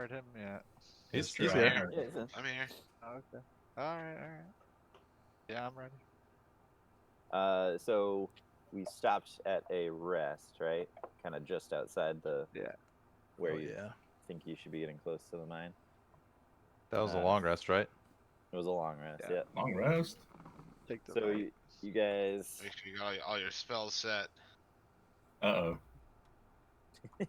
Heard him yet? He's true, I here. heard. Yeah, he's in. I'm here. Oh, okay. All right. Yeah, I'm ready. So we stopped at a rest, right? Kind of just outside the Yeah. where Oh, you yeah. think you should be getting close to the mine. That was a Uh, long rest, right? It was a long rest. Yeah. Yeah. Long rest. Take the So night. you guys. Make sure you got all your spells set. Uh-oh. Yeah,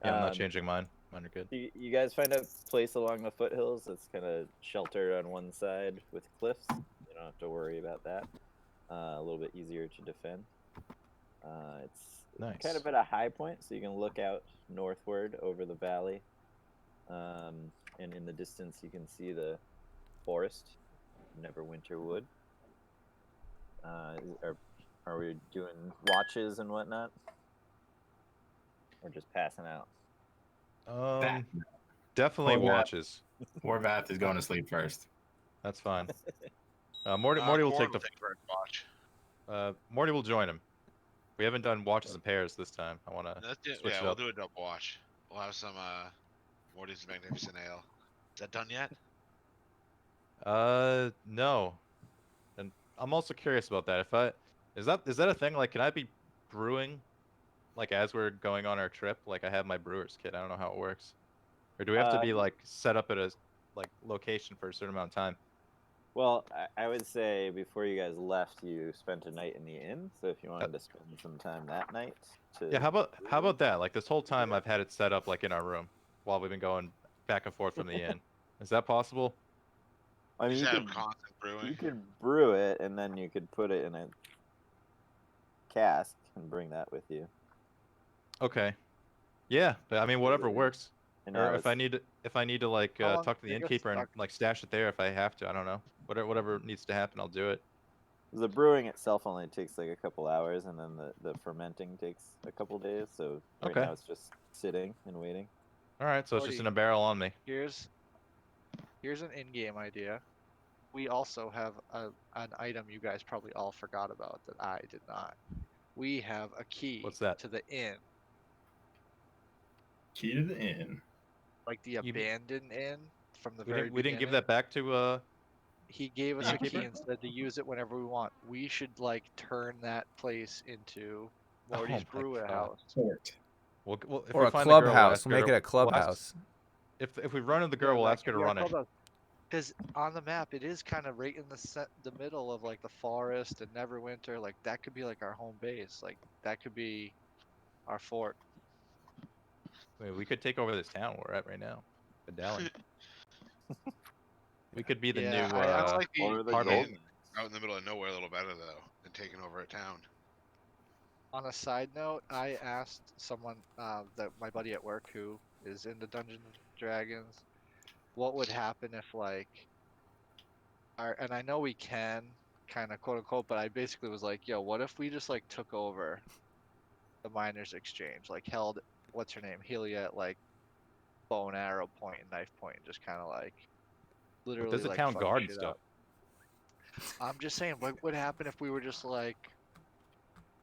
I'm not um, changing mine. Mine are good. You guys find a place along the foothills that's kind of sheltered on one side with cliffs. You don't have to worry about that. A little bit easier to defend. It's Nice. kind of at a high point, so you can look out northward over the valley. And in the distance, you can see the forest, Neverwinter Wood. Are we doing watches and whatnot? Or just passing out? Definitely Horvath. watches. Horvath is going to sleep first. That's fine. Morty will Corn take the. first watch. Morty will join him. We haven't done watches and pairs this time. I want to That's it. switch Yeah, it we'll up. do a double watch. We'll have some Morty's Magnificent Ale. Is that done yet? No. And I'm also curious about that. Is that a thing? Like, can I be brewing, like as we're going on our trip? Like, I have my brewer's kit. I don't know how it works. Or do we have to be like set up at a like location for a certain amount of time? Well, I would say before you guys left, you spent a night in the inn. So if you wanted to spend some time that night, Yeah. How about that? Like this whole time I've had it set up like in our room while we've been going back and forth from the inn. Is that possible? I mean, Just you have constant brewing. you could brew it and then you could put it in a cask and bring that with you. Okay. Yeah. I mean, whatever works. And Or now if I need to like How long talk to the does it get innkeeper and stuck? like stash it there if I have to. I don't know. Whatever needs to happen, I'll do it. the brewing itself only takes like a couple hours, and then the fermenting takes a couple days. So right Okay. now it's just sitting and waiting. All right. So it's just Morty. in a barrel on me. Here's an in-game idea. We also have an item you guys probably all forgot about that I did not. We have a key What's that? to the inn, Key to the inn. like the You- abandoned inn from the We very didn't give beginning. that back to He gave us the a key innkeeper? and said to use it whenever we want. We should like turn that place into Morty's my brew God. house. Fort. Well, if Or we a find the girl, clubhouse. We'll make it a we'll ask- clubhouse. If we run into the girl, we'll ask her to run it. Because on the map, it is kind of right in the middle of like the forest and Neverwinter. Like that could be like our home base. Like that could be our fort. I mean, we could take over this town we're at right now. Medallion. We could be the Yeah, new. I like Or the the Hardhold. inn out in the middle of nowhere a little better though than taking over a town. On a side note, I asked someone that my buddy at work who is into Dungeons and Dragons, what would happen if like and I know we can kind of quote unquote, but I basically was like, yo, what if we just like took over the miners exchange, like held what's her name, Helia at like bow and arrow point and knife point, and just kind of like literally There's a like town fuck guard and shit stuff. up. I'm just saying, what would happen if we were just like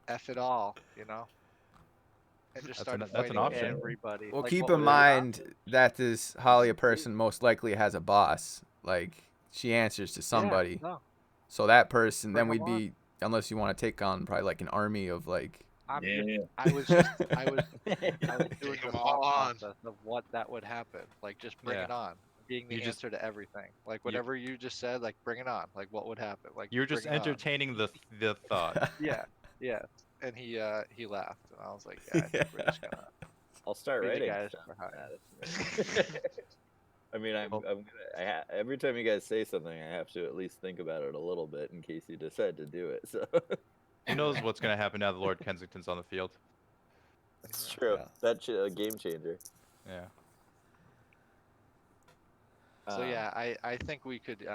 F it all, you know? And just That's an- started that's an fighting option. everybody. Well, Like, keep what in would it mind that this Holly person most likely has a boss. Like she answers to Yeah, somebody. no, So that person, then Bring we'd 'em be, unless you want to take on probably like an army of like. I'm Yeah. I was doing Take the 'em thought all on. process of what that would happen. Like, just bring it Yeah. on. Being the You just- answer to everything. Like, whatever you just said, like, bring it on. Like, what would happen? Like, You're just bring it on. entertaining the thought. Yeah, yeah. And he laughed, and I was like, yeah, I think we're just gonna. I'll start Be the writing. guys stuff for hire. about it. I mean, I'm gonna. Every time you guys say something, I have to at least think about it a little bit in case you decide to do it. So Who knows what's gonna happen now that Lord Kensington's on the field? it's true. Yeah. That's a game changer. Yeah. So Um, yeah, I think we could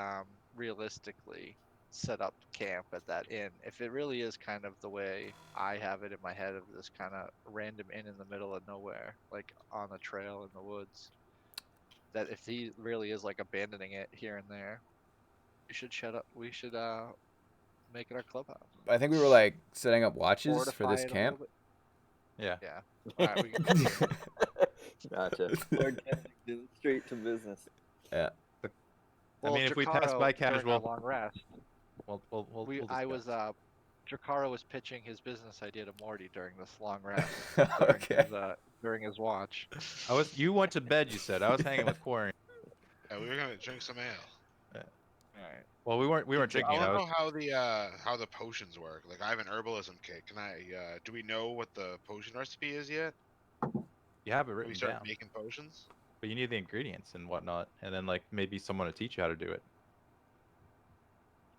realistically set up camp at that inn if it really is kind of the way I have it in my head of this kind of random inn in the middle of nowhere, like on a trail in the woods. That if he really is like abandoning it here and there, we should shut up. We should make it our clubhouse. I think we were like setting up watches for Fortify this it a camp. little bit. Yeah. Yeah. All right, we can Gotcha. Lord Kennington, straight to business. Yeah. Well, mean, if we pass by during our casual- long rest, We'll I was discuss. Drakara was pitching his business idea to Morty during this long rest. Okay. During his watch. You went to bed. You said I was hanging with Quarry. Yeah, we were gonna drink some ale. Alright. Well, we weren't I drinking. want I to was, know how the potions work. Like, I have an herbalism kit. Can I? Do we know what the potion recipe is yet? you have it Can we written start down, making potions? but you need the ingredients and whatnot, and then like maybe someone to teach you how to do it.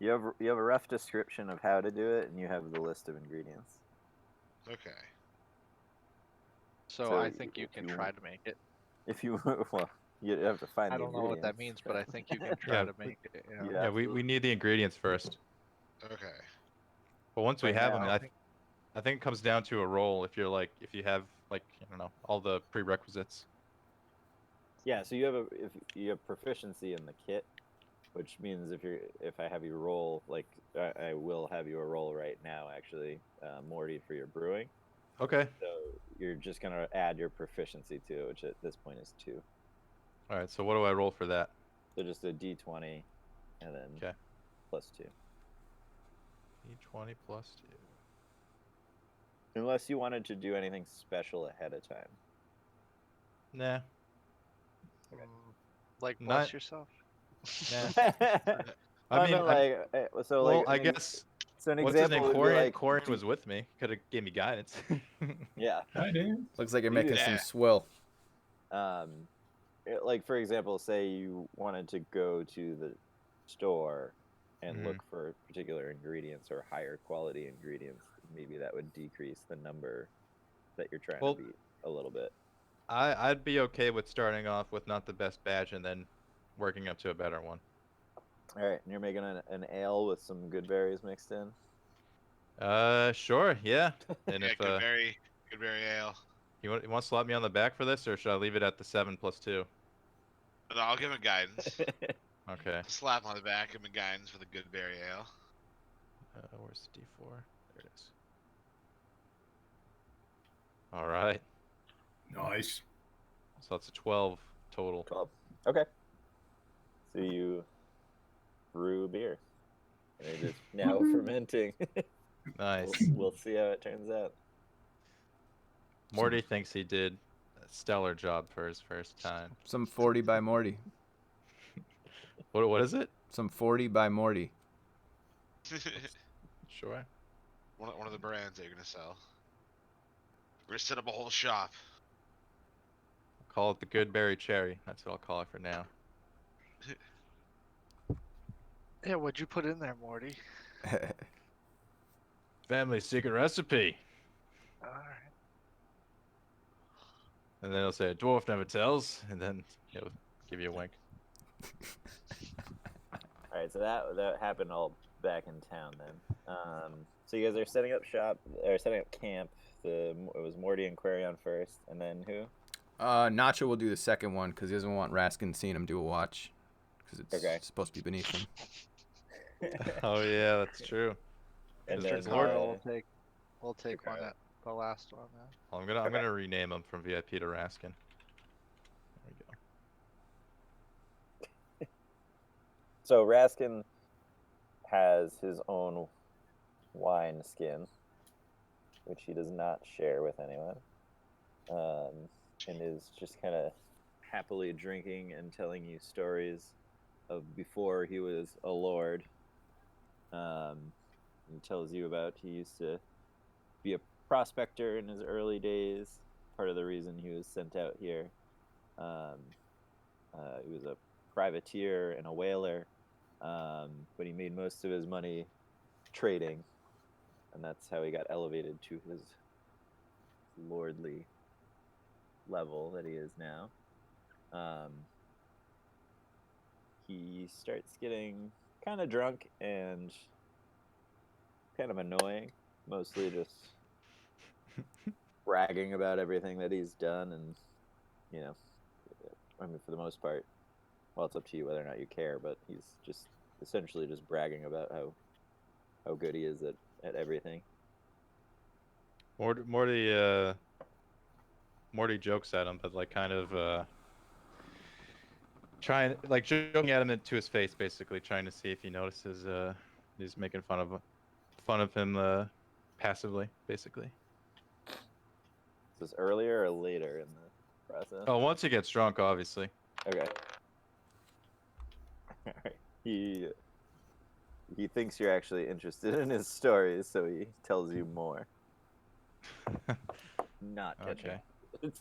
You have a rough description of how to do it, and you have the list of ingredients. Okay. So So I think you if can you try want- to make it. If you well, you have to find. I the don't know what that means, ingredients. but I think you can try Yeah, to make it. You know? Yeah. Yeah, we need the ingredients first. Okay. But once we Right have them, now- I think it comes down to a roll. If you have like I don't know all the prerequisites. Yeah, so if you have proficiency in the kit, which means if I have you roll, like I will have you a roll right now, actually, Morty, for your brewing. Okay. So you're just gonna add your proficiency to it, which at this point is 2. All right. So what do I roll for that? So just a d20, and then Okay. plus 2. D20 plus 2. Unless you wanted to do anything special ahead of time. Nah. Like Not- bless yourself. Nah. I mean, so well, like I an ex- guess so an what's his example name? would be Corian. like Corian was with me. Could have gave me guidance. yeah. I did. Looks like you're making some Yeah. swill. Like for example, say you wanted to go to the store and Mhm. look for particular ingredients or higher quality ingredients, maybe that would decrease the number that you're trying Well- to beat a little bit. I'd be okay with starting off with not the best batch and then working up to a better one. All right, and you're making an ale with some good berries mixed in. Sure, yeah. And Yeah, if good berry ale. you want to slap me on the back for this, or should I leave it at the 7 plus 2? No, I'll give him guidance. Okay. Slap him on the back, give him guidance for the good berry ale. Where's the D4? There it is. All right. Nice. So that's a 12 total. 12. Okay. So you brew beer. And it is now fermenting. Nice. We'll see how it turns out. Morty thinks he did a stellar job for his first time. Some 40 by Morty. What is it? Some 40 by Morty. Sure. one of the brands that you're gonna sell. We're gonna set up a whole shop. Call it the Good Berry Cherry. That's what I'll call it for now. Yeah, what'd you put in there, Morty? Family secret recipe. Alright. And then he'll say, a dwarf never tells, and then he'll give you a wink. All right, so that happened all back in town then. So you guys are setting up shop or setting up camp. It was Morty and Quarion first, and then who? Nacho will do the second one because he doesn't want Raskin seeing him do a watch because it's Okay. supposed to be beneath him. Oh yeah, that's true. And Mr. then Lord. We'll take one at the last one then. Well, I'm gonna rename him from VIP to Raskin. There we go. so Raskin has his own wine skin, which he does not share with anyone, and is just kind of happily drinking and telling you stories of before he was a lord. He tells you about he used to be a prospector in his early days. Part of the reason he was sent out here. He was a privateer and a whaler, but he made most of his money trading, and that's how he got elevated to his lordly level that he is now. He starts getting kind of drunk and kind of annoying, mostly just bragging about everything that he's done, and I mean, for the most part, well, it's up to you whether or not you care, but he's just essentially just bragging about how good he is Morty jokes at him, but like kind of trying like joking at him to his face, basically trying to see if he notices he's making fun of him passively, basically. Is this earlier or later in the process? Oh, once he gets drunk, obviously. Okay. Alright. He thinks you're actually interested in his stories, so he tells you more. Not catching Okay.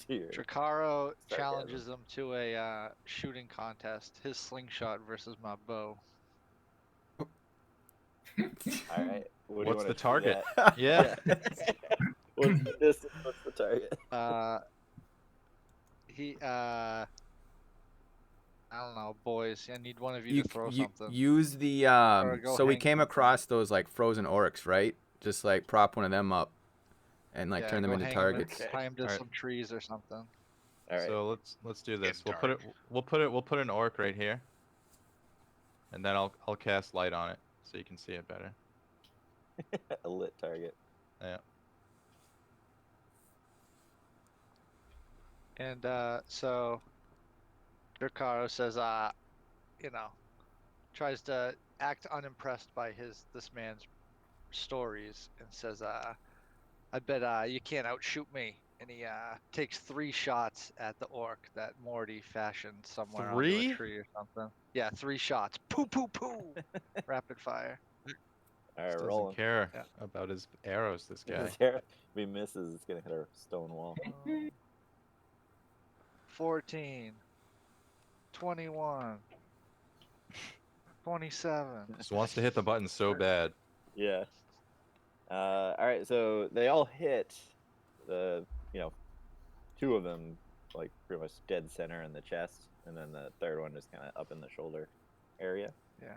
to your Drakaro sarcasm. challenges him to a shooting contest. His slingshot versus my bow. All right. What do you What's wanna the shoot target? at? Yeah. What's the distance? What's the target? I don't know, boys. I need one of you to throw something. use the go so we hang came something. across those like frozen orcs, right? Just like prop one of them up and like Yeah, turn them go into hang 'em and targets. tie 'em to Alright. some trees or something. All right. So let's do this. Getting We'll put an orc right here, and then I'll cast light on it so you can see it better. A lit target. Yeah. And so Drakaro says, tries to act unimpressed by this man's stories and says, I bet you can't outshoot me. And he takes 3 shots at the orc that Morty fashioned somewhere onto 3? a tree or something. Yeah, 3 shots. Poo poo poo. Rapid fire. All right, Just roll doesn't care Yeah. about his arrows. This guy. If he misses, it's gonna hit a stone wall. 14, 21, 27. Just wants to hit the button so bad. Yeah. All right, so they all hit the, 2 of them like pretty much dead center in the chest, and then the third one just kind of up in the shoulder area. Yeah.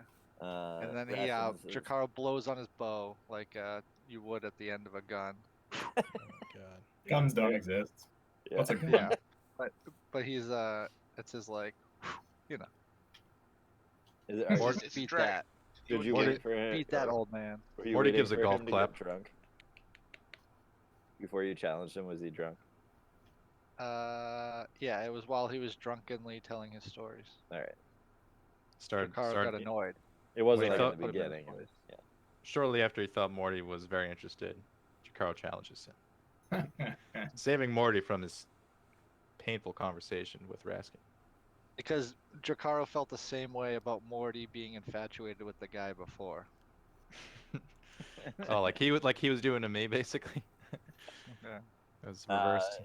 Uh, And then Raskin says- Drakaro blows on his bow like you would at the end of a gun. Oh my god. Guns don't exist. Yeah. What's a gun? Yeah, but he's it's his like, Is it, It's are, just- it's a beat drag. that, did you Morty- wait for him? beat that old man. Were you Morty waiting gives a for golf him to clap. get drunk? Before you challenged him, was he drunk? Yeah, it was while he was drunkenly telling his stories. All right. Drakaro got Started annoyed. It wasn't Wait, like I in thought- the beginning. It was, yeah. Shortly after he thought Morty was very interested, Drakaro challenges him, saving Morty from this painful conversation with Raskin. Because Drakaro felt the same way about Morty being infatuated with the guy before. Oh, like he was doing to me, basically. Yeah. It was reversed.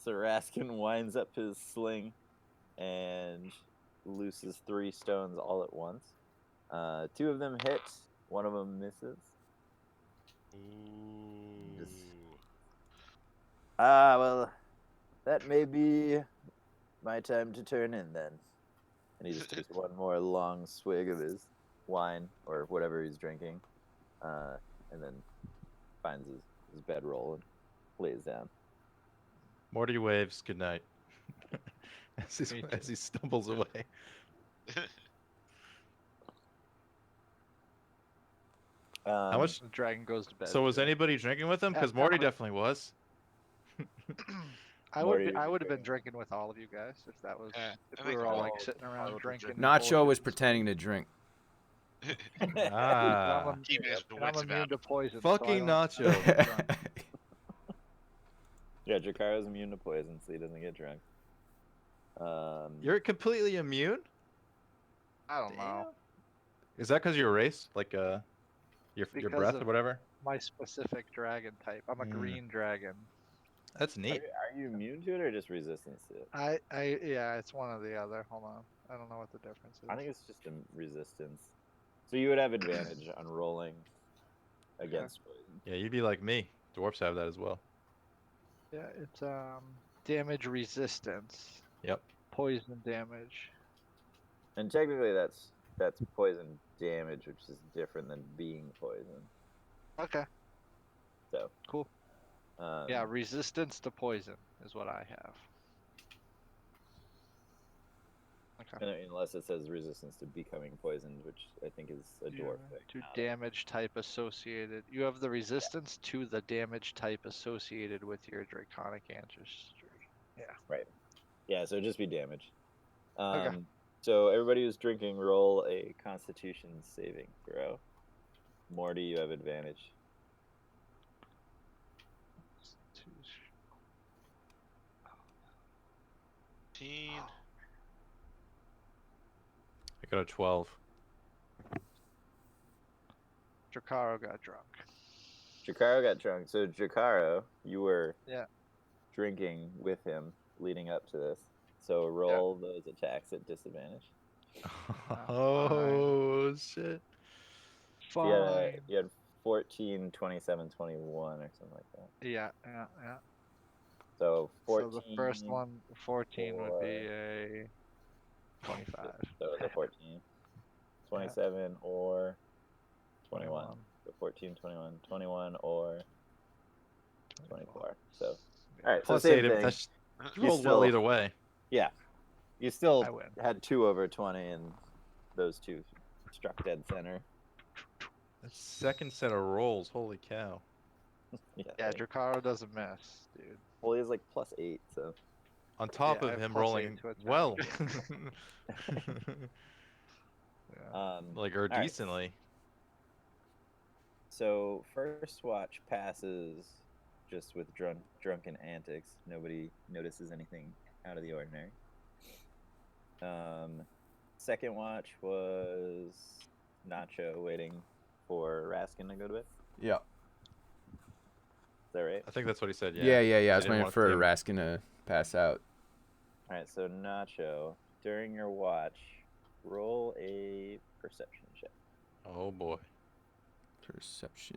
So Raskin winds up his sling and looses 3 stones all at once. 2 of them hit, 1 of them misses. Just- Well, that may be my time to turn in then. And he just takes one more long swig of his wine or whatever he's drinking, and then finds his bedroll and lays down. Morty waves goodnight as, Me as he stumbles away. How much? The dragon goes to bed. So was too. anybody drinking with him? Because Yeah, Morty probably. definitely was. I Morty would was have been drinking. drinking with all of you guys if that was Yeah, if I we think were all like all- sitting all around would drinking. drink. Nacho was bullshitting. pretending to drink. Ah, Keeping his And I'm wits immune about to him. poison. fucking so I don't- Nacho. get drunk. Yeah, Drakaro's immune to poison, so he doesn't get drunk. You're completely immune? I don't know. Is that because you're race? Like your Because breath or of- whatever? My specific dragon type. I'm a Mm. green dragon. That's Are, neat. are you immune to it or just resistance to it? Yeah, it's one or the other. Hold on. I don't know what the difference is. I think it's just a resistance. So you would have advantage on rolling against poison. Yeah, you'd be like me. Dwarfs have that as well. Yeah, it's damage resistance. Yep. Poison damage. And technically that's poison damage, which is different than being poison. Okay. So Cool. Yeah, resistance to poison is what I have. Okay. unless it says resistance to becoming poisoned, which I think is a dwarf thing. To not- damage type associated. You have the resistance to the damage type associated with your draconic ancestry. Yeah, so it'd just be damage. Okay. So everybody who's drinking, roll a Constitution saving throw. Morty, you have advantage. Teen. I got a 12. Drakaro got drunk. Jakaro got drunk. So Jakaro, you were Yeah. drinking with him leading up to this. So roll those attacks at disadvantage. Oh shit. Fine. You had 14, 27, 21 or something like that. Yeah. So 14. So the first one, 14 would be or- a 25. So it was a 14. 27 or 21. So 14, 21, 21 or 24. So, all right. Plus so same 8. thing. That's, you You rolled well still- either way. Yeah. You still I win. had 2 over 20, and those two struck dead center. The second set of rolls. Holy cow. Yeah, right. Drakaro doesn't miss, dude. Well, he has like +8, so. On top Yeah, I of have him plus 8 rolling to attack. well. Yeah. Like, or right. decently. So first watch passes just with drunken antics. Nobody notices anything out of the ordinary. Second watch was Nacho waiting for Raskin to go to bed. Yeah. Is that right? I think that's what he said. Yeah. I He was didn't waiting want for him- Raskin to pass out. All right. So Nacho, during your watch, roll a perception check. Oh boy. Perception.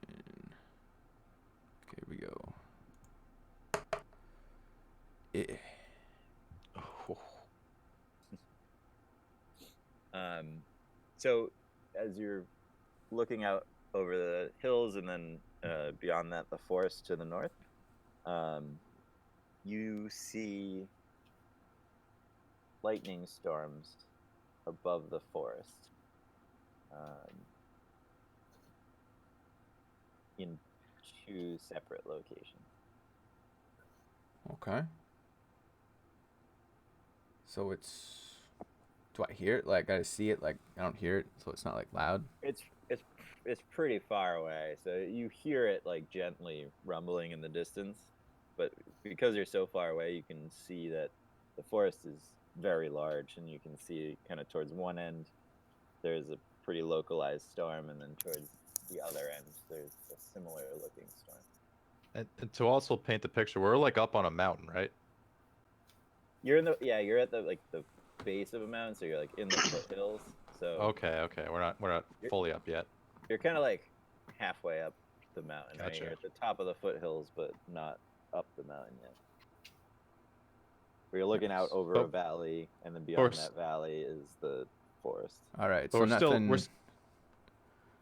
Okay, we go. Oh. So as you're looking out over the hills and then beyond that, the forest to the north, you see lightning storms above the forest in 2 separate locations. Okay. So it's. Do I hear it? Like, I see it. Like, I don't hear it, so it's not like loud. It's pretty far away, so you hear it like gently rumbling in the distance, but because you're so far away, you can see that the forest is very large, and you can see kind of towards one end there's a pretty localized storm, and then towards the other end there's a similar looking storm. And to also paint the picture, we're like up on a mountain, right? You're at the base of a mountain, so you're like in the foothills. So Okay. We're not fully up yet. you're kind of like halfway up the mountain, right? Gotcha. You're at the top of the foothills, but not up the mountain yet. Where you're looking out over a Oh. valley, and then beyond course. that valley is the forest. All right. But So we're still nothing.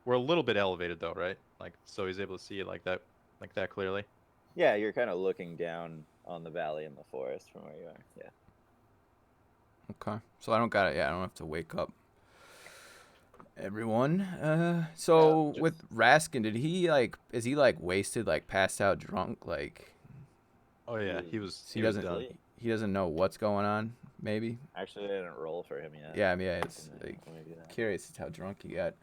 we're a little bit elevated though, right? Like, so he's able to see it like that clearly. Yeah, you're kind of looking down on the valley and the forest from where you are. Yeah. Okay. So I don't got it. Yeah, I don't have to wake up everyone. So just- with Raskin, is he like wasted, like passed out drunk? Like, Oh yeah, He- he was. he He was doesn't done. he doesn't know what's going on, maybe? Actually, I didn't roll for him yet. Yeah, I mean, yeah, it's Let me- like let me do that. curious as to how drunk he got.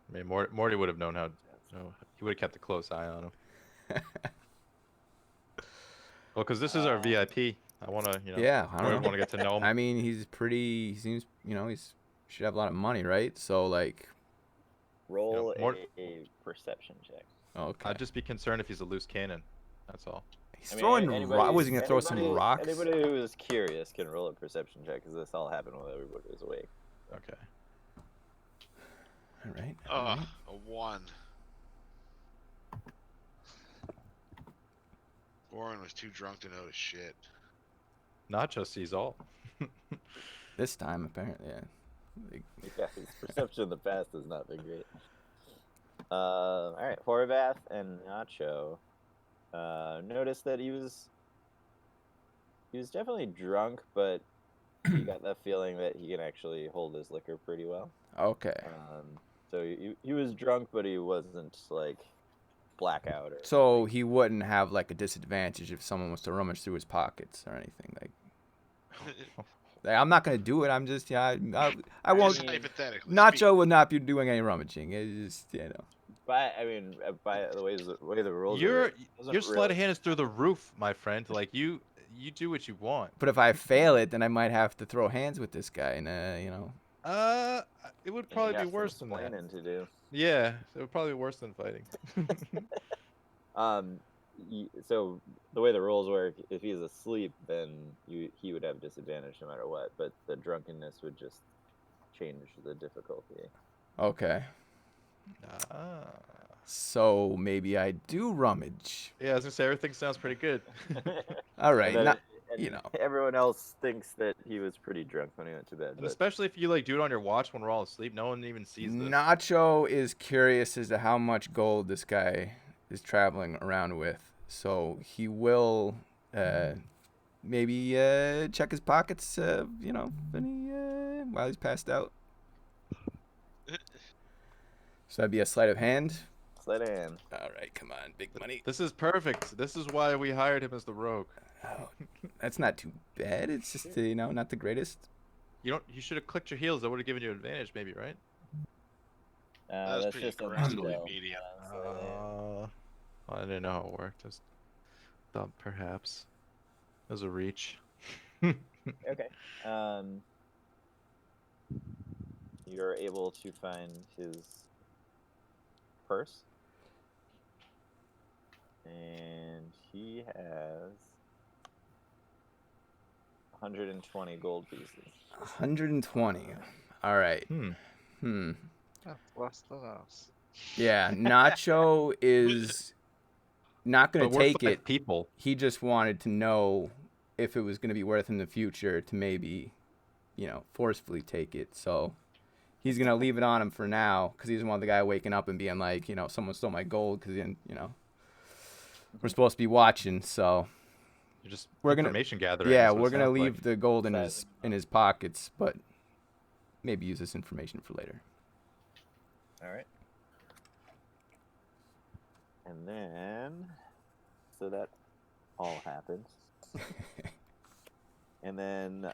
I mean, Morty would have known how. He would have kept a close eye on him. Well, because this is our VIP. I want to, Yeah, I I don't know. want to get to know him. I mean, he seems, should have a lot of money, right? So like, Roll more- a perception check. okay. I'd just be concerned if he's a loose cannon. That's all. He's I mean, throwing. anybody- Was he gonna throw some anybody- rocks? Anybody who is curious can roll a perception check, because this all happened while everybody was awake. Okay. All right. Ugh, a 1. Warren was too drunk to notice shit. Nacho sees all. This time, apparently, yeah. Like, Yeah, his perception in the past has not been great. All right, Horvath and Nacho noticed that he was definitely drunk, but you got that feeling that he can actually hold his liquor pretty well. okay. So he was drunk, but he wasn't like blackout or. So he wouldn't have like a disadvantage if someone was to rummage through his pockets or anything. Like I'm not gonna do it. I'm just I won't. Just hypothetically Nacho would not be doing any rummaging. It's just. By the way the rules. Your doesn't your sleight of really- hand is through the roof, my friend. Like you do what you want. But if I fail it, then I might have to throw hands with this guy, and It would you probably be got some worse than that. explaining to do. Yeah, it would probably be worse than fighting. So the way the rules work, if he's asleep, then he would have disadvantage no matter what. But the drunkenness would just change the difficulty. Okay. Ah. So maybe I do rummage. Yeah, I was gonna say everything sounds pretty good. All right. And then- Not, you know. Everyone else thinks that he was pretty drunk when he went to bed. And But especially if you like do it on your watch when we're all asleep, no one even sees this. Nacho is curious as to how much gold this guy is traveling around with. So he will maybe check his pockets, while he's passed out. So that'd be a sleight of hand. sleight of hand. All right, come on, big money. This is perfect. This is why we hired him as the rogue. Oh, that's not too bad. It's just not the greatest. You should have clicked your heels. That would have given you an advantage, maybe, right? That was That's pretty just an aggressively intel. medium. Sleight of hand. I didn't know how it worked. I just thought perhaps it was a reach. Okay. You're able to find his purse, and he has 120 gold pieces. 120. All right. Hmm. That's less than us. Yeah, Nacho is not going But to we're take five it. people. He just wanted to know if it was going to be worth in the future to maybe, forcefully take it. So he's going to leave it on him for now because he doesn't want the guy waking up and being like, someone stole my gold because, we're supposed to be watching. So You're just We're gonna- information gathering. yeah, is what we're it going to sounds leave like. the gold in Sizing his pockets, but maybe use this information for later. All right. And then, so that all happened. And then,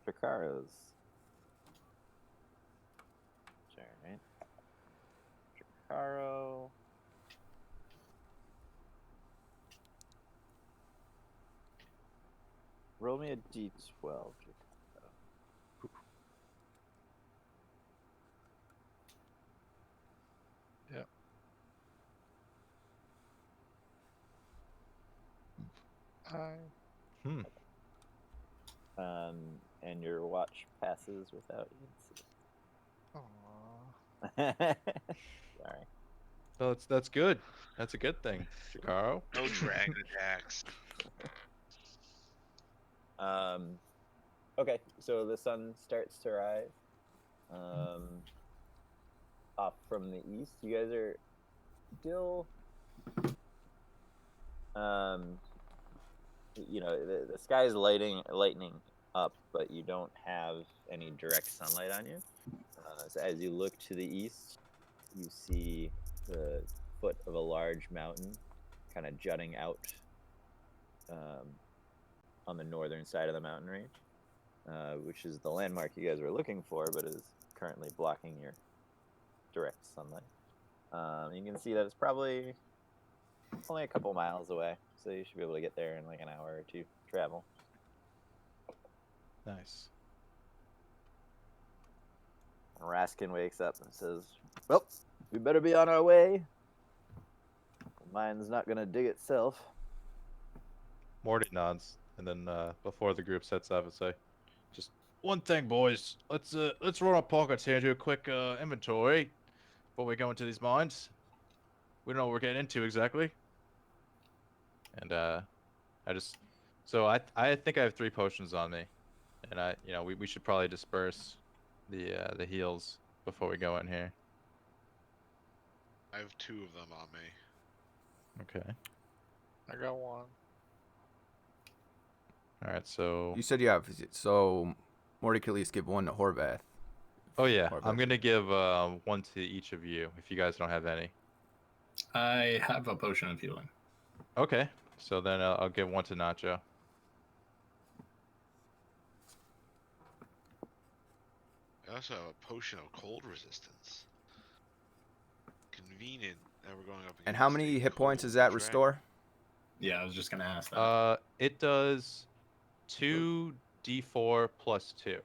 Dracaro's turn, right? Dracaro. Roll me a d12. Dracaro. Hmm. And your watch passes without Aww. incident. Sorry. So that's good. That's a good thing, Chikaro. No dragon attacks. Okay, so the sun starts to rise. Off from the east. You guys are still the sky is lightening up, but you don't have any direct sunlight on you. So as you look to the east, you see the foot of a large mountain kind of jutting out on the northern side of the mountain range, which is the landmark you guys were looking for, but is currently blocking your direct sunlight. You can see that it's probably only a couple miles away, so you should be able to get there in like an hour or two travel. Nice. And Raskin wakes up and says, "Well, we better be on our way. The mine's not gonna dig itself." Morty nods, and then before the group sets up, and say, "Just one thing, boys. Let's run our pockets here and do a quick inventory before we go into these mines. We don't know what we're getting into exactly." And I think I have 3 potions on me, and we should probably disperse the heals before we go in here. I have 2 of them on me. Okay. I got one. All right. So. You said you have, so Morty could at least give one to Horvath. Oh yeah, Or I'm both. gonna give one to each of you if you guys don't have any. I have a potion of healing. Okay, so then I'll give one to Nacho. I also have a potion of cold resistance. Convenient that we're going up against. And how many a hit points cold does that dragon. restore? Yeah, I was just gonna ask that. It does 2d4 plus 2.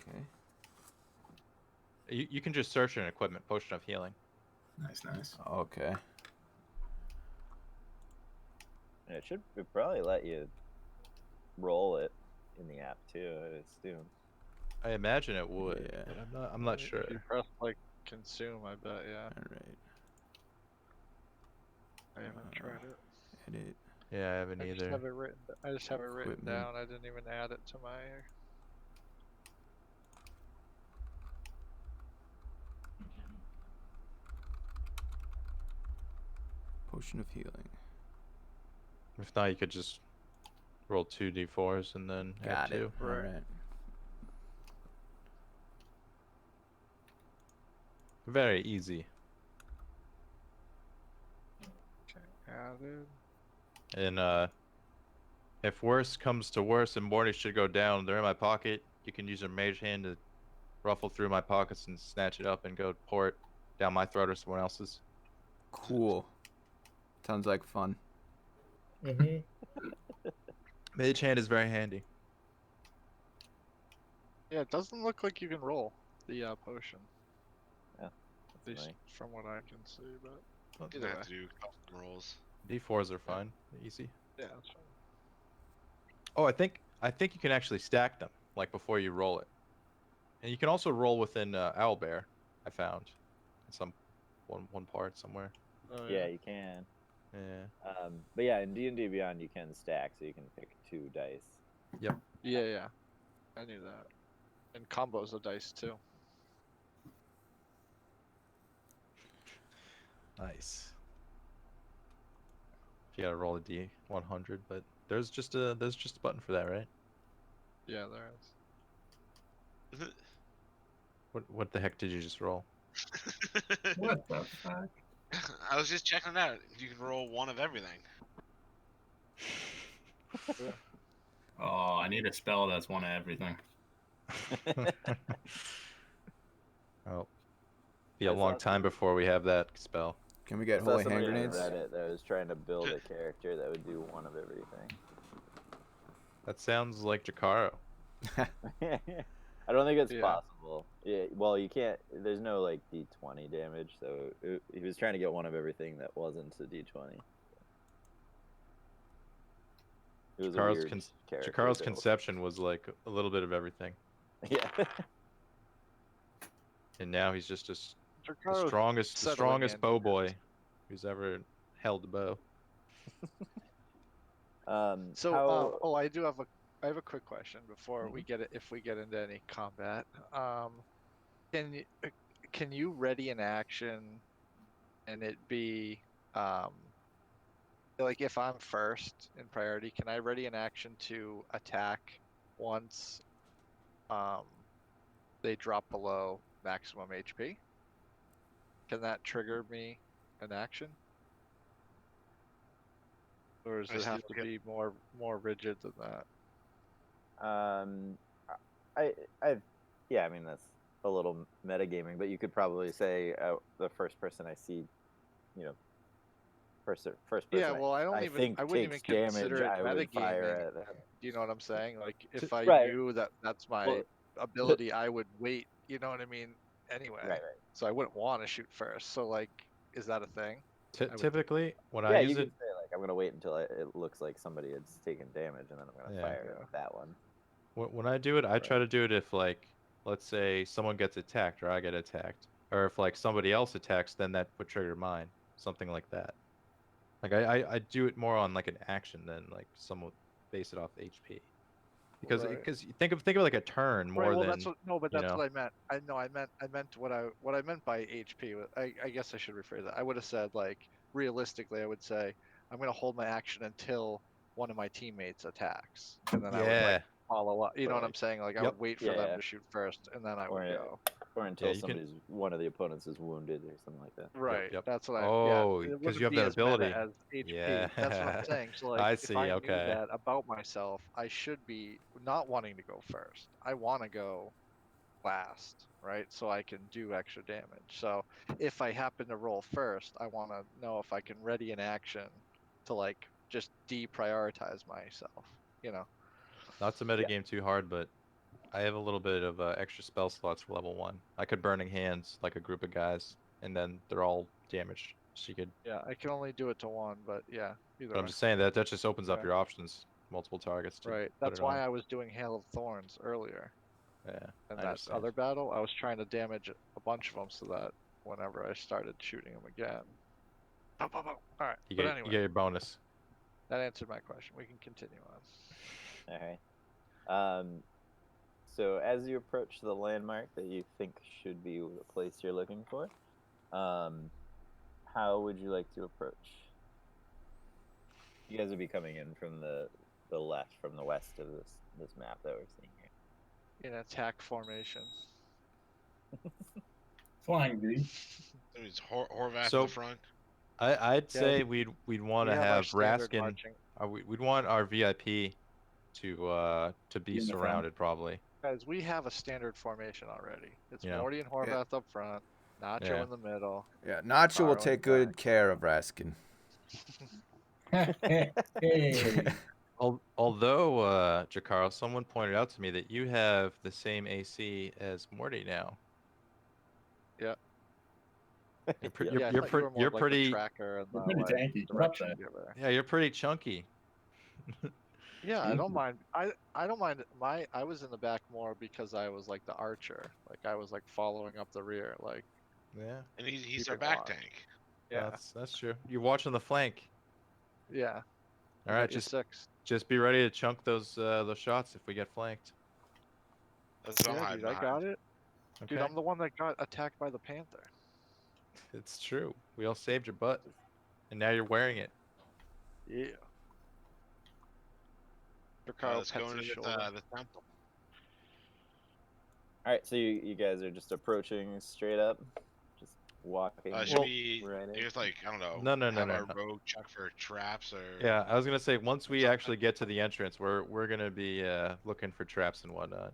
Okay. You can just search an equipment, potion of healing. Nice, nice. Okay. And it should probably let you roll it in the app too, I assume. I imagine it would. Yeah. But I'm not sure. If you press like consume, I bet. Yeah, All right. I haven't tried it. Edit. Yeah, I haven't I just either. have it written. I just have it written Equipment. down. I didn't even add it to my. Potion of healing. If not, you could just roll 2d4s and then add Got it. 2. All Right. right. Very easy. Okay, added. And if worse comes to worse and Morty should go down, they're in my pocket. You can use your mage hand to ruffle through my pockets and snatch it up and go pour it down my throat or someone else's. Cool. Sounds like fun. Mage hand is very handy. Yeah, it doesn't look like you can roll the potion. Yeah, At least annoying. from what I can see, but You're either gonna way. have to do custom rolls. D4s are fine, easy. Yeah, that's fine. Oh, I think you can actually stack them like before you roll it, and you can also roll within Owlbear. I found in some one part somewhere. Oh, Yeah, you can. Yeah. But yeah, in D&D Beyond you can stack, so you can pick 2 dice. Yeah. I knew that. And combos of dice too. Nice. You gotta roll a D100, but there's just a button for that, right? Yeah, there is. What the heck did you just roll? What the fuck? I was just checking it out. You can roll one of everything. Oh, I need a spell that's one of everything. Oh, be a I long saw time before we have that spell. Can we I get saw holy hand somebody on grenades? Reddit that was trying to build a character that would do one of everything. That sounds like Jakaro. I don't think it's Yeah. possible. Yeah, well, you can't. There's no like D20 damage, so he was trying to get one of everything that wasn't a D20. It was a Jakaro's weird character. Jakaro's build. conception was like a little bit of everything, Yeah. and now he's just the Dracaro's strongest settling in. bow boy who's ever held a bow. So, how, oh, I have a quick question before we get it. If we get into any combat, can you ready an action, and it be, like if I'm first in priority, can I ready an action to attack once, they drop below maximum HP? Can that trigger me an action? Or does I it still have to get- be more rigid than that? yeah, I mean that's a little metagaming, but you could probably say the first person I see, first person. Yeah, well, I I think wouldn't even takes damage, consider it I would fire metagaming. at them. Do you know what I'm saying? Like, if I Right. knew that that's my Well, ability, I would wait. You know what I mean? Anyway, Right. so I wouldn't want to shoot first. So, like, is that a thing? would- Typically, when Yeah, I you use could it, say like I'm gonna wait until it looks like somebody has taken damage, and then I'm gonna Yeah. fire at that one. when I do it, I try to do it if like, let's say someone gets attacked or I get attacked, or if like somebody else attacks, then that would trigger mine, something like that. Like I do it more on like an action than like someone base it off HP, because Right. you think of it like a turn more Right. Well, than that's what. No, but you that's know. what I meant. I meant what I meant by HP. I guess I should rephrase that. I would have said, like, realistically, I would say I'm gonna hold my action until one of my teammates attacks, and then I would Yeah, like follow up. You know what I'm Right. saying? Like, I Yep. would wait for Yeah, them yeah. to shoot first, and then I Or would go. Or until you can- one of the opponents is wounded or something like that. Right. yep. That's what I. Oh, Yeah, it 'cause you wouldn't have be that as meta ability. as HP. Yeah. That's what I'm saying. So like, I if see, I knew okay. that about myself, I should be not wanting to go first. I want to go last, right? So I can do extra damage. So if I happen to roll first, I want to know if I can ready an action to like just deprioritize myself. You know. Not to metagame too hard, but I have a little bit of extra spell slots for level 1. I could Burning Hands like a group of guys, and then they're all damaged. So you could. Yeah, I can only do it to one, but yeah, either But I'm way. just saying that just opens up Yeah. your options, multiple targets to Right. put That's it why on. I was doing Hail of Thorns earlier. Yeah. In I that understand. other battle, I was trying to damage a bunch of them so that whenever I started shooting them again. Pow, pow, pow. All right. You But get anyway, you get your bonus. that answered my question. We can continue on. All right. So as you approach the landmark that you think should be the place you're looking for, how would you like to approach? You guys would be coming in from the left, from the west of this map that we're seeing here. In attack formation. Flying V. So it's Horvath So- in the front. I'd Yeah, say we'd want We to have our have standard Raskin. marching. We'd want our VIP to be In the front. surrounded probably. Guys, we have a standard formation already. It's Yeah. Morty and Horvath up front, Nacho Yeah. in the middle. Yeah, Nacho will Carl in take the good back. care of Raskin. Hey. Although, Jakaro, someone pointed out to me that you have the same AC as Morty now. You're, pre- Yep. you're, Yeah, I you're, thought pre- you were more you're like pretty. the tracker and the You're pretty like, tanky. Get up direction there. giver. Yeah, you're pretty chunky. Yeah, I don't mind. I don't mind. I was in the back more because I was like the archer. Like I was like following up the rear. Like Yeah, And he's Keep our it back on. tank. yeah, that's true. You're watching the flank. yeah. All You right, got your six. just be ready to chunk those shots if we get flanked. That's what I'm Yeah, hiding dude, I behind. got it. Okay, Dude, I'm the one that got attacked by the panther. it's true. We all saved your butt, and now you're wearing it. Yeah. Let's go pets into his the shoulder. temple. All right, so you guys are just approaching straight up, just walking. Should Well- we right in. just like, I don't know, No, have no, our no. rogue check for traps or Yeah, I was gonna say once we something. actually get to the entrance, we're gonna be looking for traps and whatnot.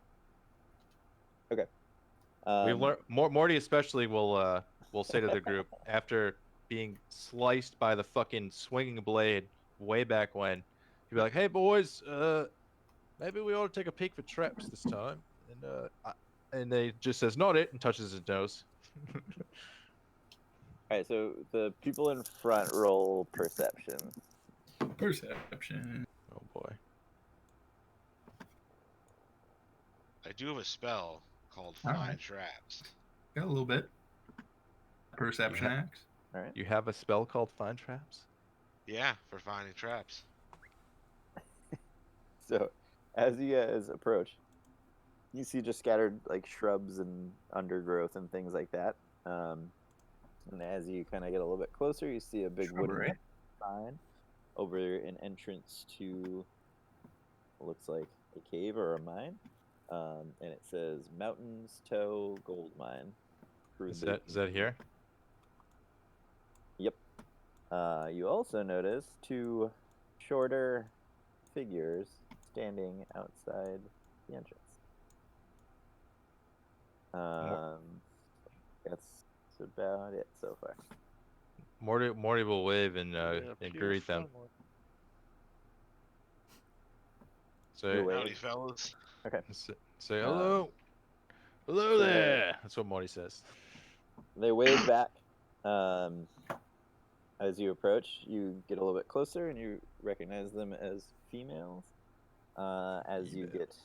We've learned Morty especially will say to the group after being sliced by the fucking swinging blade way back when, he'd be like, "Hey boys, maybe we ought to take a peek for traps this time." And they just says, "Not it," and touches his nose. All right, so the people in front roll perception. Perception. Oh boy. I do have a spell called All Find right. Traps. Got a little bit. Perception Yeah. axe. All right. You have a spell called Find Traps? Yeah, for finding traps. So, as you guys approach, you see just scattered like shrubs and undergrowth and things like that. And as you kind of get a little bit closer, you see a big wooden Shrubbery. sign over an entrance to what looks like a cave or a mine. And it says Mountains Toe Gold Mine. Is that here? Yep. You also notice two shorter figures standing outside the entrance. That's about it so far. Morty will wave and Yeah, greet them. friendly. So You wave. Howdy, fellas. say hello. Hello so- there. That's what Morty says. They wave back. As you approach, you get a little bit closer and you recognize them as females. As you get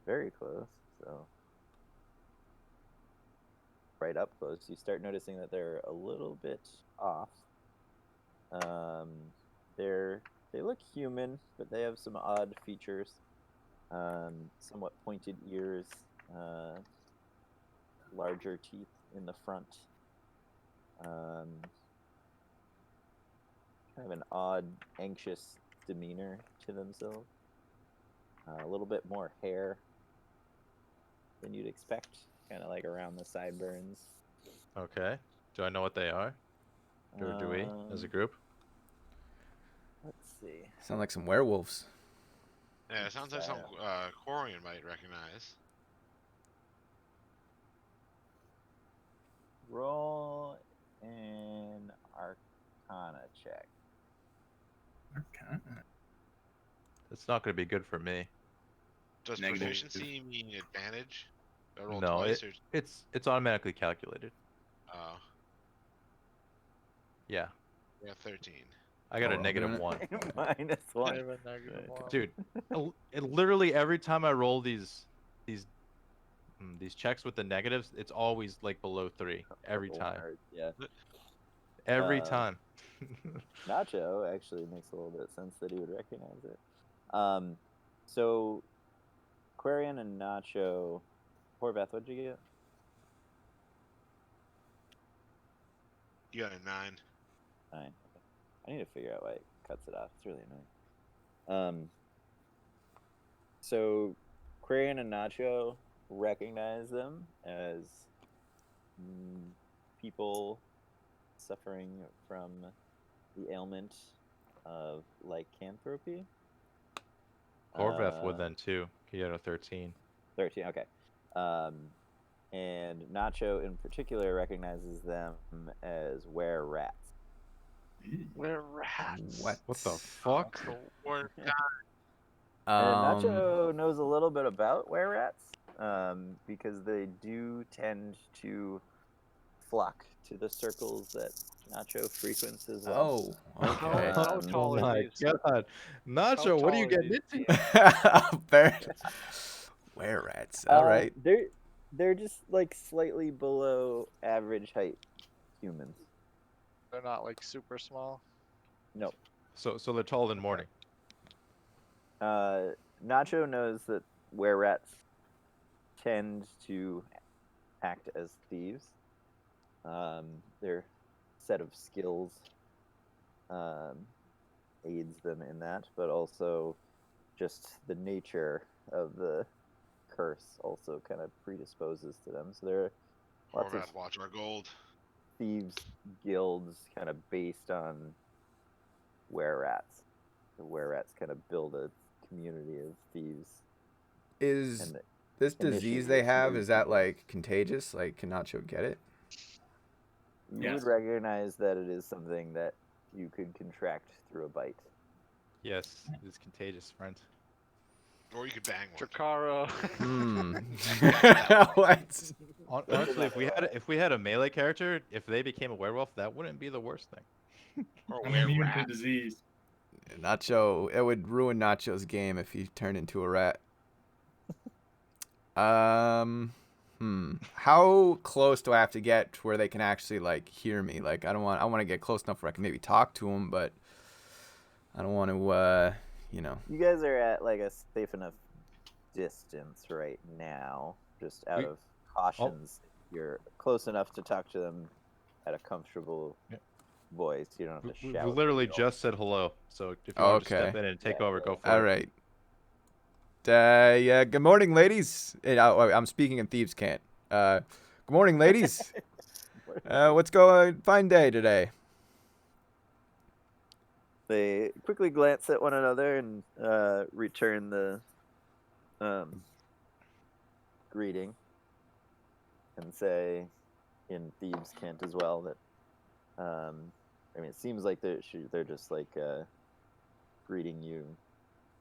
very close, so right up close, you start noticing that they're a little bit off. They look human, but they have some odd features. Somewhat pointed ears, larger teeth in the front. Kind of an odd, anxious demeanor to themselves. A little bit more hair than you'd expect, kind of like around the sideburns. Okay. Do I know what they are? Or do we, as a Um, group? Let's see. Sound like some werewolves. Yeah, it sounds like some Style. Quarian might recognize. Roll an Arcana check. Okay. It's not going to be good for me. Does Negative. proficiency mean advantage? I roll No, twice or it's automatically calculated. oh, Yeah. yeah, 13. I got a Oh, negative man. 1. Minus I one. have a negative Right. one. Dude, literally every time I roll these checks with the negatives, it's always like below 3 every Purple time. nerd, yeah. Every Uh, time. Nacho actually makes a little bit of sense that he would recognize it. So Quarian and Nacho. Horvath, what'd you get? You got a 9. 9. Okay. I need to figure out why it cuts it off. It's really annoying. So Quarian and Nacho recognize them as people suffering from the ailment of lycanthropy. Horvath would then too. He had a 13. 13, okay. And Nacho in particular recognizes them as were-rats. We're rats. What? What the fuck? Or And Nacho knows a little bit about were-rats because they do tend to flock to the circles that Nacho frequents as well. Oh, okay. How tall Oh are my these? god. Nacho, what are you tall are getting these into? Fair. Were rats. All right. They're just like slightly below average height humans. They're not like super small. No. So they're taller than Morning. Nacho knows that were-rats tend to act as thieves. Their set of skills aids them in that, but also just the nature of the curse also kind of predisposes to them. So there are lots of Horvath, watch our gold. thieves guilds kind of based on were-rats. The were-rats kind of build a community of thieves. Is And this disease initiate they have, smooth is that people. like contagious? Like, can Nacho get it? You Yes. would recognize that it is something that you could contract through a bite. Yes, it's contagious, friend. Or you could bang one. Drakara. Hmm. Yeah. What? Honestly, if we had a melee character, if they became a werewolf, that wouldn't be the worst thing. Or I'm immune to were-rat. disease. Nacho, it would ruin Nacho's game if he turned into a rat. How close do I have to get to where they can actually like hear me? Like, I want to get close enough where I can maybe talk to them, but I don't want to, You guys are at like a safe enough distance right now, just out We- of cautions. You're close enough to talk to them at a comfortable Yeah. voice. You don't have to We shout. literally just said hello, so if you want to step Okay. in and take Yeah, over, yeah. go for All it. right. Yeah. Good morning, ladies. I'm speaking in thieves' cant. Good morning, ladies. What's going? Fine day today. They quickly glance at one another and return the greeting and say in thieves' cant as well that it seems like they're just like greeting you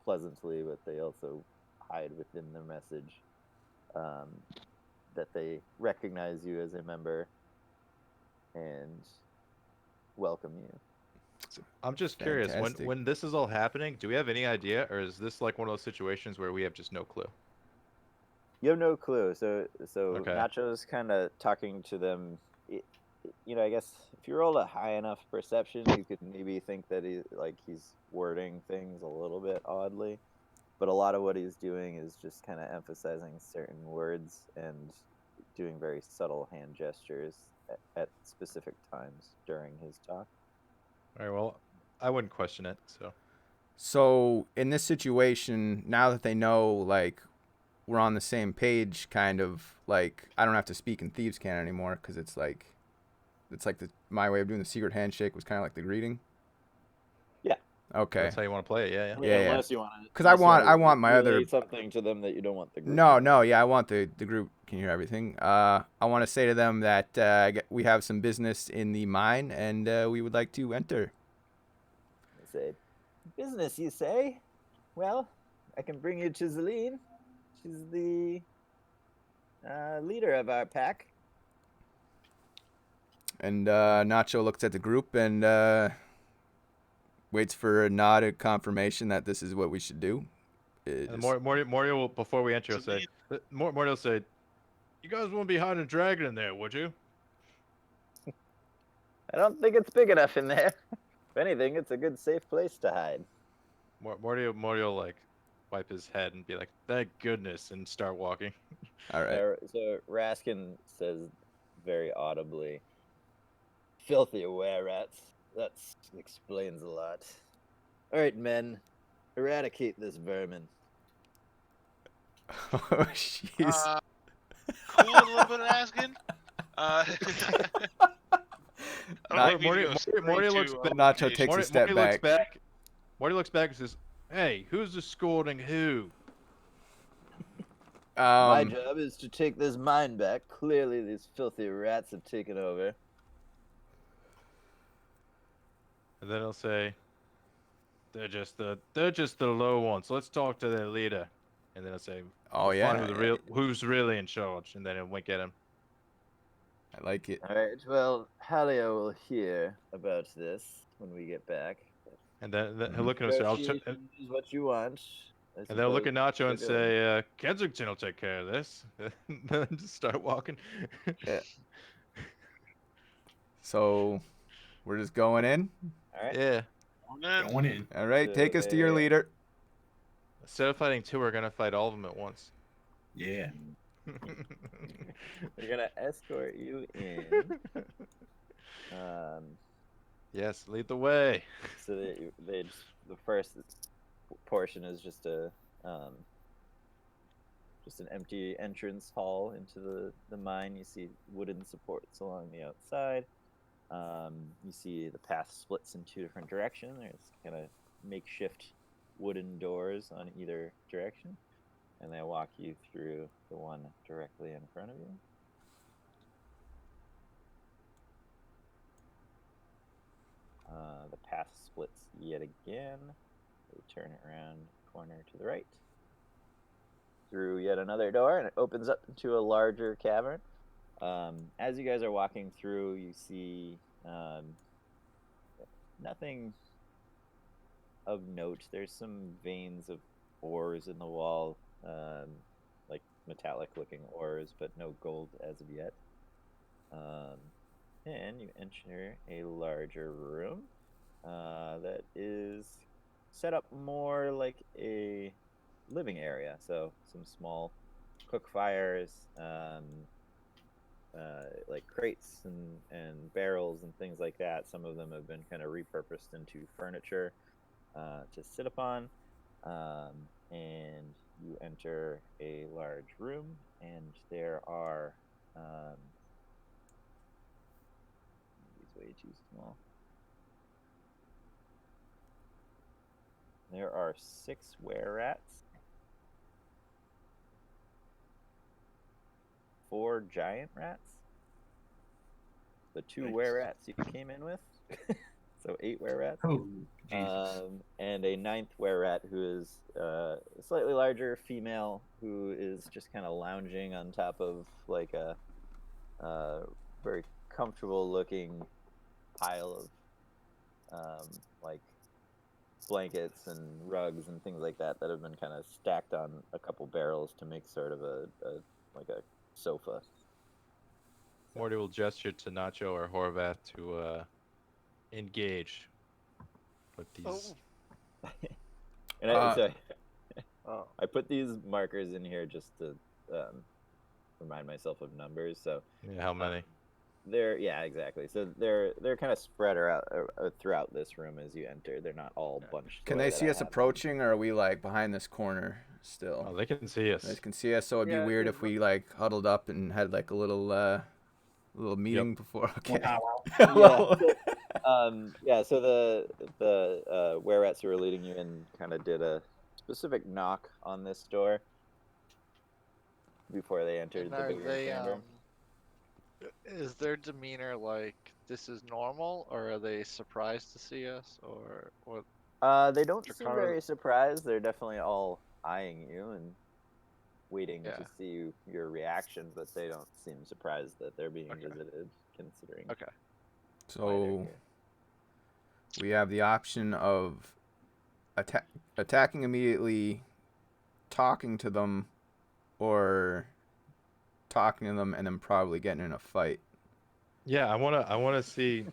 pleasantly, but they also hide within their message that they recognize you as a member and welcome you. I'm just curious, Fantastic. when this is all happening, do we have any idea, or is this like one of those situations where we have just no clue? You have no clue. So Okay. Nacho's kind of talking to them. I guess if you roll a high enough perception, you could maybe think that he's wording things a little bit oddly. But a lot of what he's doing is just kind of emphasizing certain words and doing very subtle hand gestures at specific times during his talk. All right, well, I wouldn't question it, so. So in this situation, now that they know like we're on the same page, kind of like I don't have to speak in thieves' can anymore because it's like my way of doing the secret handshake was kind of like the greeting. Yeah. Okay. That's how you want to play it. Yeah, yeah. Yeah, yeah. Unless you want to. 'Cause I want my other- something to them that you don't want the group. No, to know. no, yeah, I want the group can hear everything. I want to say to them that we have some business in the mine and we would like to enter. I say, business, you say? Well, I can bring you to Celine. She's the leader of our pack. And Nacho looks at the group and waits for a nod of confirmation that this is what we should do. And Morty will, before we enter, will say, Morty will say, "You guys wouldn't be hiding a dragon in there, would you?" I don't think it's big enough in there. If anything, it's a good safe place to hide. Morty will like wipe his head and be like, "Thank goodness," and start walking. All right. So Raskin says very audibly, "Filthy were-rats. That explains a lot. All right, men, eradicate this vermin." Oh, jeez. Cool, a little bit of asking. I don't think we Morty- go Morty- straight Morty to, looks back- Nacho takes a Morty, step Morty looks back. back. Morty looks back and says, "Hey, who's escorting who?" My job is to take this mine back. Clearly, these filthy rats have taken over. And then he'll say, they're just the low ones. Let's talk to their leader." And then he'll say, Oh "Find yeah. who's really in charge?" And then he'll wink at him. I like it. All right, well, Halia will hear about this when we get back. And then he'll look at him and say, Negotiation is what you want. I and then he'll look at suppose. Nacho and Keep going. say, "Kensington will take care of this." And then just start walking. So we're just going in. All right. Yeah. Going in. All right, take us to your leader. Instead of fighting two, we're gonna fight all of them at once. Yeah. We're gonna escort you in. Yes, lead the way. So they just, the first portion is just an empty entrance hall into the mine. You see wooden supports along the outside. You see the path splits in two different directions. There's kind of makeshift wooden doors on either direction, and they walk you through the one directly in front of you. The path splits yet again. They turn it around corner to the right. Through yet another door, and it opens up into a larger cavern. As you guys are walking through, you see nothing of note. There's some veins of ores in the wall, like metallic-looking ores, but no gold as of yet. And you enter a larger room that is set up more like a living area. So some small cook fires, like crates and barrels and things like that. Some of them have been kind of repurposed into furniture to sit upon. And you enter a large room, and there are way too small. There are 6 were-rats, 4 giant rats, the 2 were-rats you came in with, so 8 were-rats, Oh, Jesus. and a 9th were-rat who is a slightly larger female who is just kind of lounging on top of like a very comfortable-looking pile of like blankets and rugs and things like that have been kind of stacked on a couple barrels to make sort of a sofa. Morty will gesture to Nacho or Horvath to engage with these. And Oh. I put these markers in here just to remind myself of numbers. So Yeah, how many? exactly. So they're kind of spread out throughout this room as you enter. They're not all bunched. Can the way they that see I us have them. approaching, or are we like behind this corner? still. Oh, they can see us. They can see us, so it'd Yeah, be weird there's if we like huddled up and had like a little meeting before. Okay. Yeah. Yeah. So the were rats who were leading you in kind of did a specific knock on this door before they entered And the are bigger they chamber. is their demeanor like this is normal, or are they surprised to see us, or what? They don't seem Dracarys- very surprised. They're definitely all eyeing you and waiting Yeah. to see your reaction, but they don't seem surprised that they're being Okay. visited, considering Okay. why they're So here. we have the option of attacking immediately, talking to them, or talking to them and then probably getting in a fight. Yeah, I wanna see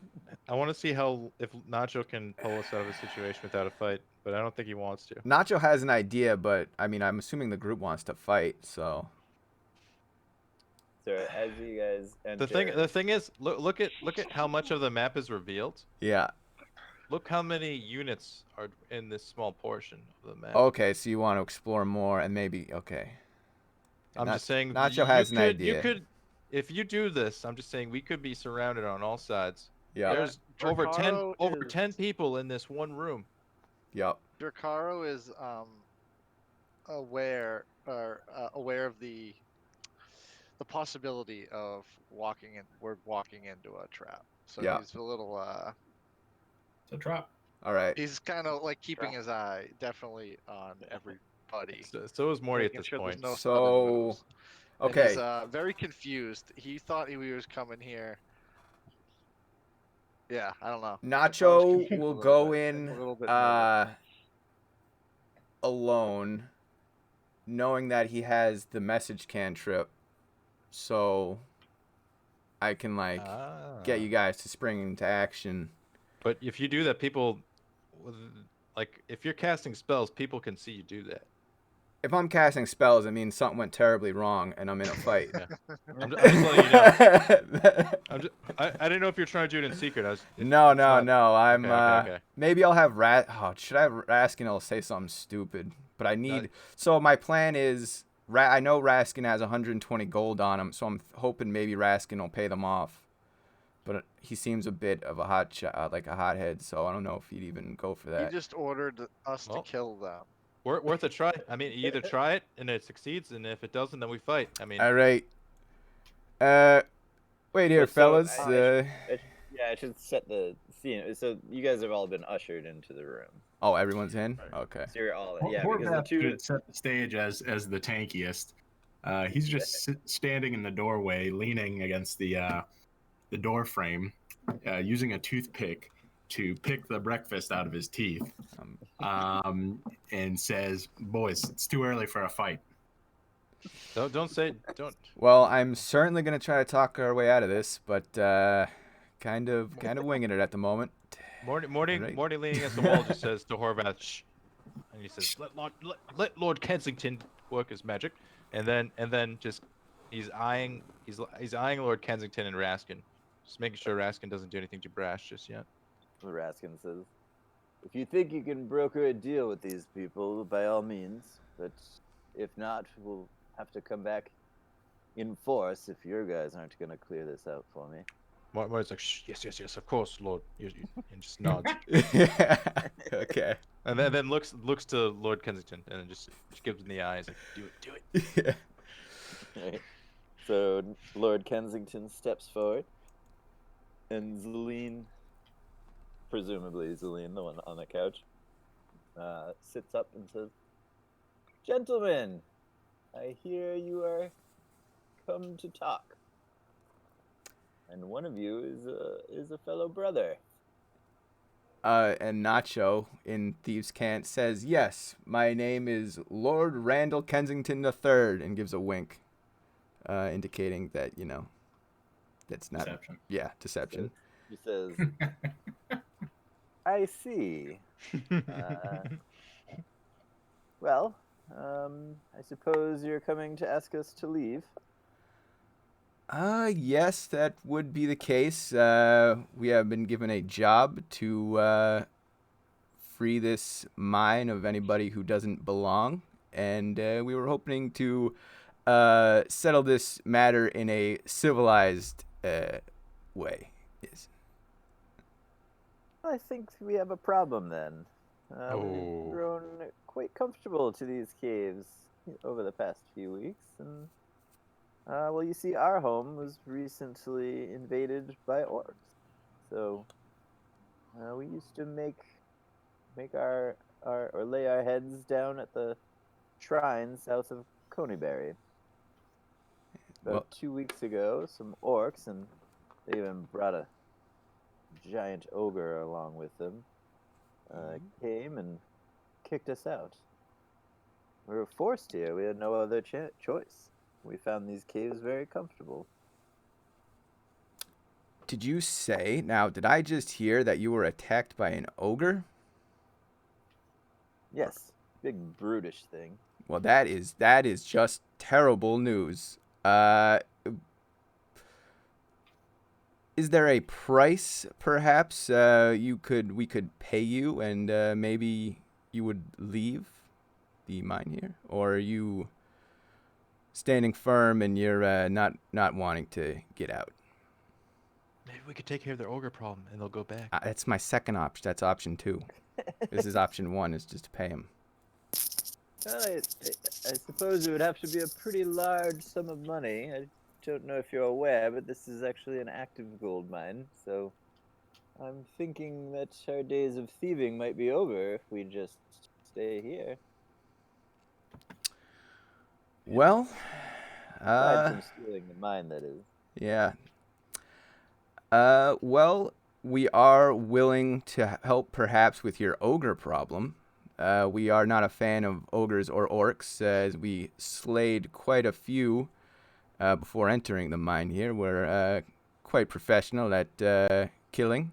how if Nacho can pull us out of a situation without a fight, but I don't think he wants to. Nacho has an idea, but I mean, I'm assuming the group wants to fight, so. So as you guys enter, The thing is, look at how much of the map is revealed. Yeah. Look how many units are in this small portion of the map. Okay, so you want to explore more and maybe okay. I'm just saying. Nacho you has an could, idea. You could, if you do this, I'm just saying we could be surrounded on all sides. Yeah. There's over Dracarys 10 is- people in this one room. Yep. Dracaro is aware of the possibility of we're walking into a trap. So Yeah. he's a little It's a trap. All right. he's kind of like keeping his eye definitely on everybody. So is Morty at making this sure there's point. no sudden So, moves. And okay. he's very confused. He thought he was coming here. Yeah, I don't know. I was Nacho confused a will little go bit, in a little bit nervous. alone, knowing that he has the message cantrip, so I can like get you guys to spring into action. But if you do that, people, like, if you're casting spells, people can see you do that. If I'm casting spells, it means something went terribly wrong and I'm in a fight. Yeah. I'm just letting you know. I didn't know if you're trying to do it in secret. No. I'm Okay. maybe I'll have should I have Raskin? I'll say something stupid, but I need. So my plan is, I know Raskin has 120 gold on him, so I'm hoping maybe Raskin will pay them off. But he seems a bit of a like a hothead, so I don't know if he'd even go for He that. just ordered us to Well, kill them. Worth a try. I mean, you either try it and it succeeds, and if it doesn't, then we fight. I mean, All right. Wait here, So, fellas. yeah, I should set the scene. So you guys have all been ushered into the room. Oh, everyone's in. Okay. So you're all because the Horvath two. should set the stage as the tankiest. He's just standing in the doorway, leaning against the door frame, using a toothpick to pick the breakfast out of his teeth, and says, "Boys, it's too early for a fight." don't. Well, I'm certainly gonna try to talk our way out of this, but kind of winging it at the moment. Morty Right. leaning against the wall just says to Horvath, "Shh," and he says, "Let Lord Kensington work his magic," and then just he's eyeing Lord Kensington and Raskin, just making sure Raskin doesn't do anything too brash just yet. Raskin says, "If you think you can broker a deal with these people, by all means. But if not, we'll have to come back in force if your guys aren't going to clear this out for me." Morty's like, "Shh, yes, of course, Lord," and just nods, Okay. and then looks to Lord Kensington and then just gives him the eyes like, "Do it." Right. So Lord Kensington steps forward, and Zelene, presumably Zelene, the one on the couch, sits up and says, "Gentlemen, I hear you are come to talk, and one of you is a fellow brother." And Nacho in Thieves' Cant says, "Yes, my name is Lord Randall Kensington III," and gives a wink, indicating that that's not. Deception. Yeah, deception. He says, "I see. Well, I suppose you're coming to ask us to leave." Yes, that would be the case. We have been given a job to free this mine of anybody who doesn't belong, and we were hoping to settle this matter in a civilized way. Yes. I think we have a problem then. Oh. We've grown quite comfortable to these caves over the past few weeks, and well, you see, our home was recently invaded by orcs, so we used to make our or lay our heads down at the shrine south of Coneyberry. About Well- 2 weeks ago, some orcs, and they even brought a giant ogre along with them, came and kicked us out. We were forced here. We had no other choice. We found these caves very comfortable. Did you say, now, did I just hear that you were attacked by an ogre? Yes, big brutish thing. Well, that is just terrible news. Is there a price, perhaps, we could pay you, and maybe you would leave the mine here, or are you standing firm and you're not wanting to get out? Maybe we could take care of their ogre problem and they'll go back. That's my second option. That's option 2. This is option 1, is just to pay him. Well, I suppose it would have to be a pretty large sum of money. I don't know if you're aware, but this is actually an active gold mine, so I'm thinking that our days of thieving might be over if we just stay here. Well, Aside from stealing the mine, that is. yeah. Well, we are willing to help perhaps with your ogre problem. We are not a fan of ogres or orcs, as we slayed quite a few before entering the mine here. We're quite professional at killing.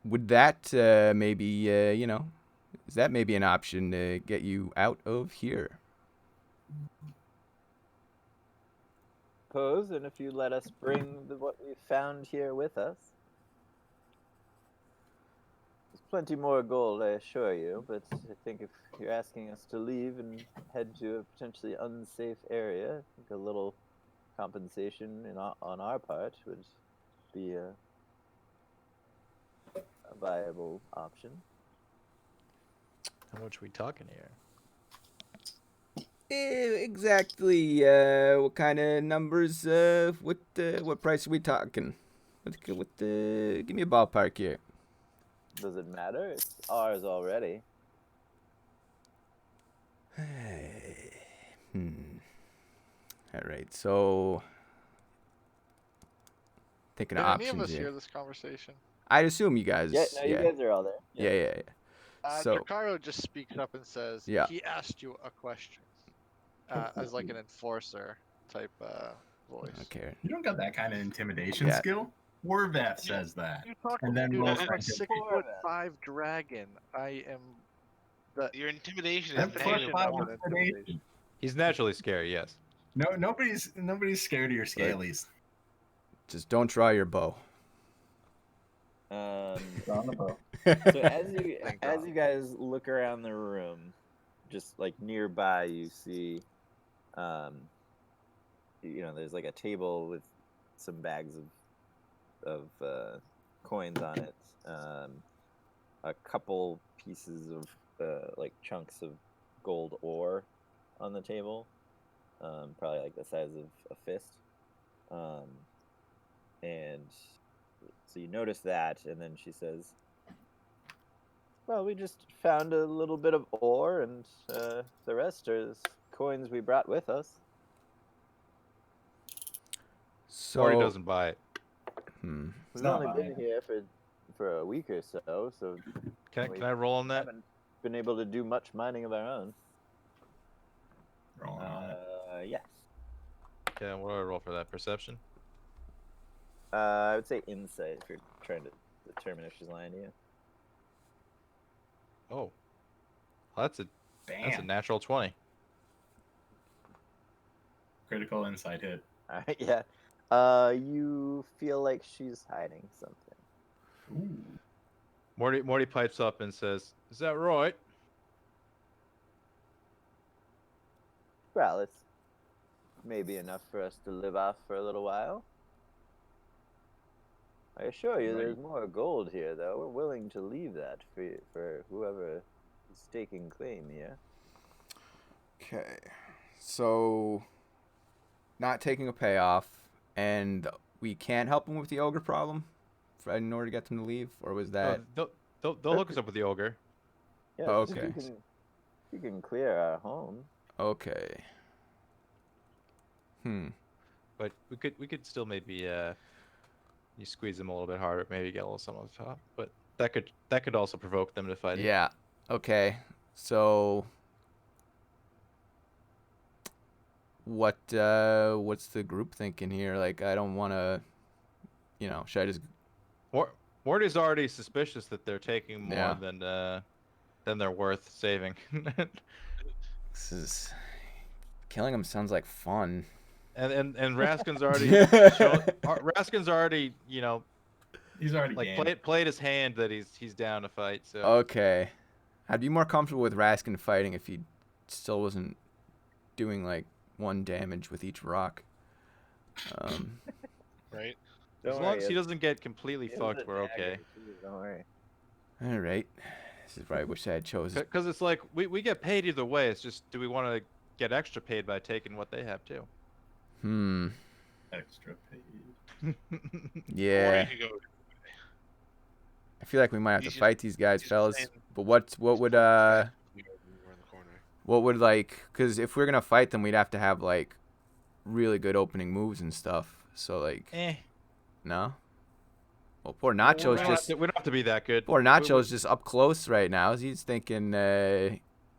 Would that maybe, is that maybe an option to get you out of here? Suppose, and if you let us bring what we found here with us. There's plenty more gold, I assure you, but I think if you're asking us to leave and head to a potentially unsafe area, I think a little compensation on our part would be a viable option. How much are we talking here? Exactly. What kind of numbers? What price are we talking? Give me a ballpark here. Does it matter? It's ours already. All right. So, thinking Did of any of options us hear here. this conversation? I'd assume you guys. Yeah, no, you guys are all there. Yeah. So, Jakaro just speaks up and says, Yeah. he asked you a question, as like an enforcer type voice. okay. You don't got that kind of intimidation Yeah. skill. Warvath says that. You talking And then dude, roll I'm a scientific. 6'5" dragon. I am the Your intimidation That's is plus definition negative. five of an intimidation. intimidation. He's naturally scary, yes. No, nobody's scared of your scalies. Just don't draw your bow. So Oh, Thank as God. you guys look around the room, just like nearby, you see, there's like a table with some bags of coins on it, a couple pieces of like chunks of gold ore on the table, probably like the size of a fist, and so you notice that, and then she says, well, we just found a little bit of ore, and the rest are coins we brought with us. So, Or he doesn't buy it. We've not only bad. been here for a week or so Can I roll on that? haven't been able to do much mining of our own. Roll on it. Yes. Okay, what do I roll for that? Perception? I would say insight if you're trying to determine if she's lying to you. Oh. Well, that's a Bam. natural 20. Critical insight hit. All right, yeah. You feel like she's hiding something. Ooh. Morty pipes up and says, "Is that right?" Well, it's maybe enough for us to live off for a little while. I assure you, there's more gold here, though. We're willing to leave that for whoever is taking claim here. Okay. So, not taking a payoff, and we can't help him with the ogre problem in order to get them to leave, or was that? They'll hook us up with the ogre. Yeah, Oh, just okay. you can clear our home. Okay. But we could still maybe you squeeze them a little bit harder, maybe get a little some on the top. But that could also provoke them to fight. Yeah. Okay. So, what's the group thinking here? Like, I don't want to, should I just? Morty's already suspicious that they're taking more Yeah. than they're worth saving. Killing them sounds like fun. and Raskin's already Raskin's already, He's already like played his hand that he's down to fight. So Okay. I'd be more comfortable with Raskin fighting if he still wasn't doing like 1 damage with each rock. Right? as long as he doesn't get completely He has fucked, a we're okay. dagger, too, don't worry. All right. This is where I wish I had chosen. Because it's like we get paid either way. It's just, do we want to get extra paid by taking what they have too? extra paid. Or Yeah. you could go. I feel like we might have to He's just- fight these guys, he's just fellas. saying- But what would We're in the corner. what would like? Because if we're gonna fight them, we'd have to have like really good opening moves and stuff. So like, no. Well, poor Nacho's just we don't have to be that good. poor Nacho's just up close right now. He's thinking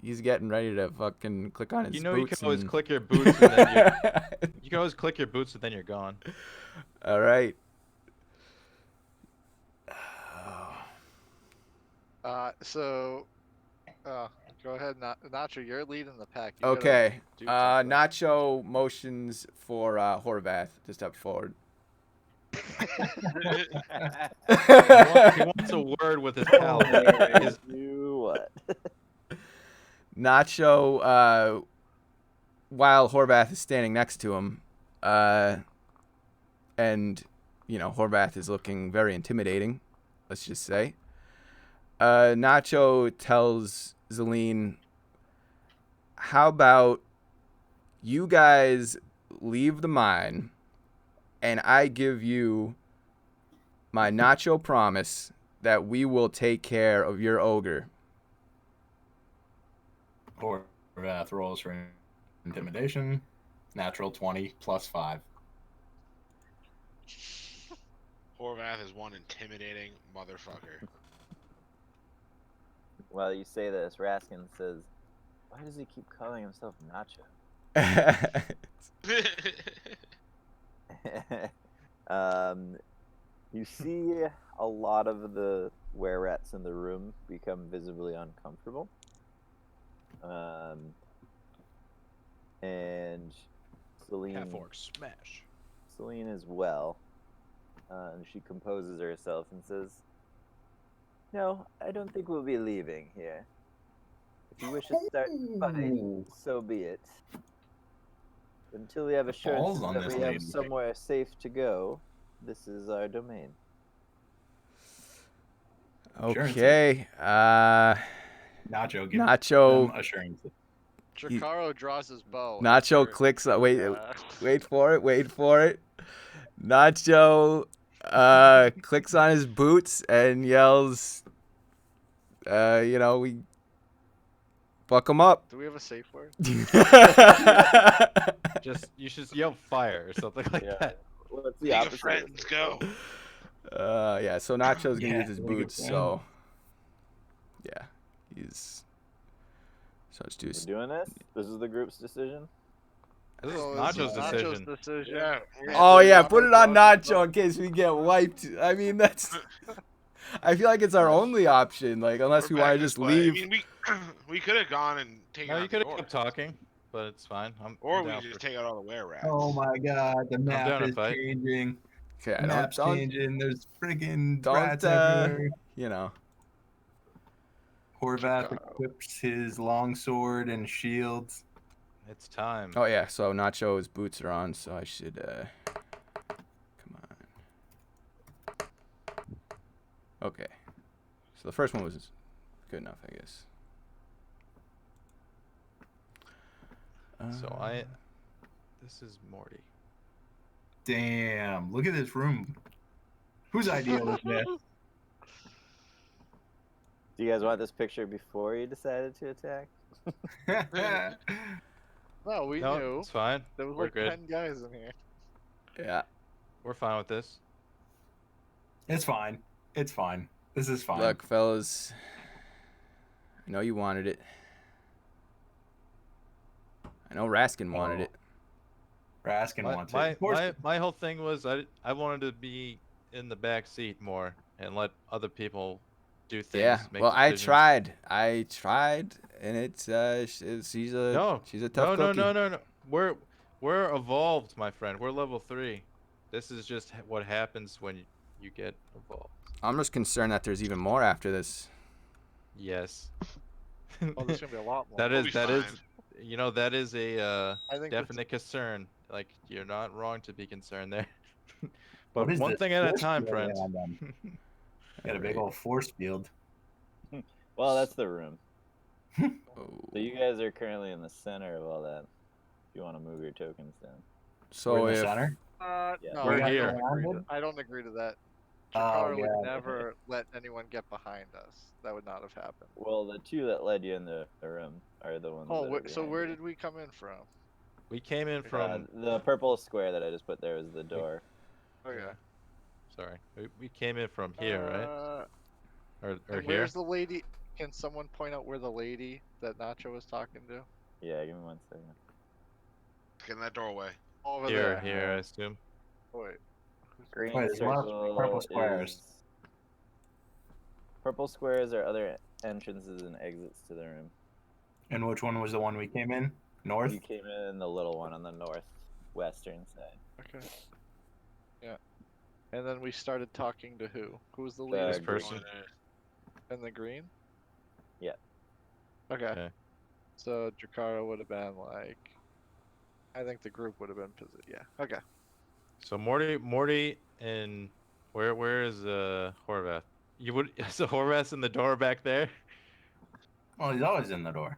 he's getting ready to fucking click on his You know, boots. you can always and- click your boots, and then you can always click your boots, and then you're gone. All right. Go ahead, Nacho. You're leading the pack. You gotta Okay. do something. Nacho motions for Horvath to step forward. He wants a word with his pal. His- You what? Nacho, while Horvath is standing next to him, and Horvath is looking very intimidating, let's just say. Nacho tells Zelene, "How about you guys leave the mine, and I give you my Nacho promise that we will take care of your ogre." Horvath rolls for intimidation. Natural 20 plus 5. Horvath is one intimidating motherfucker. While you say this, Raskin says, "Why does he keep calling himself Nacho?" You see a lot of the were-rats in the room become visibly uncomfortable. And Celine, smash. Celine as well. And she composes herself and says, "No, I don't think we'll be leaving here. If you wish to start the fight, so be it. Until we have assurances balls on that this we have lady. somewhere safe to go, this is our domain." Okay. Nacho gives Nacho. them assurance. Drakaro draws his bow. Nacho after- clicks. Wait for it. Nacho clicks on his boots and yells, we fuck him up. Do we have a safe word? Just you should yell fire or something like Yeah. that. What's the League of opposite? Friends, go. Yeah, so Nacho's gonna Yeah, use his League of boots, so yeah, so let's do We're doing this? This is the group's decision? This is Oh, Nacho's this is decision. decision. Yeah. Oh yeah, put it on Nacho draws his Nacho in case we get wiped. I mean, that's. I feel like it's our only option, like unless we We're want back to in just play. leave. I mean, we could have gone and taken No, out you the could have door. kept talking, but it's fine. Or I'm we down could just for- take out all the were-rats. Oh my god, the down map to is fight. changing. Okay, The map's don't changing. There's friggin' don't, rats everywhere. Horvath Chicago. equips his longsword and shields. It's time. Oh yeah, so Nacho's boots are on, so I should come on. Okay. So the first one was good enough, I guess. So this is Morty. Damn, look at this room. Whose idea was this? Do you guys want this picture before you decided to attack? No, we No, knew. it's fine. There was We're like good. 10 guys in here. Yeah. We're fine with this. It's fine. It's fine. This is fine. Look, fellas. I know you wanted it. I know Raskin wanted it. Raskin My, wants my, it. Of course, my whole thing was I wanted to be in the back seat more and let other people do things. Yeah. Make Well, decisions. I tried, and she's a tough cookie. No. We're evolved, my friend. We're level 3. This is just what happens when you get evolved. I'm just concerned that there's even more after this. Yes. Oh, there's gonna be a lot more. that We'll is be that is fine. you know that is a I think definite concern. Like you're not wrong to be concerned there. What But is one this thing at a force time, field they friends. have then? Got a big old force field. Well, that's the room. Oh. So you guys are currently in the center of all that. If you want to move your tokens down. So We're in the if center. Yeah. No, We're I here. Don't agree Surrounded? I don't agree to that. Oh, Jakar yeah. would never let anyone get behind us. That would not have happened. Well, the two that led you in the room are the ones. Oh, that are so behind where you. did we come in from? We came in from the purple square that I just put there was the door. Okay. sorry. We came in from here, right? Or And here. where's the lady? Can someone point out where the lady that Nacho was talking to? Yeah, give me 1 second. Get in that doorway. Over Here, there. here, I assume. Oh, wait. Green Wait, there's a lot of circle purple squares. is- Purple squares are other entrances and exits to the room. And which one was the one we came in? North? You came in the little one on the northwestern side. Okay. Yeah. And then we started talking to who? Who was the The leader? This person. In the green? Yeah. Okay. Okay. So Drakara would have been like, I think the group would have been yeah. Okay. So Morty, and where is Horvath? You would so Horvath's in the door back there. Oh, he's always in the door.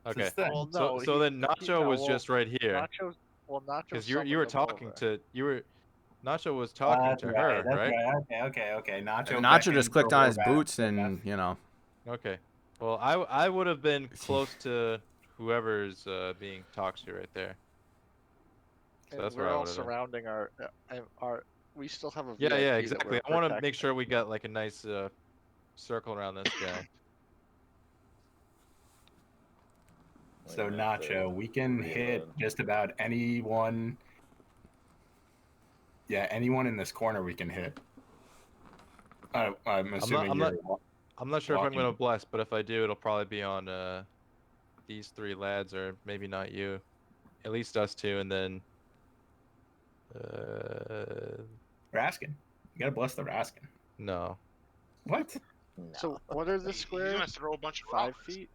It's Okay. his thing. Well, So no. so then Nacho no, was well, just right here Nacho. Well, Nacho. because you were talking to Nacho was talking That's to right, her, that's right? Okay. Nacho. And Nacho beckoned just clicked for on his Horvath. boots and, you know. Okay. Well, I would have been close to whoever's being talked to right there. So And that's we're where I all would have been. surrounding our. We still have a. Yeah, VIP yeah, that exactly. we're I want to protecting. make sure we got like a nice circle around this guy. So Wait a minute, Nacho, we can hit reload. just about anyone. Yeah, anyone in this corner we can hit. I'm assuming I'm you're. I'm not sure if I'm Walking. gonna bless, but if I do, it'll probably be on these 3 lads, or maybe not you. At least us 2, and then Raskin. You gotta bless the Raskin. no. What? No. So what are the He's squares? gonna throw a bunch of 5 rocks. feet.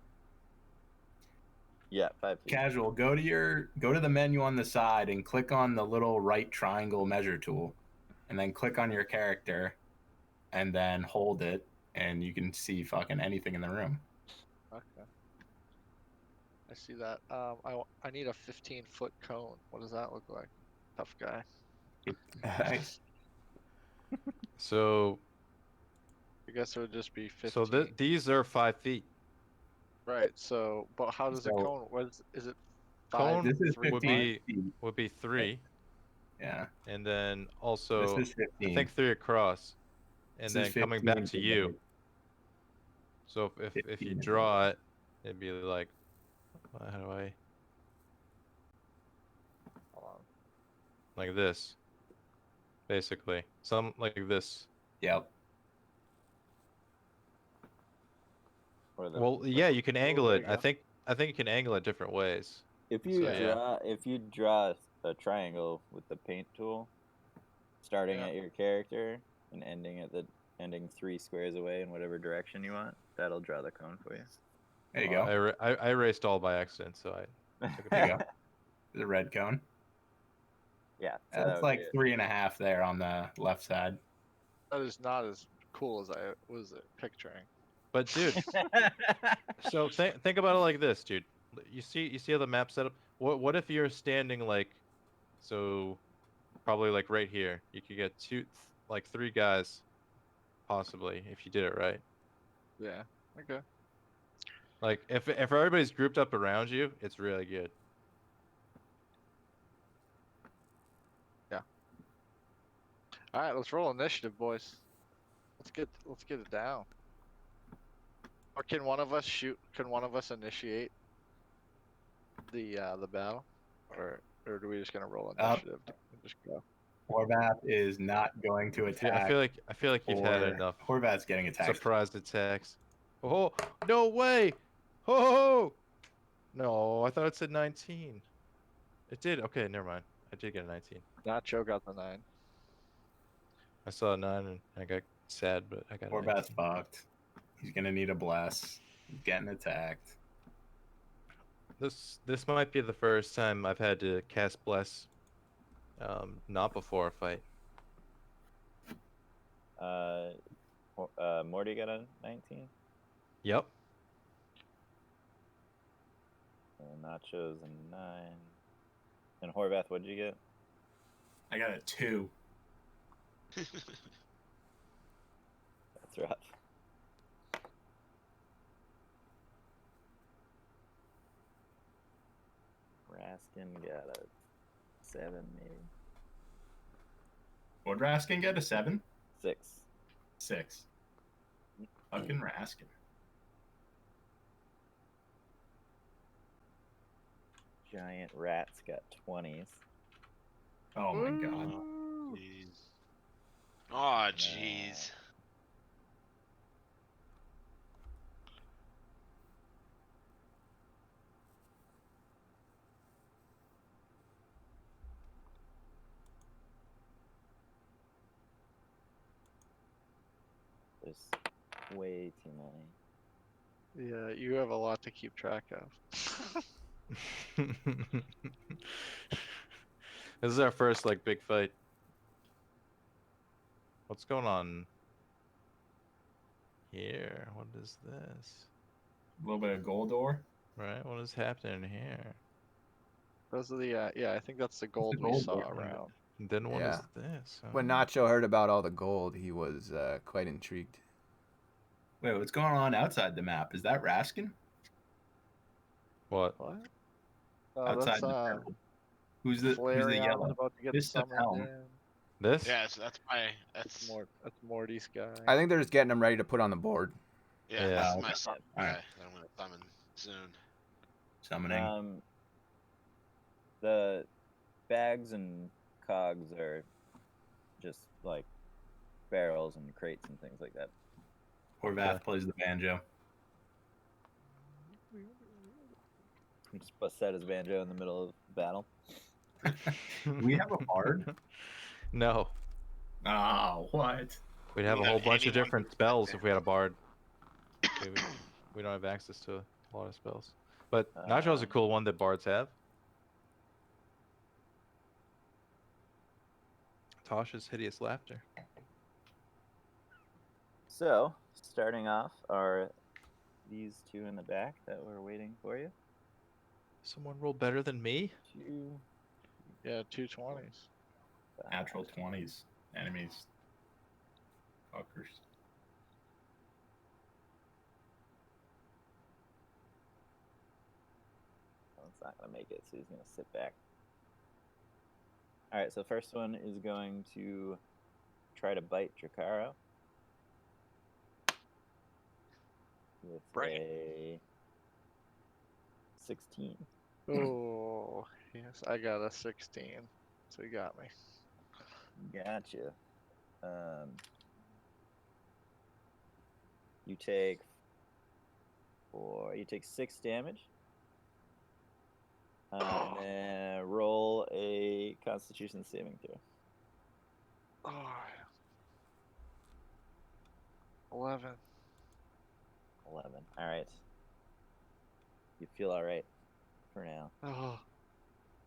Yeah, 5 feet. Casual. Go to the menu on the side and click on the little right triangle measure tool, and then click on your character, and then hold it, and you can see fucking anything in the room. Okay. I see that. I need a 15-foot cone. What does that look like? Tough guy. Nice. So I guess it would just be 15. so these are 5 feet. Right. So, but how does a So- cone? Is it? Cone 5, This is 3, would 15 be- feet. Would be 3, Yeah. and then also This is 15. I think 3 across, and This then is coming back 15 to you. So if you 15 draw it, it'd be like, how do I, Hold on. like this, basically, some like this. Yep. Or the- Well, yeah, you can angle there it. you I go. think you can angle it different ways. If you So, yeah. draw a triangle with the paint tool, starting Yeah. at your character and ending 3 squares away in whatever direction you want, That'll draw the cone for you. There you Well, go. I erased all by accident, so I took a There you go. The red cone. Yeah. So that That's would like be it. 3.5 there on the left side. That is not as cool as I was picturing. But dude, so think about it like this, dude. You see how the map's set up? What if you're standing like, so probably like right here. You could get like 3 guys, possibly, if you did it right. Yeah. Okay. Like if everybody's grouped up around you, it's really good. All right, let's roll initiative, boys. Let's get it down. Or can one of us shoot? Can one of us initiate the battle, or are we just gonna roll initiative and just go? Horvath is not going to I attack. feel like you've had enough Horvath's getting attacked. surprise attacks. Oh no way! Oh no! I thought it said 19. It did. Okay, never mind. I did get a 19. Nacho got the 9. I saw a 9 and I got sad, but I got a Horvath's 19. fucked. He's gonna need a bless. He's getting attacked. This might be the first time I've had to cast bless, not before a fight. Morty got a 19. Yep. Nacho's a 9. And Horvath, what did you get? I got a 2. That's rough. Raskin got a 7, maybe. Would Raskin get a 7? 6. 6. Fucking Raskin. Giant rats got 20s. Oh my god. Jeez. Oh, jeez. There's way too many. Yeah, you have a lot to keep track of. This is our first like big fight. What's going on here? What is this? A little bit of Goldor. Right? What is happening here? Those are the yeah. I think that's the gold we gold saw one. around. And then what is Yeah. this? When Oh. Nacho heard about all the gold, he was quite intrigued. Wait, what's going on outside the map? Is that Raskin? What? What? Outside That's the purple. Who's the Flareon's yellow? about to get This is summoned Helm. in. This? Yeah, that's my that's That's Morty's guy. I think they're just getting him ready to put on the board. yeah, Yeah. that's Oh, my okay. son Alright. guy that I'm gonna summon soon. Summoning. The bags and cogs are just like barrels and crates and things like that. Horvath plays the banjo. He just busts out his banjo in the middle of battle. We have a bard? No. Oh, what? We'd have a We whole have bunch of anyone different who's spells got if we had a bard. We don't have access to a lot of spells. But Nacho's a cool one that bards have. Tasha's hideous laughter. So, starting off are these two in the back that we're waiting for you. Someone roll better than me? 2, Yeah, 220s. 5. Natural 20s. Enemies. Fuckers. Well, it's not going to make it, so he's going to sit back. Alright, so first one is going to try to bite Drakaro. With Bring a 16. Oh, yes, I got a 16. So you got me. Gotcha. You take 6 damage. And then roll a Constitution saving throw. Oh, 11. 11. All right. You feel all right for now. Oh,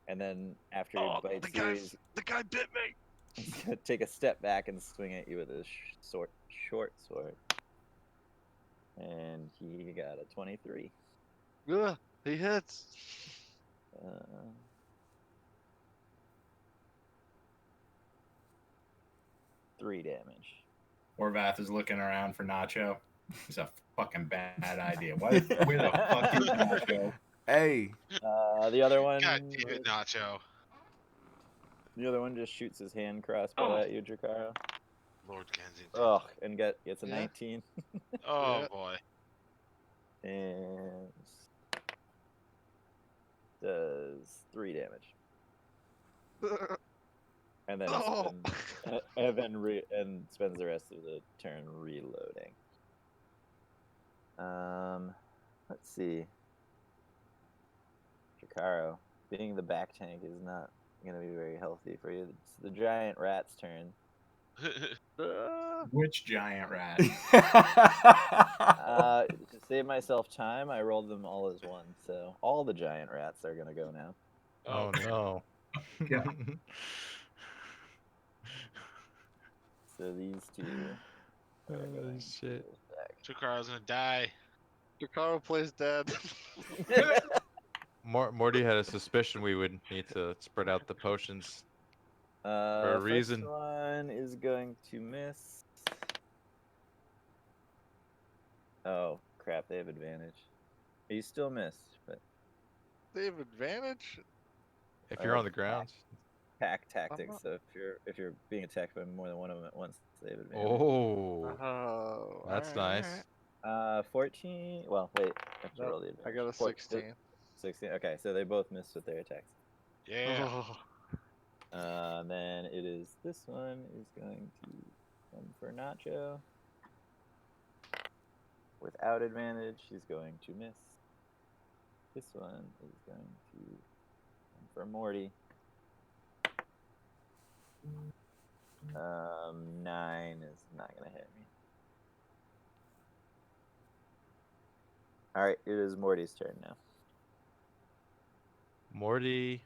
And then after he bites you, the guy bit me. he's gonna take a step back and swing at you with his short sword. And he got a 23. Ugh, he hits. Uh, 3 damage. Orvath is looking around for Nacho. It's a fucking bad idea. Where the fuck is Nacho? Hey, The other one. God damn it, Nacho. The other one just shoots his hand crossbow at you, Drakaro. Lord Kensington. Ugh, and gets a Yeah. 19. Oh Yeah. boy. And does 3 damage. And then Oh. spends the rest of the turn reloading. Let's see. Drakaro, being the back tank is not gonna be very healthy for you. It's the giant rat's turn. Which giant rat? To save myself time, I rolled them all as one, so all the giant rats are gonna go now. Oh no. Yeah. So these two are Oh, going shit. back. Chukaro's gonna die. Drakaro plays dead. Morty had a suspicion we would need to spread out the potions. a reason. First one is going to miss. Oh crap! They have advantage. You still missed, but They have advantage. If you're on the ground. pack tactics. not- So if you're being attacked by more than one of them at once, they have advantage. Oh, Oh, that's alright, nice. 14. Well, wait. I have to Nope, roll the I advantage. got a 16. 16. Okay, so they both missed with their attacks. Yeah. Oh, Then it is this one is going to come for Nacho. Without advantage, he's going to miss. This one is going to come for Morty. 9 is not going to hit me. Alright, it is Morty's turn now. Morty.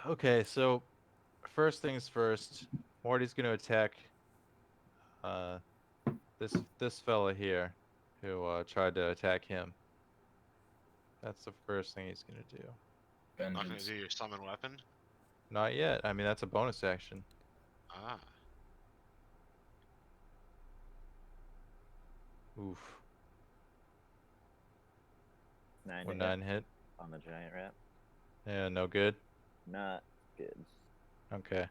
Okay, so first things first. Morty's gonna attack this fella here who tried to attack him. That's the first thing he's gonna do. Not gonna Vengeance. do your summon weapon. Not yet. I mean, that's a bonus action. Ah. Oof. 9 Would to hit 9 hit? on the giant rat. Yeah, no good. Not good. Okay.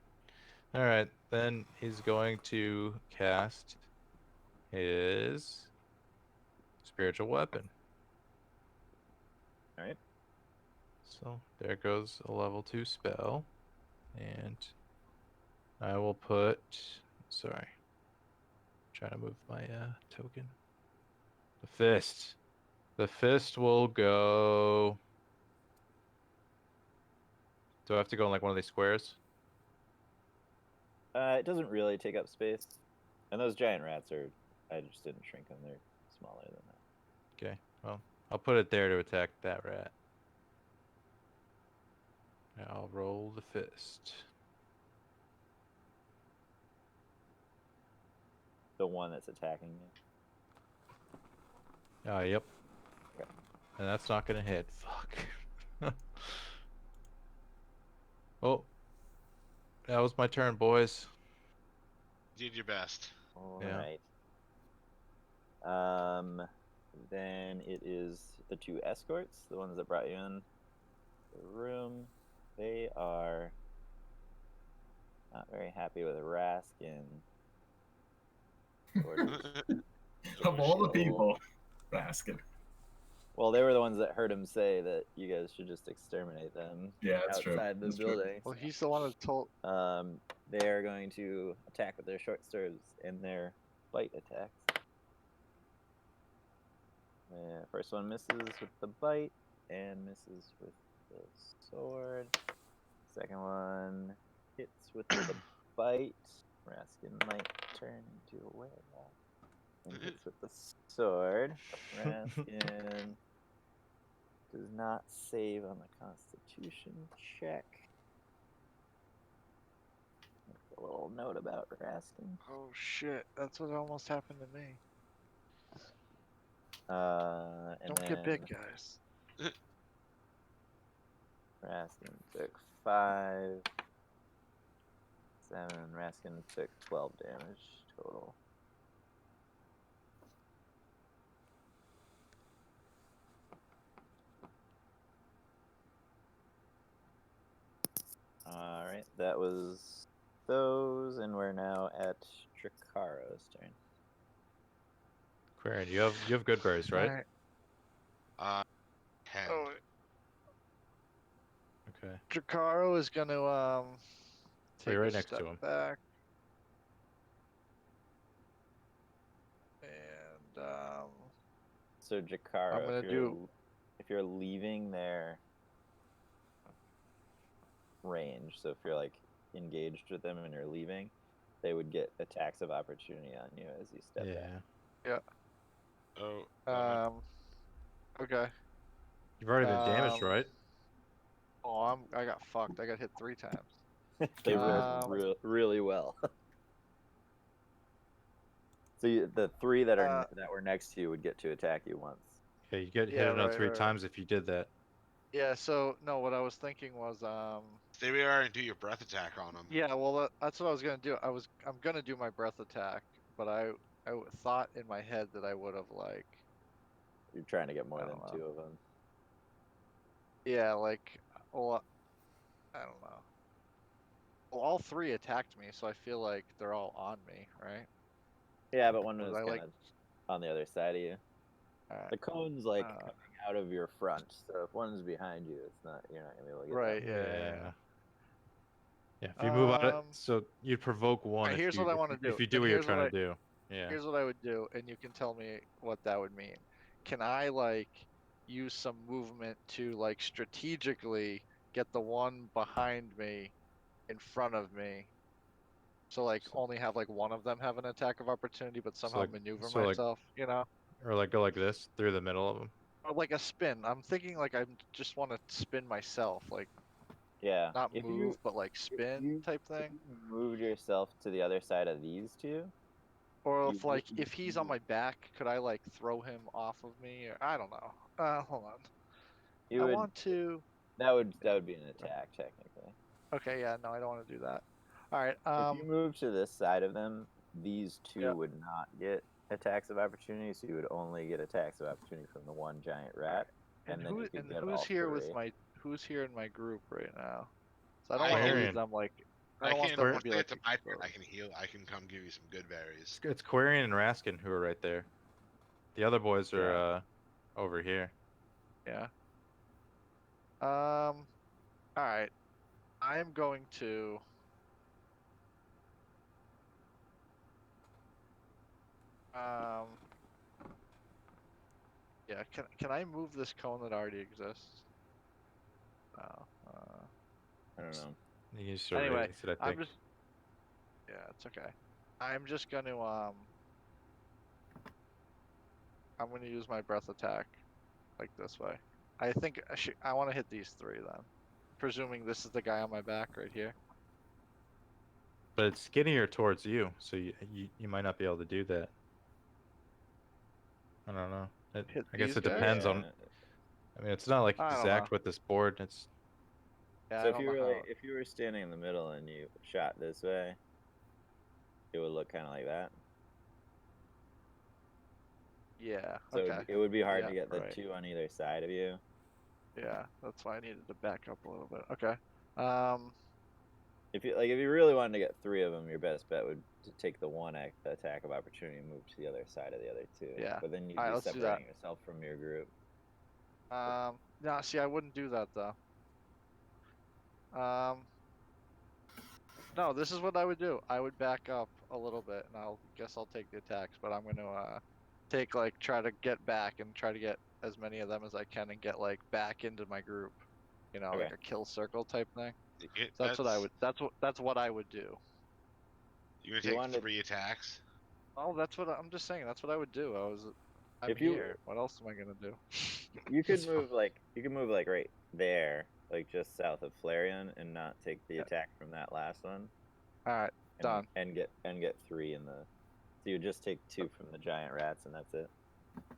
All right, then he's going to cast his spiritual weapon. Alright. So there goes a level 2 spell. And I will put, sorry, trying to move my token. The fist. The fist will go. Do I have to go in like one of these squares? It doesn't really take up space. And those giant rats are. I just didn't shrink them. They're smaller than that. Okay, well, I'll put it there to attack that rat. I'll roll the fist. The one that's attacking you. Yep. Okay. And that's not gonna hit. Fuck. Oh. That was my turn, boys. You did your best. Alright. Then it is the 2 escorts, the ones that brought you in the room. They are not very happy with Raskin. Of all the people, Raskin. Well, they were the ones that heard him say that you guys should just exterminate them Yeah, that's true. outside the That's true. building. well, he's the one that told. They are going to attack with their short swords and their bite attacks. First one misses with the bite and misses with the sword. Second one hits with the bite. Raskin might turn into a werewolf. Raskin hits with the sword. Raskin does not save on the Constitution check. Make a little note about Raskin. Oh shit, that's what almost happened to me. And Don't then get big, guys. Raskin took 5. 7. Raskin took 12 damage total. Alright, that was those, and we're now at Dracaro's turn. Quarian, you have good berries, right? Alright. 10. Oh, Okay. Drakaro is gonna take you're right a next to step him. back. And So Jakaro, I'm gonna if you're leaving their range, so if you're like engaged with them and you're leaving, they would get attacks of opportunity on you as you step back. Oh. okay. You've already been damaged, Um, right? Oh, I got fucked. I got hit 3 times. They rolled really well. So the 3 that were next to you would get to attack you once. Yeah, you get hit Yeah, another right, 3 right. times if you did that. Yeah, so no, what I was thinking was Stay where you are and do your breath attack on them. yeah, well that's what I was gonna do. I'm gonna do my breath attack, but I thought in my head that I would have like You're trying to get more I than don't 2 know. of them. Yeah, like well I don't know. Well, all 3 attacked me, so I feel like they're all on me, right? Yeah, but one Was was I, kind like- of on the other side of you. Alright. The cone's like Uh, coming out of your front, so if one's behind you, you're not gonna be able to get Right, that. yeah. Yeah, if you move out it, Um, so you'd provoke one alright, if here's you what I wanna do, if you do and what you're here's what trying to do. Yeah. Here's what I would do, and you can tell me what that would mean. Can I like use some movement to like strategically get the one behind me in front of me? So like only have like one of them have an attack of opportunity, but somehow like- maneuver so, like- myself, you know? Or like go like this through the middle of them. Or like a spin. I'm thinking like I just want to spin myself, like Yeah. not if move, you, but like if spin you- type if thing. you moved yourself to the other side of these 2, Or you if like wouldn't if he's on move. my back, could I like throw him off of me? Or I don't know. Hold on. you I would. want to. That would be an attack technically. Okay, yeah, no, I don't want to do that. All right. If you move to this side of them, these 2 Yeah. would not get attacks of opportunity, so you would only get attacks of opportunity from the one giant rat. And then you could get who's all here 3. with my who's here in my group right now? So I I don't want to can- leave them like I I don't want can. them to Once be I like get to my turn, exposed. I can heal. I can come give you some good berries. It's Quarian and Raskin who are right there. The other boys are over here. Yeah. All right. I am going to. Yeah. Can I move this cone that already exists? No. I don't know. You just Anyway, erase it, I I'm think. just. Yeah, it's okay. I'm just gonna I'm gonna use my breath attack, like this way. I think I want to hit these 3 then, presuming this is the guy on my back right here. But it's skinnier towards you, so you might not be able to do that. I don't know. Hit I guess these it guys? depends on. I mean, it's not like I don't exact know. with this board. It's Yeah, So I if don't you know were how. if you were standing in the middle and you shot this way, it would look kind of like that. Yeah. So Okay. it would be hard Yeah, to get the right. 2 on either side of you. Yeah, that's why I needed to back up a little bit. Okay. If you really wanted to get 3 of them, your best bet would to take the one attack of opportunity and move to the other side of the other 2. Yeah. But then you'd Alright, be let's do that. separating yourself from your group. No, see, I wouldn't do that though. No, this is what I would do. I would back up a little bit, and I'll take the attacks, but I'm gonna try to get back and try to get as many of them as I can and get like back into my group. You know, like Okay. a kill circle type thing. It- So that's what I would do. You're You gonna wanted- take 3 attacks. Oh, that's what I'm just saying. That's what I would do. I'm If you- here. What else am I gonna do? You could That's fine. move like right there, like just south of Flareon, and not take the Yeah. attack from that last one. All right, And, done. And get 3 in the. So you just take 2 from the giant rats, and that's it.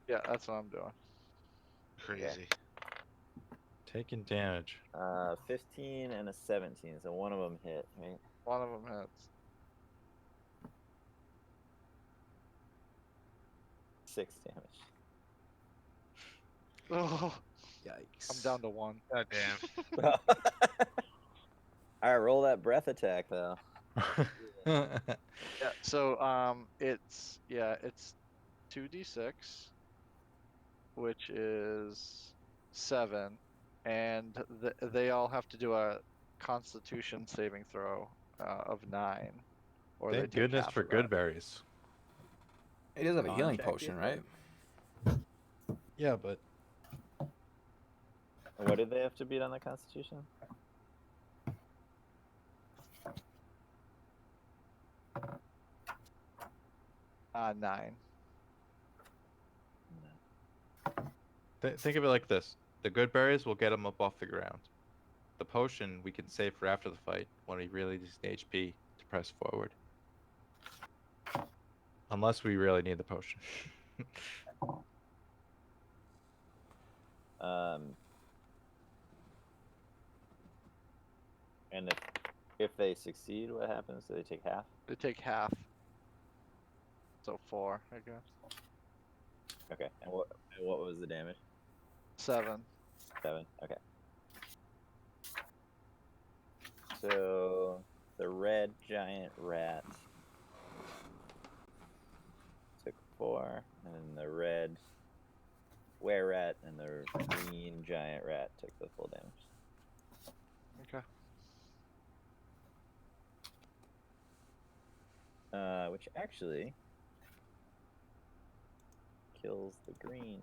Yeah, that's what I'm doing. Crazy. Taking damage. 15 and a 17, so one of them hit, right? One of them hits. 6 damage. Oh, Yikes. I'm down to 1. God damn. All right, roll that breath attack though. Yeah. So it's 2d6, which is 7, and they all have to do a Constitution saving throw of 9, or they Thank take goodness half for of that. good berries. He does have a Con healing check, you potion, said? right? Yeah, but And what did they have to beat on the Constitution? Uh, 9. think of it like this: the good berries will get him up off the ground. The potion we can save for after the fight when he really needs the HP to press forward. Unless we really need the potion. And if they succeed, what happens? Do they take half? They take half. So 4, I guess. Okay. And what was the damage? 7. 7. Okay. So the red giant rat took 4, and then the red were rat and the green giant rat took the full damage. Okay. Which actually kills the green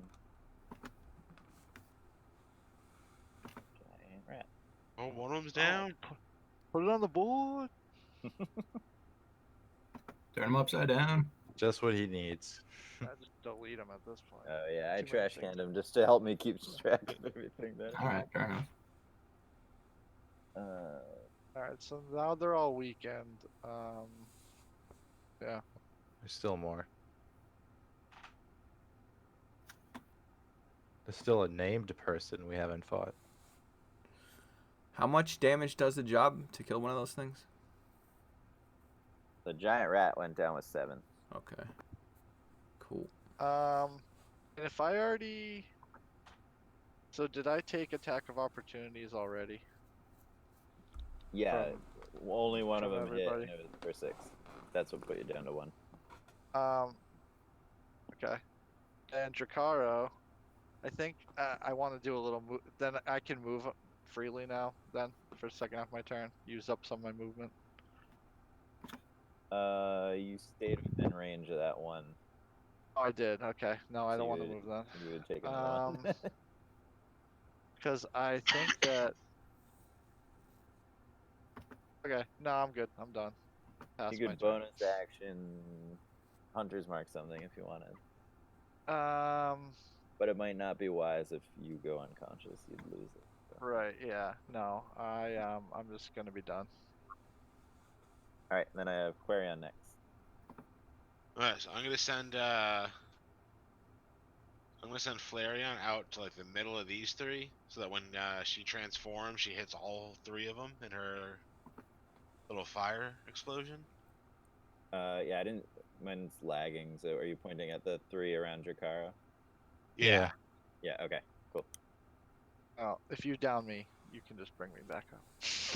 giant rat. Oh, one of them's down. Put it on the board. Turn him upside down. Just what he needs. I just delete him at this point. Oh yeah, I Too many trash things. canned him just to help me keep track of everything. Then. All right, fair enough. Alright, so now they're all weakened. Yeah. There's still more. There's still a named person we haven't fought. How much damage does the job to kill one of those things? The giant rat went down with 7. Okay. Cool. And if I already. So did I take attack of opportunities already? Yeah, only one of from them hit, and everybody. it was for 6. That's what put you down to 1. Okay. And Dracaro, I think I want to do a little move. Then I can move freely now. Then for the second half of my turn, use up some of my movement. You stayed within range of that one. Oh, I did. Okay. No, I So don't want you to would- move then. You would take another one. Because I think that. Okay. No, I'm good. I'm done. Pass You my could turn. bonus action Hunter's Mark something if you wanted. But it might not be wise if you go unconscious. You'd lose it. So. Right. Yeah. No. I'm just gonna be done. Alright, then I have Quarion next. Alright, so I'm gonna send Flareon out to like the middle of these 3, so that when she transforms, she hits all 3 of them in her little fire explosion. Yeah, I didn't. Mine's lagging, so are you pointing at the 3 around Drakara? Yeah. Yeah, okay, cool. Oh, if you down me, you can just bring me back up.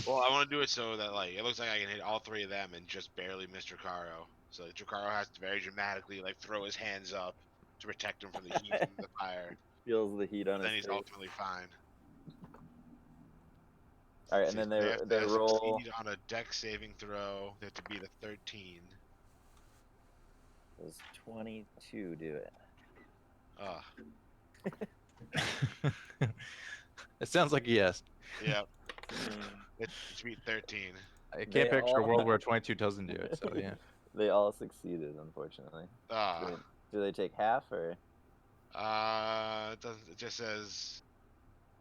Well, I want to do it so that like it looks like I can hit all 3 of them and just barely miss Dracaro. So Dracaro has to very dramatically like throw his hands up to protect him from the heat from the fire. Feels the heat on But then his he's face. ultimately fine. Alright, and then they roll. succeed on a dex saving throw. They have to beat a 13. Does 22 do it? It sounds like a yes. Yep. It's beat 13. I They can't picture a all- world where 22 doesn't do it, so yeah. They all succeeded, unfortunately. Do they take half or? It doesn't. It just says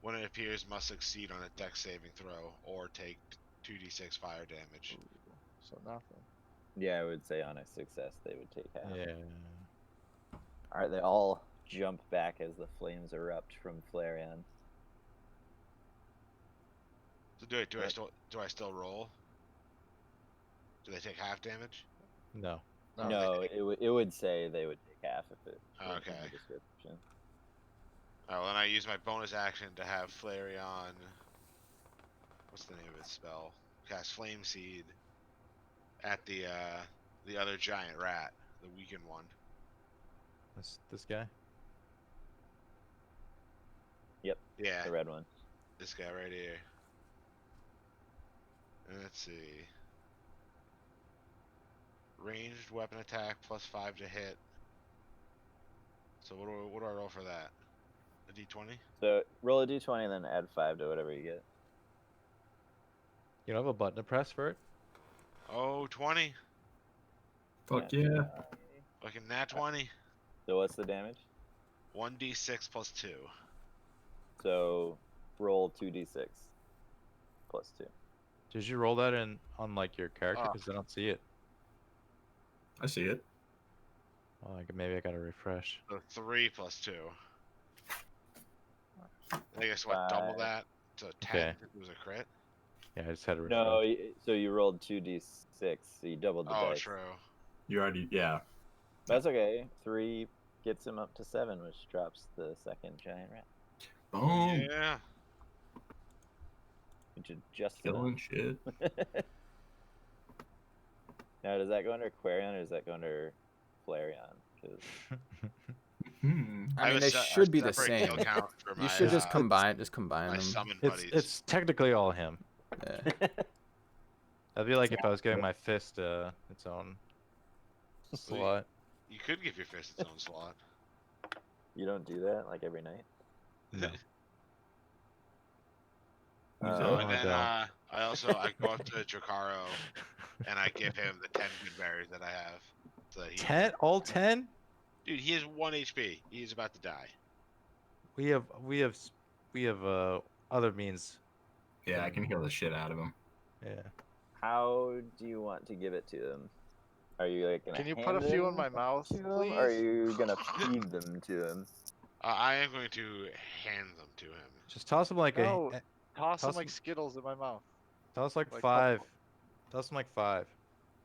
when it appears must succeed on a dex saving throw or take 2d6 fire damage. So nothing. Yeah, I would say on a success they would take half. Yeah. All right, they all jump back as the flames erupt from Flareon. So do I still roll? Do they take half damage? No. No, it would say they would take half if it was in Okay. the description. Well, then I use my bonus action to have Flareon. What's the name of its spell? Cast Flame Seed at the other giant rat, the weakened one. This guy. Yeah, The red one. this guy right here. Let's see. Ranged weapon attack +5 to hit. So what do I roll for that? A d20? So roll a d20 and then add 5 to whatever you get. You don't have a button to press for it? Oh, 20. Fuck yeah. Fucking nat 20. So what's the damage? 1d6 +2. So roll 2d6 plus 2. Did you roll that on like your character? Ah. Because I don't see it. I see it. Oh, maybe I gotta refresh. So 3 +2. I guess what, double 5. that? So 10 Okay. if it was a crit? Yeah, I just had to refresh. No, so you rolled 2d6, so you doubled the Oh, dice. true. You already, yeah. That's okay. 3 gets him up to 7, which drops the second giant rat. Boom. Yeah. Which is just Killing shit. Now, does that go under Quarion or does that go under Flareon? 'Cause Hmm. I mean, have a they se- a should be the separate same. heal count for You my, should just uh, combine my them. summon It's buddies. it's technically all him. Yeah. That'd be like if I was giving my fist its own slot. You could give your fist its own slot. you don't do that like every night. No. So, Oh, and I then don't. I go up to Dracaro and I give him the 10 good berries that I have. So that he, 10? All 10? Dude, he has 1 HP. He's about to die. We have other means. Yeah, I can heal the shit out of him. Yeah. How do you want to give it to them? Are you like gonna Can you put a hand few in them my mouth, to him, please? or are you gonna feed them to him? I am going to hand them to him. Just toss him like No. a Toss them Toss like 'em- Skittles in my mouth. toss like like 5. Toss him like 5.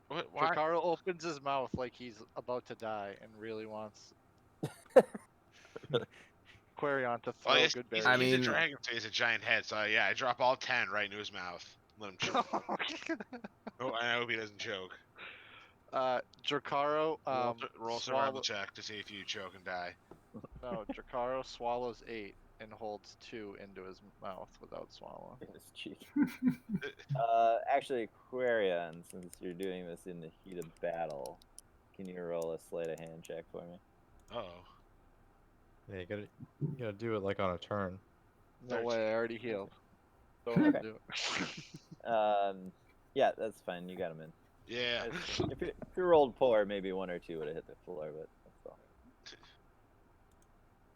What? Why? Dracaro opens his mouth like he's about to die and really wants Quarion to throw Well, he's, good he's, berries. I he's a mean- dragon, so he's a giant head. So yeah, I drop all 10 right into his mouth. Let him choke. Oh, I hope he doesn't choke. Dracaro roll survival swallow- check to see if you choke and die. No, Dracaro swallows 8 and holds 2 into his mouth without swallowing. In his cheek. Actually, Quarion, since you're doing this in the heat of battle, can you roll a sleight of hand check for me? Oh. Yeah, you gotta do it like on a turn. No 13. way, I already healed. Don't Okay. do it. Yeah, that's fine. You got him in. Yeah. If you rolled poor, maybe 1 or 2 would have hit the floor, but that's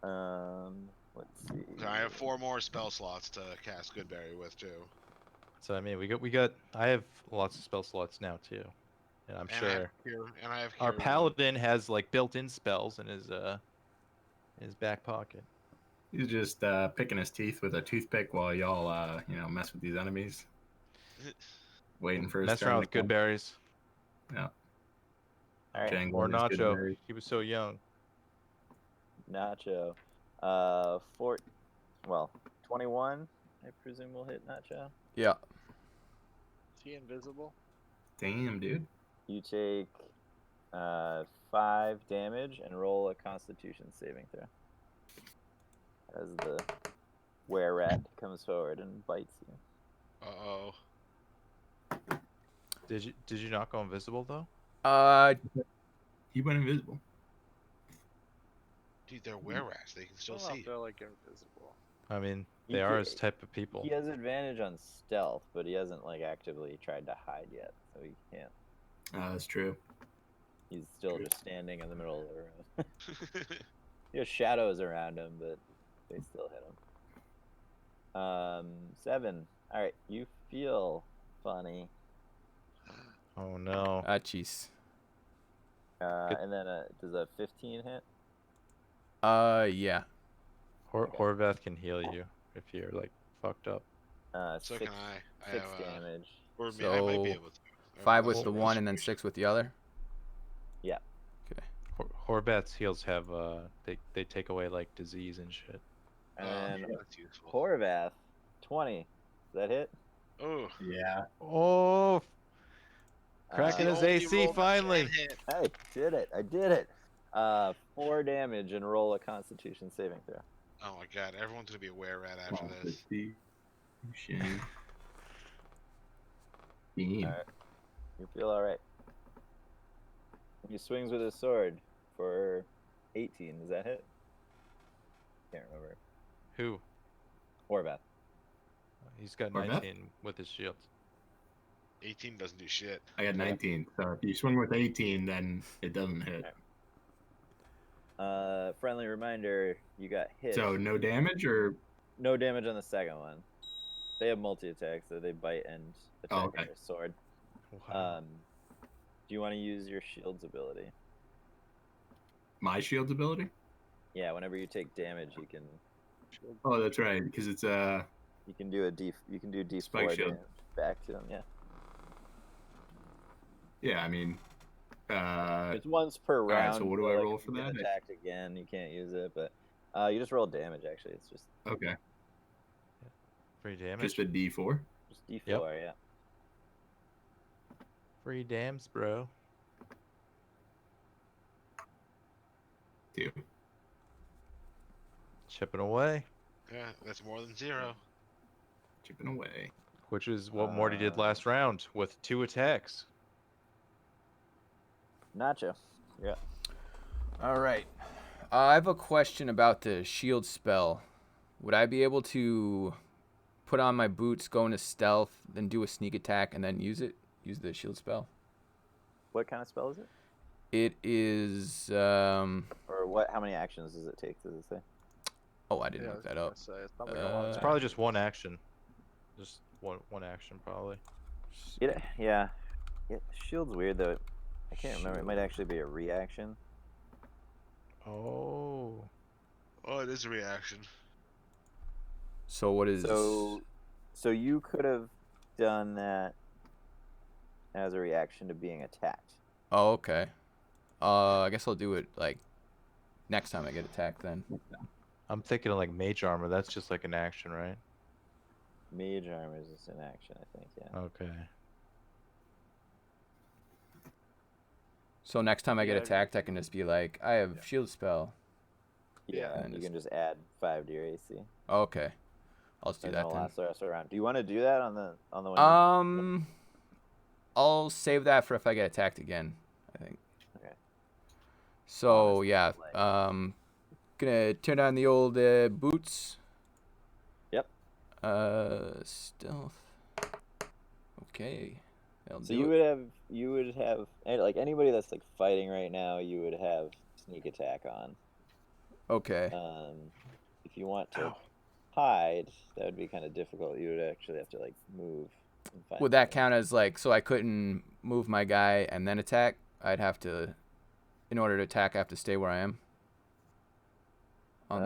all. Let's see. So I have 4 more spell slots to cast Goodberry with too. So I mean, we got. I have lots of spell slots now too, and I'm And I have sure and I have our Cure paladin has like built-in spells in his back pocket. He's just picking his teeth with a toothpick while y'all, mess with these enemies. Waiting for his Mess turn around to with good come. berries. All right, Jangling Or his good Nacho. berries. He was so young. Nacho. 21, I presume will hit Nacho. Yeah. Is he invisible? Damn, dude. You take 5 damage and roll a Constitution saving throw. As the were-rat comes forward and bites you. Uh-oh. Did you not go invisible though? He went invisible. Dude, they're were-rats. They can still I don't know see. if they're like invisible. I mean, He they are could- his type of people. He has advantage on stealth, but he hasn't like actively tried to hide yet, so he can't. That's true. He's still just standing in the middle of the room. He has shadows around him, but they still hit him. 7. All right, you feel funny. Oh no. Ah, jeez. And then does a 15 hit? Yeah. Horvath can heal you if you're like fucked up. So 6, can I. I 6 have, damage. or I might be So, able to. I 5 have with the less one and then concentration. 6 with the other. Yeah. Okay. Horvath's heals have they take away like disease and shit. And That's useful. Horvath, 20. Does that hit? Oh, Yeah. Oh, cracking Uh, his only AC roll that finally. can hit. I did it. I did it. 4 damage and roll a Constitution saving throw. Oh my god, everyone's gonna be a were rat after this. Constitution. All right. You feel all right. He swings with his sword for 18. Does that hit? Can't remember. Who? Horvath. He's got Horvath? 19 with his shield. 18 doesn't do shit. I got 19. So if you swing with 18, then it doesn't hit. Friendly reminder, you got hit. So no damage or No damage on the second one. They have multi-attack, so they bite and attack Oh, okay. with their sword. Wow. Do you want to use your shield's ability? my shield's ability? Yeah, whenever you take damage, you can Oh, that's right, because it's you can do D4 Spike shield. damage back to them. Yeah, yeah. I mean, it's once per right, round. so what do I roll for if you get that? attacked again, you can't use it, but you just roll damage. Actually, it's just okay, Free damage. just a D4. just D4. Yep. Yeah. Free dams, bro. 2. Chipping away, Yeah, that's more than 0. Chipping away. which is what Morty did last round with 2 attacks. Nacho. Yeah. All right. I have a question about the shield spell. Would I be able to put on my boots, go into stealth, then do a sneak attack, and then use it? Use the shield spell? What kind of spell is it? It is. Or what? How many actions does it take? Does it say? Oh, I didn't Yeah, I look was that gonna up. say, it's probably a lot. It's Uh, probably just one action. Just one action, probably. Yeah. Shield's weird though. I can't remember. It might actually be a reaction. Oh. Oh, it is a reaction. So what is? So you could have done that as a reaction to being attacked. Oh, okay. I guess I'll do it like next time I get attacked then. I'm thinking of like mage armor. That's just like an action, right? Mage armor is just an action, I think. Yeah. Okay. So next time I get Yeah, attacked, I can just be like, I have shield spell. Yeah. and You just- can just add 5 to your AC. Oh, okay. I'll just do And that it'll then. last the rest of the round. Do you want to do that on the one? I'll save that for if I get attacked again, I think. Okay. So Honest yeah, play. gonna turn on the old boots. Yep. Stealth. Okay. That'll So do you it. would have like anybody that's like fighting right now, you would have sneak attack on. Okay. If you want to hide, that would be kind of difficult. You would actually have to like move. And find Would that something. count as like, so I couldn't move my guy and then attack? I'd have to, in order to attack, I have to stay where I am. On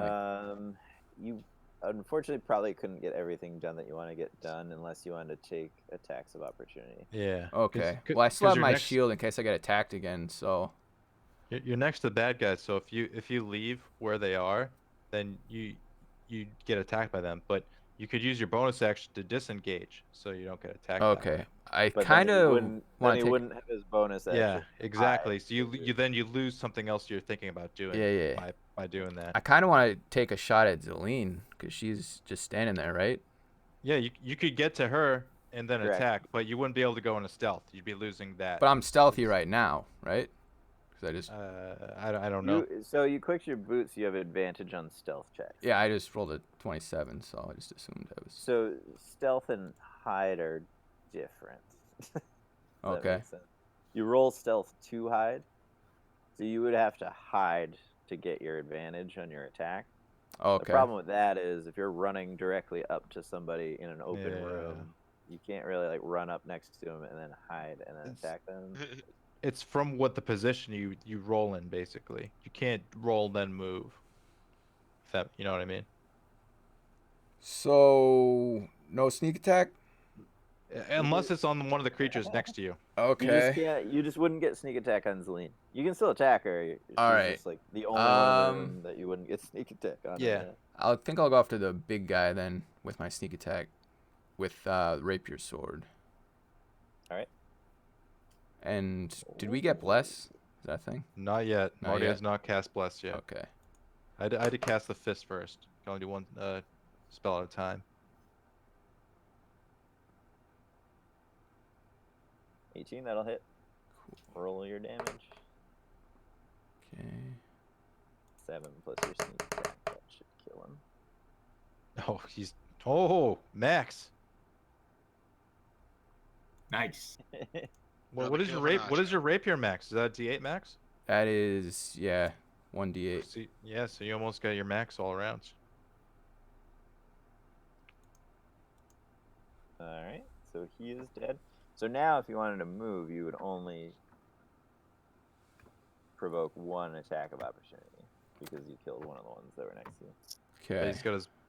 like, You unfortunately probably couldn't get everything done that you want to get done unless you wanted to take attacks of opportunity. Yeah. okay. 'cause- Well, I still 'cause have you're my next- shield in case I get attacked again. So You're next to the bad guys, so if you leave where they are, then you get attacked by them. But you could use your bonus action to disengage, so you don't get attacked. that okay. way. I But kind then he of wouldn't, want then he to take. wouldn't have his bonus action. Yeah, exactly. hide, So you because then you lose something else you're thinking about doing. Yeah, yeah. By doing that. I kind of want to take a shot at Zelene because she's just standing there, right? Yeah, you could get to her and then Correct. attack, but you wouldn't be able to go into stealth. You'd be losing that. But I'm stealthy right now, right? Because I just I don't know. So you click your boots, you have advantage on stealth checks. yeah, I just rolled a 27, so I just assumed I was So stealth and hide are different. Does that okay. make sense? You roll stealth to hide, So you would have to hide to get your advantage on your attack. The Okay. problem with that is if you're running directly up to somebody in an open Yeah. room, you can't really like run up next to them and then hide and then It's- attack them. It's from what the position you roll in, basically. You can't roll then move. If that, you know what I mean? So no sneak attack. Unless it's on one of the creatures next to you. You just Okay. can't. You just wouldn't get sneak attack on Zelene. You can still attack her. She's Alright. just like the only one in the Um, room that you wouldn't get sneak attack on. Yeah. I think I'll go after the big guy then with my sneak attack, with rapier sword. Alright. And did we get bless? Is that a thing? Not yet. Not Marty yet. has not cast Bless yet. Okay. I had to cast the fist first. Can only do one spell at a time. 18. That'll hit. Roll your damage. Okay. 7 plus your sneak attack. That should kill him. Oh, Max. Nice. What Another is your kill for what is Nasha. your rapier max? Is that D8 max? That is 1d8. See, yeah, so you almost got your max all around. Alright. So he is dead. So now if you wanted to move, you would only provoke one attack of opportunity because you killed one of the ones that were next to you. But Okay.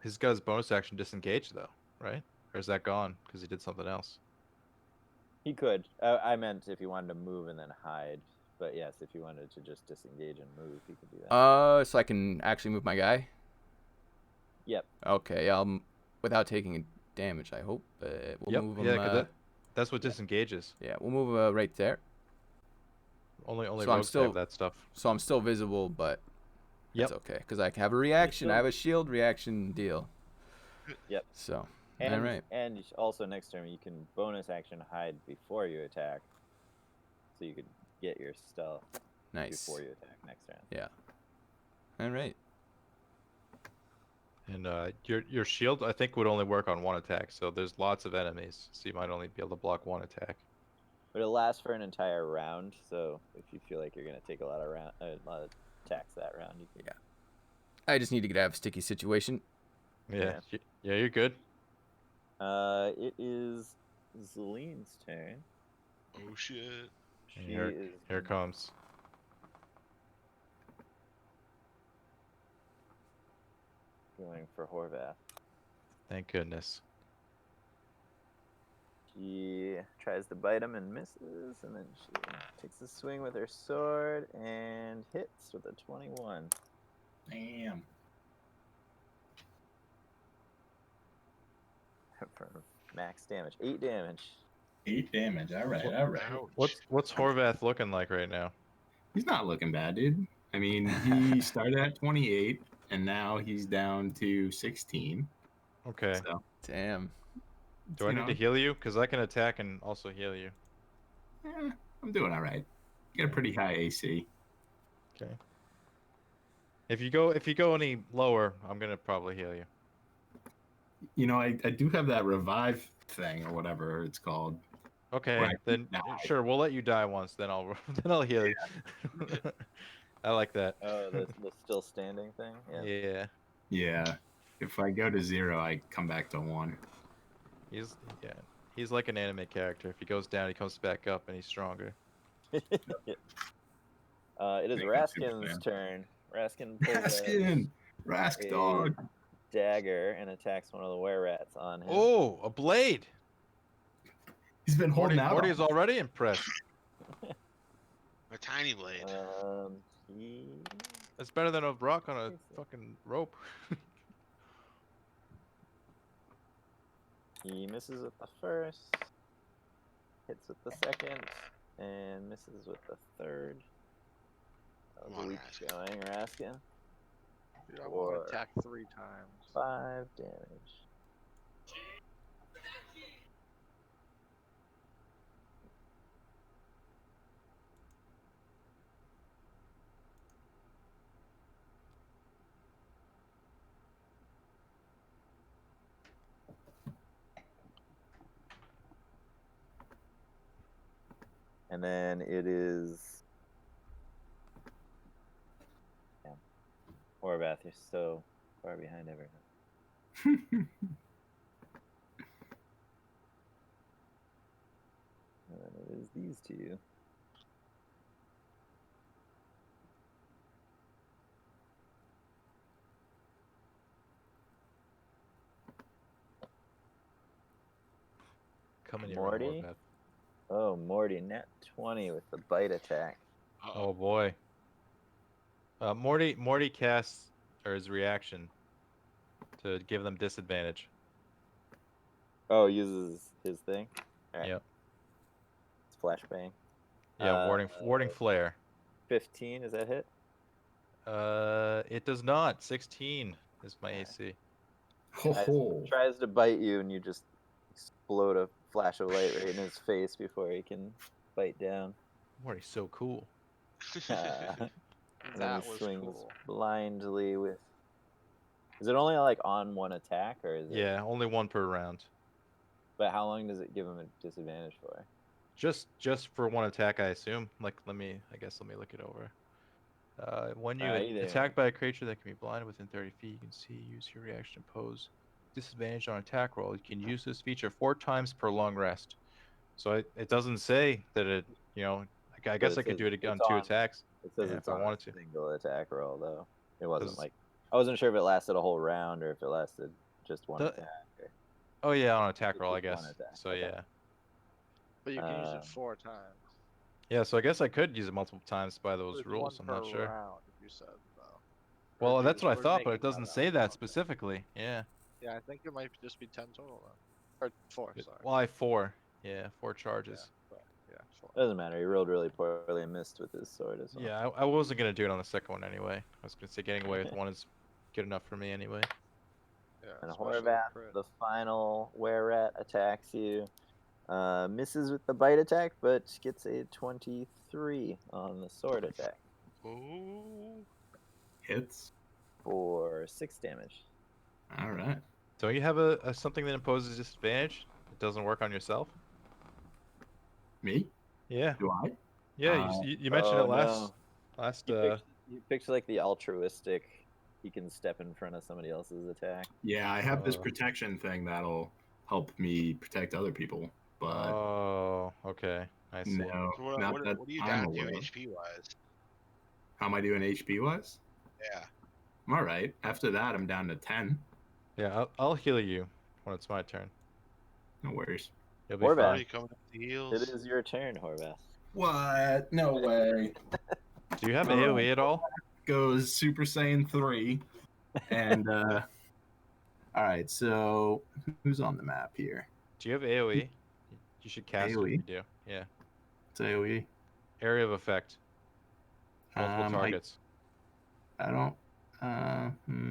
he's got his bonus action disengage though, right? Or is that gone because he did something else? He could. I meant if you wanted to move and then hide. But yes, if you wanted to just disengage and move, you could do that. So I can actually move my guy. Yep. Okay. Without taking damage, I hope. We'll Yep. move him. Yeah, 'cause that's what disengages. Yeah, we'll move right there. Only So I'm rogues still- have that stuff. So I'm still visible, but Yep. that's okay because I have a reaction. I have a shield reaction deal. Yep. So And alright. and also next turn you can bonus action hide before you attack, so you could get your stealth Nice. before you attack next round. All right. And your shield I think would only work on one attack, so there's lots of enemies, so you might only be able to block one attack. But it lasts for an entire round, so if you feel like you're gonna take a lot of attacks that round, you can. I just need to get out of a sticky situation. Yeah. Yeah, you're good. It is Zelene's turn. Oh shit. She And here is it comes. going for Horvath. Thank goodness. She tries to bite him and misses, and then she takes a swing with her sword and hits with a 21. Damn. For max damage. 8 damage. 8 damage. All right. All right. What's Horvath looking like right now? He's not looking bad, dude. I mean, he started at 28, and now he's down to 16. Okay. So, Damn. Do I you need to know, heal you? Because I can attack and also heal you. I'm doing all right. Got a pretty high AC. Okay. If you go any lower, I'm gonna probably heal you. You know, I do have that revive thing or whatever it's called. Okay, Right, then die. sure, we'll let you die once. Then I'll then I'll heal you. I like that. Oh, the still standing thing? Yeah. Yeah. Yeah. If I go to 0, I come back to 1. He's like an anime character. If he goes down, he comes back up, and he's stronger. It is Make him super Raskin's fan. turn. Raskin pulls Raskin! Rask a dog! dagger and attacks one of the were-rats on him. Oh, a blade! He's been holding out. Morty on is already impressed. A tiny blade. He That's better than a rock on a fucking rope. He misses with the first, hits with the second, and misses with the third. That was Come a on, weak Raskin. showing, Raskin. Dude, I want Or- to attack 3 times. 5 damage. And then it is Horvath, you're so far behind everyone. And it is these two. Coming here, Morty? Horvath. Oh, Morty, net 20 with the bite attack. Oh boy. Morty casts or his reaction to give them disadvantage. Oh, uses his thing? Alright. Yep. It's flashbang. Yeah, warding flare. 15, is that hit? It does not. 16 is my Alright. AC. Ho ho. Tries to bite you, and you just explode a flash of light right in his face before he can bite down. Morty's so cool. And then That he was swings cool. blindly with. Is it only like on one attack, or is it? Yeah, only one per round. But how long does it give him a disadvantage for? Just for one attack, I assume. Like, let me look it over. When you Either. attacked by a creature that can be blinded within 30 feet, you can see, use your reaction, pose disadvantage on attack roll. You can use this feature 4 times per long rest. So it doesn't say that it, I guess it I could says do it on it's 2 on- attacks. It says Yeah, it's if I on wanted a to. single attack roll, though. It wasn't 'Cause- like I wasn't sure if it lasted a whole round or if it lasted just one The- attack. Or, Oh yeah, on attack It's roll, I just one guess. attack, So okay. yeah. But you can use Um, it 4 times. Yeah, so I guess I could use it multiple times by those It's rules. one I'm not per sure. round, you said, though. Well, Or that's what I we're thought, but making it doesn't that say up. that Okay. specifically. Yeah. Yeah, I think it might just be 10 total then. Or 4, sorry. Well, I have 4. Yeah, 4 charges. But, yeah, 4. doesn't matter. He rolled really poorly and missed with his sword as well. Yeah, I wasn't gonna do it on the second one anyway. I was gonna say getting away with one is good enough for me anyway. Yeah, And especially Horvath, crit. the final were rat, attacks you. Misses with the bite attack, but gets a 23 on the sword attack Ooh. Hits. for 6 damage. All right. Don't you have a something that imposes disadvantage? It doesn't work on yourself. Me? Yeah. Do I? Yeah. You mentioned it Oh, last. no. Last. You picked like the altruistic. He can step in front of somebody else's attack. Yeah, I have this Oh. protection thing that'll help me protect other people, but Oh, okay. I see. no, So what, not what, that what are you I'm down to aware of. HP wise? How am I doing HP wise? Yeah. I'm all right. After that, I'm down to 10. Yeah, I'll heal you when it's my turn. No worries. You'll be Or Are fine. you coming up the heels? It is your turn, Horvath. What? No way. Do you have Oh. AOE at all? Goes Super Saiyan 3. And, all right, so who's on the map here? Do you have AOE? You should cast it if AOE? you do. Yeah. It's AoE. Area of effect. Multiple targets. I don't.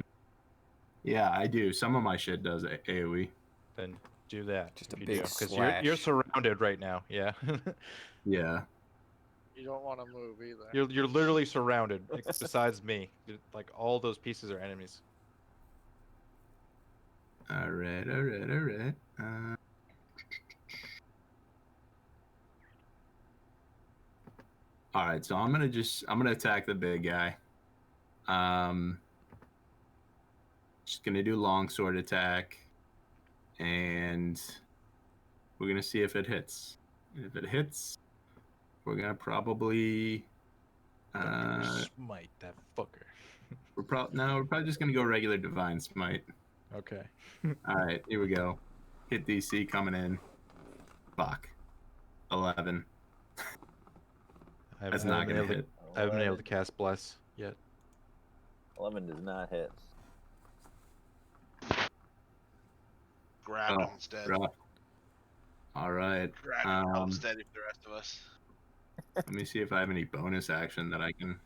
Yeah, I do. Some of my shit does AoE. Then do that. Just if a you big do, you're slash. surrounded right now. Yeah. Yeah. You don't want to move either. You're literally surrounded. Besides me, like all those pieces are enemies. All right. All right. All right. All right. So I'm gonna attack the big guy. Just gonna do longsword attack, and we're gonna see if it hits. And if it hits, we're gonna probably. Smite that fucker. We're probably just gonna go regular divine smite. Okay. All right, here we go. Hit DC coming in. Fuck. 11. That's not gonna hit. I haven't been able to cast bless yet. 11 does not hit. Grab Oh, him instead. Rough. All right. Grab him help steady for the rest of us. Let me see if I have any bonus action that I can.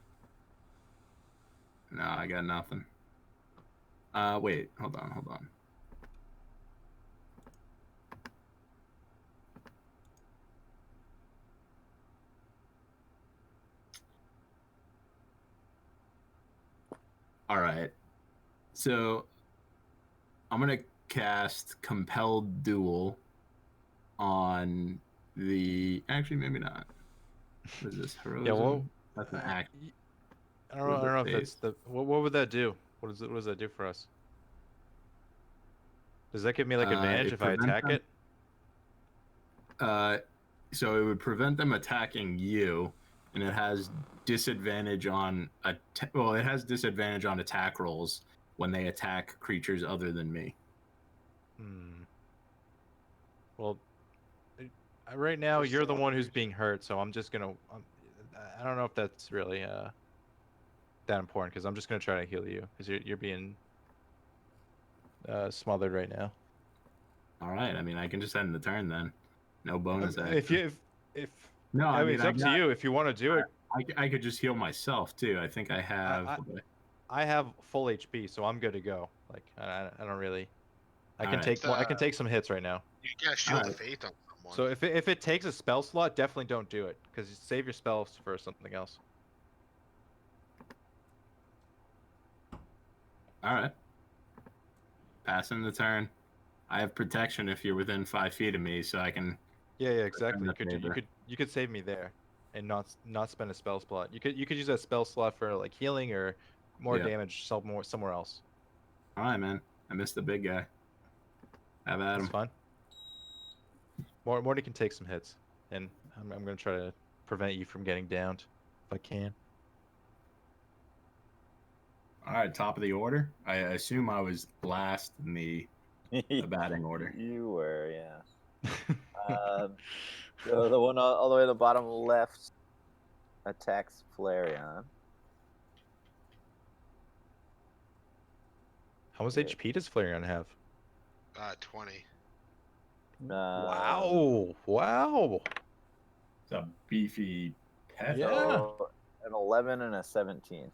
No, I got nothing. Wait. Hold on. All right. So I'm going to cast Compelled Duel on the. Actually, maybe not. What is this? Heroism? Yeah, well, That's an act. I don't know if that's the. What would that do? What does that do for us? Does that give me like advantage it if I prevents attack them- it? So it would prevent them attacking you, and it has disadvantage on it has disadvantage on attack rolls when they attack creatures other than me. Hmm. Well, right now Just you're the one one who's creature. being hurt, so I'm just gonna. I don't know if that's really that important because I'm just gonna try to heal you because you're being smothered right now. All right. I mean, I can just end the turn then. No bonus action. If No, I I mean mean, it's up to you if you want to do it. I could just heal myself too. I think I have. I have full HP, so I'm good to go. Like I don't really. I can Alright. take more. I can take some hits right now. You can cast Shield of Alright. Faith on someone. So if it takes a spell slot, definitely don't do it because you save your spells for something else. All right. Passing the turn. I have protection if you're within 5 feet of me, so I can. Yeah, exactly. the favor. You could save me there, and not spend a spell slot. You could use that spell slot for like healing or more Yeah. damage somewhere else. All right, man. I missed the big guy. Have at That's him. fine. Morty can take some hits, and I'm gonna try to prevent you from getting downed if I can. All right, top of the order. I assume I was last in the batting order. You were, yeah. So the one all the way to the bottom left attacks Flareon. How much Yeah. HP does Flareon have? 20. Wow. It's a beefy pet. Yeah. So an 11 and a 17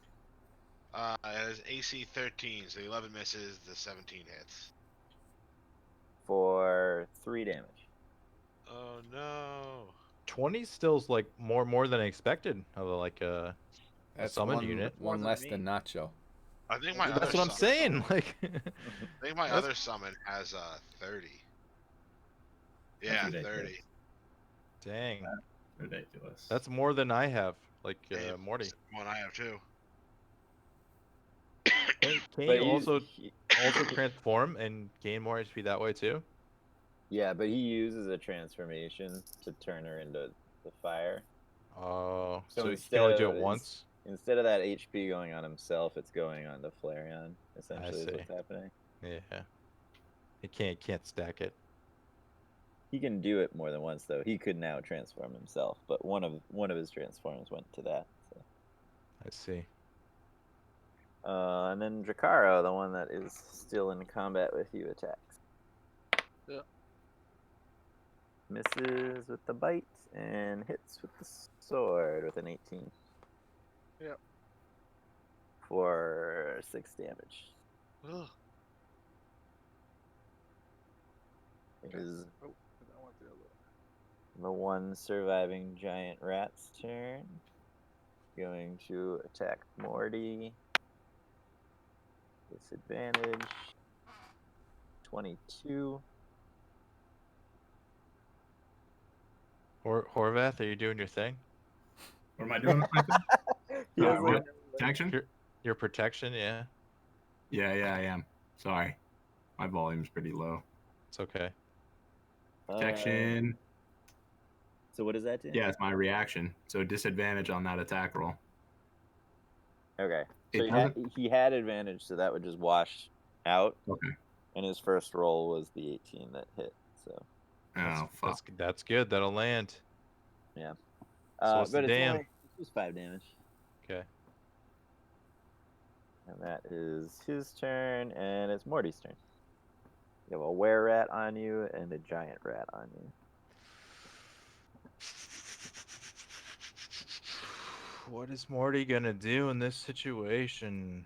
It has AC 13, so the 11 misses, the 17 hits. for 3 damage. Oh no. 20 still's like more than I expected of like a That's summoned one, unit. one Wasn't less me. than Nacho. I think my That's other what I'm saying. Like I think my That's- other summon has 30. That's Yeah, ridiculous. 30. dang. Ridiculous. That's more than I have. Like Same. Morty. One I have too. Can But you he's- also he- transform and gain more HP that way too? yeah, but he uses a transformation to turn her into the fire. Oh, So so you can only instead do of it his- once. Instead of that HP going on himself, it's going on to Flareon. Essentially, is see. what's happening. Yeah. You can't stack it. He can do it more than once, though. He could now transform himself, but one of his transforms went to that. So. I see. And then Drakaro, the one that is still in combat with you, attacks. Yeah. Misses with the bite and hits with the sword with an 18. Yep. For 6 damage. Ugh. It is Oh, I want the other. the one surviving giant rat's turn. Going to attack Morty. Disadvantage. 22. Horvath, are you doing your thing? What am I doing? with my thing? He has, what? like, Protection? Your protection, yeah. Yeah, I am. Sorry. My volume's pretty low. It's okay. Protection. So what does that do? Yeah, it's my reaction. So disadvantage on that attack roll. Okay. It So he had advantage, so that would just wash out. Okay. And his first roll was the 18 that hit. So, Oh, fuck. That's good. That'll land. yeah. So what's the but it's dam? only just 5 damage. Okay. And that is his turn, and it's Morty's turn. You have a were-rat on you and a giant rat on you. What is Morty gonna do in this situation?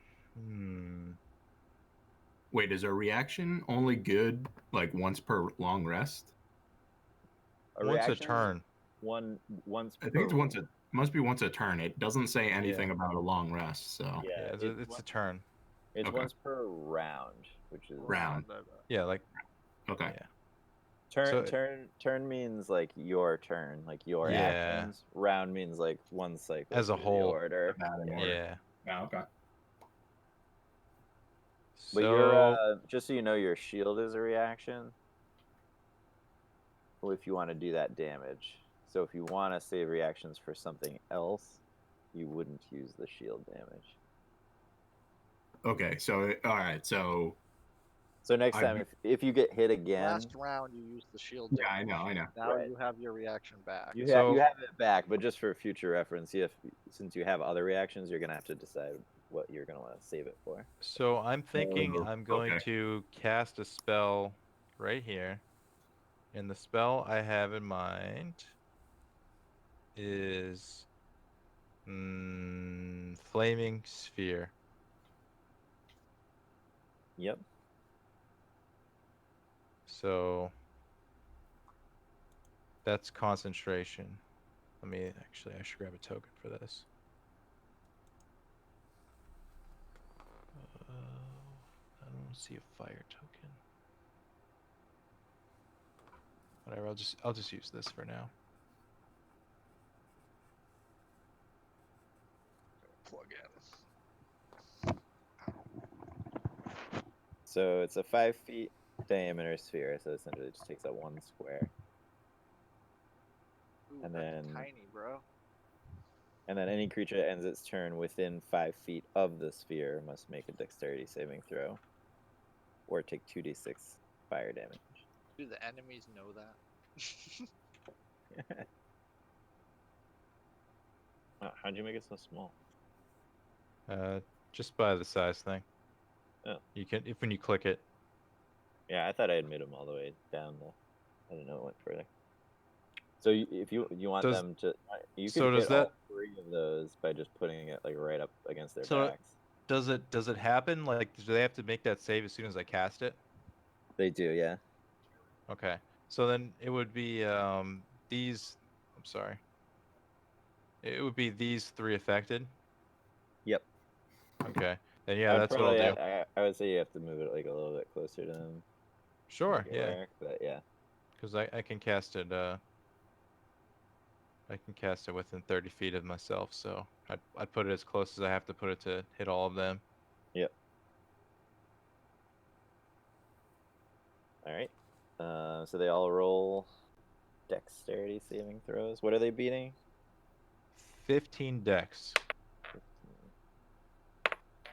Wait, is a reaction only good like once per long rest? A Once a reaction is turn. once I think it's per once roll. must be once a turn. It doesn't say anything about a long rest, so Yeah, Yeah, it's a turn. It's Okay. once per round, which is round. Yeah, like Okay. Yeah. Turn So- turn means like your turn, like your Yeah. actions. Round means like one cycle As a through the whole. order. Batting Yeah. order. yeah. Yeah, okay. But just so you know, your shield is a reaction. Well, if you want to do that damage. So if you want to save reactions for something else, you wouldn't use the shield damage. Okay, so all right, so So next I- time, if you get hit again, Last round you use the shield yeah, I damage. know. Now Right. you have your reaction back. you So- have it back. But just for future reference, since you have other reactions, you're gonna have to decide what you're gonna want to save it for. So I'm thinking Oh, I'm going okay. to cast a spell right here. And the spell I have in mind is Flaming Sphere. Yep. So that's concentration. I should grab a token for this. I don't see a fire token. Whatever, I'll just use this for now. Plug in. So it's a 5 feet diameter sphere. So essentially, it just takes up 1 square. Ooh, And that's then- tiny, bro. And then any creature that ends its turn within 5 feet of the sphere must make a dexterity saving throw, or take 2d6 fire damage. Do the enemies know that? Wow, how'd you make it so small? Just by the size thing. Oh. You can when you click it. Yeah, I thought I had made them all the way down. I didn't know it went further. So if you want Does- them to, you so can does hit all that- 3 of those by just putting it like right up against their So- backs. Does it happen? Like, do they have to make that save as soon as I cast it? They do, yeah. Okay. So then it would be these. I'm sorry. It would be these 3 affected. Yep. Okay. Then yeah, I would that's what I'll do. I would say you have to move it like a little bit closer to them. to Sure. make it Yeah. work, but yeah. Because I can cast it. I can cast it within 30 feet of myself. So I'd put it as close as I have to put it to hit all of them. Yep. All right. So they all roll dexterity saving throws. What are they beating? 15 decks. 15.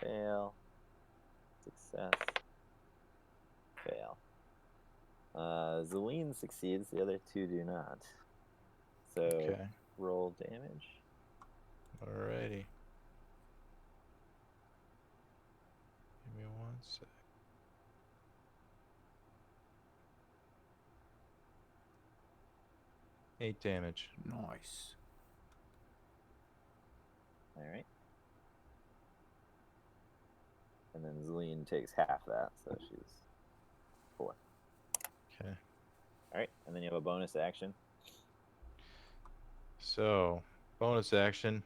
Fail. Success. Fail. Zeline succeeds. The other 2 do not. So Okay. roll damage. Alrighty. Give me 1 sec. Eight damage. Nice. All right. And then Zeline takes half that, so she's 4. Okay. All right. And then you have a bonus action. So, bonus action.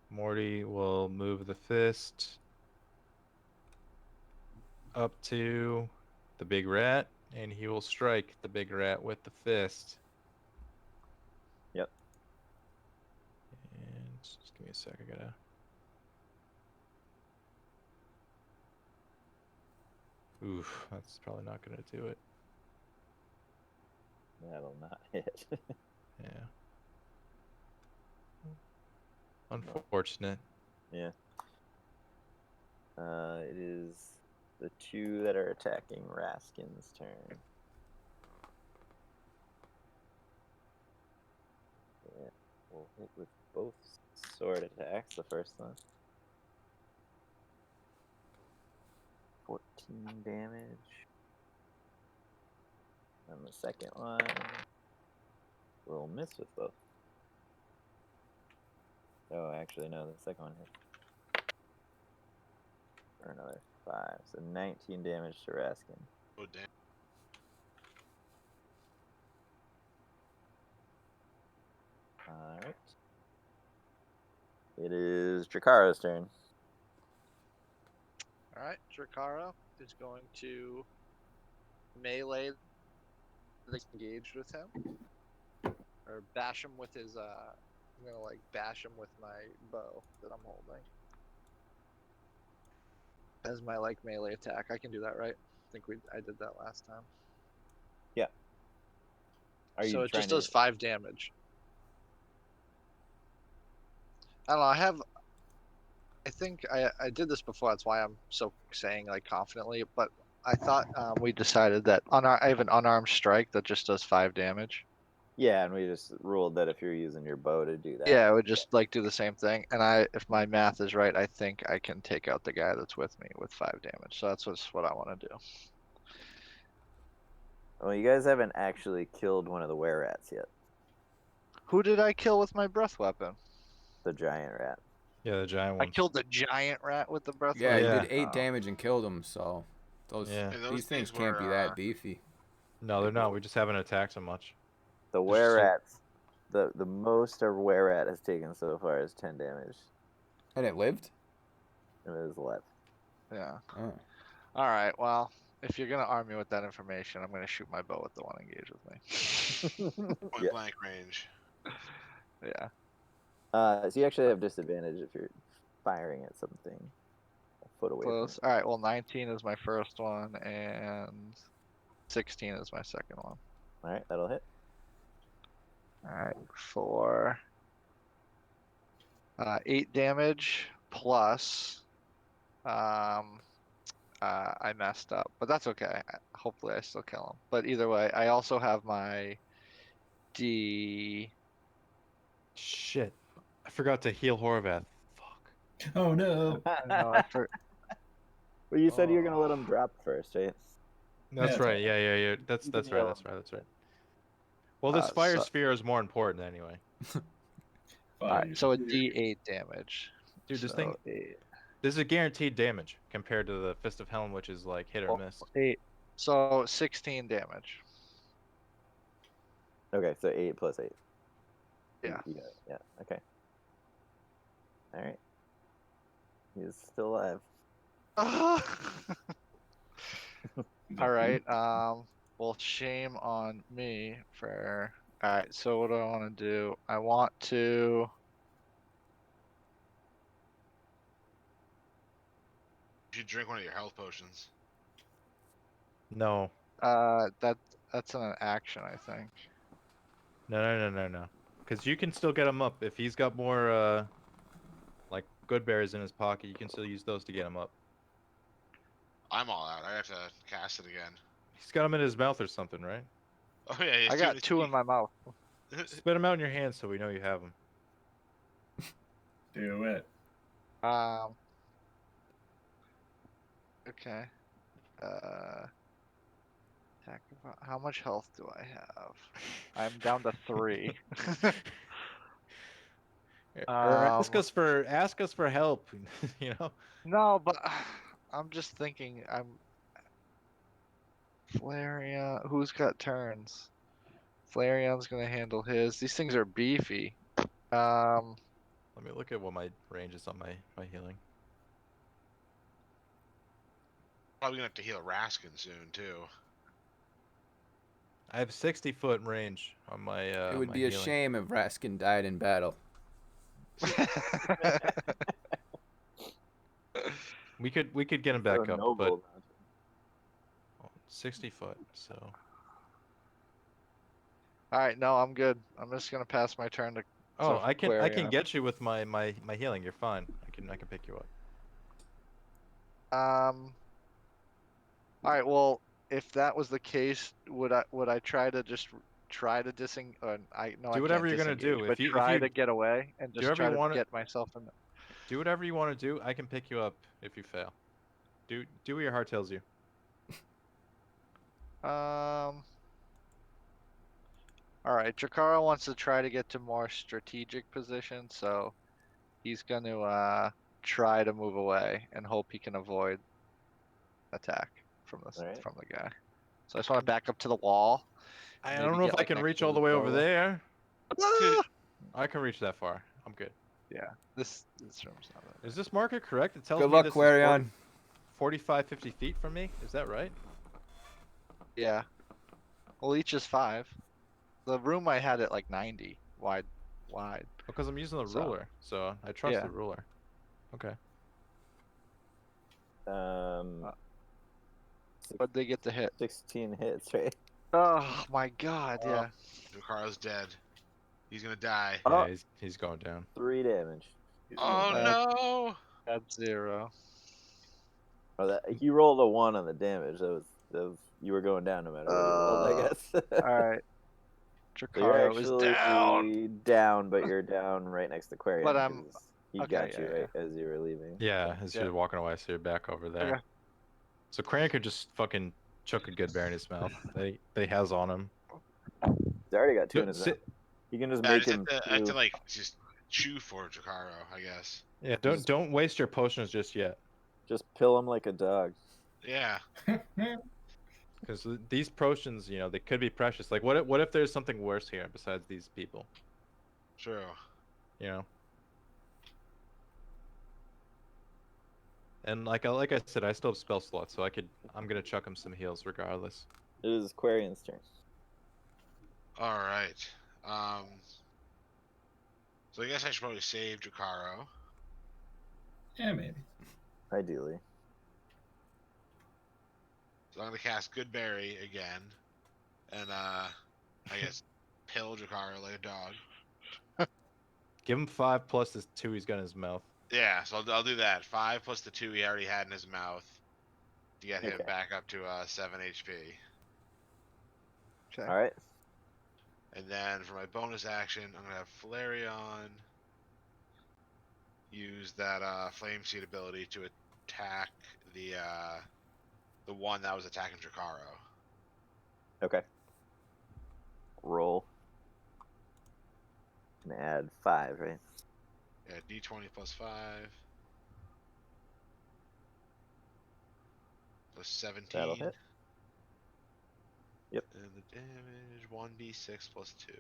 Morty will move the fist up to the big rat, and he will strike the big rat with the fist. Yep. And just give me a sec, I gotta. Oof, that's probably not gonna do it. That'll not hit. Yeah. Unfortunate. Yeah. It is the 2 that are attacking Raskin's turn. Yeah, we'll hit with both sword attacks. The first one. 14 damage. And the second one will miss with both. Oh, actually, no, the second one hit for another 5. So 19 damage to Raskin. Oh damn. Alright. It is Dracaro's turn. Alright, Drakara is going to melee the engaged with him. Or bash him with his I'm gonna like bash him with my bow that I'm holding as my like melee attack. I can do that, right? I did that last time. Are you So it trying just does 5 damage. I don't know. I think I did this before. That's why I'm so saying like confidently. But I thought we decided that I have an unarmed strike that just does 5 damage. Yeah, and we just ruled that if you're using your bow to do that. Yeah, it would just like do the same thing. And if my math is right, I think I can take out the guy that's with me with 5 damage. So that's what I want to do. Well, you guys haven't actually killed one of the were rats yet. Who did I kill with my breath weapon? The giant rat. Yeah, the giant I ones. killed the giant rat with the breath Yeah, weapon. you Yeah. did 8 Oh. damage and killed him. So those Yeah. And those these things things can't were, be that beefy. No, they're not. We just haven't attacked so much. The There's were just a- rats. The most a were rat has taken so far is 10 damage. And it lived. And it is left. Yeah. Oh. All right. Well, if you're gonna arm me with that information, I'm gonna shoot my bow at the one engaged with me. point Yeah. blank range. Yeah. So you actually have disadvantage if you're firing at something a foot away Close. All right. Well, 19 is my first one, and 16 is my second one. from. All right, that'll hit. All right. For 8 damage plus. I messed up, but that's okay. Hopefully, I still kill him. But either way, I also have my D. Shit. I forgot to heal Horvath. Fuck. Oh no. I know. I Well, you said you were gonna let him drop first, right? That's it's right. all Yeah. That's You that's can right. heal That's right. That's right. Well, this fire so- sphere is more important anyway. All right. So a D8 damage. Dude, this So thing, 8. this is a guaranteed damage compared to the Fist of Helm, which is like hit or Oh, miss. 8. So 16 damage. Okay, so 8 plus 8. Yeah. You got it. Yeah. Okay. All right. He's still alive. All right. Well, shame on me for. All right. So what do I want to do? I want to. You should drink one of your health potions. No. That's an action, I think. No. Because you can still get him up. If he's got more, like, good berries in his pocket, you can still use those to get him up. I'm all out. I have to cast it again. He's got them in his mouth or something, right? Oh yeah, he's I got 2 in my mouth. Spit them out in your hands so we know you have them. Do it. Okay. How much health do I have? I'm down to 3. Or ask us for help. You know. No, but I'm just thinking. Flareon. Who's got turns? Flareon's gonna handle his. These things are beefy. Let me look at what my range is on my healing. Probably gonna have to heal Raskin soon too. I have 60-foot range on my. It would my be a healing. shame if Raskin died in battle. We could get him back So up, noble, but don't you? 60 foot. So All right, no, I'm good. I'm just gonna pass my turn to. oh, So I can Clarion. get you with my healing. You're fine. I can pick you up. All right. Well, if that was the case, would I try to just try to diseng? Or I no. Do I whatever can't you're gonna disengage, do. But If try you to get away and just whatever try you to wanna- get myself in. Do whatever you want to do. I can pick you up if you fail. Do what your heart tells you. All right. Jakara wants to try to get to more strategic position, so he's going to try to move away and hope he can avoid attack from Alright. from the guy. So I just want to back up to the wall. I Maybe don't know get, if I like, can next reach to all the the way over doorway. there. Ah! I can reach that far. I'm good. Yeah. This room's not that. Is this marker correct? It tells Good me luck, this is Quarion. 45, 50 feet from me. Is that right? Yeah. Well, each is 5. The room I had at like 90 wide wide. Because I'm using the So, ruler, so I trust yeah. the ruler. Okay. But they get to hit. 16 hits, right? Oh my god, Oh. yeah. Dracaro's dead. He's gonna die. Oh. Yeah, he's going down. 3 damage. Oh no! That's 0. Oh, that he rolled a 1 on the damage. That was you were going down no matter what he rolled, I guess. Alright. So you're Dracarro is actually down. down, but you're down right next to Quarian. But I'm- 'cause he okay, got you yeah, right as you were leaving. Yeah, as Yeah. you're walking away, so you're back over there. Okay. So Crane could just fucking chuck a good bear in his mouth. They has on him. He's already got 2 in Yo, his sit- mouth. You can just Yeah, I make just him have to chew. like just chew for Dracaro, I guess. Yeah, don't waste your potions just yet, Just pill him like a dog. Yeah. because these potions, you know, they could be precious. Like, what if there's something worse here besides these people? True. You know. And like I said, I still have spell slots, so I'm gonna chuck him some heals regardless. It is Quarian's turn. All right. So I guess I should probably save Dracaro. Yeah, maybe. Ideally. So I'm gonna cast Goodberry again, and I guess pill Dracaro like a dog. Give him 5 plus this 2 he's got in his mouth. Yeah, so I'll do that. 5 plus the 2 he already had in his mouth to get him Okay. back up to 7 HP. Okay. All right. And then for my bonus action, I'm gonna have Flareon use that Flame Seed ability to attack the one that was attacking Dracaro. Okay. Roll. And add 5, right? Yeah, D20 plus 5 plus 17. That'll hit. Yep. And the damage 1d6 plus 2.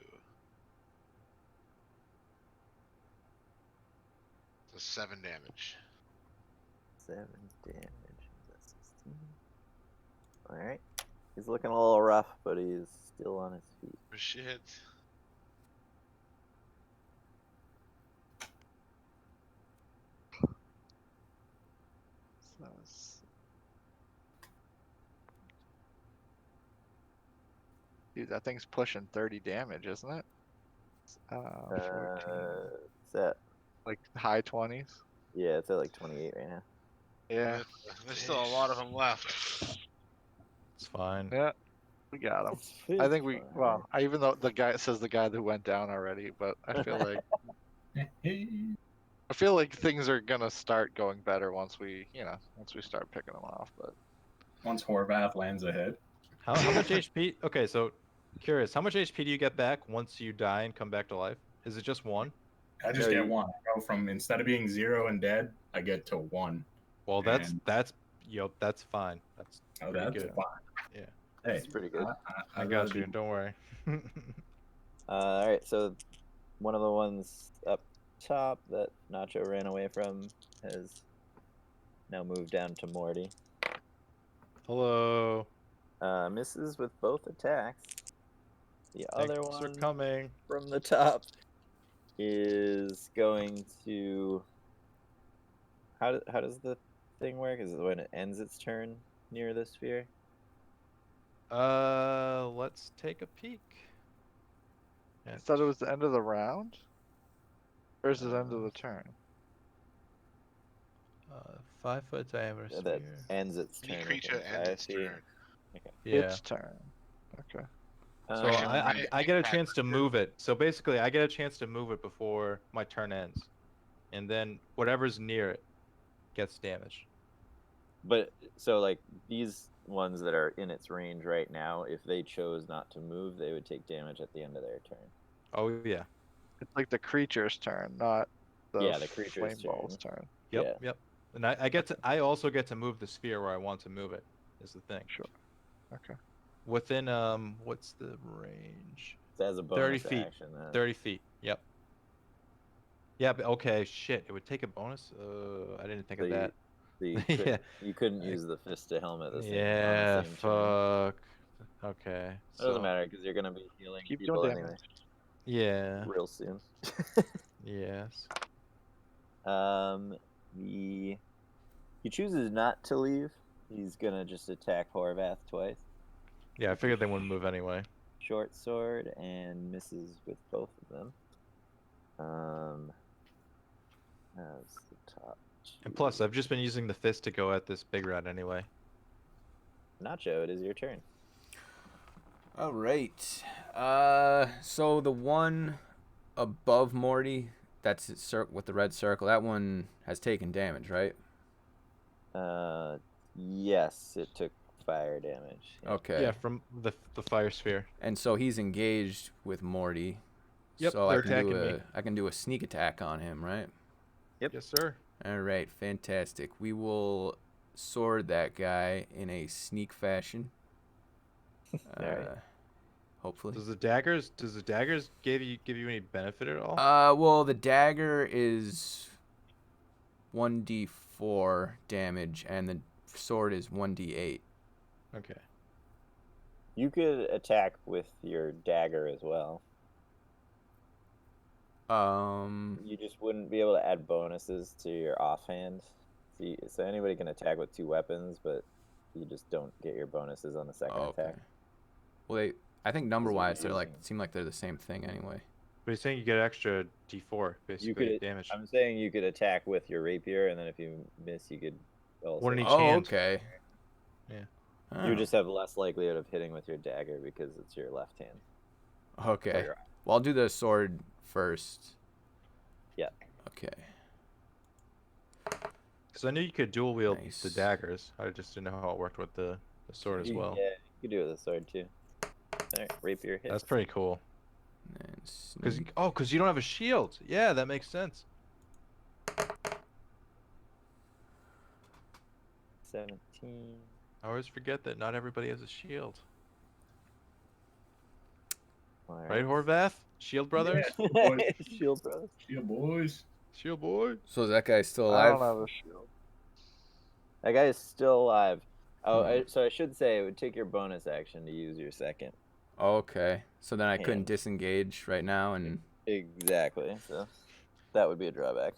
So 7 damage. 7 damage. That's 16. Alright. He's looking a little rough, but he's still on his feet. Oh, shit. So it's- Dude, that thing's pushing 30 damage, isn't it? 14. It's at, Like high 20s. yeah, it's at like 28 right now. Yeah. There's still a lot of them left. It's fine. Yeah. We got him. It's I think we, fine. well, even though the guy says the guy that went down already, but I feel like I feel like things are gonna start going better once we start picking them off. But Once Horvath lands a hit. How much HP? Okay, so curious, how much HP do you get back once you die and come back to life? Is it just 1? I just No, get you- 1. I go from, instead of being 0 and dead, I get to 1. Well, And- that's that's fine. That's Oh, pretty that's good. fine. Yeah. Hey, It's pretty good. I got you. Don't worry. Alright, so one of the ones up top that Nacho ran away from has now moved down to Morty. Hello. Misses with both attacks. The other Thanks for one coming. from the top is going to. How does the thing work? Is it when it ends its turn near the sphere? Let's take a peek. I thought it was the end of the round. Or is it the end of the turn? 5 foot diameter Yeah, that sphere. ends its Any turn. creature within ends 5 its feet. turn. Yeah. Its turn. Okay. So Actually, I get a chance to move it. So basically, I get a chance to move it before my turn ends, and then whatever's near it gets damaged. But so like these ones that are in its range right now, if they chose not to move, they would take damage at the end of their turn. Oh yeah. It's like the creature's turn, not the Yeah, the creature's flame ball's turn. Yep. Yep. And I also get to move the sphere where I want to move it. Is the thing. Sure. Okay. Within what's the range? So as a 30 bonus feet. action. 30 feet. Yep. Yeah, but okay, shit. It would take a bonus. I didn't think So of that. you Yeah. couldn't, you couldn't use the fist to helmet the same, Yeah. on the same turn. Fuck. Okay. It doesn't matter because you're gonna be healing Keep people doing anyway. damage. Yeah. real soon. Yes. He chooses not to leave. He's gonna just attack Horvath twice. Yeah, I figured they wouldn't move anyway. Short sword and misses with both of them. That's the top And two. plus, I've just been using the fist to go at this big rat anyway. Nacho, it is your turn. All right. So the one above Morty, that's with the red circle. That one has taken damage, right? Yes, it took fire damage. Yeah. Okay. Yeah, from the fire sphere. And so he's engaged with Morty. Yep, So they're attacking me. I can do a sneak attack on him, right? Yes, sir. All right, fantastic. We will sword that guy in a sneak fashion. Alright. Hopefully. Does the daggers give you any benefit at all? Well, the dagger is 1d4 damage, and the sword is 1d8. Okay. You could attack with your dagger as well. You just wouldn't be able to add bonuses to your offhand. So anybody can attack with 2 weapons, but you just don't get your bonuses on the second attack. Well, I think number-wise, they're using- seem like they're the same thing anyway. But he's saying you get extra d4 basically You could damage. I'm saying you could attack with your rapier, and then if you miss, you could also. One in each Oh, hand. okay. Yeah. You Oh, just have less likelihood of hitting with your dagger because it's your left hand. okay. your- Well, I'll do the sword first. Yeah. Okay. Because I knew you could dual wield the Nice. daggers. I just didn't know how it worked with the sword as well. Yeah, you could do it with a sword too. Alright, rapier hits. That's pretty cool. And Because sneak. you don't have a shield. Yeah, that makes sense. 17. I always forget that not everybody has a shield. Right, Horvath? Shield brothers? Shield brothers. Yeah, boys. Shield boy. So is that guy still I alive? don't have a shield. That guy is still alive. Oh, Hmm. so I should say it would take your bonus action to use your second. Okay. So then I couldn't Hand. disengage right now, and Exactly. So that would be a drawback.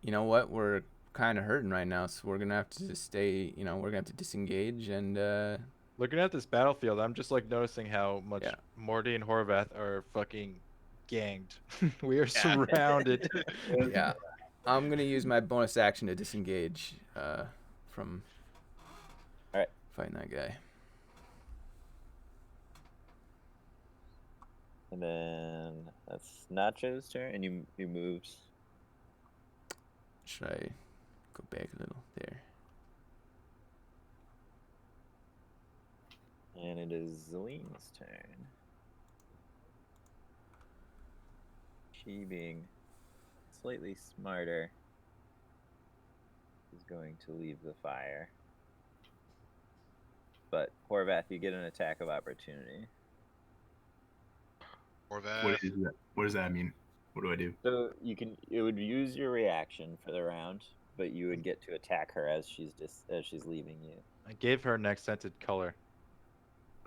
you know what? We're kind of hurting right now, so we're gonna have to stay. We're gonna have to disengage and. Looking at this battlefield, I'm just like noticing how much Yeah. Morty and Horvath are fucking ganged. We are surrounded. Yeah, I'm gonna use my bonus action to disengage from Alright. fighting that guy. And then that's Nacho's turn, and you moved. Should I go back a little there? And it is Zelene's turn. She, being slightly smarter, is going to leave the fire. But Horvath, you get an attack of opportunity. Horvath. What does that mean? What do I do? So it would use your reaction for the round, but you would get to attack her as she's leaving you. I gave her an accented color.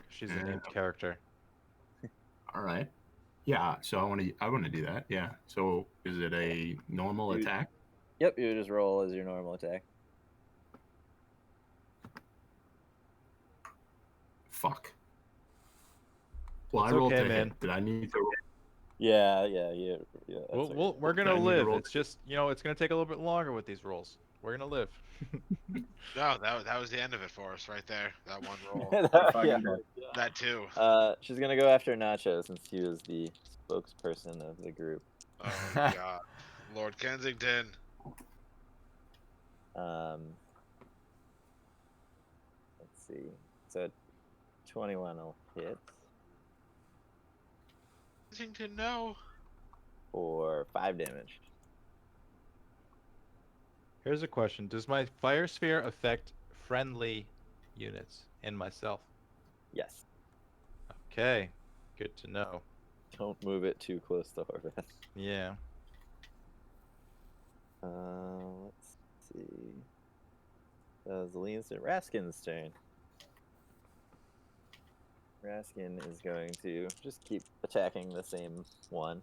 She's a named Yeah. character. All right. Yeah. So I want to do that. Yeah. So is it a normal Dude. attack? Yep, you would just roll as your normal attack. Fuck. Well, It's I rolled okay, to man. hit. Did I need to? Yeah. That's We're gonna I need to live. roll- It's just it's gonna take a little bit longer with these rolls. We're gonna live. No, that was the end of it for us right there. That one roll. Fucking yeah. dead. That too. She's gonna go after Nacho since he was the spokesperson of the group. Oh my god. Lord Kensington. Let's see. So 21 will hit Kensington, no. for 5 damage. Here's a question: does my fire sphere affect friendly units and myself? Yes. Okay, good to know. Don't move it too close to Horvath. Yeah. Let's see. Zelene's and Raskin's turn. Raskin is going to just keep attacking the same one.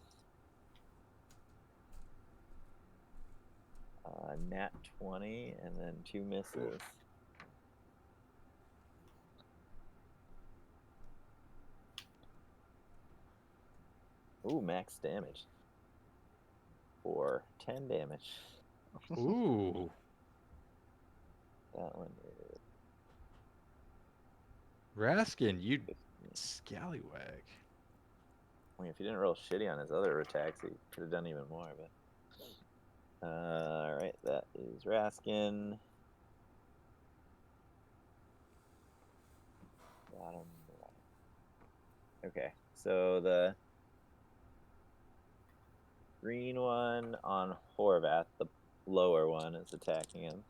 Nat 20 and then 2 misses. Ooh, max damage. For 10 damage. Ooh. That one is Raskin, you 15. scallywag. I mean, if he didn't roll shitty on his other attacks, he could have done even more, but... Alright, that is Raskin. Bottom right. Okay, so the green one on Horvath, the lower one, is attacking him.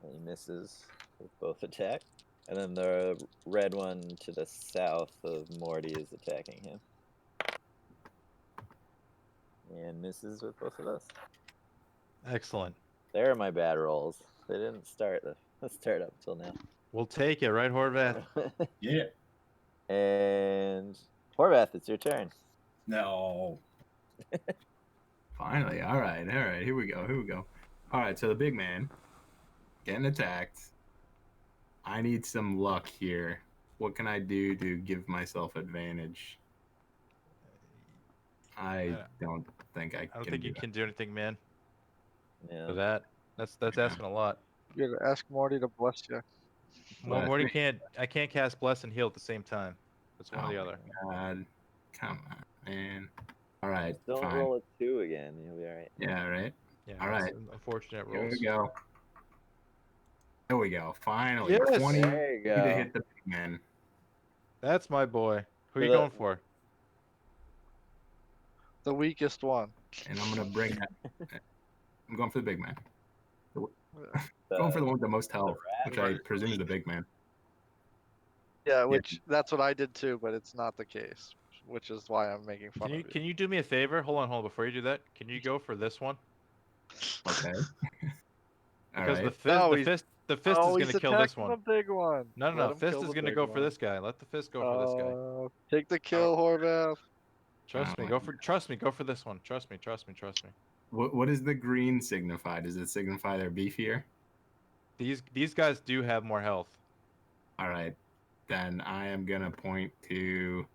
And he misses with both attacks. And then the red one to the south of Morty is attacking him. And misses with both of those. Excellent. There are my bad rolls. They didn't start up till now. We'll take it, right, Horvath? Yeah. And Horvath, it's your turn. No. Finally, all right, here we go. All right, so the big man getting attacked. I need some luck here. What can I do to give myself advantage? I don't think I can. I don't think you can do anything, man. Yeah. For that, that's asking a lot. You gotta ask Morty to bless you. Well, Bless Morty me. can't. I can't cast bless and heal at the same time. It's one or the Oh other. my God. Come on, man. All right, Don't fine. roll a 2 again. You'll be alright. Yeah, right. Yeah. All that's right. Unfortunate Here rolls. we go. There we go. Finally, Yes! 20 There you to go. hit the big man. That's my boy. Who are So you that- going for? The weakest one. And I'm gonna bring that. I'm going for the big man. Going The- for the one with the most health, rat which I one. presume is the big man. Yeah, which that's what I did too, but it's not the case. Which is why I'm making fun of you. Can you do me a favor? Hold on. Before you do that, can you go for this one? Okay. All Because right. No, the he's- fist is gonna kill this attacking one. the big one. No, Let him Fist kill is the gonna big go for one. this guy. Let the Fist go for this guy. Take the kill, Horvath. Trust me. Oh, Go for. Trust me. Go for this one. Trust me. Trust me. Trust me. What does the green signify? Does it signify they're beefier? These guys do have more health. All right. Then I am gonna point to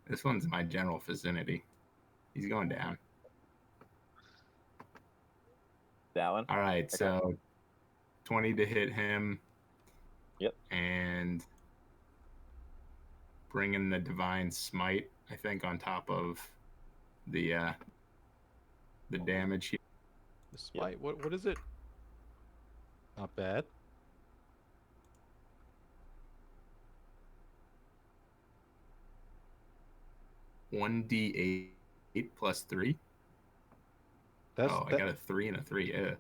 this one's my general vicinity. He's going down. That one? All right, Okay. so 20 to hit him. Yep. And bring in the divine smite, I think, on top of the damage. The smite. What is it? Not bad. Here. 1d8 plus 3. That's I got a 3 and a 3. Yeah.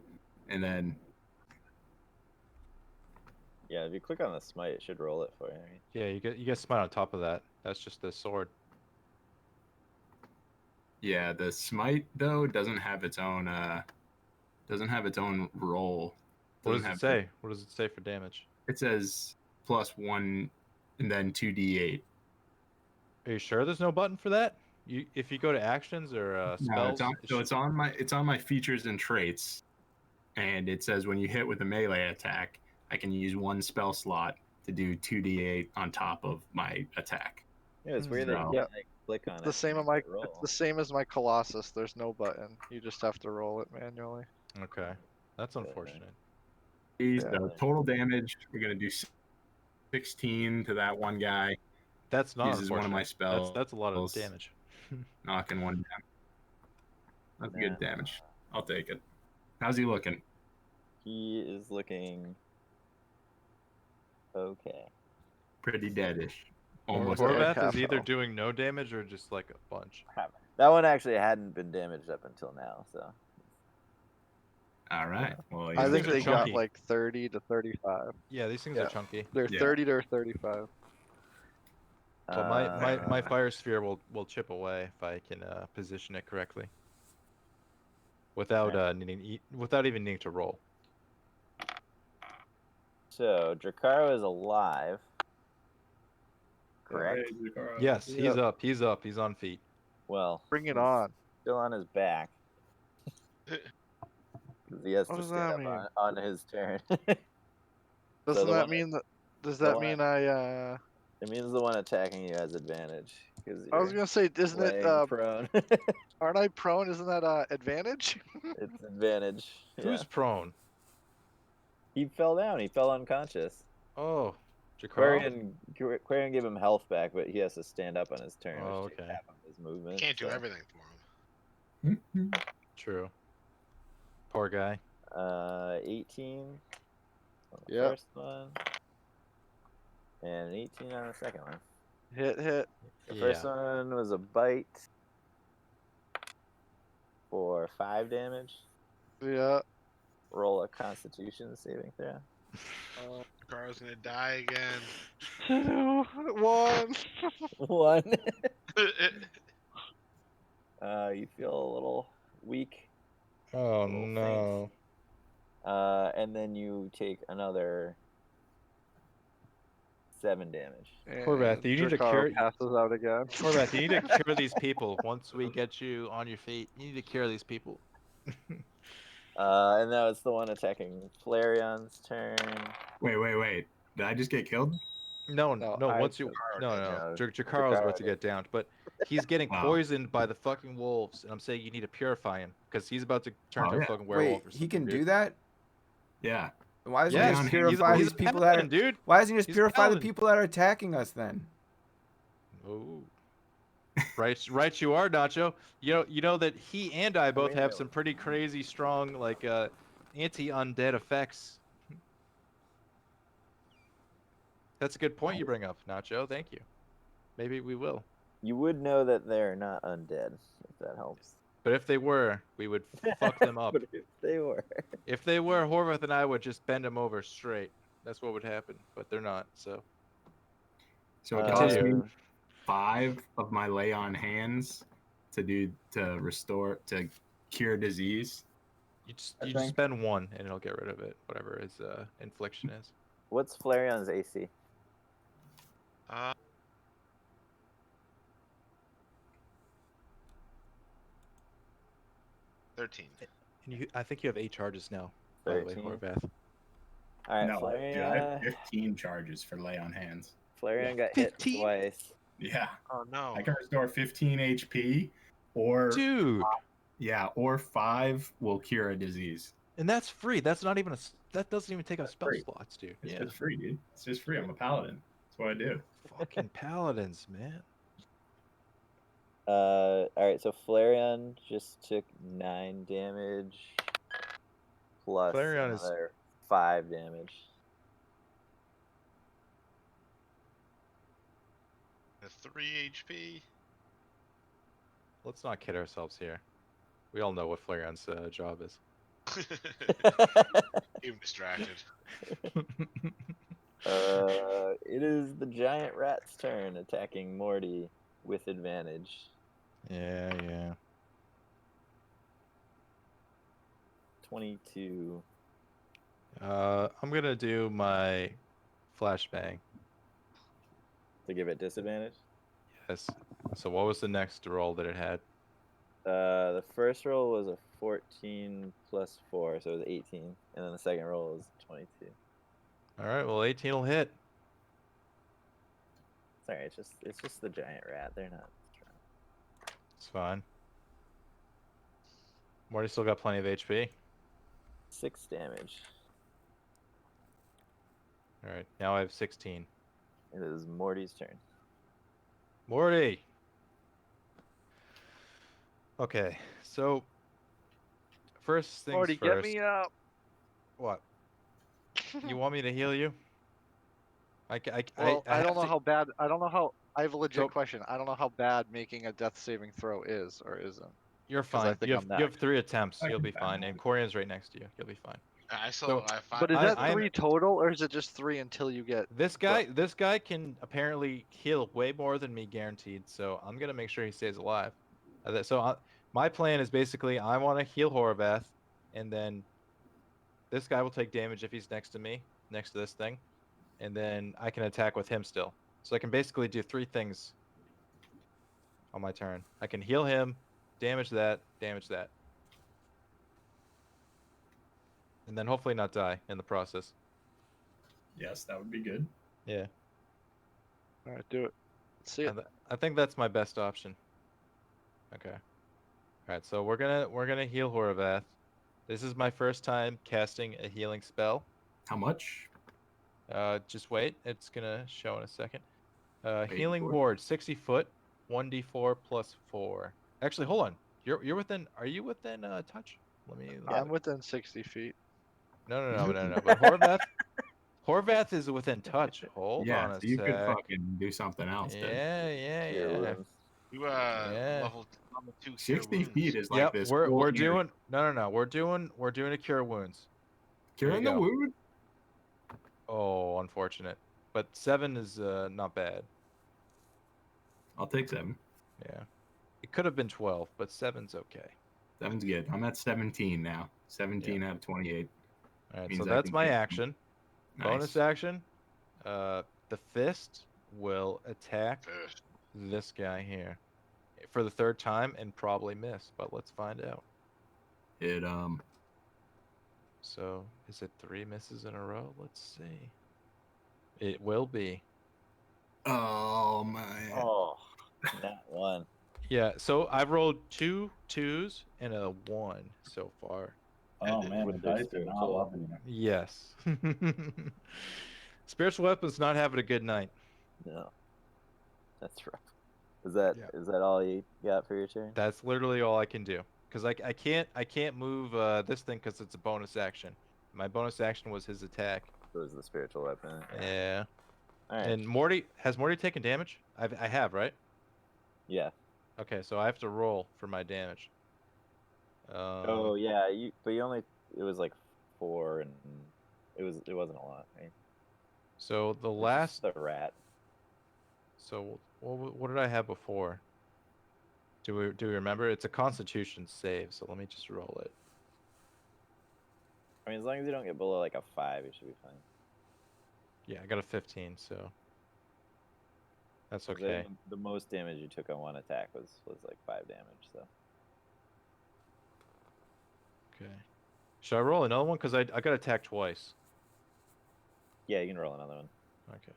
And then Yeah, if you click on the smite, it should roll it for you. Right? yeah. You get smite on top of that. That's just the sword. yeah, the smite though doesn't have its own roll. What Doesn't does it have- say? What does it say for damage? It says +1 and then 2d8. Are you sure there's no button for that? If you go to actions or No, spells, it's on my features and traits, and it says when you hit with a melee attack, I can use one spell slot to do 2d8 on top of my attack. Yeah, it's weird that you So- can't like, click on It's it. the same and as make it roll. it's the same as my Colossus. There's no button. You just have to roll it manually. Okay, that's Okay. unfortunate. These Yeah. the total damage. We're gonna do 16 to that one guy, That's not Uses one of my unfortunate. That's a lot of spells. damage. knocking one down. That's good Nah. damage. I'll take it. How's he looking? He is looking okay. Pretty deadish. Almost. Or- dead. Horvath is half either health. doing no damage or just like a bunch. That one actually hadn't been damaged up until now, so All right. Well, I he's think things are they got chunky. like 30 to 35. Yeah, these things Yeah. are chunky. They're Yeah. 30 to 35. So my uh, fire sphere will chip away if I can position it correctly. Without without even needing to roll. So Dracarys is alive. correct? Yes, Yeah. he's up. He's up. He's on feet. Well, Bring it he's on. Still on his back. 'Cause he has What to does stand that up mean? on his turn. Doesn't the that one mean that? Does the that one mean It means the one attacking you has advantage because I was you're gonna say, isn't it? laying prone. Aren't I prone? Isn't that advantage? It's advantage. Yeah. Who's prone? He fell down. He fell unconscious. Oh, Jakar. Quarian gave him health back, but he has to stand up on his turn, Oh, which takes okay. half of his movement. Can't do so, everything for him. True. Poor guy. 18 on the Yep. first one, and an 18 on the second one. Hit. The first one was a bite for 5 damage. Yeah. Roll a Constitution saving throw. Carl's gonna die again. 2, 1. 1. You feel a little weak. Oh Little no. And then you take another 7 damage. Horvath, you need to cure- passes out again. Horvath, you need to cure these people. Once we get you on your feet, you need to cure these people. And now it's the one attacking Flarion's turn. Wait. Did I just get killed? No. I Once you Jakaro no. did. Jakaro's Jakaro about to did. get downed, but he's getting Wow. poisoned by the fucking wolves, and I'm saying you need to purify him because he's about to turn Oh, to a yeah. fucking Wait, werewolf. Or he something, can dude. do that? Yeah. Why doesn't Yeah, he just he's- purify he's these a people that paladin, dude. Why doesn't he just He's a purify the paladin. people that are attacking us then? Oh. Right, you are, Nacho. You know that he and I both have some pretty crazy strong like anti-undead effects. That's a good point you bring up, Nacho. Thank you. Maybe we will. You would know that they're not undead, if that helps. But if they were, we would fuck them up. But if they were. If they were, Horvath and I would just bend them over straight. That's what would happen. But they're not, so. So it cost me Continue. 5 of my lay on hands to cure disease. You just I you just think. spend 1 and it'll get rid of it, whatever his infliction is. What's Flarion's AC? 13. And I think you have 8 charges now, by the way, 13. Horvath. All right, No, dude, I have Flarion. 15 charges for lay on hands. Flarion got hit 15? twice. Yeah. Oh no. I can restore 15 HP or Dude, or 5 will cure a disease. and that's free. That's not even that doesn't even take up spell free. slots, dude. It's Yeah. just free, dude. It's just free. I'm a paladin. That's what I do. Fucking paladins, man. All right, so Flareon just took 9 damage plus Flareon is- another 5 damage. The 3 HP. Let's not kid ourselves here. We all know what Flareon's job is. Even distracted. It is the giant rat's turn, attacking Morty with advantage. Yeah. 22. I'm gonna do my flashbang. To give it disadvantage. Yes. So what was the next roll that it had? The first roll was a 14 plus 4, so it was 18, and then the second roll was 22. All right. Well, 18 will hit. Sorry, it's just the giant rat. They're not strong. It's fine. Morty still got plenty of HP. 6 damage. All right. Now I have 16. It is Morty's turn. Morty. Okay. So first things Morty, first. get me up. What? You want me to heal you? I Well, I, have don't know to- how bad. I don't know how. I have a legit So- question. I don't know how bad making a death saving throw is or isn't. You're 'cause I fine. think You I'm have 3 attempts. I You'll can be fine. battle. And Corian's right next to you. You'll be fine. I still So- I have 5. But is that I'm- 3 total, or is it just 3 until you get? This guy can apparently heal way more than me, guaranteed. So I'm gonna make sure he stays alive. My plan is basically I want to heal Horvath, and then this guy will take damage if he's next to me, next to this thing, and then I can attack with him still. So I can basically do 3 things on my turn. I can heal him, damage that, and then hopefully not die in the process. Yes, that would be good. Yeah, All right, do it. Let's see it. I think that's my best option. Okay. All right, so we're gonna heal Horvath. This is my first time casting a healing spell. How much? Just wait, it's gonna show in a second. Wait Healing for it. ward, 60 foot, 1d4 plus 4. Actually, hold on. You're within. Are you within touch? Let me. I'm within 60 feet. No. But Horvath is within touch. Hold Yeah, on a so you could sec. fucking do something else. Then. Yeah. Wounds. You Yeah. level 2 cure 60 wounds. feet is like Yep, this. we're whole area. doing no. We're doing a cure wounds. Curing there the you go. wound. Oh, unfortunate. But 7 is not bad. I'll take 7. Yeah. It could have been 12, but 7's okay. 7's good. I'm at 17 now. 17 out of 28. All right, Means so I that's can my take- action. Bonus Nice. action. The fist will attack Ugh. this guy here for the 3rd time and probably miss, but let's find out. It So, is it 3 misses in a row? Let's see. It will be. Oh man. Oh, not one. Yeah, so I've rolled 2 2s and a 1 so far. Oh And man, with the their dice are not spiritual loving you. Yes. Spiritual weapons not having a good night. No, that's rough. Is that Yeah. all you got for your turn? That's literally all I can do. Because I can't move this thing because it's a bonus action. My bonus action was his attack. It was the spiritual weapon. Yeah. All right. And has Morty taken damage? I have, right? Yeah. Okay, so I have to roll for my damage. Oh yeah. But you only. It was like 4, and it wasn't a lot, right? So the It's just last. the rat. So what did I have before? Do we remember? It's a Constitution save. So let me just roll it. I mean, as long as you don't get below like a 5, you should be fine. Yeah, I got a 15. So that's 'Cause okay. The most damage you took on one attack was like 5 damage. So Okay. Should I roll another one? Because I got attacked twice. yeah, you can roll another one. Okay.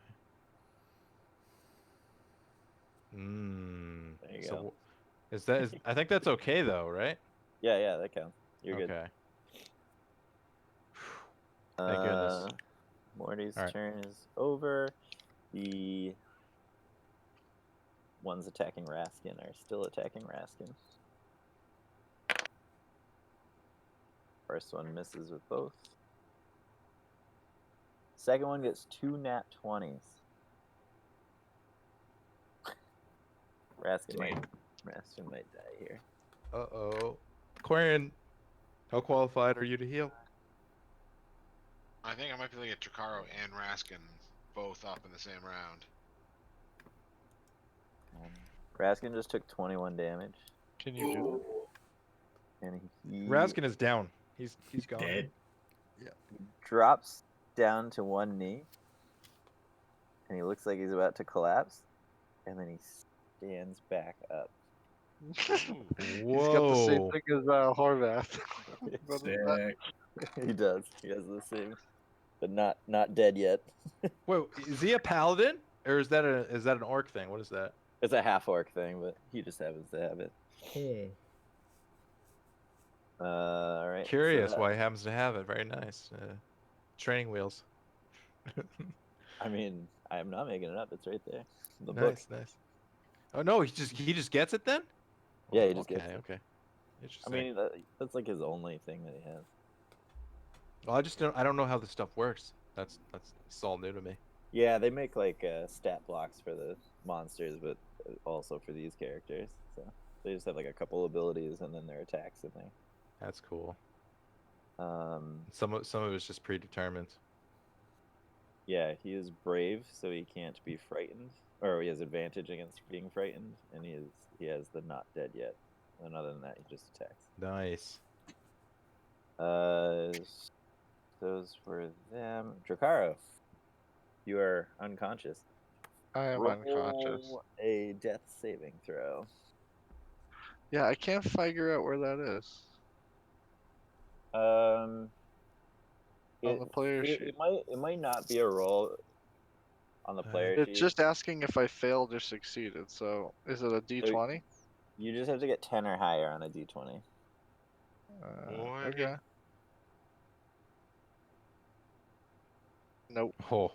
There you So go. I think that's okay though, right? Yeah, that counts. You're good. Okay. Thank goodness. Morty's Alright. turn is over. The ones attacking Raskin are still attacking Raskin. First one misses with both. Second one gets 2 nat 20s. Raskin might die here. Uh-oh. Quarian, how qualified are you to heal? I think I might be able to get Dracaro and Raskin both up in the same round. Raskin just took 21 damage, Can you do and he Raskin is down. He's gone. Dead. drops down to one knee, and he looks like he's about to collapse, and then he stands back up. it? He's got the same Whoa. thing as Horvath. Sick. He does. He has the same, but not dead yet. Wait, is he a paladin? Or is that an orc thing? What is that? It's a half orc thing, but he just happens to have it. All right. so Curious that- why he happens to have it. Very nice. Training wheels. I mean, I am not making it up. It's right there. The book. Nice. Oh no, he just gets it then? Yeah, he just gets Okay, it. okay. I Interesting. mean, that's like his only thing that he has. Well, I don't know how this stuff works. That's all new to me. Yeah, they make like stat blocks for the monsters, but also for these characters. So they just have like a couple abilities and then their attacks in there. That's cool. Um, Some of it is just predetermined. yeah, he is brave, so he can't be frightened, or he has advantage against being frightened, and he has the not dead yet. And other than that, he just attacks. Nice. Those were them. Dracaro, you are unconscious. I am unconscious. Roll a death saving throw. Yeah, I can't figure out where that is. Um, On the player sheet. it might not be a roll on the player It's sheet. just asking if I failed or succeeded. So is it a D20? You just have to get 10 or higher on a d20. Boy. Okay. Nope. Oh,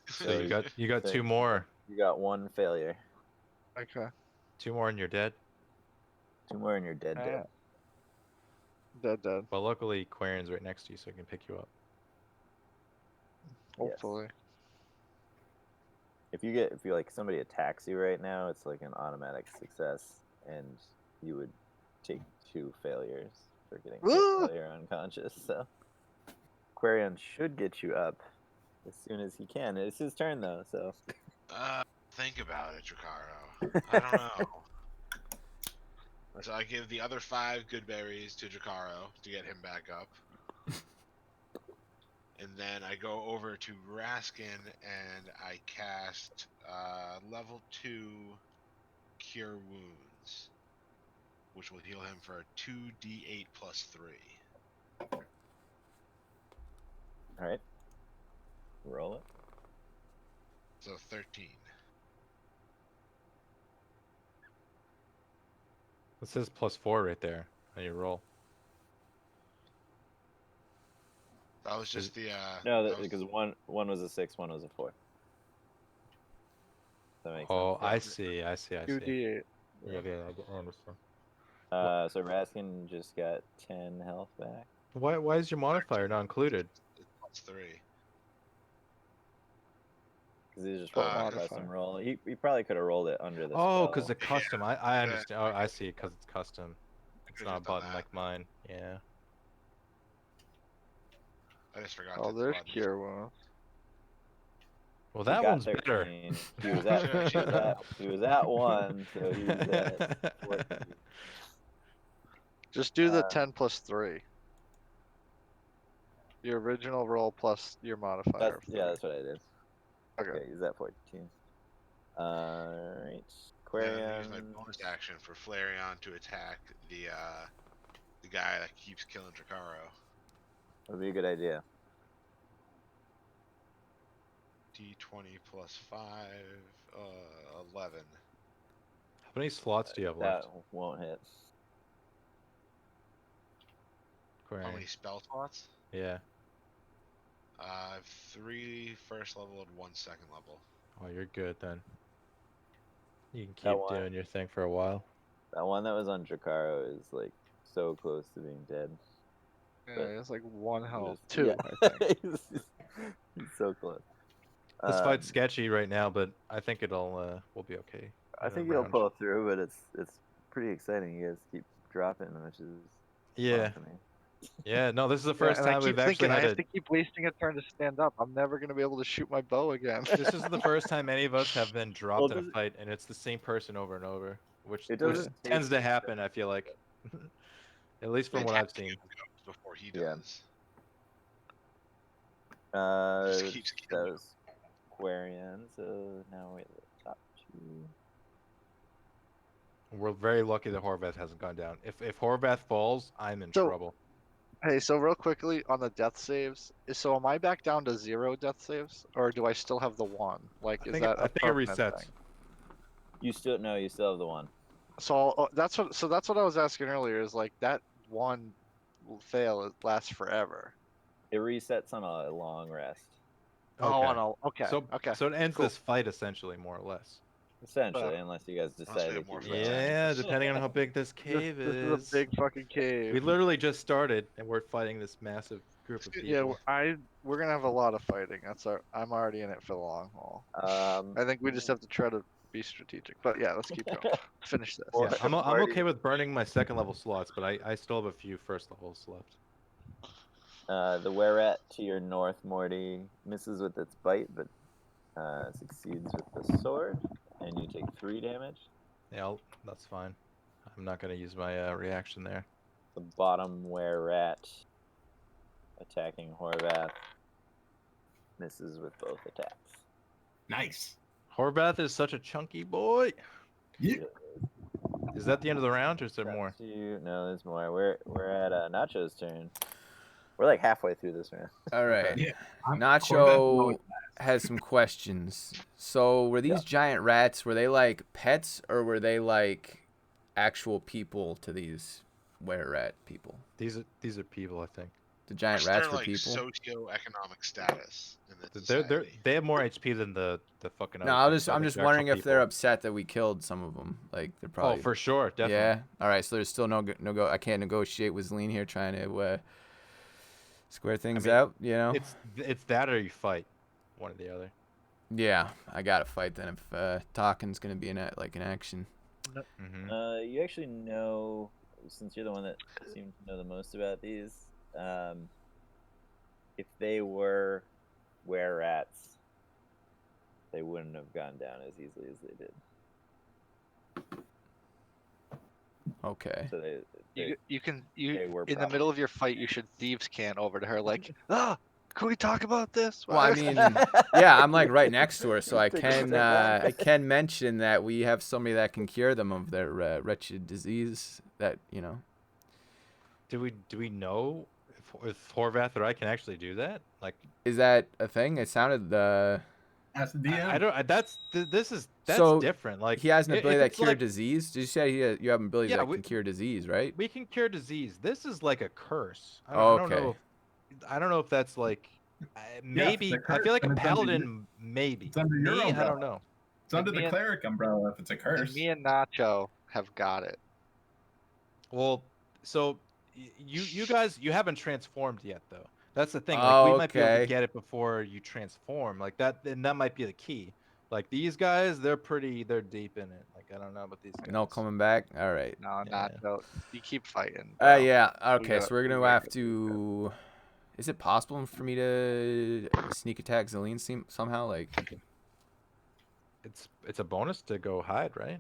so So you got so two more. You got one failure. Okay. Two more and you're dead. 2 more and you're dead. Ah. Dead. But luckily, Quarian's right next to you, so he can pick you up. Hopefully. If you like somebody attacks you right now, it's like an automatic success, and you would take 2 failures for getting hit while you're unconscious. So Quarian should get you up as soon as he can. It's his turn though, so. Think about it, Drakaro. I don't know. So I give the other 5 good berries to Drakaro to get him back up. And then I go over to Raskin and I cast level 2 Cure Wounds, which will heal him for 2d8 plus 3. Alright. Roll it. So 13. It says +4 right there on your roll. That was just the No, that was- because one was a 6, one was a 4. That makes Oh, sense. I see. 2d8. Yeah, I understand. So Raskin just got 10 health back. Why is your modifier not included? it's plus 3. Because he just rolled a Modifier. custom roll. He probably could have rolled it under the Oh, spell. because the custom. I understand. Oh, I see. Because it's custom. It's could've not a just done button that. like mine. Yeah. I just forgot. Oh, to there's button. Cure Wounds. Well, He that got one's better. 13. He was at 1, so he's at 14. Just do the 10 plus 3. Your original roll plus your modifier. of 3. That's what I did. Okay. He's at 14. Alright. And I use my Quarian. bonus action for Flareon to attack the guy that keeps killing Drakaro. Would be a good idea. D20 plus 5, 11. How many slots do you have That left? won't hit. How Quarian? many spell slots? Yeah. I have 3 first level and 1 second level. Oh, you're good then. You can That keep one. doing your thing for a while. That one that was on Drakaro is like so close to being dead. Yeah, it's like 1 health. Just- 2, yeah. I think. He's so close. This fight's Um, sketchy right now, but I think we'll be okay. I in a think he'll round. pull through, but it's pretty exciting. You guys keep dropping, which is Yeah. fun for me. Yeah, no, this is the Yeah, first and I time keep we've actually thinking I had have to keep wasting a turn to stand up. I'm never gonna be able to shoot my bow again. This is the first time any of us have been dropped Well, in a does it- fight, and it's the same person over and over, which It doesn't take tends to you happen. I feel like, at least from what I've seen. Before he Yeah. does. Just keeps that killing. was Quarian, so now we're at the top 2. We're very lucky that Horvath hasn't gone down. If Horvath falls, I'm in So- trouble. Hey, so real quickly on the death saves, so am I back down to 0 death saves, or do I still have the 1? Like, is that I a think it permanent resets. thing? You still have the 1. So that's what I was asking earlier. Is like that 1 fail lasts forever. It resets on a long rest. Oh, Okay. no. Okay. So okay. so it ends cool. this fight essentially, more or less. Essentially, unless you guys decide we have to more keep friends. going. Yeah, depending on how big this This, cave this is a big fucking cave. We literally just started, and we're fighting this massive group of people. Yeah, we're gonna have a lot of fighting. I'm already in it for the long haul. I think we just have to try to be strategic. But yeah, let's keep going. Finish this. Well, Yeah, I'm Marty- okay with burning my second level slots, but I still have a few first levels left. The were-rat to your north, Morty, misses with its bite, but succeeds with the sword, and you take 3 damage. Yeah, that's fine. I'm not gonna use my reaction there. The bottom were-rat attacking Horvath misses with both attacks. Nice. Horvath is such a chunky boy. Yeah. Is that the end of the round, or is there Got more? No, there's more. We're at Nacho's turn. We're like halfway through this round. All right. Yeah, Corvette is Nacho always has some questions. So were these giant rats, were they like pets or were they like actual people to these were-rat people? These are people, I think. The giant What's rats their, were like, people? socioeconomic status in the They're society? they have more HP than the fucking. No, other things. I I'm think just they're wondering actual if they're people. upset that we killed some of them. Like they're Oh, probably. for sure, definitely. Yeah. All right. So there's still no. I can't negotiate with Zeline here, trying to square things mean, out. You know. It's that or you fight, one or the other. Yeah, I gotta fight then if talking's gonna be an action. Mm-hmm. You actually know, since you're the one that seems to know the most about these, if they were were-rats, they wouldn't have gone down as easily as they did. Okay. So they You were in the middle of your fight, you should thieves can over to her like, can we talk about this? Well, I mean, yeah, I'm like right next to her, so I Take can one. I can mention that we have somebody that can cure them of their wretched disease. That Do we know if Horvath or I can actually do that? Like, is that a thing? It sounded That's the DM. I don't. That's So, different. Like, he has an ability if that it's cure like, disease. Did you say you have an ability Yeah, that can cure disease, right? we can cure disease. This is like a curse. I Oh, don't know. okay. I don't know if that's like maybe. the I feel like curse, a then it's under paladin. Maybe. it's under your Me, I umbrella. don't know. It's under Me the and- cleric umbrella if it's a curse. And me and Nacho have got it. Well, so you guys haven't transformed yet though. That's the thing. Like Oh, we might be able okay. to get it before you transform. Like that, and that might be the key. Like these guys, they're deep in it. Like I don't know about these guys. No coming back. All right. No, Yeah. Nacho, you keep fighting. bro. Yeah. We Okay. got- So we're we gonna gotta have get to. Is it possible for me to sneak attack Zeline somehow? Like, It's a bonus to go hide, right?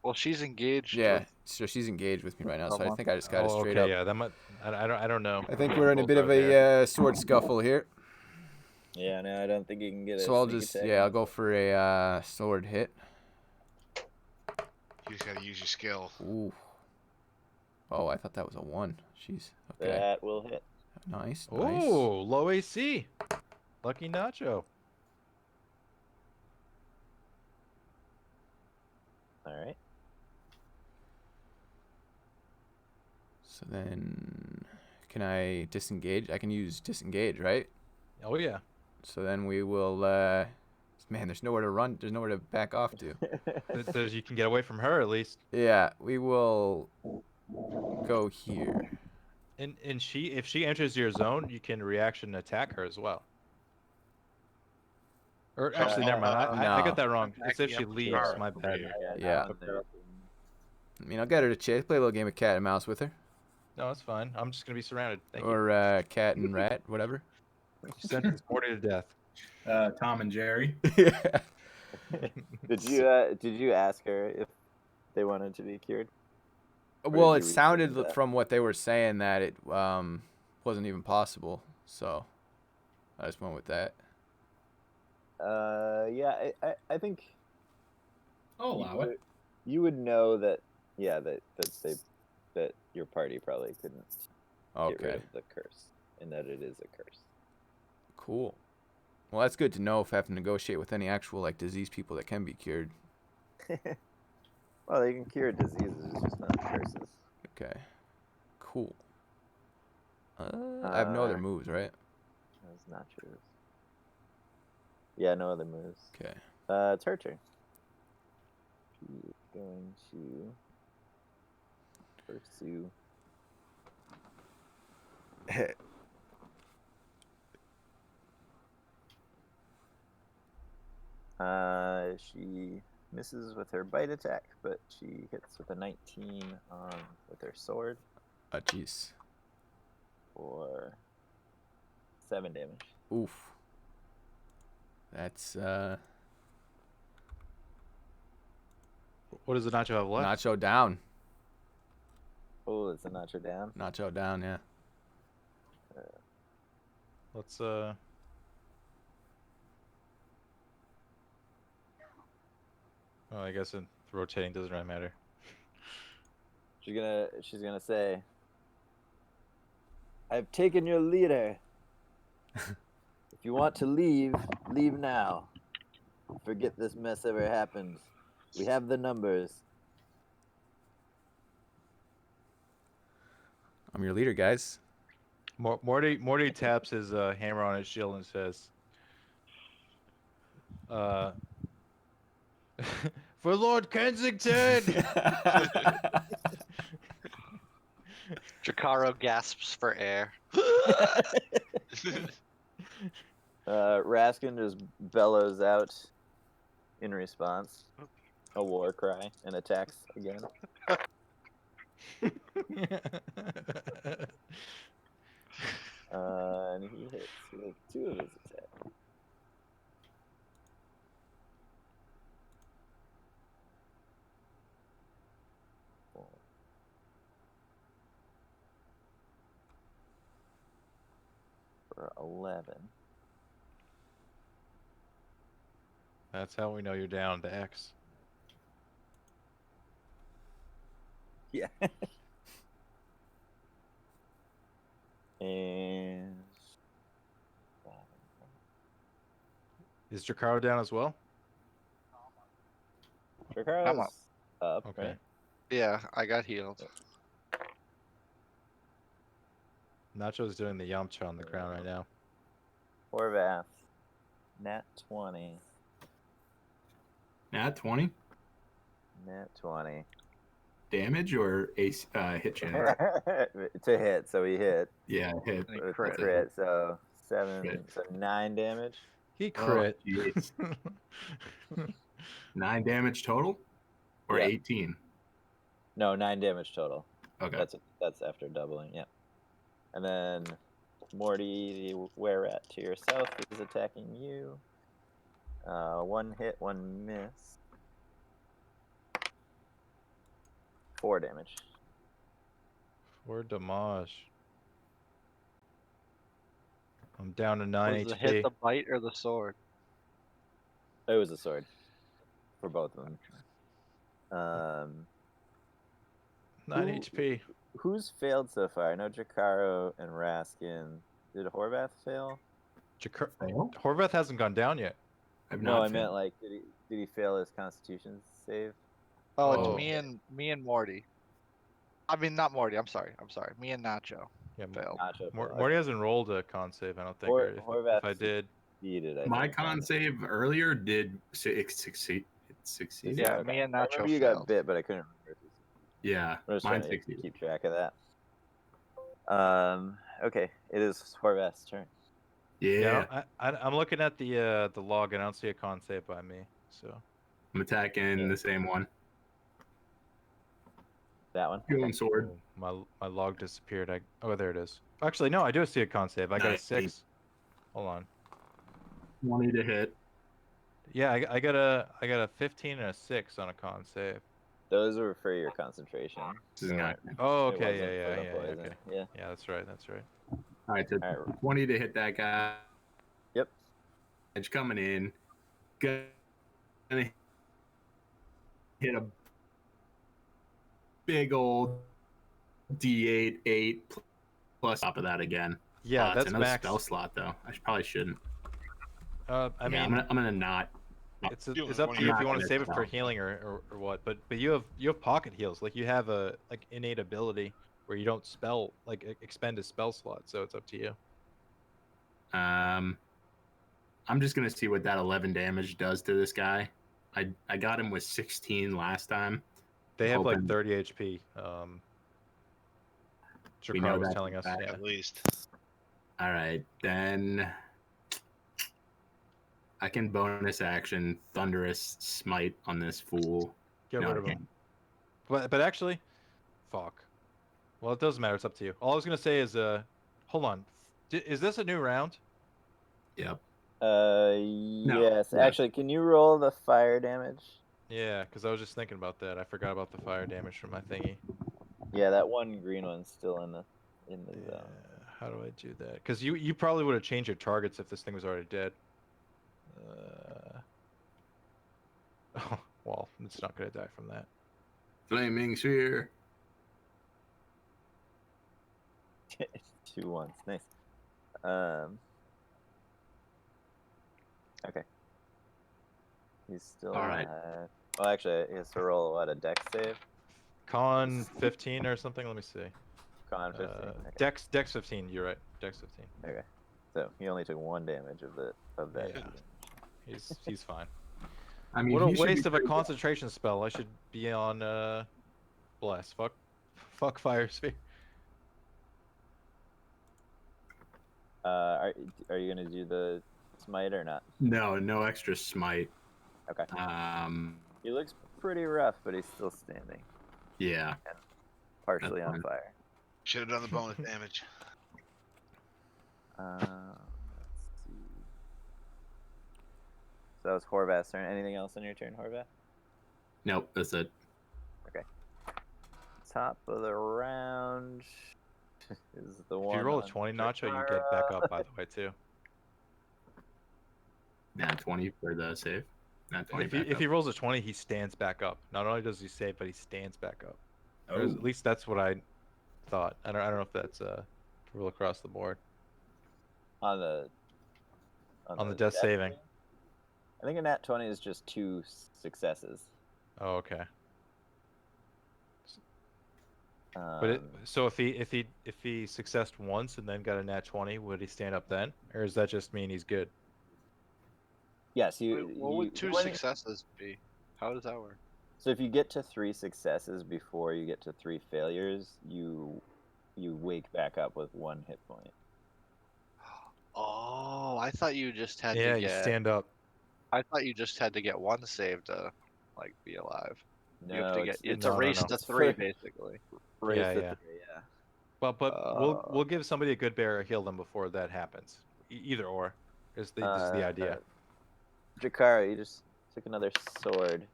Well, she's engaged. yeah. with- So she's engaged with me right now. So I Someone. think I just got it Oh, straight okay, up. yeah, that might. I don't know. I think we're in a Both bit out of there. a sword scuffle here. Yeah, no, I don't think you can get it. So I'll just I'll go for a sword hit. You just gotta use your skill. Ooh. Oh, I thought that was a 1. Jeez. Okay. That will hit. Nice. Oh, Nice. low AC. Lucky Nacho. All right. So then, can I disengage? I can use disengage, right? Oh yeah. So then we will. Man, there's nowhere to run. There's nowhere to back off to. You can get away from her at least. Yeah, we will go here. And if she enters your zone, you can reaction attack her as well. Or actually, never mind. I No. got that wrong. It's if Backing she up the leaves. car. My bad. Yeah. down there. I mean, I'll get her to chase. Play a little game of cat and mouse with her, No, it's fine. I'm just gonna be surrounded. Thank you. or cat and rat, whatever. Sentence Morty to death. Tom and Jerry. Yeah. Did you ask her if they wanted to be cured? Well, did it you sounded research that? from what they were saying that it wasn't even possible. So I just went with that. Yeah, I think I'll allow it. you would know that. Yeah, that your party probably couldn't get rid Okay. of the curse, and that it is a curse. Cool. Well, that's good to know if I have to negotiate with any actual like disease people that can be cured. Well, they can cure diseases, it's just not curses. Okay. Cool. I have no other Uh, moves, right? That's not true. Yeah, no other moves. Okay. It's her turn. She is going to pursue. She misses with her bite attack, but she hits with a 19 with her sword Jeez. for 7 damage. Oof. That's What does the Nacho have left? Nacho down. Oh, it's a Nacho down. Nacho down, yeah. Let's Oh, I guess rotating doesn't really matter. She's gonna say, "I've taken your leader. If you want to leave, leave now. Forget this mess ever happened. We have the numbers." I'm your leader, guys. Morty taps his hammer on his shield and says, "For Lord Kensington." Jakaro gasps for air. Raskin just bellows out in response a war cry and attacks again. And he hits with 2 of his attacks. For 11. That's how we know you're down to X. Yeah. And Is Jakaro down as well? Dracaro's up, Okay. right? Yeah, I got healed. Nacho's doing the Yamcha on the ground right now. Horvath, nat 20. Nat 20 Nat 20. damage or ace hit chance? To hit, so he hit. Yeah, hit. And he With the crit. crit, so 7, Crit. so 9 damage. He Oh, crit. jeez. 9 damage total, or Yeah. 18. No, 9 damage total. Okay. That's after doubling, yeah. And then Morty, the were-rat to your south, is attacking you. 1 hit, 1 miss. 4 damage. For damage. I'm down to 9 Was the HP. hit the bite or the sword? It was a sword for both of them. 9 Who- HP. Who's failed so far? I know Jakaro and Raskin. Did Horvath fail? Fail? Horvath hasn't gone down yet. I've No, not I failed. meant like did he fail his Constitution save? Oh, Oh. it's me and Morty. I mean, not Morty. I'm sorry. Me and Nacho Yeah, failed. Nacho failed. Morty hasn't rolled a con save, I don't think. Or if Horvath I did, succeeded, I My think, con save earlier did succeed. It succeeded. Yeah, Okay. me and I Nacho remember you got failed. bit, but I couldn't remember. If Yeah, I'm just mine trying to succeeded. keep track of that. Okay, it is Horvath's turn. Yeah, I'm looking at the log and I don't see a con save by me. So I'm attacking Yeah. the same one. That one. Going sword. oh, my log disappeared. Oh, there it is. Actually, no, I do see a con save. I got a Nice. 6. Hold on. 20 to hit. Yeah, I got a 15 and a 6 on a con save. Those were for your concentration. This is so not. Oh, it okay, wasn't yeah, for the yeah, poison. okay. Yeah. Yeah, that's right. All right, so All right. 20 to hit that guy. Yep. Edge coming in. Gonna hit a big old D8 8 plus top of that again. Yeah, It's that's another max. spell slot though. Probably shouldn't. I Yeah, mean, I'm gonna not. it's Doing it's up one to you if of you want to your save it for spells. healing or what. But you have pocket heals. Like you have a innate ability where you don't expend a spell slot. So it's up to you. I'm just gonna see what that 11 damage does to this guy. I got him with 16 last time. They have like Hoping- 30 HP. We know Jakar was that telling for us. a fact. Yeah. At least. All right, then I can bonus action Thunderous Smite on this fool. Get No, rid I of him. can't. But actually, fuck. Well, it doesn't matter. It's up to you. All I was gonna say is, hold on. Is this a new round? Yep. Yes. yeah. Actually, can you roll the fire damage? Yeah, because I was just thinking about that. I forgot about the fire damage from my thingy. Yeah, that one green one's still in the Yeah, zone. how do I do that? Because you probably would have changed your targets if this thing was already dead. Oh, well, it's not gonna die from that. Flaming sphere. 2 ones. Nice. Okay. He's still Alright. Well, actually, he has to roll what, a dex save? Con 15 or something. Let me see. Con 15. Okay. Dex 15. You're right. Dex 15. Okay. So he only took 1 damage of that. Yeah. He's fine. I mean, What a he should be waste of a pretty good. concentration spell. I should be on bless. Fuck fire sphere. Are you gonna do the smite or not? No extra smite. Okay. Yeah. He looks pretty rough, but he's still standing, partially That's on fine. fire. Should have done the bonus damage. Let's see. So that was Horvath's turn. Anything else on your turn, Horvath? Nope, that's it. Top of the round is the one. If you roll a on 20, Nacho, you get back up. By the way, too. Nat 20 for the save. Nat 20 If he rolls a 20, he stands back up. Not only does he save, but he stands back up. Or Oh. at least that's what I thought. I don't know if that's a rule across the board. On the death saving. thing? I think a nat 20 is just 2 successes. Oh, okay. But so if he successed once and then got a nat 20, would he stand up then, or does that just mean he's good? yes, What would 2 when- successes be? How does that work? So if you get to 3 successes before you get to 3 failures, you wake back up with 1 hit point. Oh, I thought you just had Yeah, to you get. stand up. I thought you just had to get 1 save to like be alive. No, You have to get. It's no, a no, race no. to It's 3 for- basically. race Yeah, to yeah. 3, yeah. But we'll give somebody a good bear heal them before that happens. Either or is the idea. Jakara, you just took another sword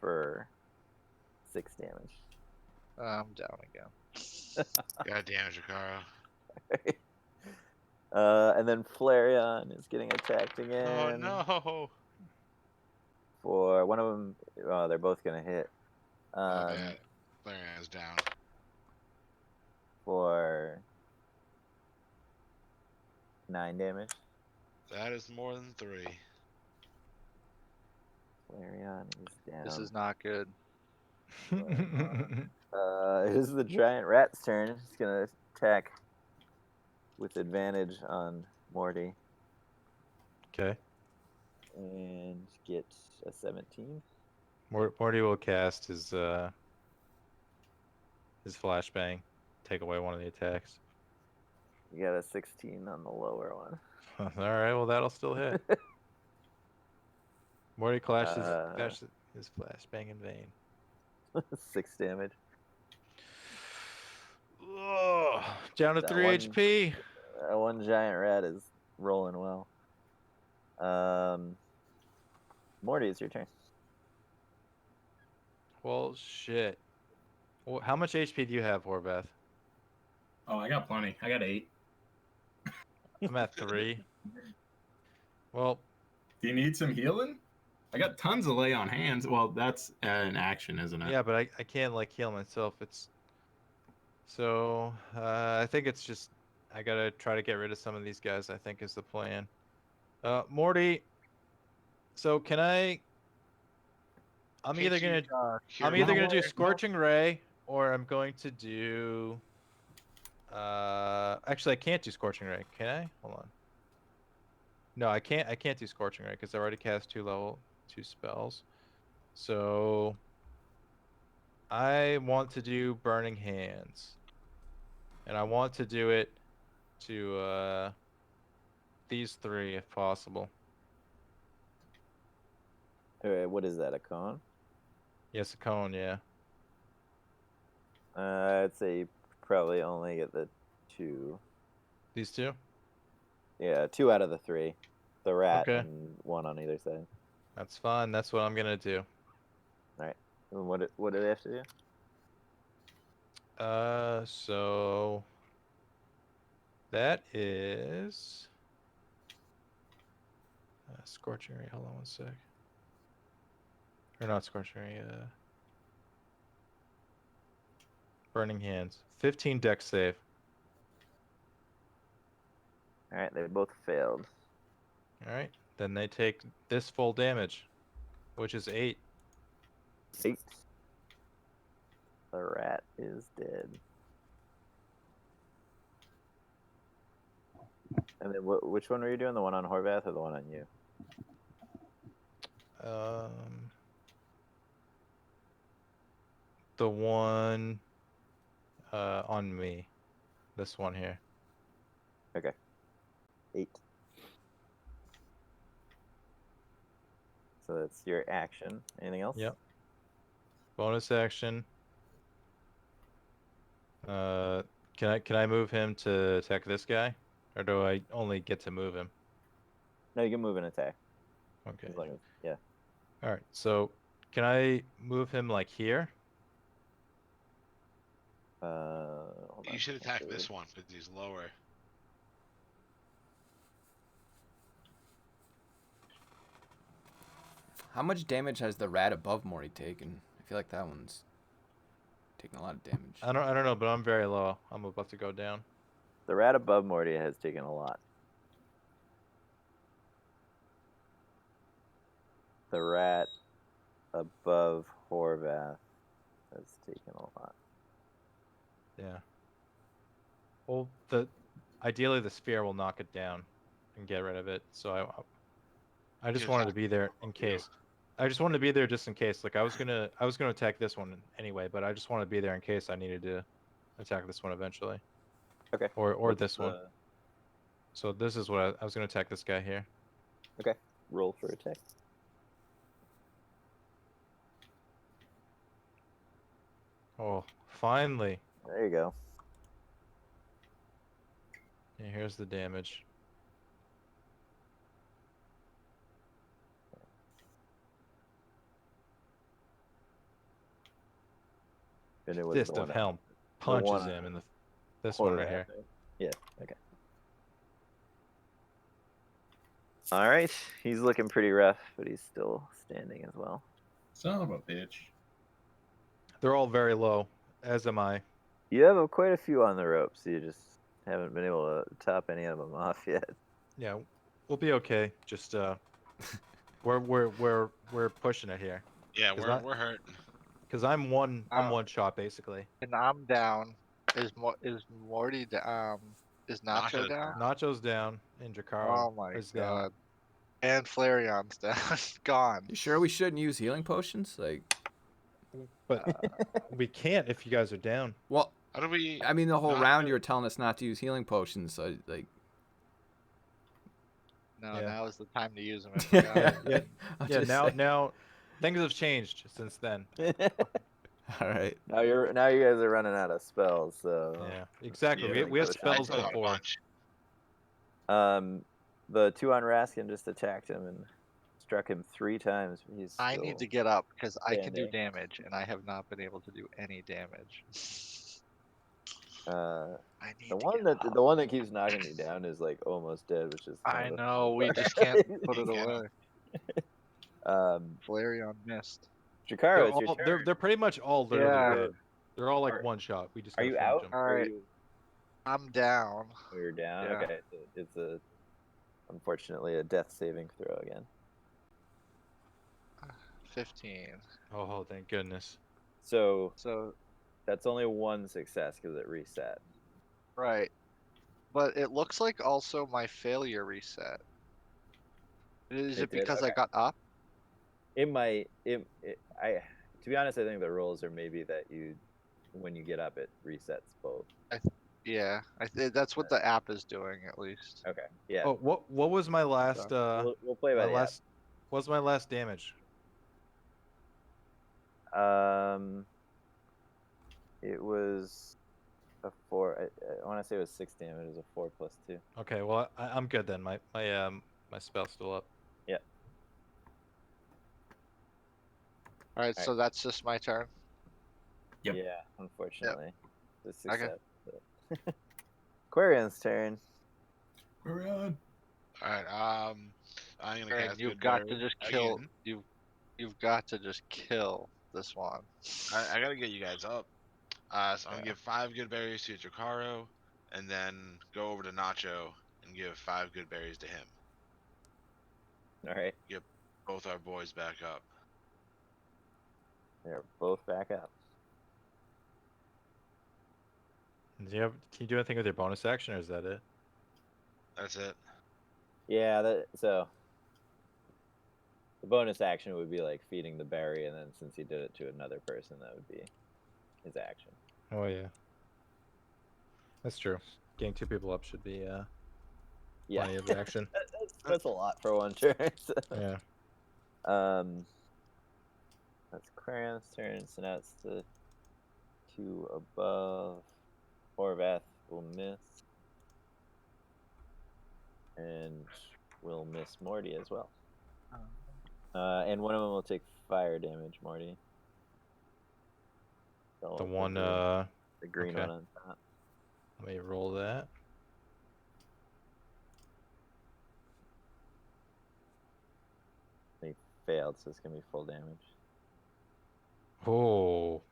for 6 damage. I'm down again. God damn it, Jakara. And then Flareon is getting attacked again. Oh no! For one of them, they're both gonna hit. Oh, bad. Flareon is down. For 9 damage. That is more than 3. Flareon is down. This is not good. It is the giant rat's turn. It's gonna attack with advantage on Morty Okay. and get a 17. Morty will cast his flashbang, take away one of the attacks. You got a 16 on the lower one. All right, well that'll still hit. Morty clashes his flashbang in vain. 6 damage. Ugh, down to That 3 one- HP. That one giant rat is rolling well. Morty, it's your turn. Well, shit. Well, how much HP do you have, Horvath? Oh, I got plenty. I got 8. I'm at 3. Well, Do you need some healing? I got tons of lay on hands. Well, that's an action, isn't it? yeah, but I can't like heal myself. It's so I think it's just I gotta try to get rid of some of these guys. I think is the plan. Morty. So can I? I'm Can't either you, gonna cure I'm either one gonna do yourself? Scorching Ray or I'm going to do. Actually, I can't do Scorching Ray. Can I? Hold on. No, I can't. I can't do Scorching Ray because I already cast 2 spells. So I want to do Burning Hands, and I want to do it to these 3 if possible. Alright, what is that, a cone? Yes, a cone. Yeah. I'd say you probably only get the 2. These 2. Yeah, 2 out of the 3. The rat Okay. and 1 on either side. That's fine. That's what I'm gonna do. And what do they have to do? So that is Scorching Ray. Hold on one sec. Or not Scorching Ray. Burning Hands. 15 dex save. All right, they both failed. All right. Then they take this full damage, which is 8. 8. The rat is dead. And then which one were you doing? The one on Horvath or the one on you? The one on me. This one here. Okay. 8. So that's your action. Anything else? Yep. Bonus action. Can I move him to attack this guy, or do I only get to move him? No, you can move and attack. Okay. As long as- yeah. All right. So can I move him like here? Hold You on, should attack actually. this one because he's lower. How much damage has the rat above Morty taken? I feel like that one's taking a lot of damage. I don't know, but I'm very low. I'm about to go down. The rat above Morty has taken a lot. The rat above Horvath has taken a lot. Yeah. Well, ideally the sphere will knock it down and get rid of it. So I just Just wanted have to be there in you. case. I just wanted to be there just in case. Like I was gonna attack this one anyway, but I just want to be there in case I needed to attack this one eventually. Okay. Or What's this one. the- So this is what I was gonna attack this guy here. Okay. Roll for attack. Oh, finally. There you go. Yeah, here's the damage. And it was Fist the of one Helm the punches one him in the on this one right Horvath, here. right? Yeah. Okay. All right. He's looking pretty rough, but he's still standing as well. Son of a bitch. They're all very low, as am I. You have quite a few on the ropes. You just haven't been able to top any of them off yet. Yeah, we'll be okay. Just we're pushing it here. Yeah, Is we're that- we're hurting. Cause I'm one Oh. one shot basically. And I'm down. Is Morty is Nacho Nacho's down? Nacho's down and Jakaro Oh my is down. god. And Flareon's down. Gone. You sure we shouldn't use healing potions? Like, But we can't if you guys are down. well, How do we? I mean, the whole not round do- you were telling us not to use healing potions. So, like, No, Yeah. now is the time to use them. I yeah, forgot. Yeah, I'm yeah. just Now saying. now things have changed since then. All right. now you guys are running out of spells, so Yeah, exactly. Yeah, we have like, spells I I took a before. bunch. the 2 on Raskin just attacked him and struck him 3 times. He's I need to get up because I can do standing. damage, and I have not been able to do any damage. I I need the to one get that up. the one that keeps knocking me down is like almost dead, which is I kind of know, we just can't put it Get away. um Flareon missed. Jakaro, They're, it's your all, turn. they're pretty much all literally Yeah. dead. They're all like Are- one shot. We just Are gotta you finish out? them. All Or are right. you- I'm down. oh, you're down. Yeah. Okay, it's a unfortunately a death saving throw again. 15. Oh, thank goodness. So So, that's only 1 success because it reset. right. But it looks like also my failure reset. Is It it did? because I Okay. got up? It might. I to be honest, I think the rules are maybe that when you get up, it resets both. Yeah, that's what the app is doing at least. Okay. Yeah. Oh, what was my last we'll play by my the last what's my last damage? app. It was a 4. I want to say it was 6 damage. It was a 4 plus 2. Okay, well I'm good then. My spell's still up. All right, Alright. so that's just my turn. Yep. Yeah, unfortunately. The Okay. success. but- Quarian's turn. We're on. All right. I'm gonna Aaron, cast you've Good got to Word just kill. again. You've got to just kill this one. I gotta get you guys up. So I'm gonna give 5 good berries to Jakaro, and then go over to Nacho and give 5 good berries to him. All right, Both our boys back up. they're both back up. Can you do anything with your bonus action, or is that it? That's it. Yeah, so the bonus action would be like feeding the berry, and then since he did it to another person, that would be his action. Oh yeah. That's true. Getting 2 people up should be Yeah, plenty of action. that's a lot for one turn. So. Yeah. That's Crayon's turn, so now it's the 2 above. Horvath will miss. And will miss Morty as well. And one of them will take fire damage, Morty. So The one the green okay. one on top. Let me roll that. He failed, so it's gonna be full damage. Oh,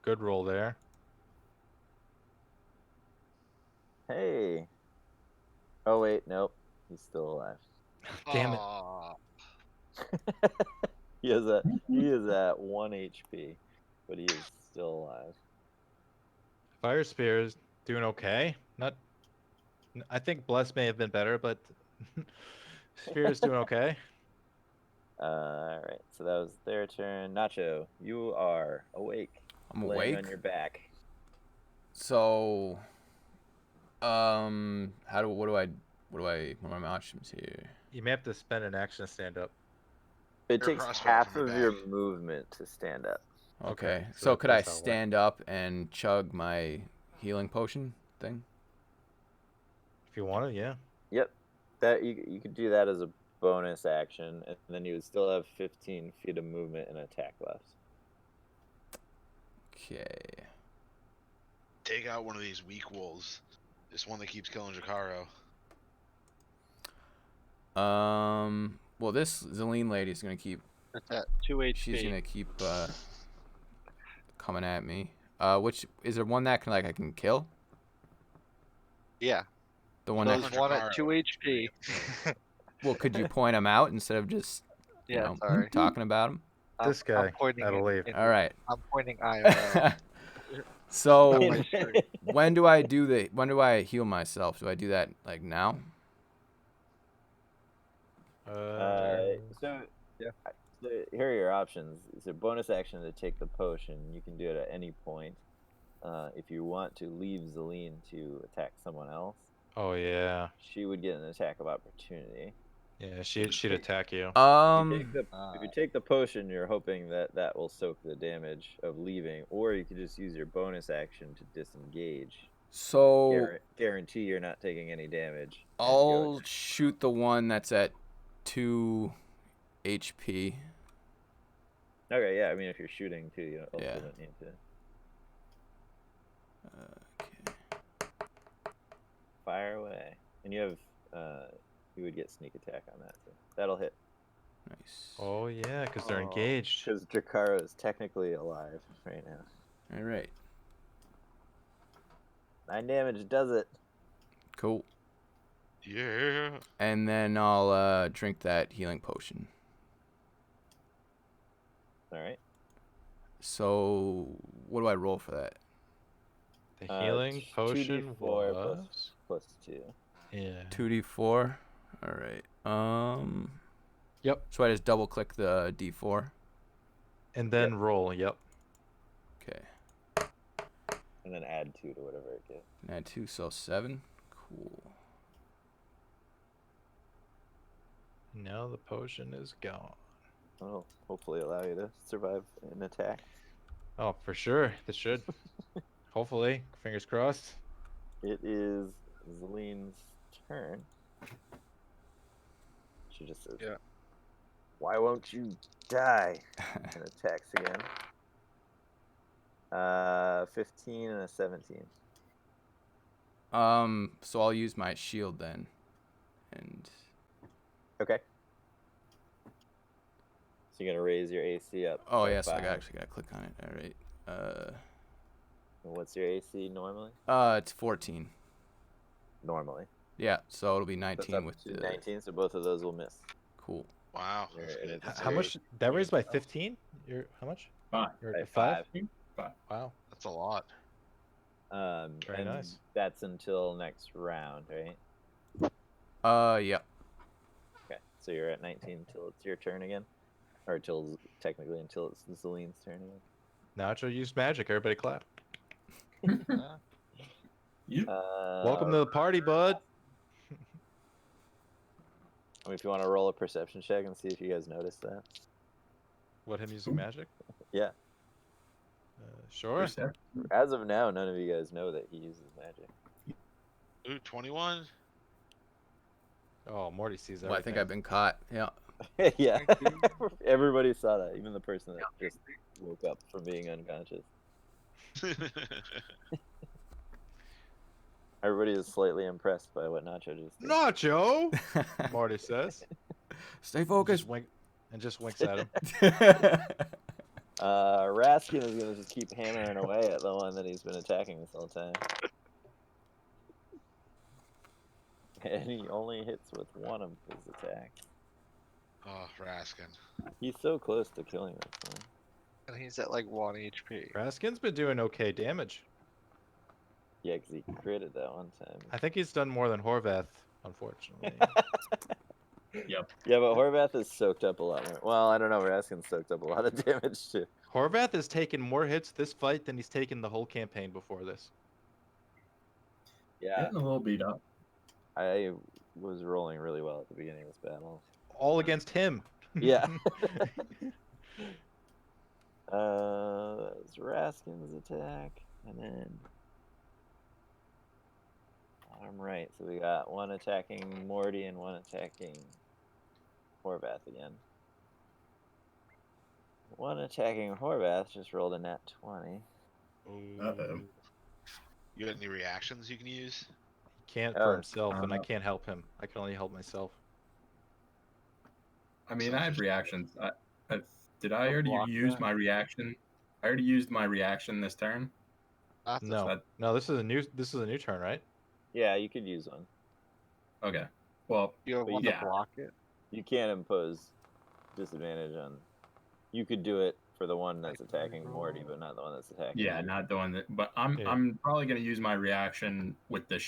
good roll there. Hey. Oh wait, nope. He's still alive. Damn it. Aw. he is at 1 HP, but he is still alive. Fire Spear is doing okay. Not. I think Bless may have been better, but Spear is doing okay. Alright, so that was their turn. Nacho, you are awake. I'm laying awake. on your back. So, what are my options here? You may have to spend an action to stand up. It Your takes crossbow half from of your your movement to stand up. Okay. so So that- could I that's how it works. stand up and chug my healing potion thing? If you want to, yeah. Yep. That you could do that as a bonus action, and then you would still have 15 feet of movement and attack left. Okay. Take out one of these weak wolves. This one that keeps killing Jakaro. Well, this Zelene lady is gonna keep. It's at 2 HP. She's gonna keep coming at me. Which is there one that I can kill? Yeah. The one Those that. Jakaro. one at 2 HP. Well, could you point them out instead of just Yeah, sorry. talking about them? This guy, I'm pointing that'll in- leave. in- All right. I'm pointing IRL. So on my screen. when do I heal myself? Do I do that like now? So Yeah. So here are your options. It's a bonus action to take the potion. You can do it at any point. If you want to leave Zelene to attack someone else, Oh yeah. she would get an attack of opportunity. Yeah, she'd attack you. If you take the potion, you're hoping that will soak the damage of leaving, or you could just use your bonus action to disengage. So Guarantee you're not taking any damage. and I'll go. shoot the one that's at 2 HP. Okay, yeah. I mean, if you're shooting too, you also Yeah. don't need to. Okay. Fire away, and you have you would get sneak attack on that. So that'll hit Nice. Oh yeah, because they're Oh. engaged. because Jakaro is technically alive right now. All right. 9 damage does it. Cool. Yeah. And then I'll drink that healing potion. All right. So what do I roll for that? The healing potion 2d4 was. plus 2. Yeah. 2d4. All right. Yep. So I just double click the d4. And then roll. Yep. Okay. And then add 2 to whatever it gets. And add 2, so 7. Cool. Now the potion is gone. That'll hopefully allow you to survive an attack. Oh, for sure. This should. Hopefully. Fingers crossed. It is Zelene's turn. She just says, Yeah. "Why won't you die?" And attacks again. 15 and a 17. So I'll use my shield then. And Okay. So you're gonna raise your AC up. Oh by yes, I 5. actually gotta click on it. All right. And what's your AC normally? It's 14. Normally. Yeah, so it'll be That's 19 up with to the 19, so both of those will miss. cool. Wow. You're- That's and good. it's That's How very- much? That raised by 15. You're how much? Fine. You're By at 5. 5. Wow. That's a lot. Very and nice. that's until next round, right? Yeah. Okay, so you're at 19 until it's your turn again, or technically until it's Zelene's turn again. Nacho used magic. Everybody clap. You Welcome to the party, bud. I mean, if you want to roll a perception check and see if you guys noticed that. What, him using magic? Yeah. Sure. perception. As of now, none of you guys know that he uses magic. Ooh, 21. Oh, Morty sees everything. Well, I think I've been caught. Yeah. Yeah, everybody saw that, even the person that just woke up from being unconscious. Everybody is slightly impressed by what Nacho just did. Nacho. Morty says. Stay And focused. just winks at him. Raskin is gonna just keep hammering away at the one that he's been attacking this whole time. And he only hits with one of his attacks. Oh, Raskin. He's so close to killing this one. And he's at like 1 HP. Raskin's been doing okay damage. Yeah, because he critted that one time. I think he's done more than Horvath, unfortunately. Yep. Yeah, but Horvath is soaked up a lot more. Well, I don't know. Raskin's soaked up a lot of damage too. Horvath has taken more hits this fight than he's taken the whole campaign before this. Yeah, Getting a little beat up. I was rolling really well at the beginning of this battle. All against him. Yeah. That's Raskin's attack, and then bottom right. So we got one attacking Morty and one attacking Horvath again. One attacking Horvath just rolled a nat 20. Uh-oh. You got any reactions you can use? He can't Oh, for himself, and I uh, can't help him. I can only help myself. I mean, I have reactions. Did I already block use that. my reaction? I already used my reaction this turn. Not the- No, that- no, this is a new turn, right? Yeah, you could use one. Okay. Well, You have But one yeah. to block it. You can't impose disadvantage on. You could do it for the one that's attacking Morty, but not the one that's attacking. yeah, you. not the one that. But I'm Yeah. I'm probably gonna use my reaction with the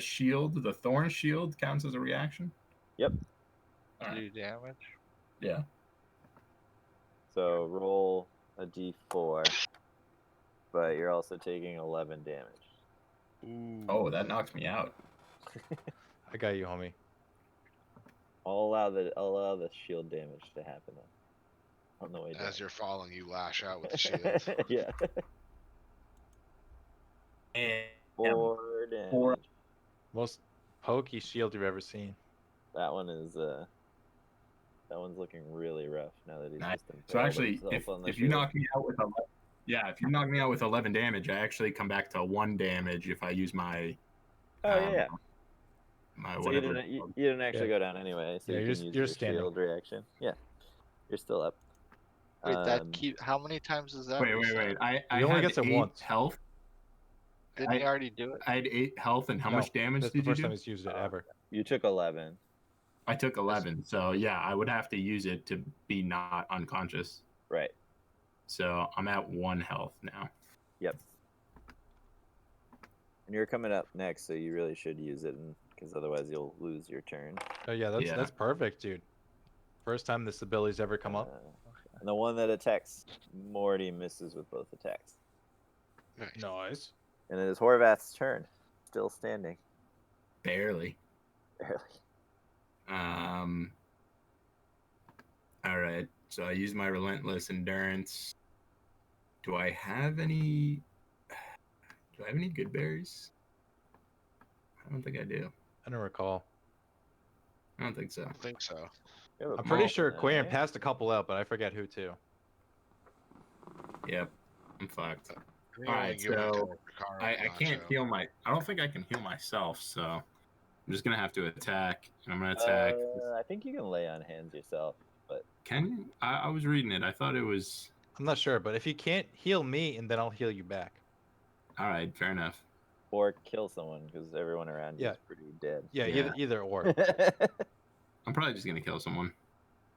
shield. The thorn shield counts as a reaction. Yep. All right. 2 damage. Yeah. So roll a d4, but you're also taking 11 damage. Oh, that knocks me out. I got you, homie. I'll allow the shield damage to happen on the way down. As you're falling, you lash out with the shield. Yeah. And 4 damage. Four. Most pokey shield you've ever seen. That one is that one's looking really rough now that he's Nice. just So impaled actually, himself on the if you shield. knock me out with 11, yeah, if you knock me out with 11 damage, I actually come back to 1 damage if I use my. Oh yeah. My So whatever. you didn't actually go down anyway, so Yeah, you you're can s- use you're your standing. shield reaction. Yeah, you're still up. Wait, that Um, keep. How many times is that? Wait. reset? I He only had gets it 8 once. health. Didn't he already do it? I had 8 health, and how No, much damage That's the did you first time do? he's used it ever. You took 11. I took 11, so yeah, I would have to use it to be not unconscious. Right. So I'm at 1 health now. Yep. And you're coming up next, so you really should use it, because otherwise you'll lose your turn. Oh yeah, Yeah. that's perfect, dude. First time this ability's ever come up. And the one that attacks Morty misses with both attacks. Nice. Nice. And it is Horvath's turn. Still standing. Barely. Barely. All right. So I use my relentless endurance. Do I have any? Do I have any good berries? I don't think I do. I don't recall. I don't think so. I think so. You have a I'm pretty pulse sure in that, Quarian right? passed a couple out, but I forget who to. Yep. I'm fucked. You All only right, give it to so Ricaro I and can't Nacho. heal my. I don't think I can heal myself. So I'm just gonna have to attack. And I'm gonna attack. I think you can lay on hands yourself. Can I was reading it. I thought it was. I'm not sure, but if you can't heal me, and then I'll heal you back. All right, fair enough. Or kill someone because everyone around you Yeah. is pretty dead. Yeah, Yeah. either or. I'm probably just gonna kill someone.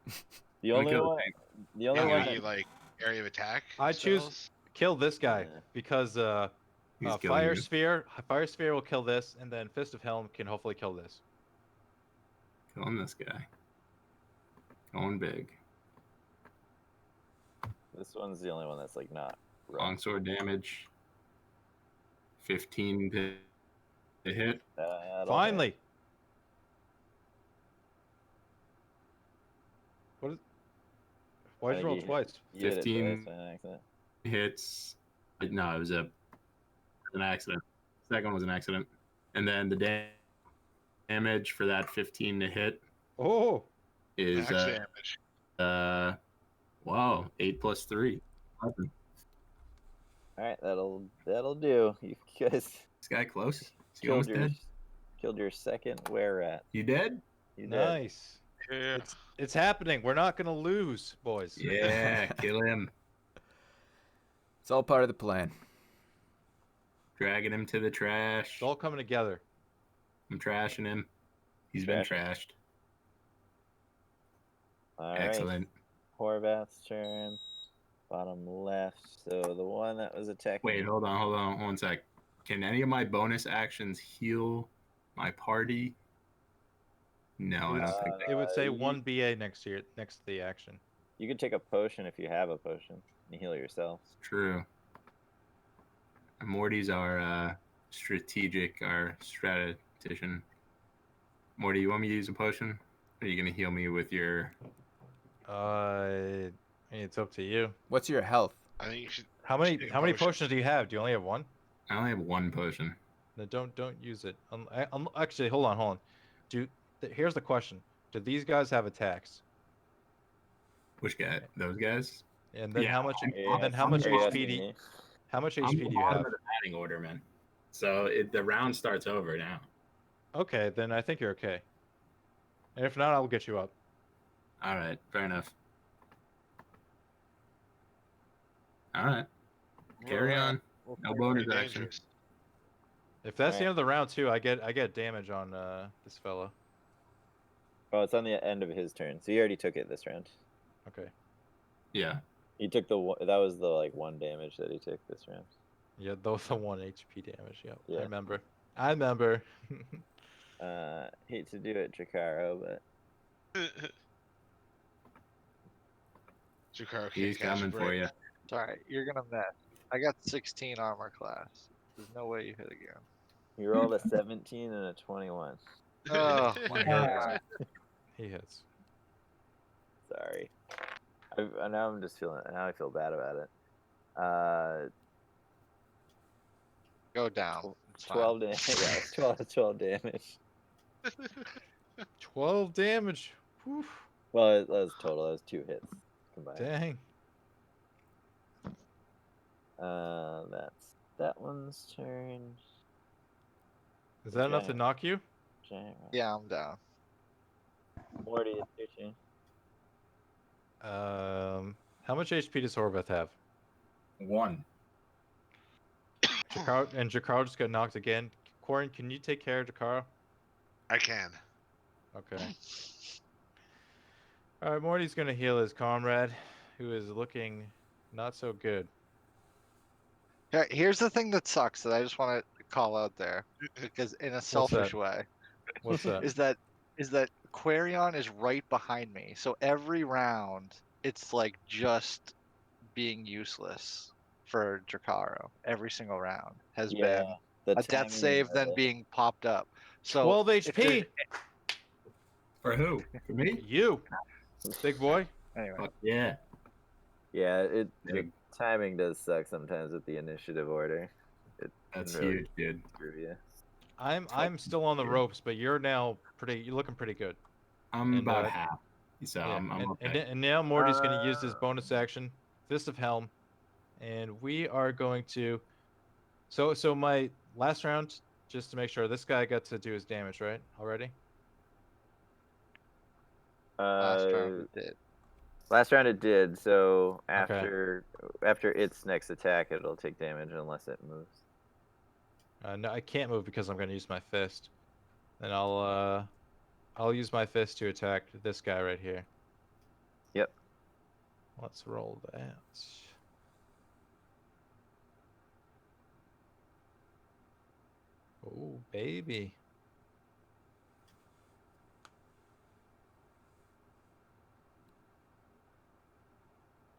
the I'm gonna only kill the one, tank. the only one Any that, like area of attack? I choose- spells? Kill this guy Yeah. because He's killing Fire you. Sphere will kill this, and then Fist of Helm can hopefully kill this. Killing this guy. Going big. this one's the only one that's like not rough. Longsword damage. 15 to hit. That'll hit. Finally. Why did you roll think twice? You hit it 15. twice by accident. Hits. No, it was an accident. Second one was an accident. And then the damage for that 15 to hit Oh, is Max damage. wow, 8 plus 3. 11. All right, that'll do. You guys This guy close. Is he killed almost your dead? killed your second were rat. You dead? You did. nice. Yeah. It's happening. We're not gonna lose, boys. Yeah, kill him. It's all part of the plan. Dragging him to the trash. It's all coming together. I'm trashing him. He's been trashed. All right. Excellent. Horvath's turn. Bottom left. So the one that was attacking. Wait, hold on 1 sec. Can any of my bonus actions heal my party? No, I don't think It would say you- 1 BA next to the action. You could take a potion if you have a potion and heal yourself. that's true. Morty's our strategic, our strategician. Morty, you want me to use a potion? Or are you gonna heal me with your? I mean, it's up to you. What's your health? I think you should. How many Take a how many potion. potions do you have? Do you only have one? I only have one potion. No, don't use it. Actually, hold on. Here's the question: do these guys have attacks? Which guy? Those guys? And then Yeah. how much? Yeah, And then how much are you HP asking do you, me? how much I'm HP the do you bottom have? of the batting order, man. So the round starts over now. Okay, then I think you're okay. And if not, I'll get you up. All right, fair enough. All right, carry on. No bonus Pretty action. dangerous. If that's the Alright. end of the round too, I get damage on this fella. Oh, it's on the end of his turn. So you already took it this round. Okay. Yeah. He took that was the like 1 damage that he took this round. Yeah, those are 1 HP damage. Yep. Yeah. I remember. I remember. Hate to do it, Jakaro, but Jakaro can't He's catch a coming for break. you. It's alright, you're gonna miss. I got 16 armor class. There's no way you hit again. you rolled a 17 and a 21. Oh my god. He hits. Sorry. Now I'm just feeling. Now I feel bad about it. Go down. It's fine. 12 damage. Yeah, 12 damage. 12 damage. Whew. Well, that was total. That was 2 hits combined. Dang. That's that one's turn. Is that enough to Giant. knock you? Giant rock. Yeah, I'm down. Morty, it's your turn. How much HP does Horvath have? 1. Jakaro just got knocked again. Corin, can you take care of Jakaro? I can. Okay. Alright, Morty's gonna heal his comrade, who is looking not so good. Here's the thing that sucks that I just want to call out there, because in a selfish way, What's that? is that Quarion is right behind me. So every round, it's like just being useless for Jakaro. Every single round has been the a death timing save, of then it. being popped up. So 12 if HP! there's- For who? For me? You! Big boy. Anyway, Fuck yeah. Yeah, the Big. timing does suck sometimes with the initiative order. It can That's really huge, dude. screw you. I'm still on the ropes, but you're looking pretty good. I'm And, about uh, half. So Yeah, I'm and, okay. and now Morty's going to use his bonus action, Fist of Helm, and we are going to. So my last round, just to make sure, this guy got to do his damage, right? Already? last round it did. Last round it did. So Okay. after its next attack, it'll take damage unless it moves. No, I can't move because I'm gonna use my fist. And I'll use my fist to attack this guy right here. Yep. Let's roll that. Oh, baby.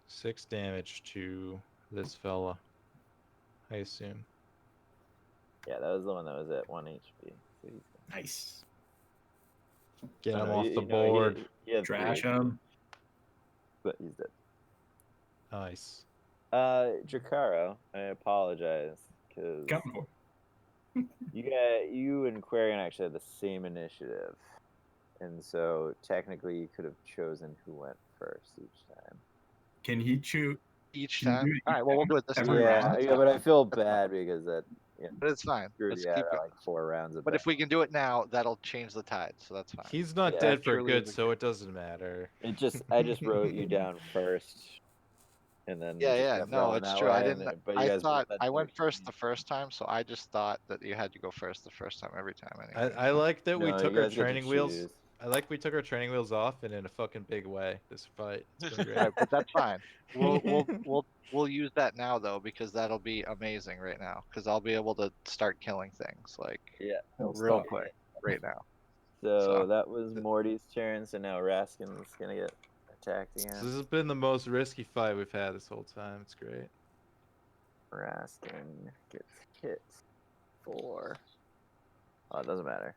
Six damage to this fella, I assume. Yeah, that was the one that was at 1 HP. So he's Nice. Get him no, off you- the you know, board. he had 3 Trash HP, him. but he's dead. Nice. Drakaro, I apologize because Coming for. you and Quarian actually had the same initiative, and so technically you could have chosen who went first each time. Can he chew? Each Can you time. do it All right. Well, we'll do it this every time. round? Yeah, but I feel bad because that But it's fine. screwed Let's you out keep at it. like 4 rounds of But if we can do it now, that'll change the tide. So that's fine. He's not Yeah. dead That for truly good, is a so it doesn't matter. I just wrote you down first, and then Yeah, just yeah. kept No, going it's that true. I way, and didn't. then- but you I guys both thought had I went 13. first the first time, so I just thought that you had to go first the first time every time. Anyway. I like that we No, took you our guys get to training wheels. choose. I like we took our training wheels off and in a fucking big way this fight. It's been great. Right, but that's fine. We'll use that now though because that'll be amazing right now because I'll be able to start killing things like Yeah. real stop. quick right now. So So- that was Morty's turn. So now Raskin's gonna get attacked So again. this has been the most risky fight we've had this whole time. It's great. Raskin gets hit for. Oh, it doesn't matter.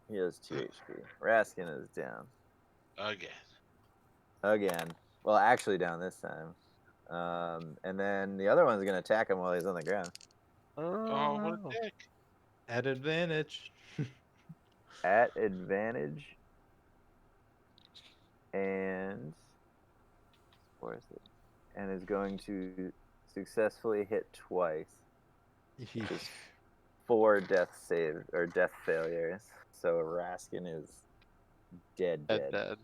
He has 2 HP. Raskin is down Again. again. Well, actually down this time. And then the other one's gonna attack him while he's on the ground. Oh, what no. a dick. At advantage. At advantage. And where is it? And is going to successfully hit twice. 4 death saves or death failures. So Raskin is dead. Dead.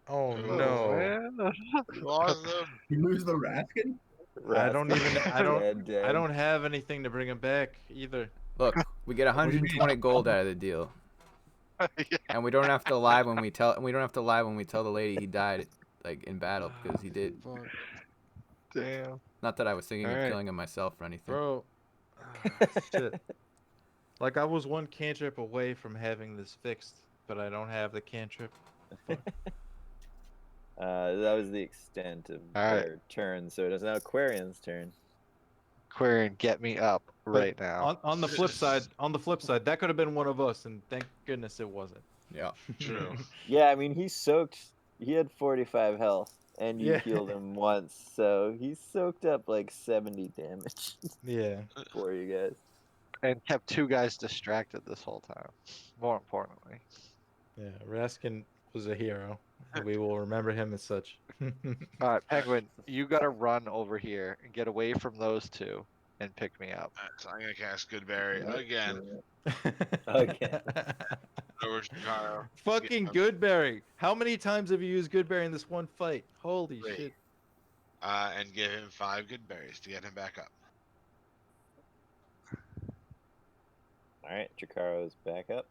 Oh Oh, no. man. Lost them. You lose the Raskin? I don't Raskin even- is I don't- dead. I don't have anything to bring him back either. Look, we get do you mean? 120 gold out of the deal, Yeah. and we don't have to lie when we tell. We don't have to lie when we tell the lady he died, like in battle, because he did. Fuck. Damn. Not that I was thinking of Alright. killing him myself or anything. Bro. Shit. Like I was one cantrip away from having this fixed, but I don't have the cantrip. That was the extent of Alright. their turn. So it is now Quarian's turn. Quarian, get me up right now. On the flip side, that could have been one of us, and thank goodness it wasn't. Yeah. True. Yeah, I mean he soaked. He had 45 health, and you Yeah. healed him once, so he soaked up like 70 damage Yeah. for you guys. And kept 2 guys distracted this whole time. More importantly. Yeah. Raskin was a hero. And we will remember him as such. Alright, Penguin, you gotta run over here and get away from those 2 and pick me up. Alright, so I'm gonna cast Goodberry again. Okay. Over Shikaro. Fucking Goodberry. How many times have you used Goodberry in this one fight? Holy Three. shit. And give him 5 good berries to get him back up. All right, Dracaro's back up.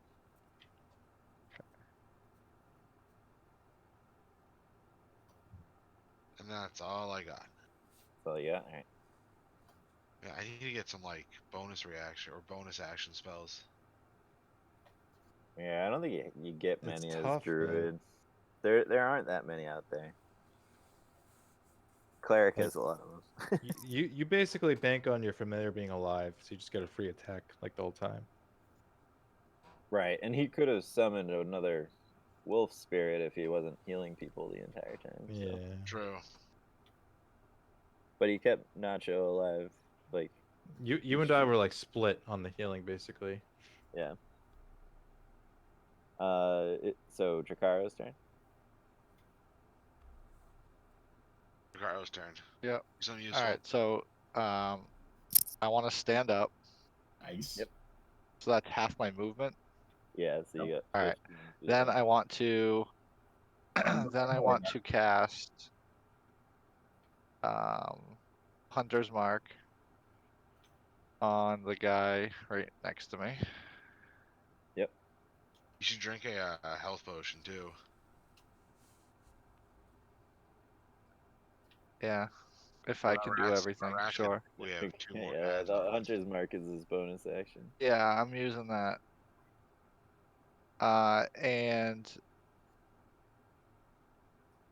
And that's all I got. So yeah, all right. Yeah, I need to get some like bonus reaction or bonus action spells. Yeah, I don't think you get It's many as tough, man. druid. There aren't that many out there. Cleric has a lot of them. You basically bank on your familiar being alive, so you just get a free attack like the whole time. Right, and he could have summoned another wolf spirit if he wasn't healing people the entire time. so. Yeah. True. But he kept Nacho alive. Like, You and I were like split on the healing basically. yeah. So Dracaro's turn. Shikaro's turn. Yep. Some useful. Alright, so I wanna stand up. Nice. Yep. So that's half my movement. Yeah, so you got. All right. 15 feet. Then I want to then I want to cast Hunter's Mark on the guy right next to me. You should drink a health potion too. Yeah, if I can do everything, sure. We have 2 more Yeah, pads the left. Hunter's Mark is his bonus action. Yeah, I'm using that. And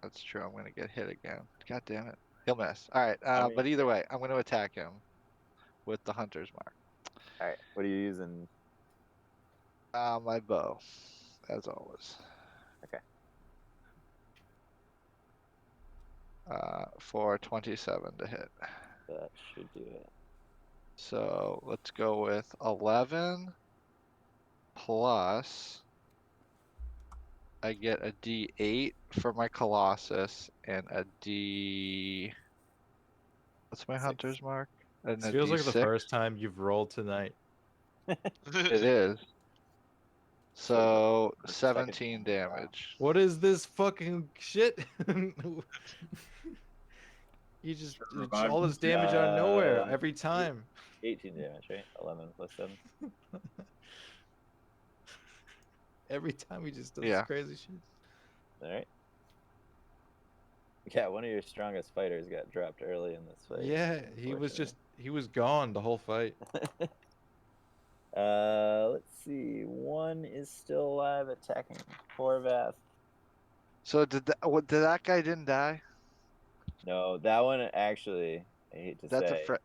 that's true. I'm gonna get hit again. God damn it. He'll miss. All right. mean- But either way, I'm gonna attack him with the Hunter's Mark. All right, what are you using? My bow, as always. Okay. For 27 to hit. That should do it. So let's go with 11 plus. I get a D8 for my Colossus and a D. What's my 6. Hunter's Mark? And This a feels like the D6? first time you've rolled tonight. It is. So the second 17 time. damage. What is this fucking shit? You just Revive all this this damage out of nowhere guy. every time. 18 damage, right? 11 plus 7. Every time he just does Yeah. this crazy shit. All right. Yeah, one of your strongest fighters got dropped early in this fight. Yeah, he was gone the whole fight. Let's see. One is still alive, attacking Horvath. So did that guy didn't die? No, that one actually, I hate to That's say, a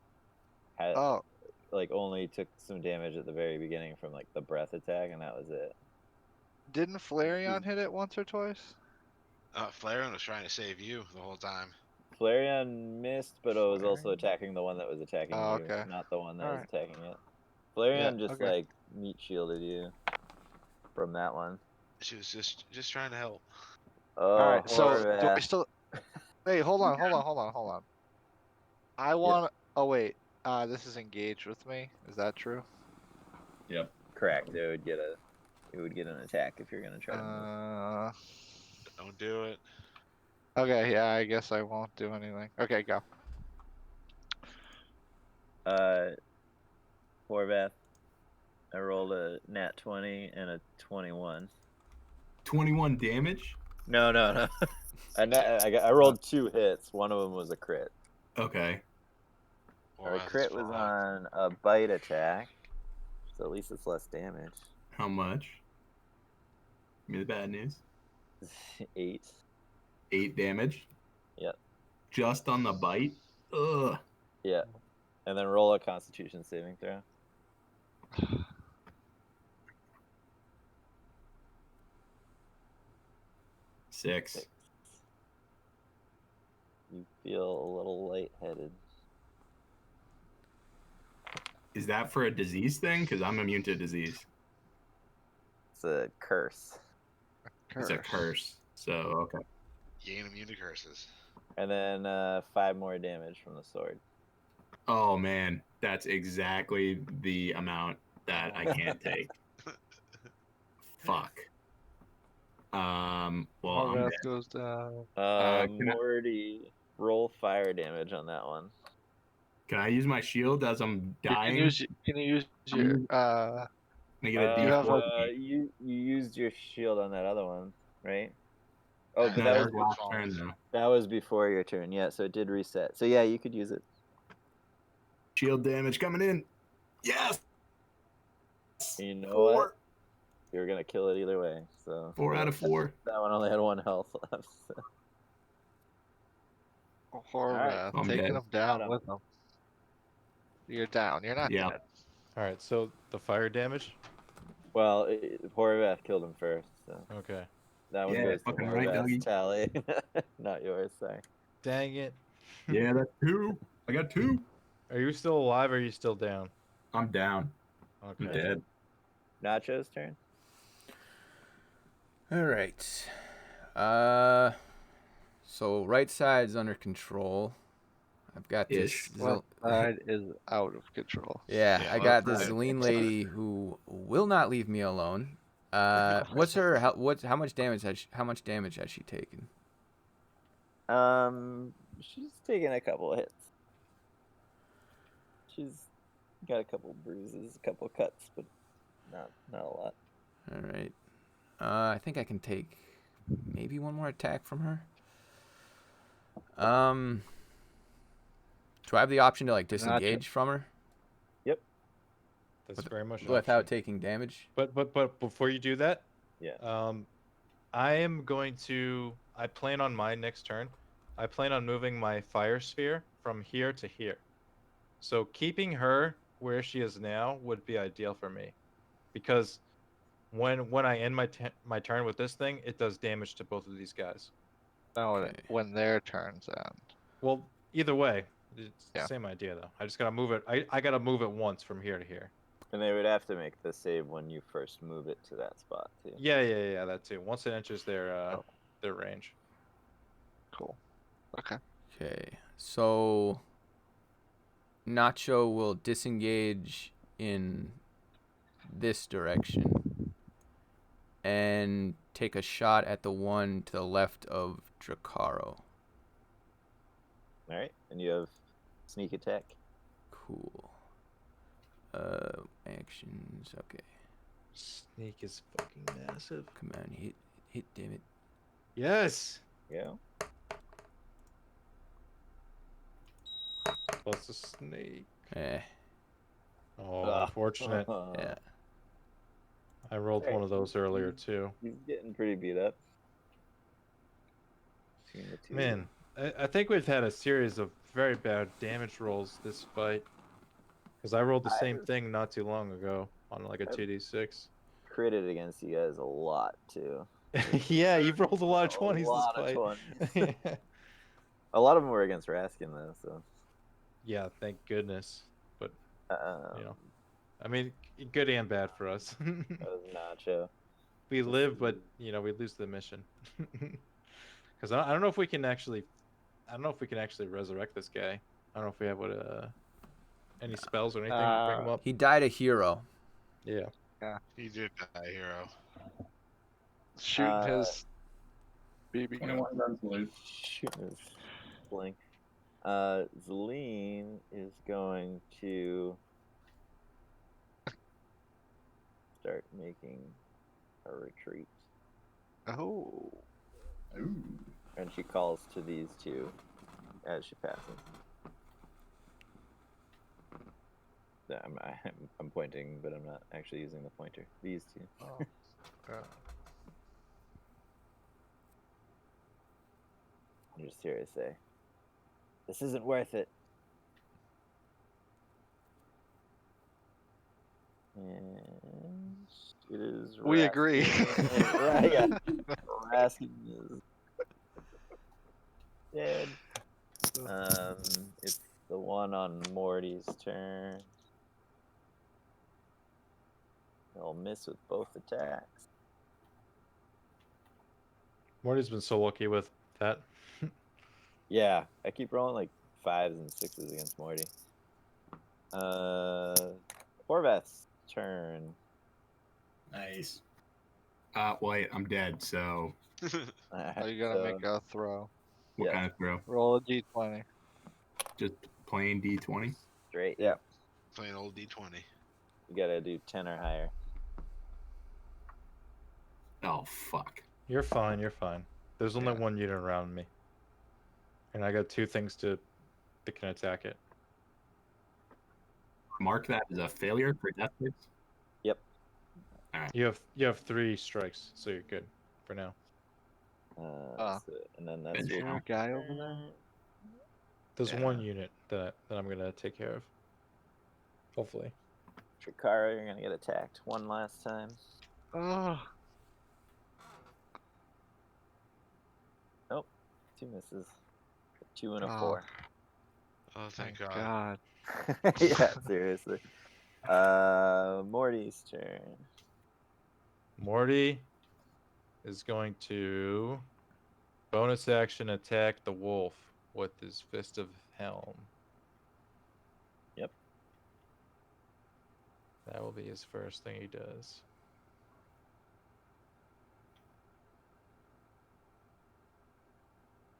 had, Oh, like only took some damage at the very beginning from like the breath attack, and that was it. didn't Flareon hit it once or twice? Flareon was trying to save you the whole time. Flareon missed, but it was also Flareon? attacking the one that was attacking Oh, you, okay. not the one that was Alright. attacking it. Flareon just okay. like meat shielded you from that one. She was just trying to help. Oh, All right. So do we Horvath. still? Hey, hold on. I want. Oh wait. This is engaged with me. Is that true? Correct. It would get an attack if you're gonna try to move. Don't do it. Okay. Yeah. I guess I won't do anything. Okay. Go. Horvath, I rolled a nat 20 and a 21. 21 damage. No. I rolled 2 hits. One of them was a crit. Okay. Or Our that's crit was fraud. on a bite attack, so at least it's less damage. How much? Give me the bad news. 8. 8 damage. Yep. Just on the bite. Ugh. Yeah. And then roll a Constitution saving throw. Six. You feel a little lightheaded. Is that for a disease thing? Because I'm immune to disease. It's a curse. It's a curse. So okay. You ain't immune to curses. And then 5 more damage from the sword. Oh man, that's exactly the amount that I can't take. Fuck. Well, I'm Horvath dead. goes down. can I- Morty, roll fire damage on that one. Can I use my shield as I'm dying? Can you use your Can I get a you have D4? you used your shield on that other one, right? Oh, but No, that that was was last turn though. that was before your turn. Yeah, so it did reset. So yeah, you could use it. Shield damage coming in. Yes. You know 4. what? You're gonna kill it either way. So 4 out of 4. that one only had 1 health left. So. Horvath I'm taking dead. him down Got him. with him. You're down. You're not Yeah. dead. All right, so the fire damage. Well, Horvath killed him first. So Okay. that one Yeah, goes to fucking right, Horvath's doggy. tally, not yours. Sorry. Dang it. Yeah, that's 2. I got 2. Are you still alive or are you still down? I'm down. I'm Okay. dead. Nacho's turn. All right. So right side's under control. I've got this. Ish. Left side is out of control. Yeah, Yeah, I got left this side. lean lady who will not leave me alone. What's her? How much damage has she taken? she's taken a couple of hits. She's got a couple bruises, a couple cuts, but not a lot. All right. I think I can take maybe one more attack from her. Do I have the option to like disengage from her That's very much an without option. taking damage? But before you do that, Yeah. I am going to. I plan on my next turn. I plan on moving my fire sphere from here to here. So keeping her where she is now would be ideal for me, because when I end my turn with this thing, it does damage to both of these guys. No, Okay. when their turns end. Well, either way, it's the Yeah. same idea though. I just gotta move it. I gotta move it once from here to here. And they would have to make the save when you first move it to that spot too. Yeah, that too. Once it enters their Oh. their range. Cool. Okay. Okay. So Nacho will disengage in this direction and take a shot at the one to the left of Dracaro. All right, and you have sneak attack. Cool. Actions. Okay. Sneak is fucking massive. Come on, hit, damn it. Yes. Yeah. Plus a snake. Eh. Oh, Ugh. unfortunate. Yeah. I rolled one of those earlier too. He's getting pretty beat up. Between the two of Man, I think we've had a series of very bad damage rolls this fight. Because I rolled the same thing not too long ago on like a 2d6. you. Critted against you guys a lot too. Yeah, you've rolled a lot of 20s A lot this of fight. 20s. A lot of them were against Raskin though, so. Yeah, thank goodness. But, Um, you know, I mean, good and bad for us. that was Nacho. We live, but, you know, we lose the mission. Because I don't know if we can actually, resurrect this guy. I don't know if we have any spells or anything to bring him up. He died a hero. Yeah. He did die, hero. Shooting his BB gun. 21 resolute. Shooting his blink. Zeline is going to start making a retreat. Oh. Ooh. And she calls to these two as she passes. Yeah, I'm pointing, but I'm not actually using the pointer. These two. Oh. God. I'm just here to say, this isn't worth it. And it is. We agree. Right, yeah. Raskin is dead. It's the one on Morty's turn. He'll miss with both attacks. Morty's been so lucky with that. Yeah, I keep rolling like 5s and 6s against Morty. Horvath's turn. Nice. Wait, I'm dead, so Are you gonna make a throw? what Yeah. kind of throw? Roll a d20. Just plain D20? Straight, yeah. Plain old D20. You gotta do 10 or higher. Oh, fuck. You're fine. You're fine. There's only Yeah. one unit around me, and I got 2 things that can attack it. Mark that as a failure for death saves? You have 3 strikes, so you're good for now. So- and then that's Is Is your there a guy over there? There's Yeah. one unit that I'm gonna take care of. Hopefully. Trikara, you're gonna get attacked one last time. Oh. 2 misses. 2 and a Oh. 4. Oh, thank Thank God. God. Yeah, seriously. Morty's turn. Morty is going to bonus action attack the wolf with his Fist of Helm. Yep. That will be his first thing he does.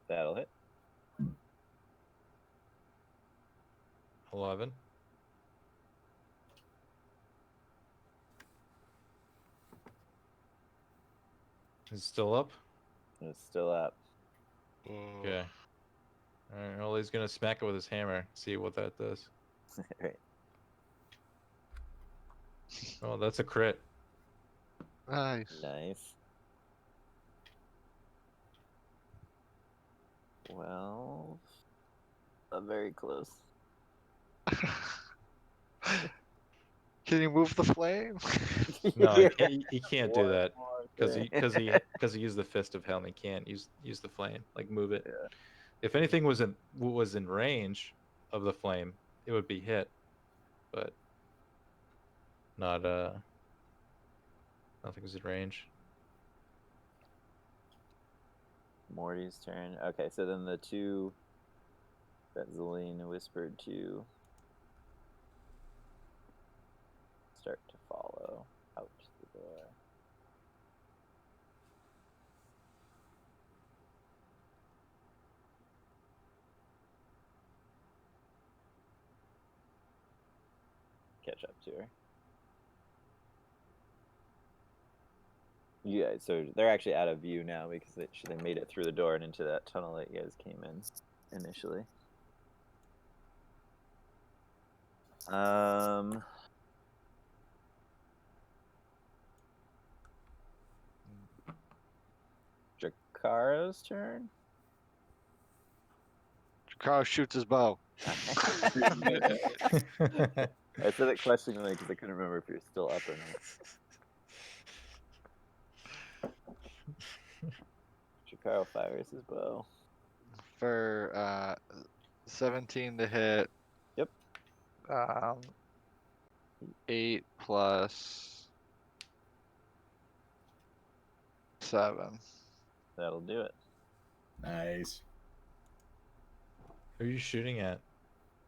That'll hit. 11. Is it still up? It's still up. Okay. Alright, well, he's gonna smack it with his hammer, see what that does. Right. Oh, that's a crit. Nice. Nice. Well, very close. Can you move the flame? No, he can't do One that more because thing. he used the fist of Helm. He can't use the flame, like move it. Yeah. If anything was in range of the flame, it would be hit, but not nothing was in range. Morty's turn. Okay, so then the two that Zelene whispered to start to follow out the door. Catch up to her. You guys, so they're actually out of view now because they made it through the door and into that tunnel that you guys came in initially. Dracaro's turn. Carl shoots his bow. I said it questioningly because I couldn't remember if you're still up or not. Dracaro fires his bow. For 17 to hit. Yep. 8 plus 7. That'll do it. Nice. Who are you shooting at?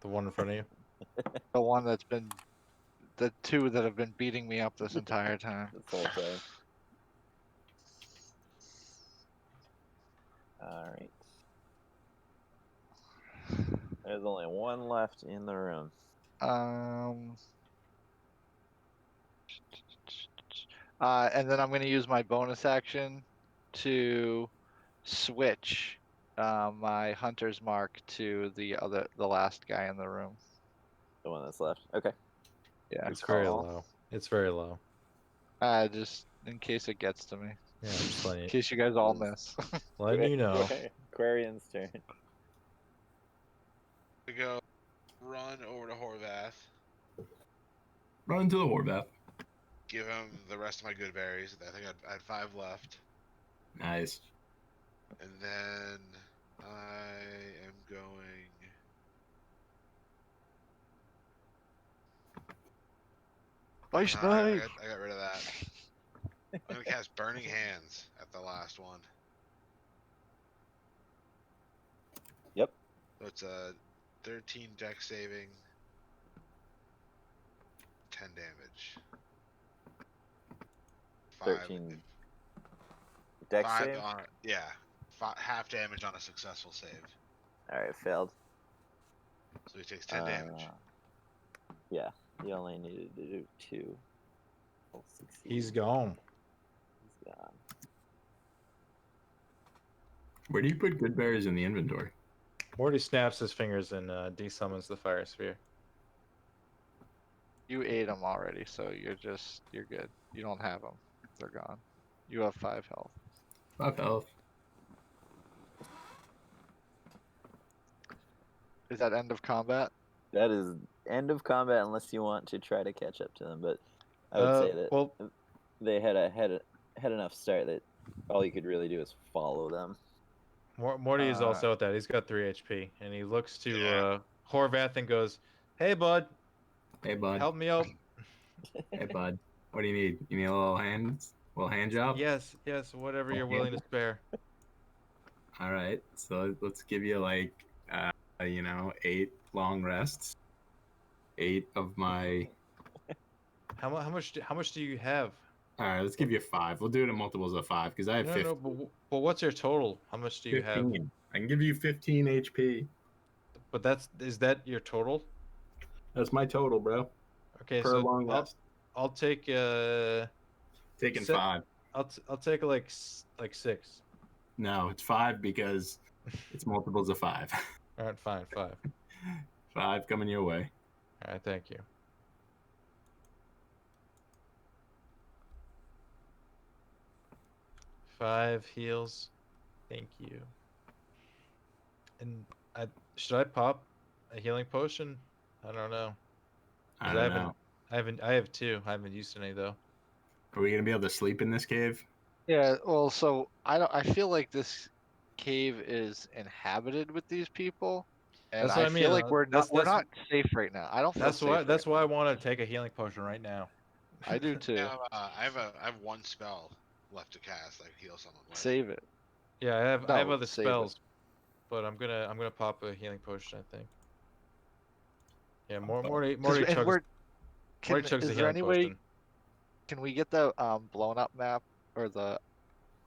The one in front of you? The one that's been, the two that have been beating me up this entire time. This whole time. Alright. There's only one left in the room. And then I'm going to use my bonus action to switch my hunter's mark to the last guy in the room. The one that's left. Okay. Yeah. It's very call. low. It's very low. Just in case it gets to me. Yeah, I'm just letting In you, case you guys all miss. letting you know. Aquarian's turn. We go run over to Horvath, Run to the Warbath. give him the rest of my good berries. I think I had 5 left. Nice. And then I am going. Ice I knife. got rid of that. I'm gonna cast Burning Hands at the last one. Yep. So it's a 13 deck saving, 10 damage. 13 dex 5 save? on yeah, half damage on a successful save. Alright, failed. So he takes 10 damage. Yeah, you only needed to do 2. He'll succeed. He's gone. He's gone. Where do you put good berries in the inventory? Morty snaps his fingers and desummons the fire sphere. You ate them already, so you're good. You don't have them. They're gone. You have 5 health. 5 health. Is that end of combat? That is end of combat unless you want to try to catch up to them, but I would say that well, they had enough start that all you could really do is follow them. Morty is also at that. He's got 3 HP, and he looks to Yeah. Horvath and goes, "Hey, bud, Hey, bud. help me out." Hey, bud. What do you need? You need a little hand job? Yes, whatever you're willing to spare. All right. So let's give you like, 8 long rests. 8 of my. How much do you have? All right. Let's give you 5. We'll do it in multiples of 5 because I have No, 15. but what's your total? How much do you have? 15. I can give you 15 HP. But is that your total? That's my total, bro. Okay, Per so long rest. I'll take Taking set- 5. I'll take like 6. No, it's 5 because it's multiples of 5. All right, fine, 5. 5 coming your way. All right, thank you. Five heals, thank you. And should I pop a healing potion? I don't know. I 'Cause don't know. I have 2. I haven't used any though. Are we gonna be able to sleep in this cave? Yeah, well, so I feel like this cave is inhabited with these people, and That's what I I feel mean, like we're not safe right now. I don't feel safe. Right That's why I want to take a healing potion right now. now. I do too. I have one spell left to cast. I can heal someone with. Save it. Yeah, I have No, other save it. spells, but I'm gonna pop a healing potion, I think. Yeah, Morty 'Cause- and chugs we're, Morty chugs is the there healing any way potion. can we get the blown up map or the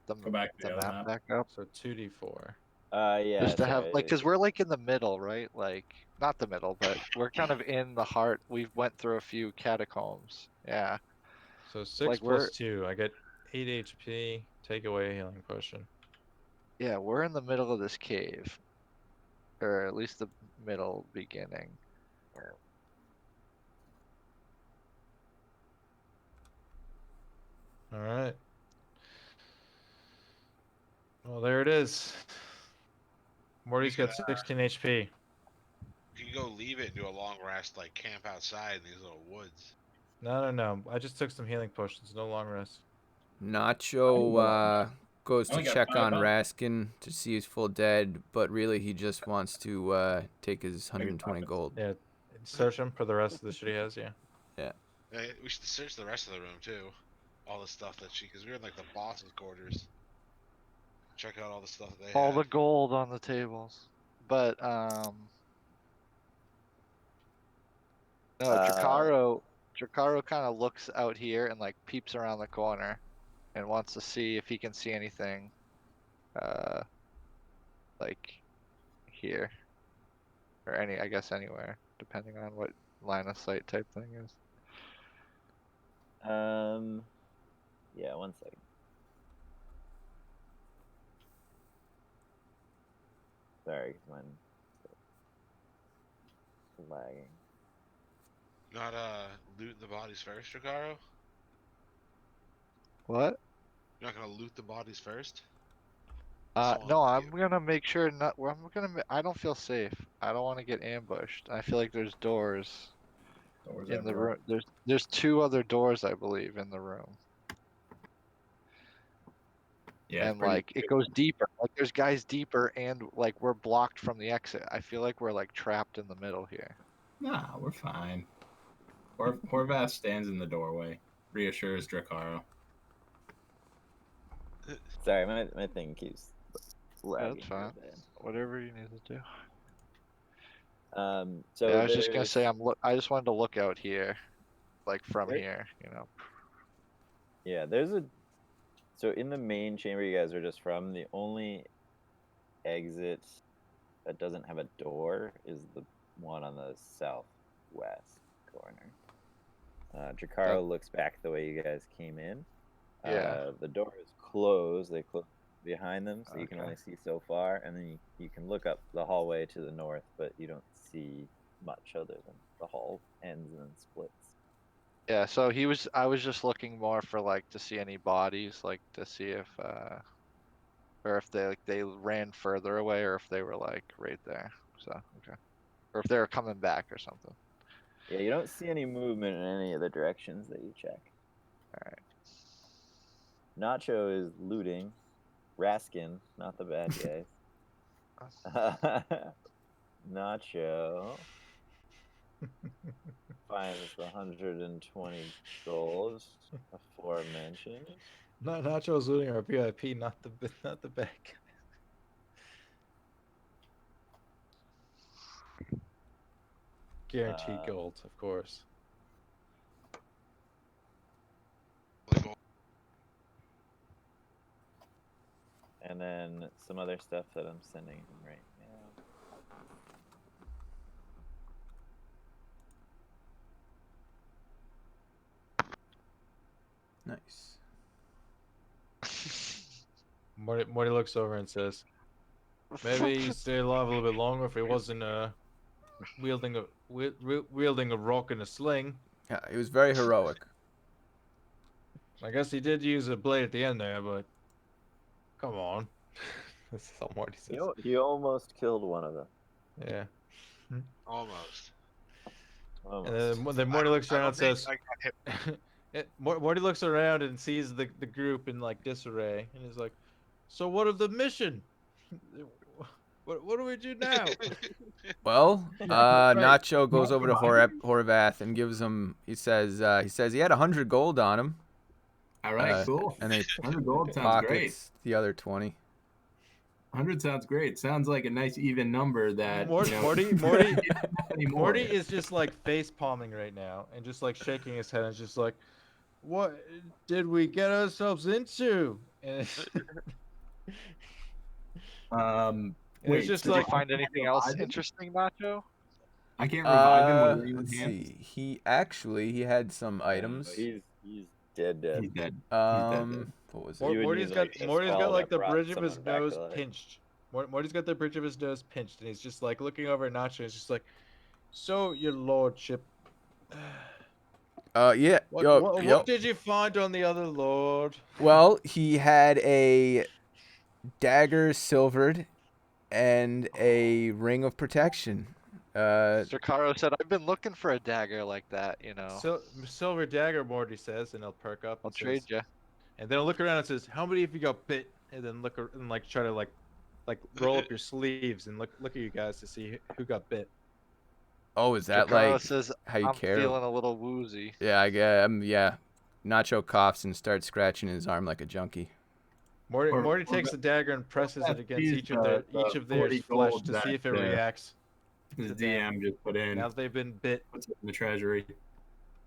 Go back to the other map map. back up? So 2d4. Yeah. Just to have sorry. like, cause we're like in the middle, right? Like not the middle, but we're kind of in the heart. We've went through a few catacombs. Yeah. So 6 Like, plus we're- 2. I get 8 HP. Take away a healing potion. Yeah, we're in the middle of this cave. Or at least the middle beginning. All right. Well, there it is. Morty's got 16 HP. You can go leave it and do a long rest, like camp outside in these little woods. No. I just took some healing potions. No long rest. Nacho goes I to only got check 5 on health. Raskin to see he's full dead, but really he just wants to take his 120 gold. Yeah. Search him for the rest of the shit he has. Yeah. We should search the rest of the room too. All the stuff that because we're in like the boss's quarters. Check out all the stuff that they All have. the gold on the tables. But no, Drakaro kind of looks out here and like peeps around the corner and wants to see if he can see anything like here. Or I guess anywhere, depending on what line of sight type thing is. Yeah, 1 second. Sorry, 'cause mine's lagging. Not loot the bodies first, Dracaro? What? You're not gonna loot the bodies first? No, I'm gonna make sure not. I don't feel safe. I don't want to get ambushed. I feel like there's doors Doors in the everywhere. room. There's 2 other doors, I believe, in the room, Yeah, and like it goes deeper. Like there's guys deeper, and like we're blocked from the exit. I feel like we're like trapped in the middle here. Nah, we're fine. Horvath stands in the doorway, reassures Drakaro. Sorry, my thing keeps lagging. That's fine. real bad. Whatever you need to do. So Yeah, I was just gonna there's- say I just wanted to look out here, like from There- here, you know. Yeah, so in the main chamber you guys are just from, the only exit that doesn't have a door is the one on the southwest corner. Drakaro looks back the way you guys came in. Yeah. The door is closed. They close behind them, so you can Okay. only see so far, and then you can look up the hallway to the north, but you don't see much other than the hall ends and then splits. Yeah, so I was just looking more for like to see any bodies, like to see if or if they ran further away or if they were like right there. So, okay. Or if they were coming back or something. Yeah, you don't see any movement in any of the directions that you check. Alright. Nacho is looting. Raskin, not the bad guys. Nacho finds the 120 gold aforementioned. Nacho's looting our VIP, not the back. Guaranteed gold, of course. And then some other stuff that I'm sending him right now. Nice. Morty looks over and says, "Maybe he'd stay alive a little bit longer if he wasn't wielding a rock and a sling. Yeah, he was very heroic. I guess he did use a blade at the end there, but come on." That's what Morty says. You almost killed one of them. Yeah. Almost. Almost. And then Morty looks I around don't and think says, I got hit. Morty looks around and sees the group in like disarray, and he's like, "So what of the mission? What do we do now?" Well, right. Nacho goes Not over to provided. Horvath and gives him. He says he had 100 gold on him, All right, cool. and he 100 gold sounds great. pockets the other 20. 100 sounds great. Sounds like a nice even number that Morty anymore. is just like face palming right now and just like shaking his head and just like, "What did we get ourselves into?" And Um, it's wait, just so Did like you find anything else revive him? interesting, Nacho? I can't revive him with Let's healing hands. see. He had some items. He's dead. He's dead. What was You would it? Morty's use, got like, a Morty's spell got like that the brought bridge of his someone back to nose life. pinched. Morty's got the bridge of his nose pinched, and he's just like looking over at Nacho. And he's just like, "So, your lordship, Yeah. what did you find on the other lord?" Well, he had a dagger silvered and a ring of protection. Caro said, "I've been looking for a dagger like that, you know. Silver dagger, Morty says, and he'll perk up. I'll And trade says, you." and then he'll look around and says, "How many of you got bit?" And then look and like try to like roll up your sleeves and look at you guys to see who got bit. Oh, is that Caro like says, how you "I'm care? feeling a little woozy." Yeah, I guess. Yeah. Nacho coughs and starts scratching his arm like a junkie. Morty takes the dagger and presses it against sees each of their the 40 flesh gold to see if it that, reacts. The to them. DM just put in. Now that they've been bit, Puts it in the treasury.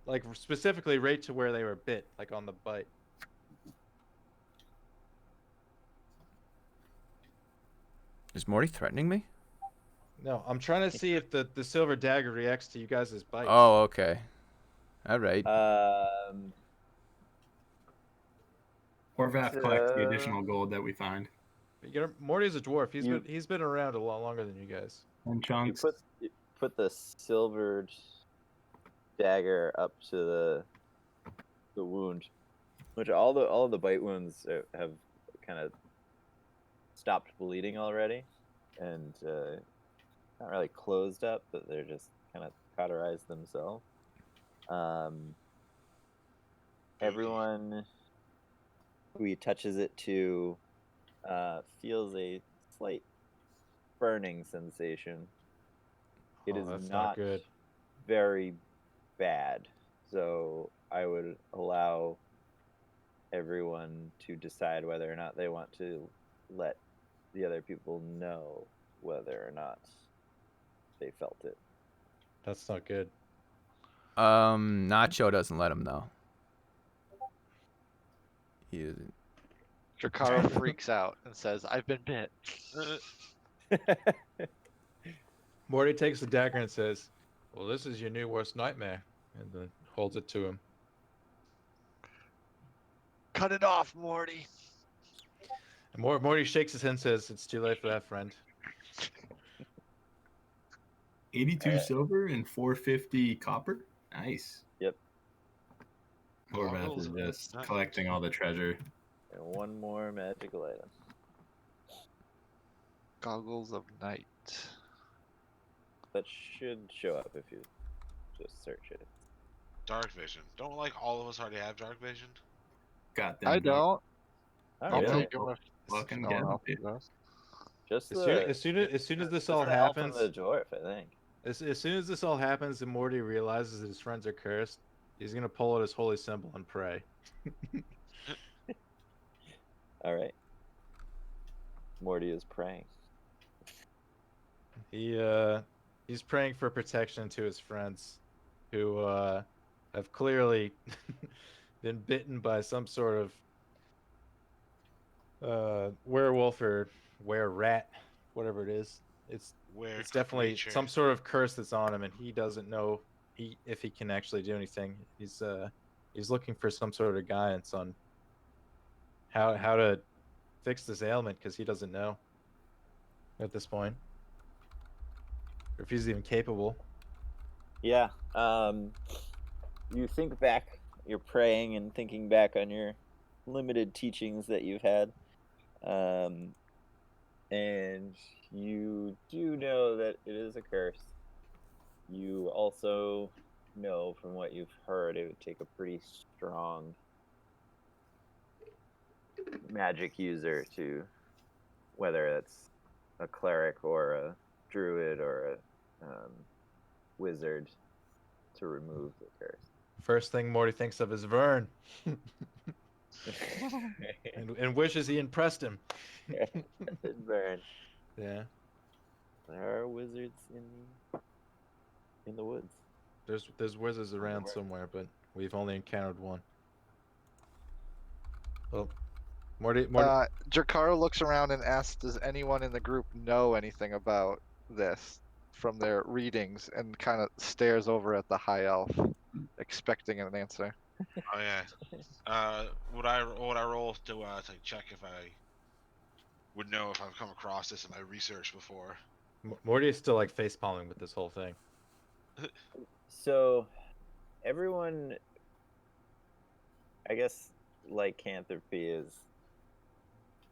like specifically right to where they were bit, like on the bite. Is Morty threatening me? No, I'm trying to see if the silver dagger reacts to you guys' bites. Oh, okay. All right. Horvath collects the additional gold that we find. Morty's a dwarf. He's been around a lot longer than you guys. And chunks. You put the silvered dagger up to the wound, which all the bite wounds have kind of stopped bleeding already, and not really closed up, but they're just kind of cauterized themselves. Everyone who he touches it to feels a slight burning sensation. It Oh, is that's not good. very bad, so I would allow everyone to decide whether or not they want to let the other people know whether or not they felt it. That's not good. Nacho doesn't let him know. He isn't. Caro freaks out and says, "I've been bit." Morty takes the dagger and says, "Well, this is your new worst nightmare," and then holds it to him. "Cut it off, Morty." And Morty shakes his head and says, "It's too late for that, friend." 82 silver and 450 copper. Nice. Yep. Horvath Goggles is of just night. collecting all the treasure. And one more magical item. Goggles of night. That should show up if you just search it. Dark vision. Don't like all of us already have dark vision? Got them. I don't. All I'll Yeah. take them if Fucking no get one 'em, else dude. does. Just As soon as this just all the elf happens, and the dwarf, I think. as soon as this all happens, and Morty realizes that his friends are cursed, he's gonna pull out his holy symbol and pray. All right. Morty is praying. He's praying for protection to his friends, who have clearly been bitten by some sort of werewolf or were-rat, whatever it is. It's definitely creature. some sort of curse that's on him, and he doesn't know if he can actually do anything. He's He's looking for some sort of guidance on how to fix this ailment because he doesn't know at this point, or if he's even capable. Yeah. You think back, you're praying and thinking back on your limited teachings that you've had. And you do know that it is a curse. You also know from what you've heard it would take a pretty strong magic user to, whether it's a cleric or a druid or a wizard, to remove the curse. First thing Morty thinks of is Vern, and wishes he impressed him. Burn. Yeah, There are wizards in the woods. there's wizards around somewhere, but we've only encountered one. Well, Morty. Jakaro looks around and asks, "Does anyone in the group know anything about this from their readings?" And kind of stares over at the high elf, expecting an answer. Oh yeah. Would I roll to check if I would know if I've come across this in my research before? Morty is still like face palming with this whole thing. So, everyone, I guess, lycanthropy is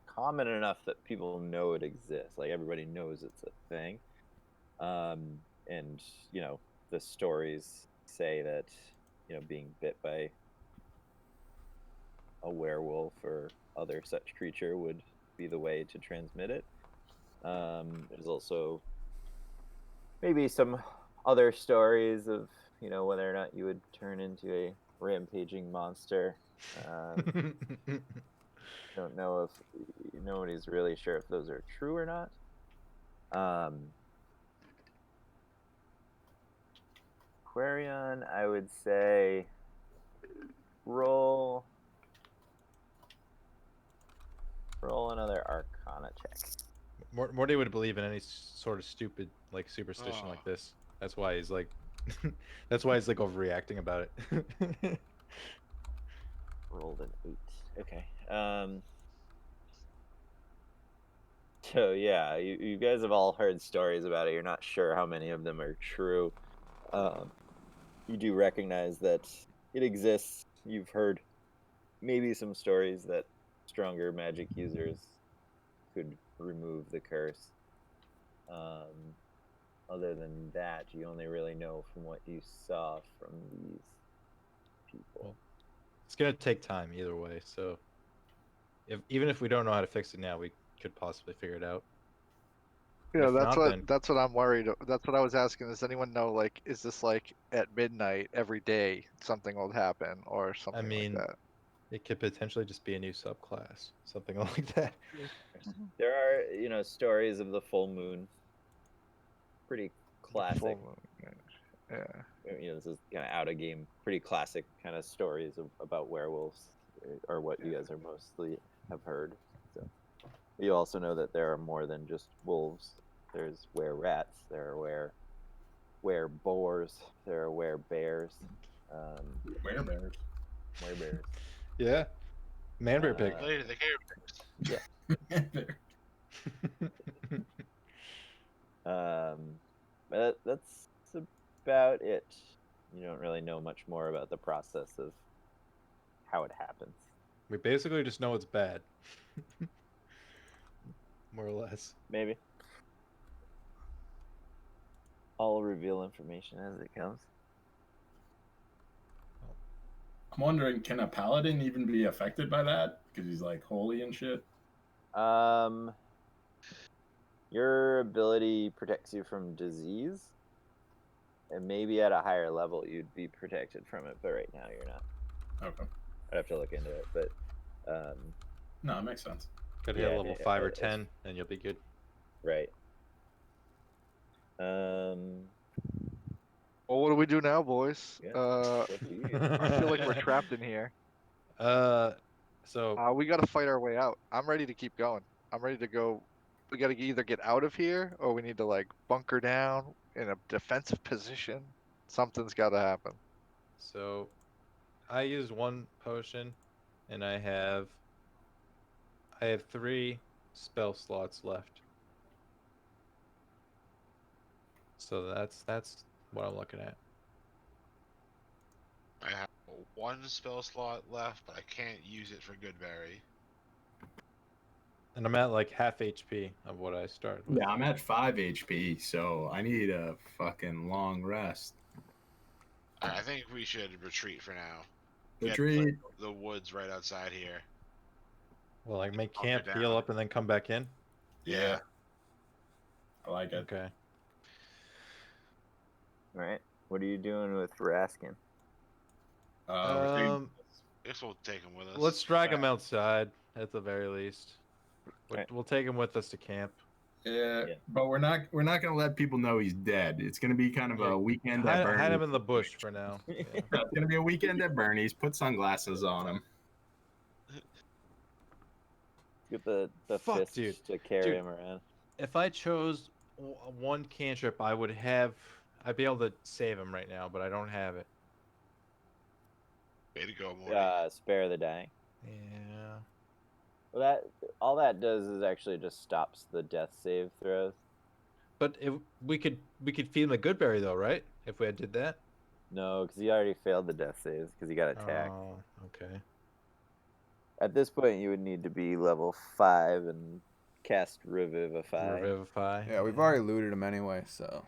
common enough that people know it exists. Like, everybody knows it's a thing. And, the stories say that, being bit by a werewolf or other such creature would be the way to transmit it. There's also maybe some other stories of, whether or not you would turn into a rampaging monster. Don't know if nobody's really sure if those are true or not. Quarion, I would say roll another Arcana check. Morty would believe in any sort of stupid like superstition like this. That's why he's like, that's why he's like overreacting about it. Rolled an 8. Okay. So yeah, you guys have all heard stories about it. You're not sure how many of them are true. You do recognize that it exists. You've heard maybe some stories that stronger magic users could remove the curse. Other than that, you only really know from what you saw from these people. Well, it's gonna take time either way. So, even if we don't know how to fix it now, we could possibly figure it out. Yeah, If not, then that's what I'm worried. That's what I was asking. Does anyone know, like, is this like at midnight every day something will happen or something mean, like that? it could potentially just be a new subclass, something like that. There are, stories of the full moon. Pretty classic. Full moon, yeah. This is kind of out of game. Pretty classic kind of stories about werewolves, are what you guys are mostly have heard. So you also know that there are more than just wolves. There's were-rats. There are were-boars. There are were-bears. Werebears. Were-bears. Yeah, man-bear pig. Later, the characters. But that's about it. You don't really know much more about the process of how it happens. We basically just know it's bad, more or less. Maybe. I'll reveal information as it comes. I'm wondering, can a paladin even be affected by that? Because he's like holy and shit. Your ability protects you from disease, and maybe at a higher level you'd be protected from it, but right now you're not. Okay. I'd have to look into it, but No, it makes sense. Gotta hit level 5 or 10, and you'll be good. right. Well, what do we do now, boys? Yeah. I feel like we're trapped in here. So We gotta fight our way out. I'm ready to keep going. I'm ready to go. We gotta either get out of here, or we need to like bunker down in a defensive position. Something's gotta happen. So I used one potion, and I have 3 spell slots left. So that's what I'm looking at. I have one spell slot left, but I can't use it for Goodberry. And I'm at like half HP of what I started with. Yeah, I'm at 5 HP, so I need a fucking long rest. I think we should retreat for now. Retreat. The woods right outside here. Well, like make Hunker camp, down. heal up, and then come back in. Yeah. I like it. Okay. All right. What are you doing with Raskin? Guess we'll take him with us. Let's drag him outside at the very least. Right. We'll take him with us to camp. Yeah, Yeah. but we're not gonna let people know he's dead. It's gonna be kind of Yeah, a weekend at Hide Bernie's. him in the bush for now. Yeah. Yeah, it's gonna be a weekend at Bernie's. Put sunglasses on him. Get the Fuck, fist dude. to carry Dude. him around. If I chose one cantrip, I'd be able to save him right now, but I don't have it. Way to go, Morty. Spare the dying. Yeah. Well, all that does is actually just stops the death save throws. But we could feed him a Goodberry though, right? If we had did that. No, because he already failed the death saves because he got attacked. Oh, okay. At this point, you would need to be level 5 and cast Revivify. Revivify. Yeah, we've already looted him anyway, so.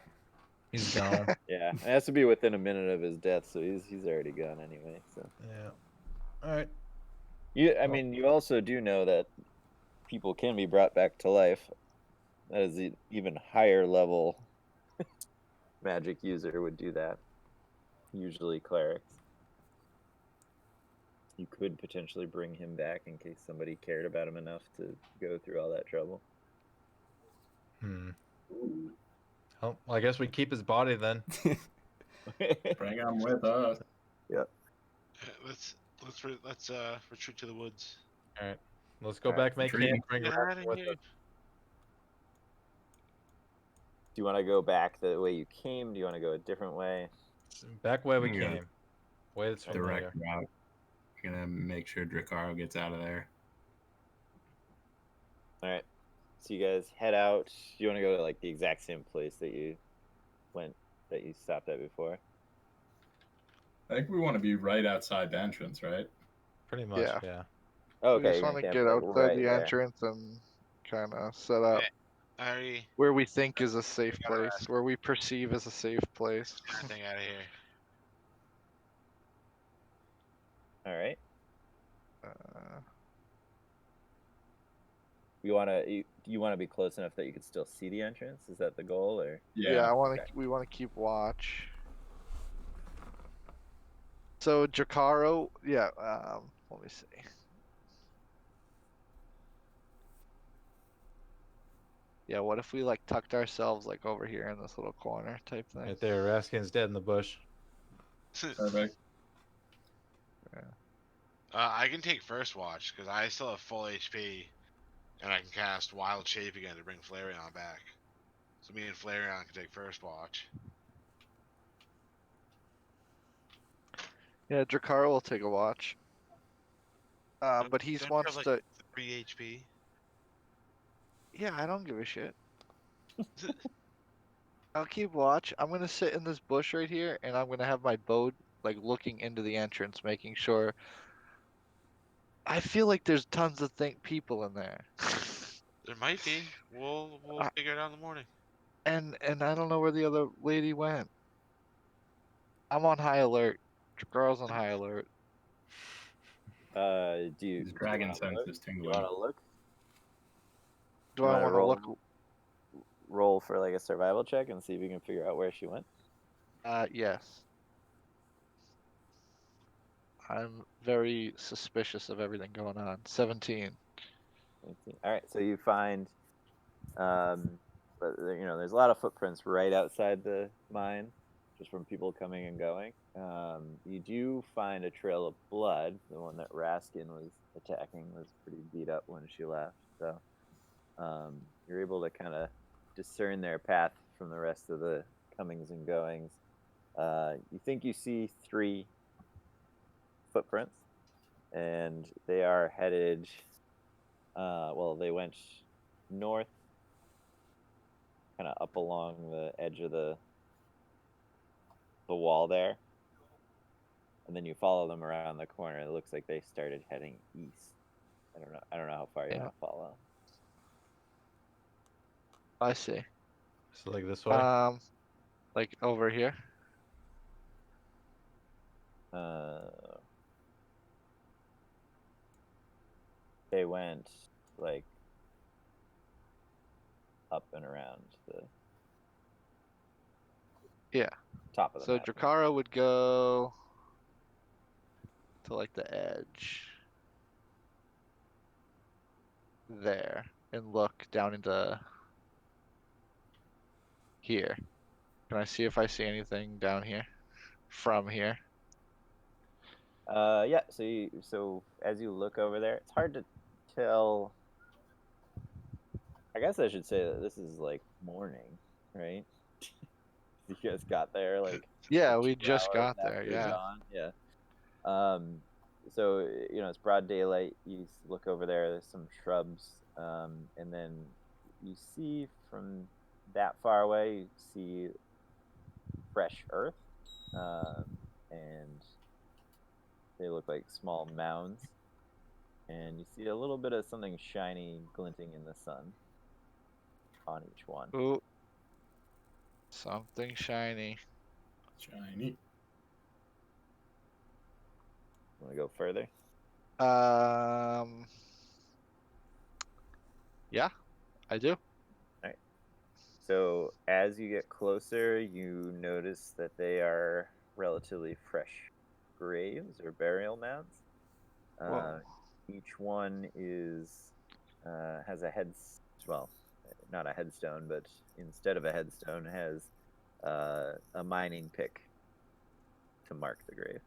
He's gone. Yeah, it has to be within a minute of his death, so he's already gone anyway. So Yeah. All right. I mean, you also do know that people can be brought back to life. That is an even higher level magic user would do that. Usually clerics. You could potentially bring him back in case somebody cared about him enough to go through all that trouble. Well, I guess we keep his body then. Bring him with us. Let's retreat to the woods. All right. Let's go All right, back, make retreating. camp, bring Get Raskin out of with here. us. Do you want to go back the way you came? Do you want to go a different way? Back where we Yeah. came. Way that's familiar. Direct route. Gonna make sure Dracarro gets out of there. All right. So you guys head out. You want to go to like the exact same place that you stopped at before? I think we want to be right outside the entrance, right? Pretty much, Yeah. yeah. Oh, We okay. just you're want to gonna get camp, outside like, right the there. entrance and kind of set up I already where we think is a safe Gotta place, rest. where we perceive as a safe place. get the thing out of here. All right. Uh, You want to be close enough that you could still see the entrance? Is that the goal, or? yeah, Okay. we want to keep watch. So Jakaro, yeah. Let me see. Yeah, what if we like tucked ourselves like over here in this little corner type thing? Right there, Raskin's dead in the bush. Perfect. I can take first watch because I still have full HP, and I can cast Wild Shape again to bring Flareon back. So me and Flareon can take first watch. Yeah, Jakaro will take a watch. Don't- But he don't you wants have, to. 3 HP. Yeah, I don't give a shit. I'll keep watch. I'm gonna sit in this bush right here, and I'm gonna have my bow like looking into the entrance, making sure. I feel like there's tons of people in there, There might be. We'll figure it out in the morning. and I don't know where the other lady went. I'm on high alert. Girl's on high alert. Do you? His dragon wanna sense look? is You tingling. want to look? Do You I wanna want to roll? look? Roll for like a survival check and see if you can figure out where she went. Yes. I'm very suspicious of everything going on. 17. 18. All right, so you find, but there's a lot of footprints right outside the mine, just from people coming and going. You do find a trail of blood. The one that Raskin was attacking was pretty beat up when she left. So you're able to kind of discern their path from the rest of the comings and goings. You think you see 3 footprints, and they are headed. Well, they went north, kind of up along the edge of the wall there, and then you follow them around the corner. It looks like they started heading east. I don't know how far you Yeah. want to follow. I see. So like this way. Like over here. They went like up and around the Yeah. top of the So map. Drakara would go to like the edge there and look down into here. Can I see if I see anything down here from here? Yeah. So as you look over there, it's hard to tell. I guess I should say that this is like morning, right? You guys got there like Yeah, we 2 just hours got there. after Yeah. dawn. Yeah. So it's broad daylight. You look over there. There's some shrubs, and then you see from that far away, you see fresh earth, and they look like small mounds. And you see a little bit of something shiny glinting in the sun on each one. Ooh. Something shiny. Shiny. Want to go further? Yeah, I do. So as you get closer, you notice that they are relatively fresh graves or burial mounds. Whoa. Each one is has a well, not a headstone, but instead of a headstone, has a mining pick to mark the grave.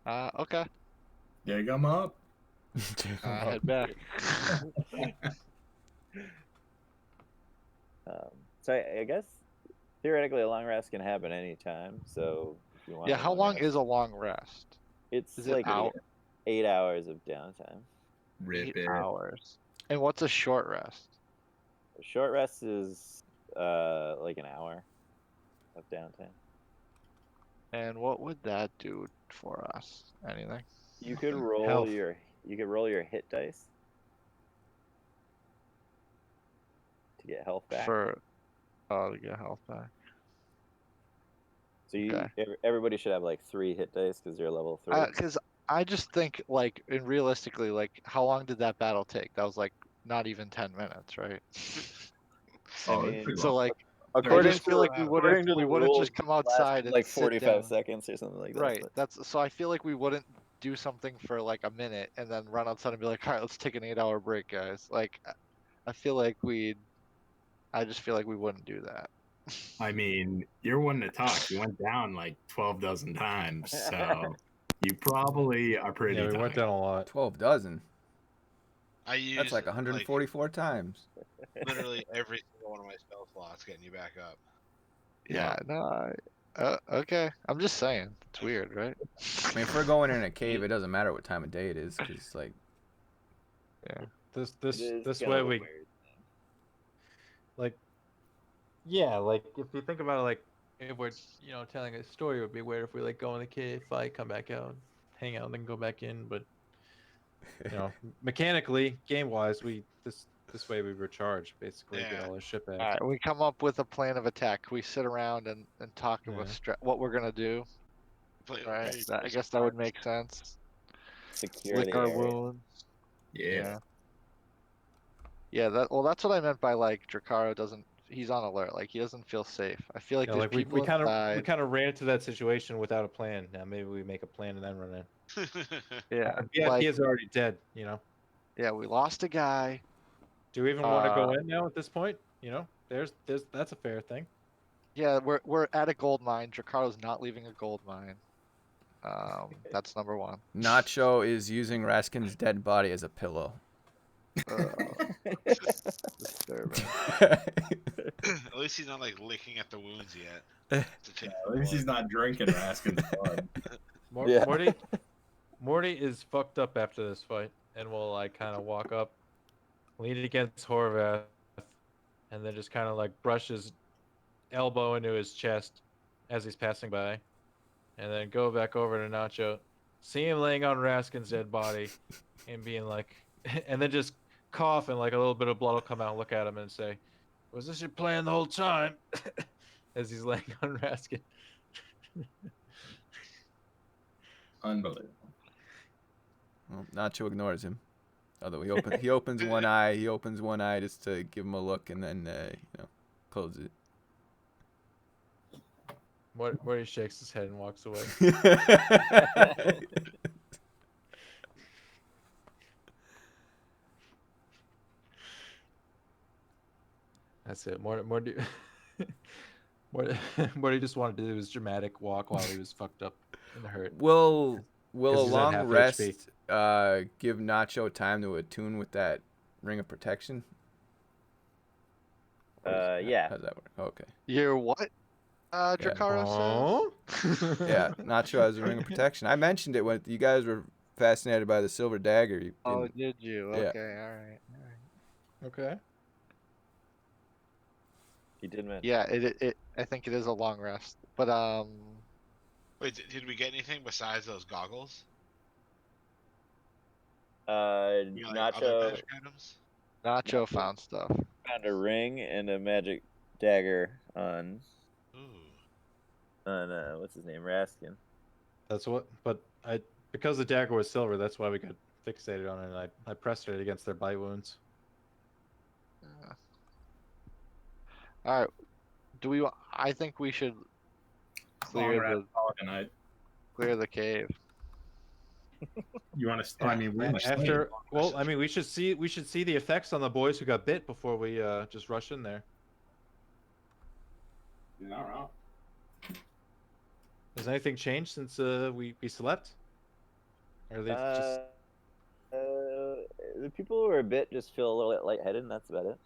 Okay. Dig 'em up. Head back. So I guess theoretically a long rest can happen anytime. So if you want, Yeah, a how long long rest- is a long rest? It's is it like out? 8 hours of downtime. Rip 8 it. hours. And what's a short rest? A short rest is like an hour of downtime. And what would that do for us? Anything? You could roll Health. your hit dice to get health back. To get health back. So okay. Everybody should have like 3 hit dice because you're level 3. Because I just think like, and realistically, like, how long did that battle take? That was like not even 10 minutes, right? Oh, I it's mean, pretty So long. like, according just feel like we according to the wouldn't rules, just come it lasted outside and like sit 45 down. seconds or something like that. Right. but- That's so I feel like we wouldn't do something for like a minute and then run outside and be like, all right, let's take an 8-hour break, guys. Like, I just feel like we wouldn't do that. I mean, you're one to talk. You went down like 12 dozen times, so you probably are pretty Yeah, we went tired. down a lot. 12 dozen. I use That's like 144 times. literally every single one of my spell slots getting you back up. Yeah. No. Okay. I'm just saying. It's weird, right? I mean, if we're going in a cave, it doesn't matter what time of day it is, because like, This It is this kind way of a we weird thing. like. Yeah, like if you think about it, like if we're telling a story, it would be weird if we like go in the cave, fight, come back out, hang out, and then go back in. But mechanically, game wise, this way we recharge basically, get Yeah. all our shit back. All right. We come up with a plan of attack. We sit around and talk about what we're gonna do. Right. I guess that would make sense. Secure Lick the our area. wounds. Yeah. Yeah. That's what I meant by like Drakaro doesn't. He's on alert. Like he doesn't feel safe. I feel like Yeah, there's like we people kind inside. of ran into that situation without a plan. Now maybe we make a plan and then run in. Yeah. VIP Like is already dead. yeah, we lost a guy. Do we even want to go in now at this point? There's that's a fair thing. Yeah, we're at a gold mine. Drakaro's not leaving a gold mine. That's number one. Nacho is using Raskin's dead body as a pillow. disturbing. At least he's not like licking at the wounds yet. To take At least he's not drinking Raskin's blood. Yeah. Morty is fucked up after this fight, and will like kind of walk up, lean against Horvath, and then just kind of like brush his elbow into his chest as he's passing by, and then go back over to Nacho, see him laying on Raskin's dead body, and being like, and then just cough and like a little bit of blood will come out, look at him and say, "Was this your plan the whole time?" As he's laying on Raskin. Unbelievable. Well, Nacho ignores him. Although he opens one eye. He opens one eye just to give him a look, and then closes it. Morty shakes his head and walks away. That's it. Morty just wanted to do his dramatic walk while he was fucked up in the hurt. Will 'Cause a he's at long half rest HP. give Nacho time to attune with that ring of protection? Yeah. How's that work? Okay. You're what? Dracarys says. Yeah, Nacho has a ring of protection. I mentioned it when you guys were fascinated by the silver dagger. Oh, did you? Yeah. Okay, all right. Okay. He did mention. Yeah, it. I think it is a long rest, but Wait, did we get anything besides those goggles? You know, like, other Nacho magic items? Nacho found stuff. found a ring and a magic dagger on Ooh. what's his name, Raskin. That's what. But because the dagger was silver, that's why we got fixated on it. And I pressed it against their bite wounds. All right. Do we? I think we should Long rest tonight. clear the cave. You want to? I mean, we were After, well, I mean, we should see the effects on the boys who got bit before we just rush in there. You're not wrong. Has anything changed since we slept? Or are they just The people who are a bit just feel a little bit lightheaded, and that's about it.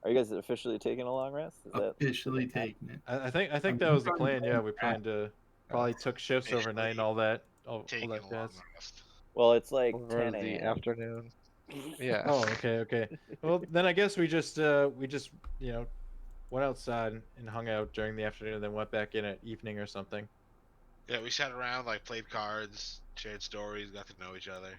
Are you guys officially taking a long rest? Is that Officially taking it. I think that was the plan. Yeah, we planned to probably took shifts overnight and all that. All Taking that a long jazz. rest. Well, it's like Over 10 the a.m. afternoon. Yeah. Oh, okay. Well, then I guess we just went outside and hung out during the afternoon, and then went back in at evening or something. Yeah, we sat around, like, played cards, shared stories, got to know each other.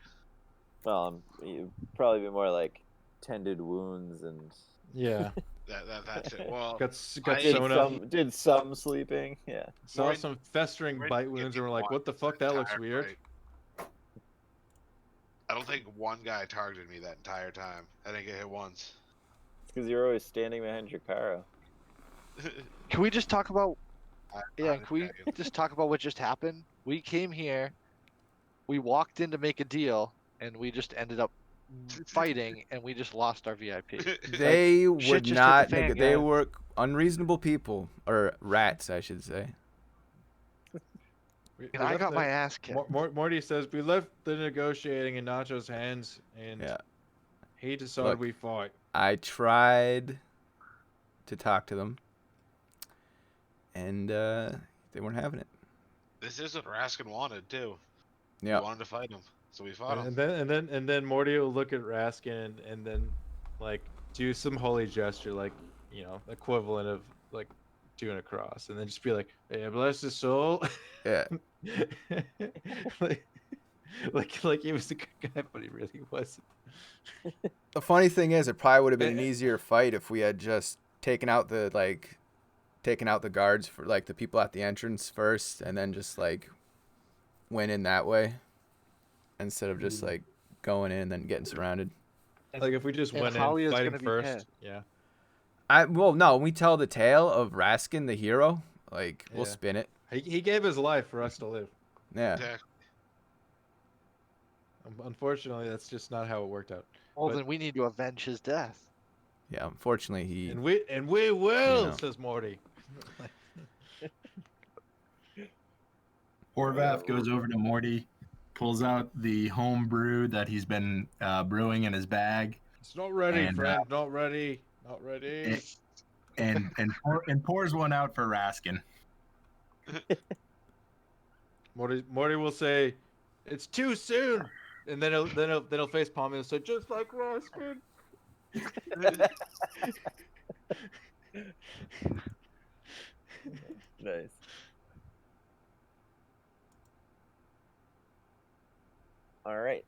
Well, you'd probably be more like tended wounds and Yeah, That's it. Well, got I- sewn up. did some sleeping. Yeah. Saw Morty- some festering Morty bite didn't wounds, get and we're like, one "What the fuck? the That looks entire weird." fight. I don't think one guy targeted me that entire time. I didn't get hit once. It's because you're always standing behind your car. Can we just talk about? I- Yeah. I- Can we just talk about what just happened? We came here. We walked in to make a deal, and we just ended up fighting, and we just lost our VIP. They would shit just hit not. the fan, They guys. were unreasonable people, or rats, I should say. And I got my ass kicked. Morty says we left the negotiating in Nacho's hands, and Yeah. he decided Look. we fought. I tried to talk to them, and they weren't having it. This is what Raskin wanted too. Yeah. We wanted to fight him, so we fought him. And then Morty will look at Raskin and then like do some holy gesture, like equivalent of like doing a cross, and then just be like, "Hey, bless his soul." Yeah. like he was a good guy, but he really wasn't. The funny thing is, it probably would have been an easier fight if we had just taken out the guards for like the people at the entrance first, and then just like went in that way, instead of just like going in and then getting surrounded. Like if we just And went Holly in is fighting gonna be first, pissed. yeah. No, when we tell the tale of Raskin the hero, like we'll Yeah. spin it. He gave his life for us to live. Yeah. Exactly. Unfortunately, that's just not how it worked out. Well, But- then we need to avenge his death. Yeah. Unfortunately, he. And we will, know. says Morty. Horvath goes over to Morty, pulls out the home brew that he's been brewing in his bag. It's not ready, And, friend. Not ready. Not ready. and pours one out for Raskin. Morty will say, "It's too soon," and then he'll face palm me and say, "Just like Raskin." Nice. All right.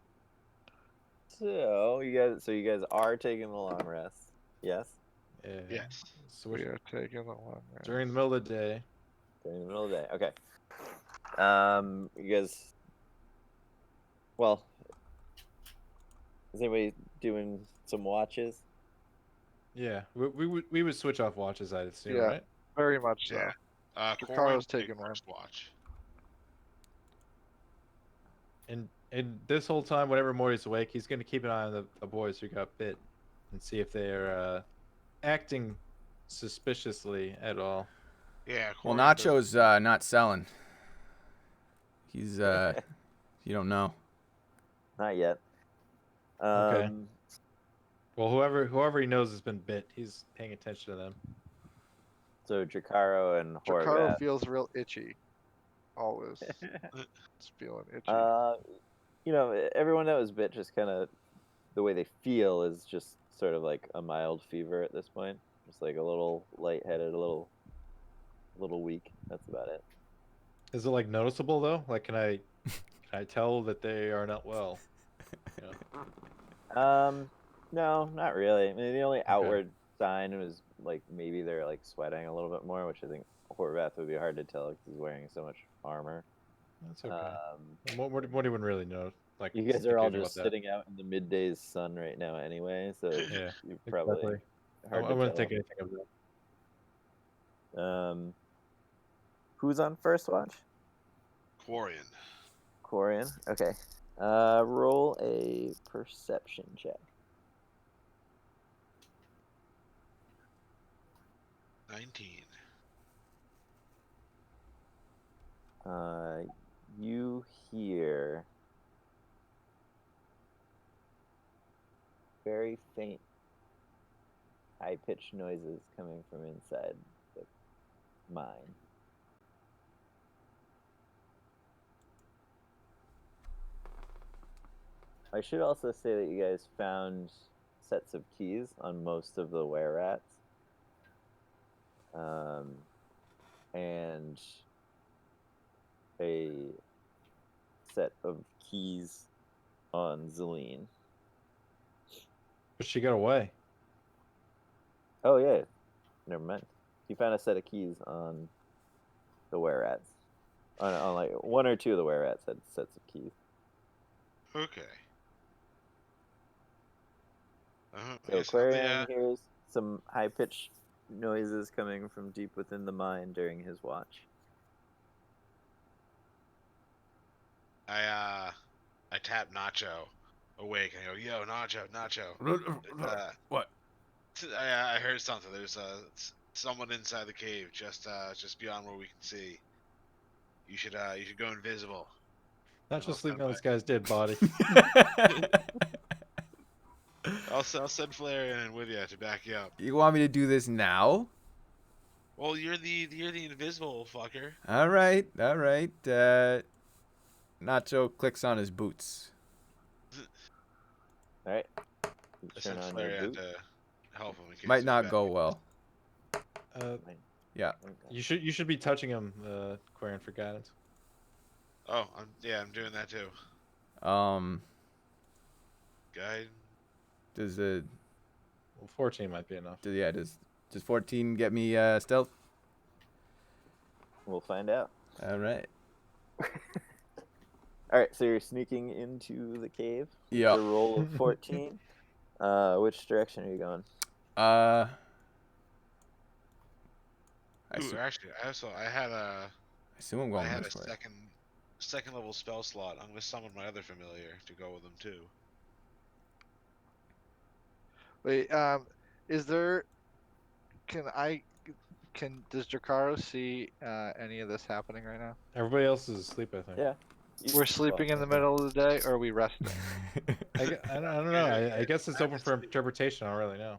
So you guys are taking the long rest. Yes. Yeah. Yes. So We are taking a long rest. during the middle of the day. During the middle of the day. Okay. You guys. Well, is anybody doing some watches? Yeah, we would switch off watches, I'd assume, Yeah. right? Very much so. Yeah. Jacaro's Corwin's taking one. first watch. And this whole time, whenever Morty's awake, he's gonna keep an eye on the boys who got bit, and see if they're acting suspiciously at all. Yeah. Well, Corwin does- Nacho's not selling. He's you don't know. Not yet. Okay. Well, whoever he knows has been bit, he's paying attention to them. So Jacaro and Jacaro Horvath. feels real itchy. Always. It's feeling itchy. You know, everyone that was bit just kind of the way they feel is just sort of like a mild fever at this point. Just like a little lightheaded, a little weak. That's about it. Is it like noticeable though? Like, can I tell that they are not well? Yeah. No, not really. I mean, the only outward sign was like maybe they're like sweating a little bit more, which I think Horvath would be hard to tell because he's wearing so much armor. That's okay. Morty wouldn't really know. Like, You guys are all thinking just about that. sitting out in the midday's sun right now, anyway. So Yeah, you probably exactly. I hard to wouldn't tell. think anything of that. Who's on first watch? Quarian. Corian. Okay. Roll a perception check. 19. You hear very faint, high-pitched noises coming from inside the mine. I should also say that you guys found sets of keys on most of the were-rats. And a set of keys on Zelene. But she got away. Oh yeah, never mind. You found a set of keys on the were-rats. On like one or two of the were-rats had sets of keys. Okay. I So guess I'm the, Clarion hears some high-pitched noises coming from deep within the mine during his watch. I tap Nacho awake and I go, "Yo, Nacho." What? I heard something. There's someone inside the cave, just beyond where we can see. You should go invisible. Not just sleeping on this guy's dead body. I'll send Flareon in with you to back you up. You want me to do this now? Well, you're the invisible fucker. All right. Nacho clicks on his boots. All right. I Turn sent on your Flareon boot. to help him. In case Might he's not back. go well. You should be touching him, Quarian, for guidance. Oh, I'm doing that too. Guide. Does the Well, 14 might be enough. does 14 get me stealth? We'll find out. All right. All right, so you're sneaking into the cave. Yeah. The roll of 14. Which direction are you going? I Ooh, assume, actually, I had a I'm going a this way. second level spell slot. I'm gonna summon my other familiar to go with them too. Wait, is there? Does Jacaro see any of this happening right now? Everybody else is asleep, I think. Yeah. We're sleeping in the middle of the day, or are we resting? I don't know. I guess it's open for interpretation. I don't really know.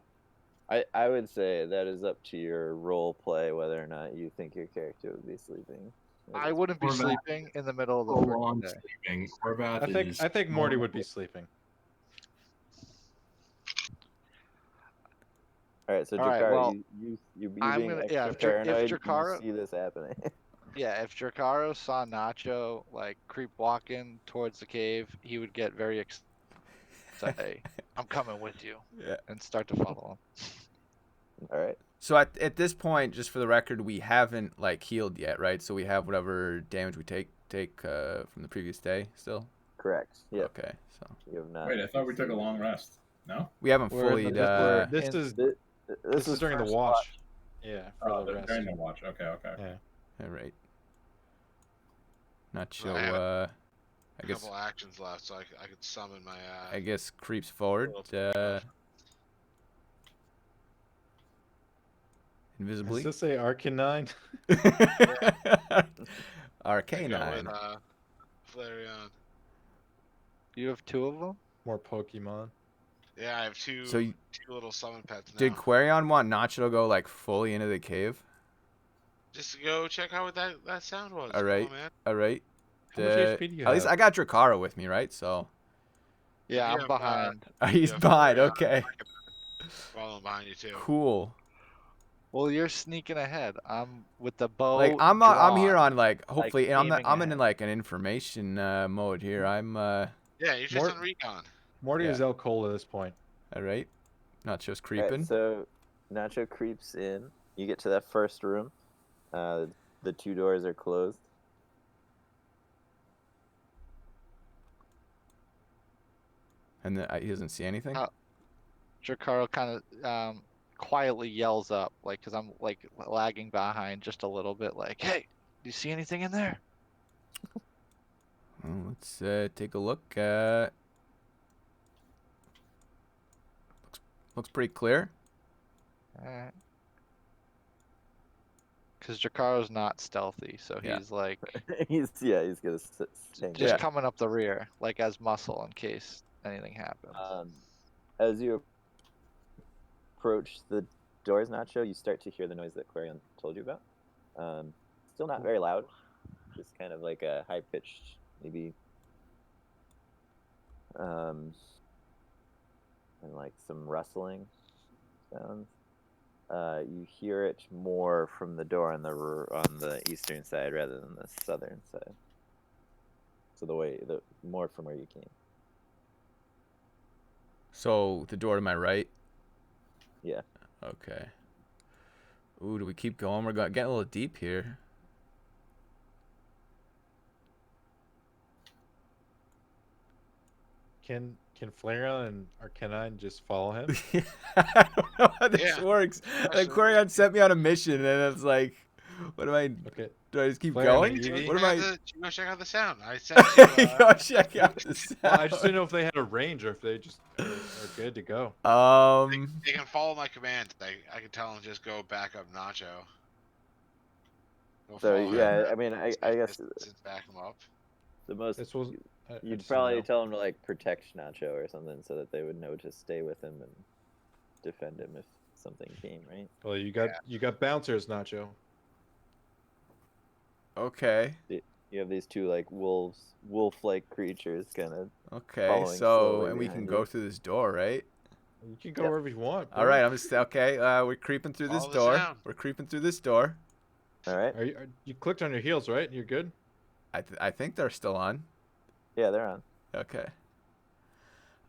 I would say that is up to your role play whether or not you think your character would be sleeping. I wouldn't be Or that- sleeping in the middle of the Full on freaking day. sleeping. Horvath I think Morty normal. would be sleeping. All right, so All right, Jakar, well, you I'm being gonna- extra yeah, if paranoid, Jakara- you see this happening. Yeah, if Dracaro saw Nacho like creep walking towards the cave, he would get very excited. I'm coming with you, Yeah. and start to follow him. All right. So at this point, just for the record, we haven't like healed yet, right? So we have whatever damage we take from the previous day still. Correct. Yep. Okay. So You have not. Wait, I thought we took a long rest. No? we haven't We're in fully. the- this in- is This is during the first watch. Yeah, for Oh, the rest. during the watch. Okay, okay. Yeah. All right. Nacho. Well, I have I A guess. couple actions left, so I could summon my. I guess creeps forward. Invisibly. Does this say Arcanine? Arcanine. With, Flareon. You have 2 of them. More Pokemon. Yeah, I have two So you, two little summon pets now. did Quarion want Nacho to go like fully into the cave? Just to go check out what that sound was. All Come right. on, man. All right. How much HP do you At least have? I got Dracaro with me, right? So Yeah, Yeah, I'm behind. he's Yeah, behind. Flareon, Okay. Following behind you too. Cool. Well, you're sneaking ahead. I'm with the bow. Like I'm here drawn. on like hopefully, and aiming I'm in ahead. like an information mode here. I'm Yeah, you're just More- on recon. Morty Yeah. is out cold at this point. all right. Nacho's All right, creeping. so Nacho creeps in. You get to that first room. The 2 doors are closed. And then he doesn't see anything. Dracaro kind of quietly yells up, like, because I'm like lagging behind just a little bit, like, "Hey, do you see anything in there?" Well, let's take a look. Looks pretty clear. Alright. Because Dracaro's not stealthy, so Yeah. he's like he's gonna stand just Yeah. coming up the rear, like as muscle in case anything happens. As you approach the doors, Nacho, you start to hear the noise that Quarion told you about. Still not very loud, just kind of like a high pitched, maybe, and like some rustling sounds. You hear it more from the door on the eastern side rather than the southern side. So the more from where you came. So the door to my right. Yeah. Okay. Ooh, do we keep going? We're getting a little deep here. Can Flareon and Arcanine just follow him? I don't know how this Yeah. works. Like Actually- Quarion sent me on a mission, and it's like, what am I? Okay. Do I just keep Flare on going? the EV? What am I? Go check out the sound. I sent you. Go check out the sound. Well, I just didn't know if they had a range or if they just are good to go. They can follow my commands. I can tell them just go back up Nacho. Go So follow yeah, him. I mean, I guess Just back him up. the most This was. I you'd just didn't probably know. tell him to like protect Nacho or something so that they would know to stay with him and defend him if something came, right? Well, you got bouncers, Nacho. Okay. You have these 2 like wolf-like creatures kind of. Okay. Following So, slowly and we can behind go you. through this door, right? You can go Yep. wherever you want. All bro. right. I'm just okay. We're creeping through this Follow the door. sound. We're creeping through this door. All right. You clicked on your heels, right? You're good. I think they're still on. Yeah, they're on. Okay.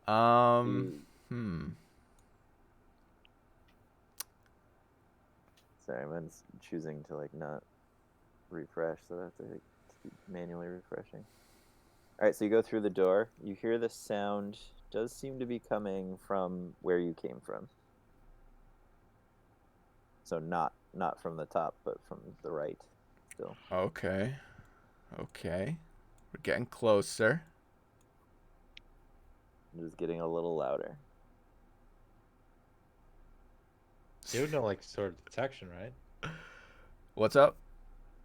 You- Hmm. Sorry, mine's choosing to like not refresh, so I have to like, keep manually refreshing. All right, so you go through the door. You hear the sound. Does seem to be coming from where you came from. So not from the top, but from the right. Still. Okay. Okay. We're getting closer. Just getting a little louder. You have no like sort of detection, right? What's up?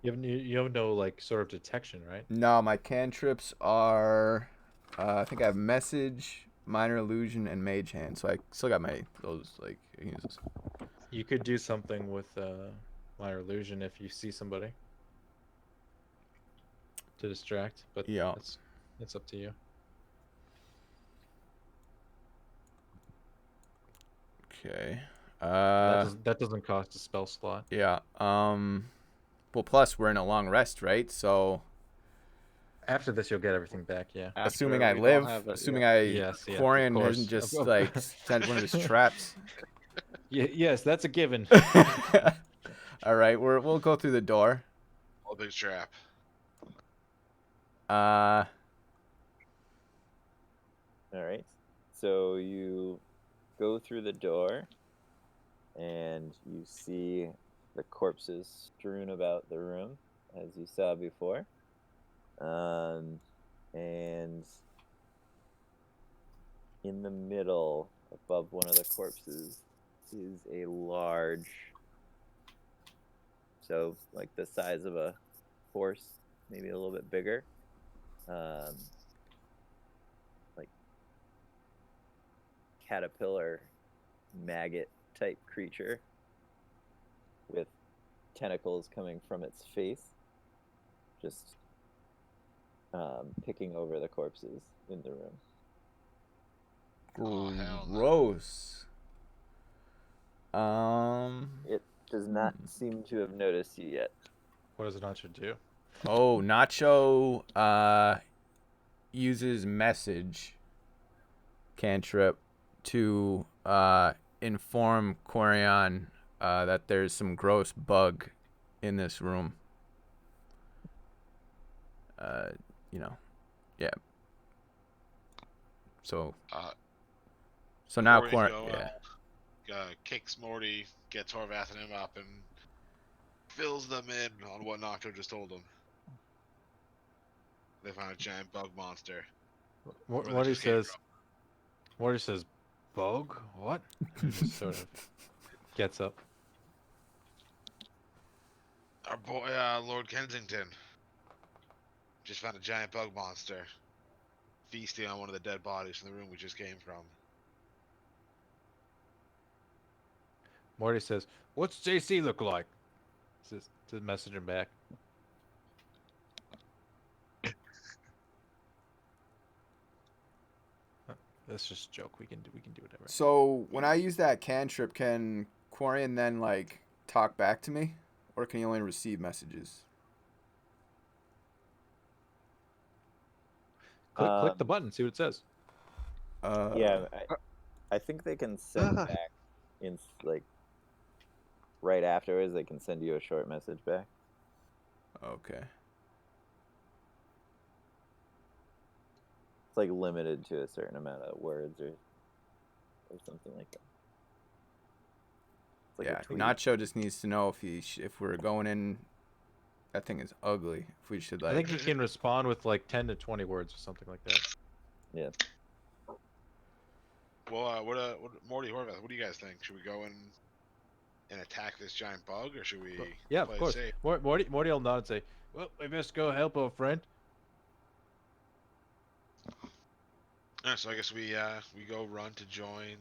You have no like sort of detection, right? No, my cantrips are. I think I have message, minor illusion, and mage hand. So I still got those like I can use this. You could do something with minor illusion if you see somebody to distract, but Yeah. it's up to you. Okay. That doesn't cost a spell slot. Yeah. Well, plus we're in a long rest, right? So After this, you'll get everything back. Yeah. assuming After I we don't live, have it, assuming yeah. I Yes, yeah, of Quarian course. isn't just Of like course. sent one of his traps. Yes, that's a given. All right, we'll go through the door. A big trap. Uh, All right. So you go through the door, and you see the corpses strewn about the room, as you saw before. And in the middle, above one of the corpses, is a large, so like the size of a horse, maybe a little bit bigger, like caterpillar, maggot type creature with tentacles coming from its face, just picking over the corpses in the room. Oh, hell no. Gross. It does not seem to have noticed you yet. What does Nacho do? Oh, Nacho uses message cantrip to inform Quarion that there's some gross bug in this room. Yeah. So now Before we Quarion, go, yeah. Kicks Morty, gets Horvath and him up, and fills them in on what Nacho just told them. They find a giant bug monster. Where they Morty just came says, "Bug? What?" And just sort of gets up. Our boy, Lord Kensington, just found a giant bug monster feasting on one of the dead bodies from the room we just came from. Morty says, "What's JC look like?" Says to message him back. That's just a joke. We can do whatever. So when I use that cantrip, can Quarion then like talk back to me, or can he only receive messages? Click the button. See what it says. Yeah, I think they can send Ah. back in like right afterwards. They can send you a short message back. Okay. It's like limited to a certain amount of words or something like that. It's like Yeah, a tweet. Nacho just needs to know if we're going in. That thing is ugly. If we should I like. think he can respond with like 10 to 20 words or something like that. Yeah. Well, what Morty Horvath, what do you guys think? Should we go in and attack this giant bug, or should we Yeah, play of course. it safe? Morty will nod and say, "Well, we best go help our friend." Alright, so I guess we go run to join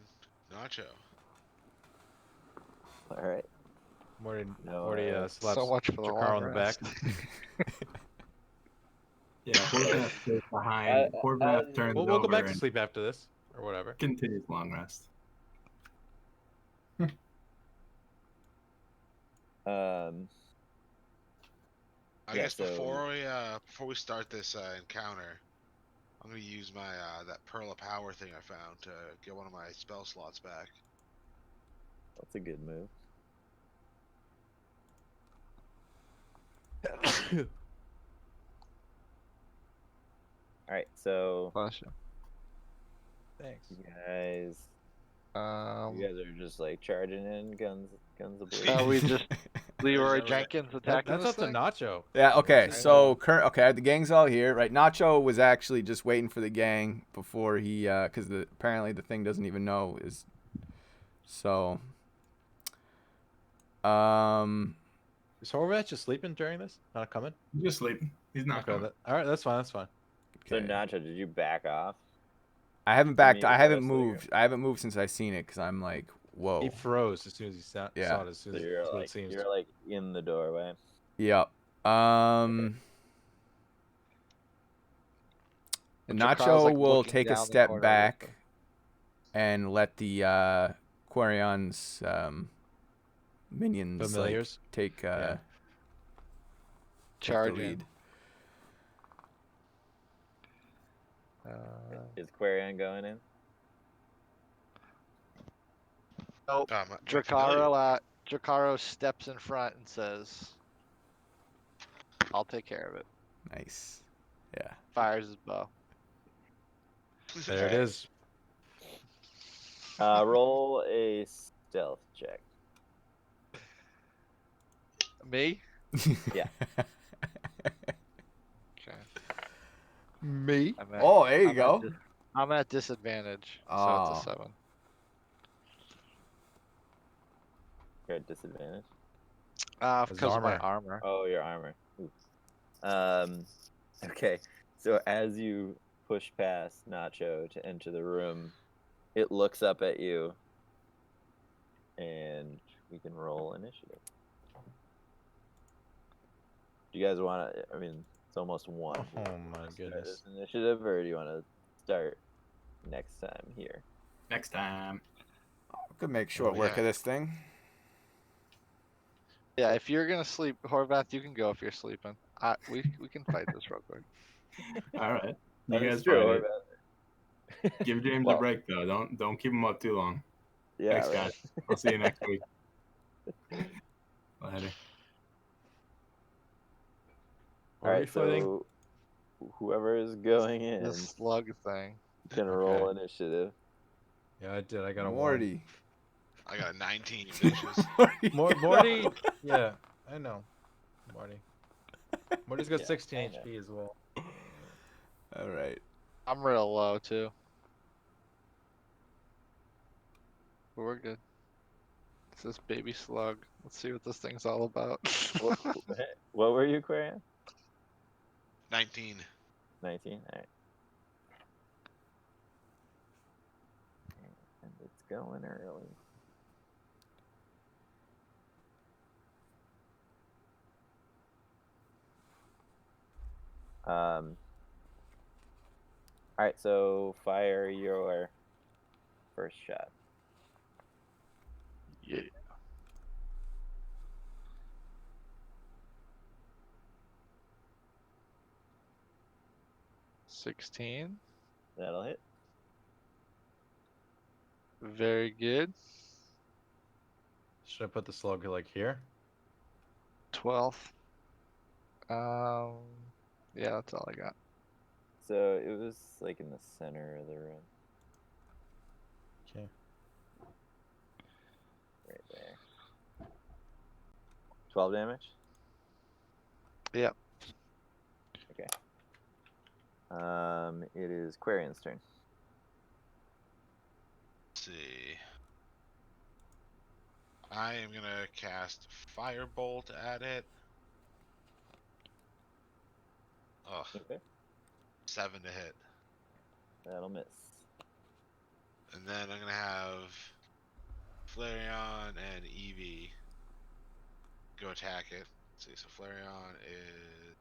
Nacho. All right. Morty No, slaps So much for the Jakar long on the back. rest. Yeah, Horvath goes behind. Horvath turns We'll go over back to and sleep after this or whatever. continues long rest. I Yeah, guess so- before we start this encounter, I'm gonna use my that Pearl of Power thing I found to get one of my spell slots back. That's a good move. All right, so Bless you. Thanks. you guys are just like charging in, guns Are we blazing. just Leroy Is that right? Jenkins attacking That's this up to thing? Nacho. Yeah. Okay. I So okay, the gang's all here, right? Nacho was actually just waiting for the gang before he, because apparently the thing doesn't even know is. So. Is Horvath just sleeping during this? Not coming? He's just sleeping. He's not Okay. coming. All right. That's fine. That's fine. So Okay. Nacho, did you back off? I haven't me backed. to I the haven't rest of the group. moved. I haven't moved since I seen it because I'm like, whoa. He froze as soon as he saw Yeah. it. As soon So as you're that's what like it seems. you're like in the doorway. Yep. Dracar's, Nacho like, will looking take a down the step corridor back with him. and let the Quarion's minions like, Familiars? take Yeah. take the Charge in. lead. Is Quarion going in? Nope. My familiar. Dracaro steps in front and says, "I'll take care of it." Nice. Yeah. Fires his bow. There it Alright. is. Roll a stealth check. Me? Yeah. Okay. Me? I'm at, Oh, there you I'm go. I'm at disadvantage, so Oh. it's a 7. You're at disadvantage. His Because of my armor. armor. Oh, your armor. Oops. Okay. So as you push past Nacho to enter the room, it looks up at you, and we can roll initiative. Do you guys want to? I mean, it's almost 1. Do you Oh wanna my start goodness. this initiative, or do you want to start next time here? Next time. Could make short Oh, work yeah. of this thing. Yeah, if you're gonna sleep, Horvath, you can go if you're sleeping. We can fight this real quick. All right. You That is guys true, fight it. Horvath. Give James Well, a break though. Don't keep him up too long. Yeah, Thanks, right. guys. I'll see you next week. Later. What All are we right, fighting? so whoever is going in The slug thing. can roll initiative. Yeah, I did. I got a Morty. I got a 19, bitches. one. Morty. Yeah, I know. Morty. Morty's got Yeah, 16 I know. HP as well. All right. I'm real low too. But we're good. It's this baby slug. Let's see what this thing's all about. What were you, Quarian? 19. 19? Alright. And it's going early. Alright, so fire your first shot. Yeah. $16. That'll hit. Very good. Should I put the slug like here? 12. Yeah, that's all I got. So it was like in the center of the room. Okay. Right there. 12 damage? Yep. Okay. It is Quarian's turn. Let's see. I am gonna cast Firebolt at it. Ugh, Okay. 7 to hit. That'll miss. And then I'm gonna have Flareon and Eevee go attack it. Let's see, so Flareon is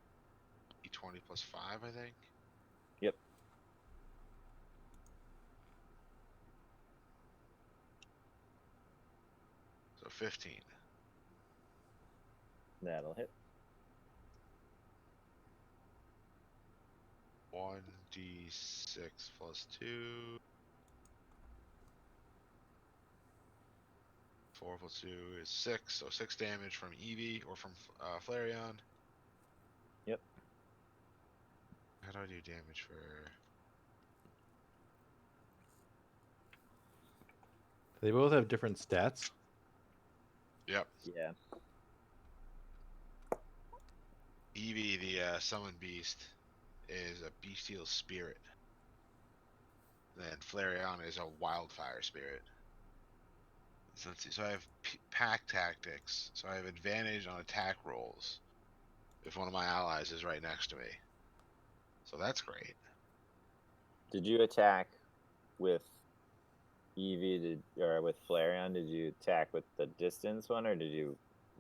E20 plus 5, I think. Yep. So 15. That'll hit. 1d6 plus 2. 4 plus 2 is 6, so 6 damage from Eevee or from Flareon. Yep. How do I do damage for? They both have different stats. Yep. Yeah. Eevee, the summon beast, is a bestial spirit. Then Flareon is a wildfire spirit. So let's see. So I have pack tactics. So I have advantage on attack rolls if one of my allies is right next to me. So that's great. Did you attack with Eevee, or with Flareon, did you attack with the distance one, or did you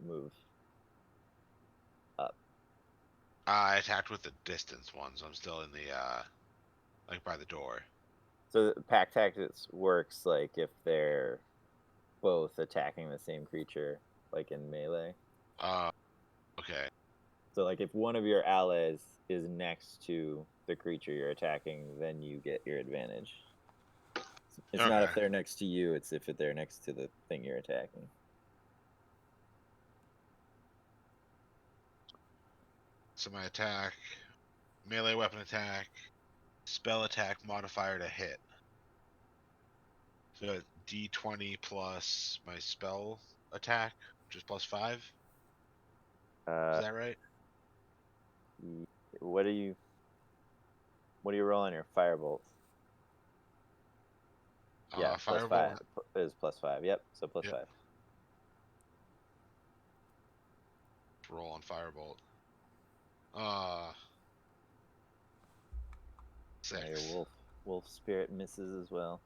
move up? I attacked with the distance one, so I'm still in the like by the door. So the pack tactics works like if they're both attacking the same creature, like in melee. Okay. So like if one of your allies is next to the creature you're attacking, then you get your advantage. It's not if Okay. they're next to you, it's if they're next to the thing you're attacking. So my attack, melee weapon attack, spell attack modifier to hit. So D20 plus my spell attack, which is +5. Is that right? What do you roll on your firebolt? Yeah, plus Firebolt. 5 is +5. Yep, so plus Yep. 5. Roll on firebolt. Yeah, 6. your wolf spirit misses as well.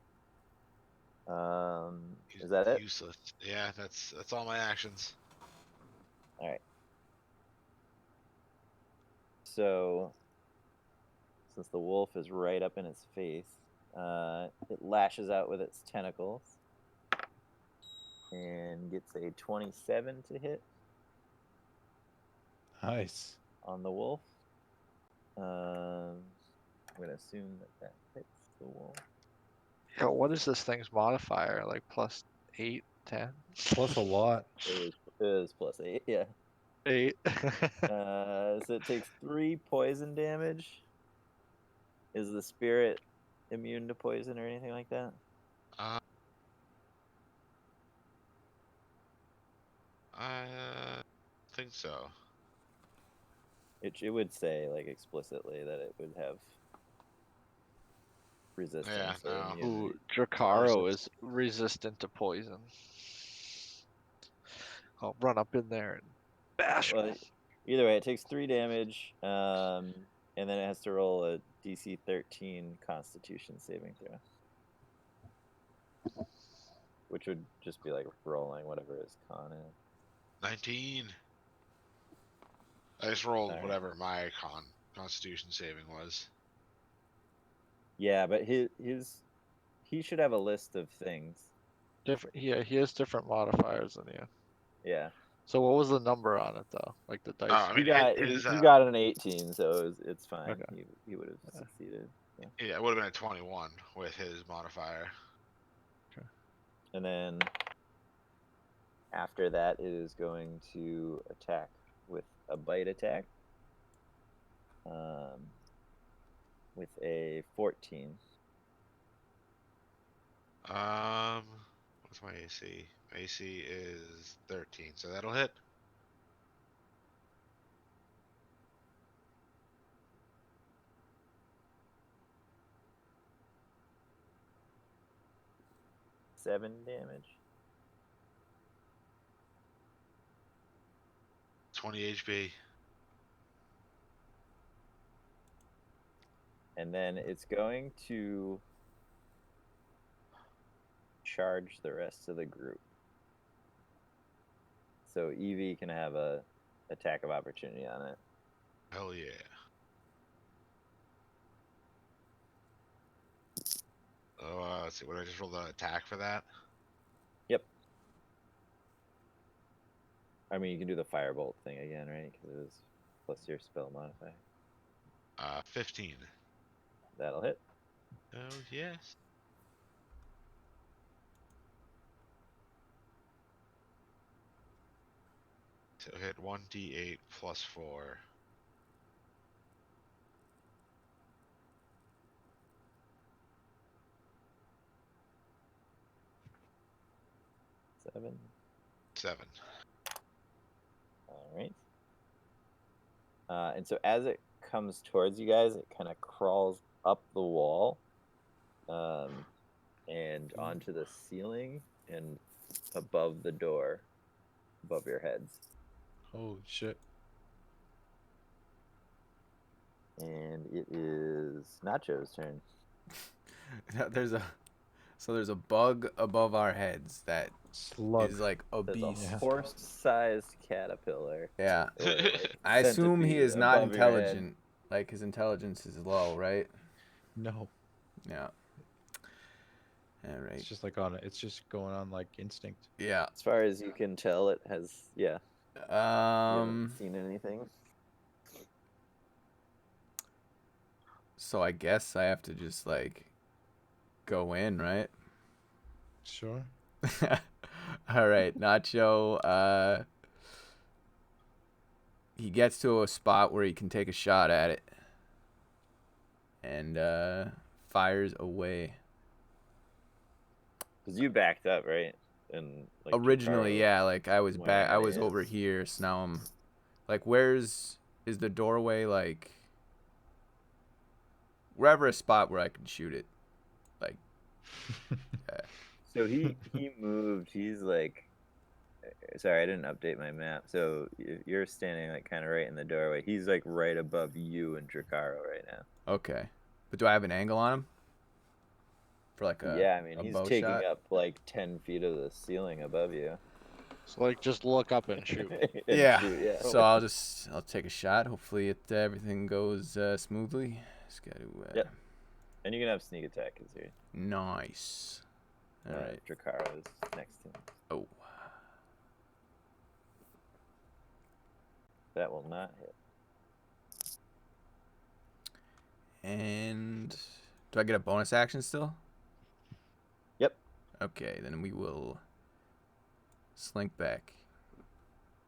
Is that it? Useless. Yeah, that's all my actions. All right. So, since the wolf is right up in its face, it lashes out with its tentacles and gets a 27 to hit Nice. on the wolf. I'm gonna assume that hits the wolf. Yo, what is this thing's modifier? Like +8, 10? Plus a lot. It is +8, yeah. 8. So it takes 3 poison damage. Is the spirit immune to poison or anything like that? I think so. It would say like explicitly that it would have resistance or no. immunity. Ooh, Dracaro is resistant to poison. I'll run up in there and bash Well, him. either way, it takes 3 damage, and then it has to roll a DC 13 Constitution saving throw, which would just be like rolling whatever his con is. 19. I just rolled Alright. whatever my constitution saving was. Yeah, but he should have a list of things. Different. Yeah, he has different modifiers than you. Yeah, So what was the number on it though? Like the dice. I he mean, got his, he got an 18, so it's fine. Okay. He would have succeeded. Yeah. yeah, it would have been a 21 with his modifier. And then after that, it is going to attack with a bite attack. With a 14. What's my AC? My AC is 13, so that'll hit. Seven damage. 20 HP. And then it's going to charge the rest of the group. So Eevee can have a attack of opportunity on it. Hell yeah. Oh, let's see. What did I just roll the attack for that? Yep. I mean, you can do the firebolt thing again, right? Because it was plus your spell modifier. 15. That'll hit. Oh yes. So hit 1d8 plus 4. Seven. 7. All right. And so as it comes towards you guys, it kind of crawls up the wall, and onto the ceiling and above the door, above your heads. Holy shit. And it is Nacho's turn. There's So there's a bug above our heads that Slug. is like a There's a beast. horse-sized caterpillar. Yeah. or, like, I assume he centipede is not above your head. intelligent. Like his intelligence is low, right? No, Yeah. All right. it's just like on. It's just going on like instinct. Yeah. As far as you can tell, it has. Yeah. You haven't seen anything. So I guess I have to just like go in, right? Sure. All right, Nacho. He gets to a spot where he can take a shot at it, and fires away. Because you backed up, right? And like Originally, Jacaro yeah, like I was went back. I where was he over is. here, so now I'm like, is the doorway? Like wherever a spot where I can shoot it. Like, So he moved. He's like, sorry, I didn't update my map. So you're standing like kind of right in the doorway. He's like right above you and Dracaro right now. okay, but do I have an angle on him? For like a Yeah, I mean a he's bow taking shot? up like 10 feet of the ceiling above you. So like, just look up and shoot. And Yeah. shoot, yeah. So I'll take a shot. Hopefully everything goes smoothly. Just gotta. Yep. And you can have sneak attack because you're Nice. All right. Dracaro's next to him. Oh. That will not hit. And do I get a bonus action still? Yep. Okay, then we will slink back.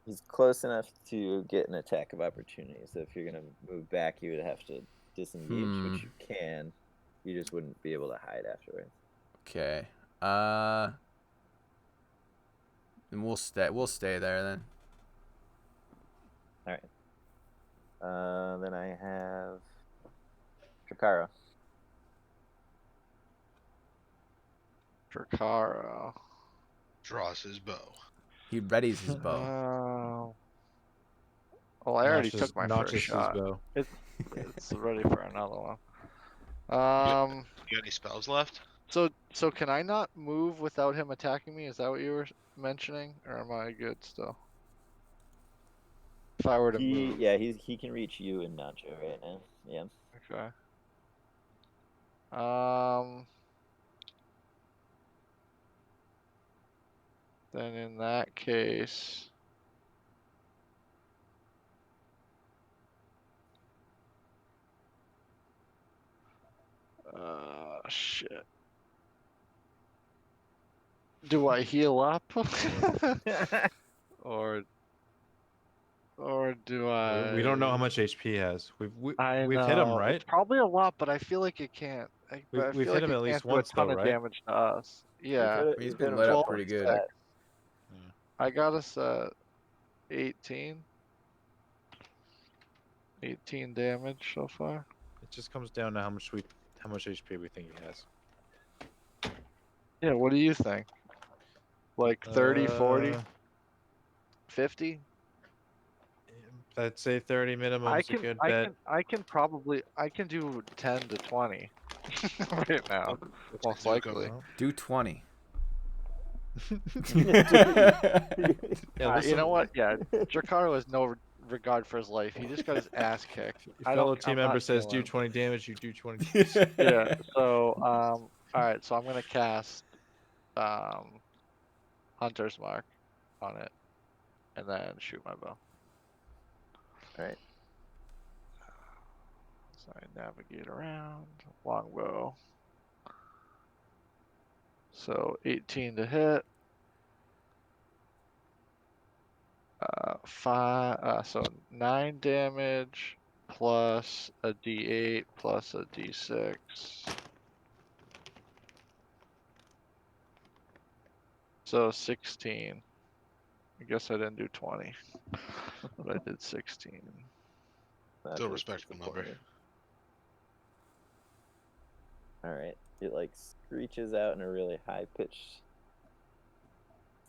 He's close enough to get an attack of opportunity. So if you're gonna move back, you would have to disengage, which you can. You just wouldn't be able to hide afterwards. Okay. Then we'll stay there then. All right. Then I have Dracaro. Dracaro. Draws his bow. He readies his bow. Well, I already Notches- took my notches first his shot. bow. It's ready for another one. You got any spells left? So can I not move without him attacking me? Is that what you were mentioning, or am I good still? If I were to move. Yeah, he can reach you and Nacho right now. Yeah. Okay. Then in that case, shit. Do I heal up? or do I? We don't know how much HP he has. We've We've hit him, right? It's probably a lot, but I feel like it can't. We've feel hit like him it at least can't do once a ton though, of right? damage to us. Yeah. He's been lit up pretty good. I got us at 18. 18 damage so far. It just comes down to how much HP we think he has. Yeah, what do you think? Like 30, 40, Uh, 50? I'd say 30 minimum I is a good I bet. can I can do 10 to 20 right now. Most do likely. Do 20. Yeah, You listen, know what? Yeah, Dracaro has no regard for his life. He just got his ass kicked. Your I fellow don't- team I'm not member says feeling do it. 20 damage, you do 20. Yeah. So all right. So I'm gonna cast Hunter's Mark on it, and then shoot my bow. Alright. So I navigate around longbow. So 18 to hit. So 9 damage plus a D8 plus a D6. So 16. I guess I didn't do 20, but I did 16. Still a respectable number. Alright. It like screeches out in a really high pitched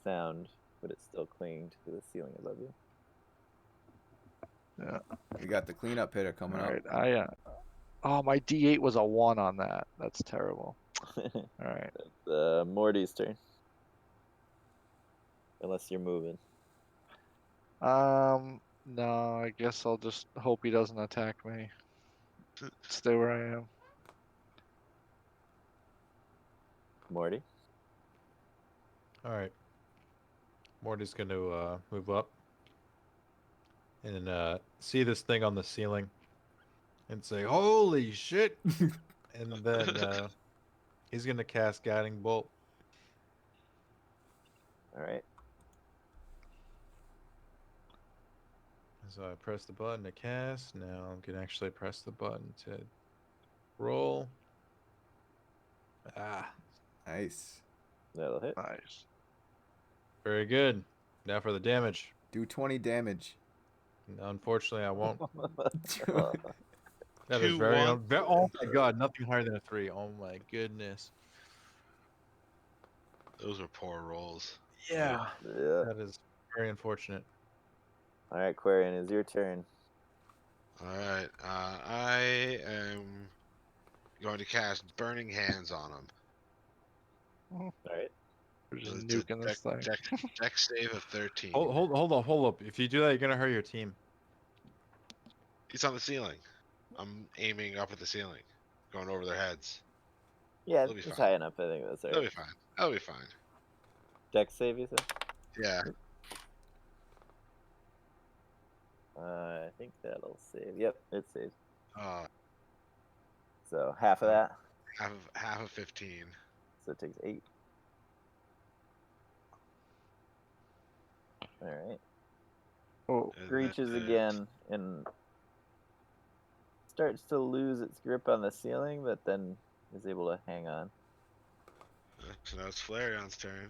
sound, but it's still clinging to the ceiling above you. We got the cleanup hitter coming All up. right, oh, my D8 was a 1 on that. That's terrible. All right. Morty's turn. Unless you're moving. No, I guess I'll just hope he doesn't attack me. Stay where I am. Morty? All right. Morty's going to move up and see this thing on the ceiling and say, "Holy shit!" And then he's going to cast Guiding Bolt. Alright. So I press the button to cast. Now I can actually press the button to roll. Ah, Nice. That'll hit. Nice. very good. Now for the damage. Do 20 damage. Unfortunately, I won't. Uh, That is 2, very, 1. oh my god, nothing higher than a 3. Oh my goodness. Those are poor rolls. Yeah. yeah. That is very unfortunate. Alright, Quarian, it's your turn. Alright, I am going to cast Burning Hands on him. Alright. We're just It's a nuking this thing. Deck save of 13. Hold up. If you do that, you're gonna hurt your team. He's on the ceiling. I'm aiming up at the ceiling, going over their heads. Yeah, It'll be it's fine. high enough. I think that's That'll be alright. fine. That'll be fine. Dex save, you said? Yeah. I think that'll save. Yep, it saves. So half of that. Half of 15. So it takes 8. Alright. Oh, And Reaches then- again and starts to lose its grip on the ceiling, but then is able to hang on. So now it's Flareon's turn.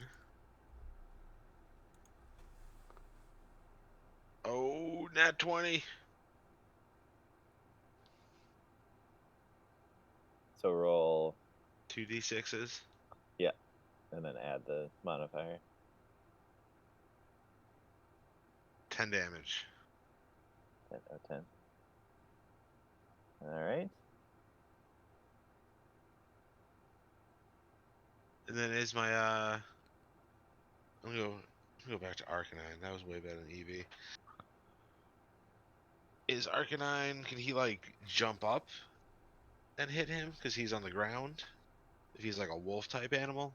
Oh, nat 20. So roll 2d6s. and then add the modifier. 10 damage. 10 out of 10. Alright. And then is my I'm gonna go back to Arcanine. That was way better than EV. Is Arcanine, can he like jump up and hit him because he's on the ground? If he's like a wolf type animal?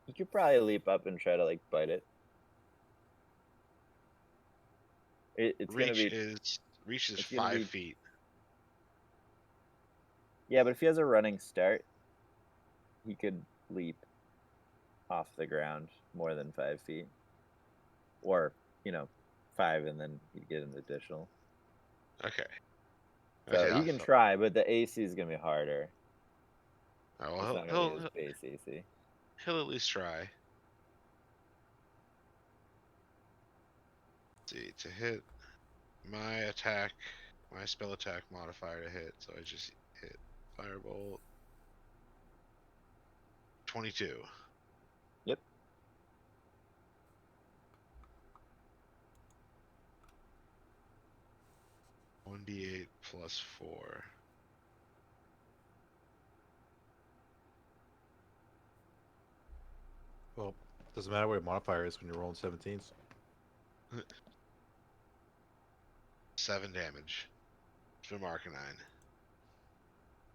You could probably leap up and try to like bite it. It's gonna Reach be is it's gonna 5 be- feet. yeah, but if he has a running start, he could leap off the ground more than 5 feet, or 5, and then you get an additional. Okay. So Okay, he can try, but the AC is gonna be harder. Oh, It's well, not gonna be his base AC. he'll at least try. Let's see, to hit my attack, my spell attack modifier to hit, so I just hit Firebolt. 22. Yep. One d8 plus 4. Well, doesn't matter what your modifier is when you're rolling 17s. 7 damage from Arcanine.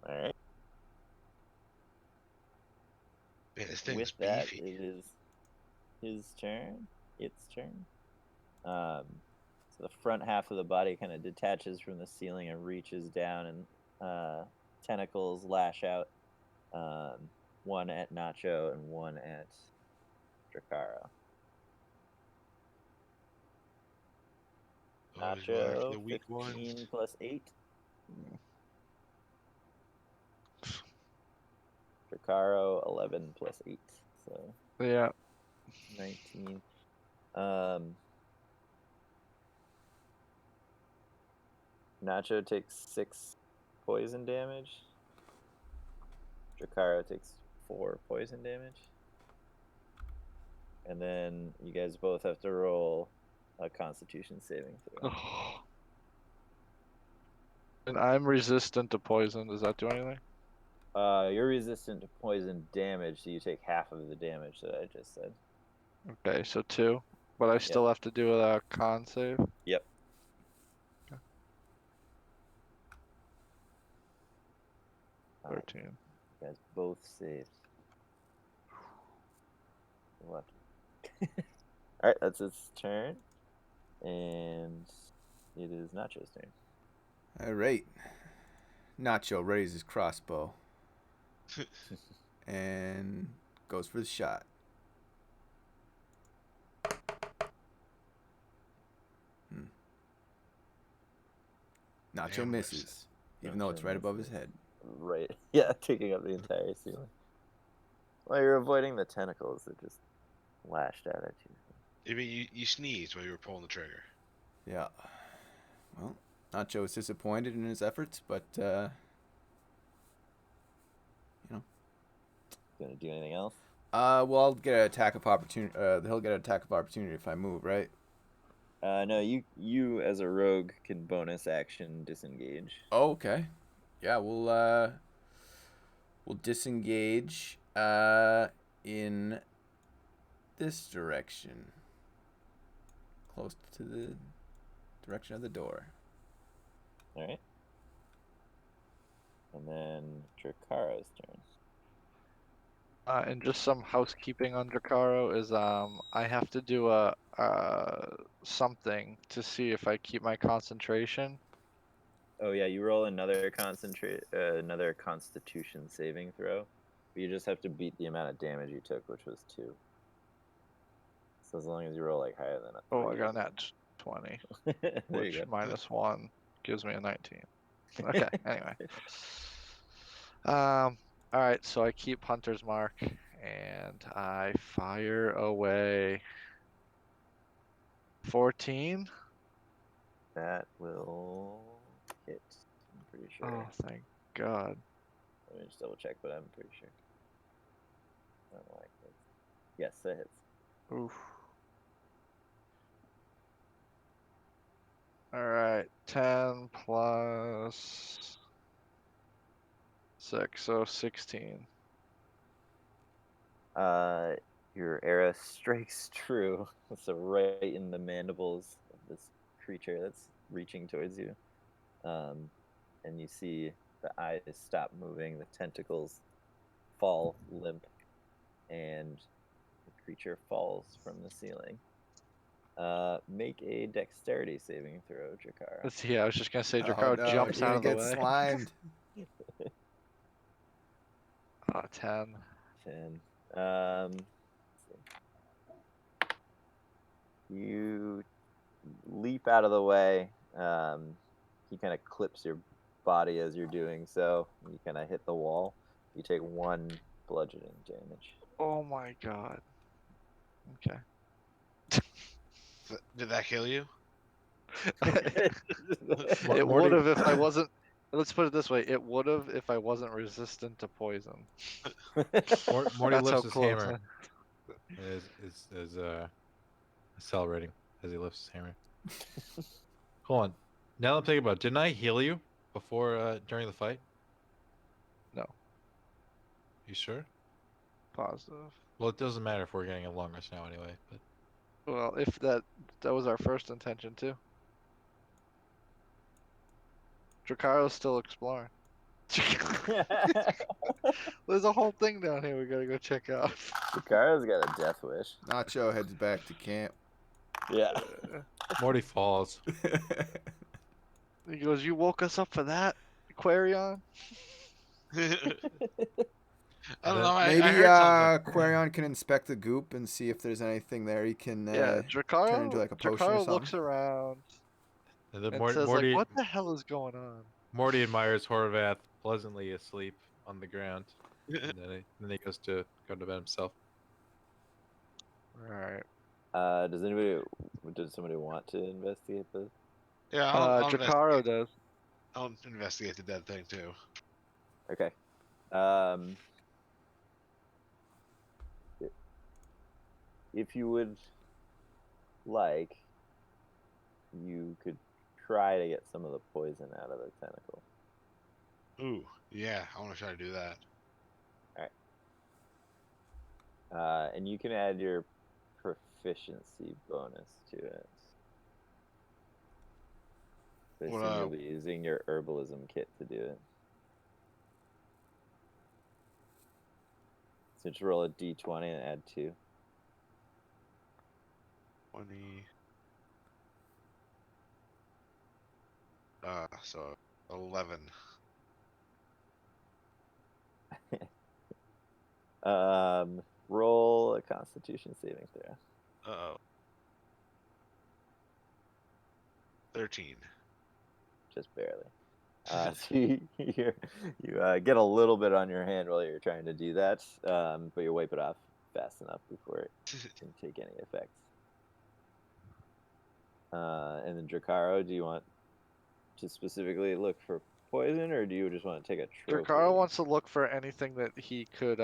Alright. Man, this thing's With that, beefy. it is his turn. Its turn. So the front half of the body kind of detaches from the ceiling and reaches down, and tentacles lash out. One at Nacho and one at Dracaro. Always going after Nacho, the weak 15 ones. plus 8. Dracaro, 11 plus 8. So yeah. 19. Nacho takes 6 poison damage. Dracaro takes 4 poison damage. And then you guys both have to roll a Constitution saving throw. And I'm resistant to poison. Does that do anything? You're resistant to poison damage, so you take half of the damage that I just said. Okay, so 2. But I still have to do a con save. Yep. Okay. 13. You guys both saved. Left. Alright, that's its turn. And it is Nacho's turn. All right. Nacho raises his crossbow and goes for the shot. Nacho Damn, misses, even though it's Nacho right above his misses. head. Right. Yeah, taking up the entire ceiling. Well, you're avoiding the tentacles that just lashed out at you. I mean, you sneezed while you were pulling the trigger. Yeah. Well, Nacho is disappointed in his efforts, but Gonna do anything else? well, I'll get an attack of opportunity. He'll get an attack of opportunity if I move, right? No, you as a rogue can bonus action disengage. Oh, okay. Yeah, we'll disengage in this direction, close to the direction of the door. Alright. And then Dracaro's turn. And just some housekeeping on Dracaro is I have to do a something to see if I keep my concentration. Oh yeah, you roll another Constitution saving throw. But you just have to beat the amount of damage you took, which was 2. So as long as you roll like higher than a 3. Oh, I got a nat 20, There which you go. minus 1 gives me a 19. Okay, anyway. All right, so I keep Hunter's Mark and I fire away. 14. That will hit. I'm pretty sure. Oh, thank God. Let me just double check, but I'm pretty sure. I don't like it. Yes, that hits. Oof. All right, 10 plus 6, so 16. Your arrow strikes true, so right in the mandibles of this creature that's reaching towards you. And you see the eyes stop moving, the tentacles fall limp, and the creature falls from the ceiling. Make a dexterity saving throw, Jakara. Yeah, I was just gonna say Oh, Dracaro no, jumps you're out gonna of the get way. slimed. 10. 10. Let's see. You leap out of the way. He kind of clips your body as you're doing so. You kind of hit the wall. You take 1 bludgeoning damage. Oh my God. Okay. Did that kill you? It Morty- would have if I wasn't. Let's put it this way: it would have if I wasn't resistant to poison. Morty That's how lifts his close. hammer. Is accelerating as he lifts his hammer. Hold on. Now I'm thinking about it, didn't I heal you before during the fight? No. You sure? Positive. Well, it doesn't matter if we're getting a long rest now anyway. But Well, if that was our first intention too. Dracaro's still exploring. There's a whole thing down here we gotta go check out. Jakara's got a death wish. Nacho heads back to camp. Yeah. Morty falls. He goes, "You woke us up for that, Aquarion?" I don't know. I Maybe heard something. Quarion can inspect the goop and see if there's anything there he can Yeah, Dracaro. turn into like a potion or Dracaro something. looks around And then and Morty, says, Morty, "Like, what the hell is going on?" Morty admires Horvath pleasantly asleep on the ground, and then he goes to bed himself. All right. Does somebody want to investigate this? Yeah, I'll Dracaro investigate. does. I'll investigate the dead thing too. Okay. If you would like, you could try to get some of the poison out of the tentacle. Ooh, Yeah, I want to try to do that. And you can add your proficiency bonus to it. So I What, assume you'll be using your herbalism kit to do it. So just roll a d20 and add 2. 20. So 11. Roll a Constitution saving throw. Uh-oh. 13. Just barely. So you get a little bit on your hand while you're trying to do that, but you wipe it off fast enough before it can take any effects. And then Drakaro, do you want to specifically look for poison, or do you just want to take a trophy? Drakaro wants to look for anything that he could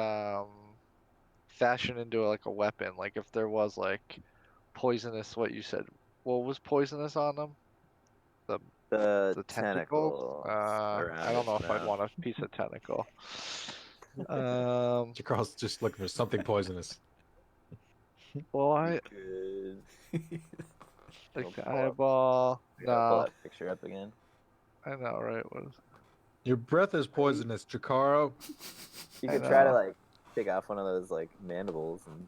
fashion into like a weapon. Like if there was like poisonous, what you said. What was poisonous on them? the Tentacle. tentacle I around don't know its if I'd mouth. want a piece of tentacle. Carl's just looking for something poisonous. Well, I Good. like I'll the pull up- eyeball. I gotta pull No, that picture up again. I know, right? What is? Your breath is poisonous, Jakaro. You I could try to know. like take off one of those like mandibles and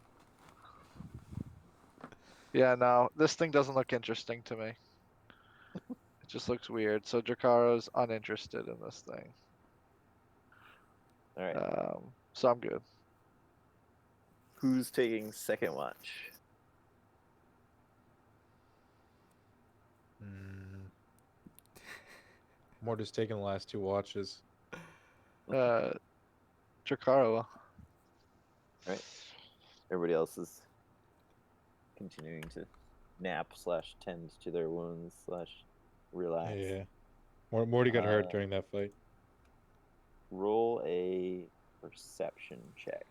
Yeah, no, this thing doesn't look interesting to me. It just looks weird. So Drakaro's uninterested in this thing. all right. So I'm good. Who's taking second watch? Morty's taking the last 2 watches. Drakaro. Everybody else is continuing to nap / tend to their wounds / relax. Yeah. Morty got hurt Uh, during that fight. Roll a perception check.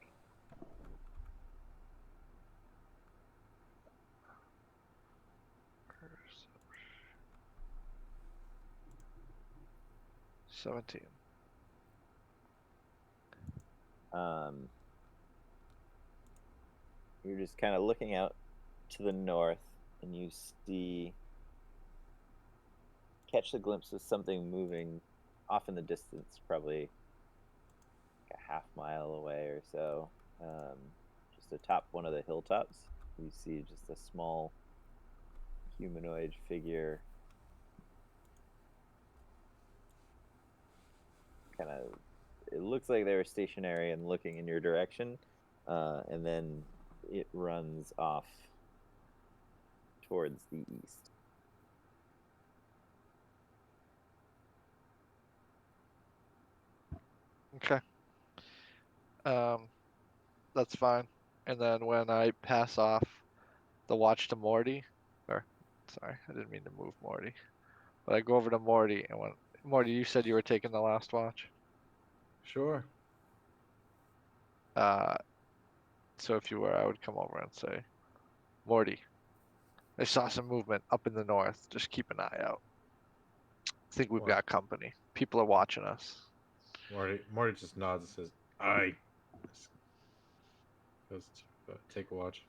$17. You're just kind of looking out to the north, and you catch the glimpse of something moving off in the distance, probably like a half mile away or so. Just atop one of the hilltops, you see just a small humanoid figure. Kind of, it looks like they were stationary and looking in your direction, and then it runs off towards the east. Okay. That's fine. And then when I pass off the watch to Morty, or sorry, I didn't mean to move Morty, but I go over to Morty and when Morty, you said you were taking the last watch. Sure. So if you were, I would come over and say, Morty, I saw some movement up in the north. Just keep an eye out. I think we've What? got company. People are watching us. Morty just nods and says, "Aye." Goes to take a watch.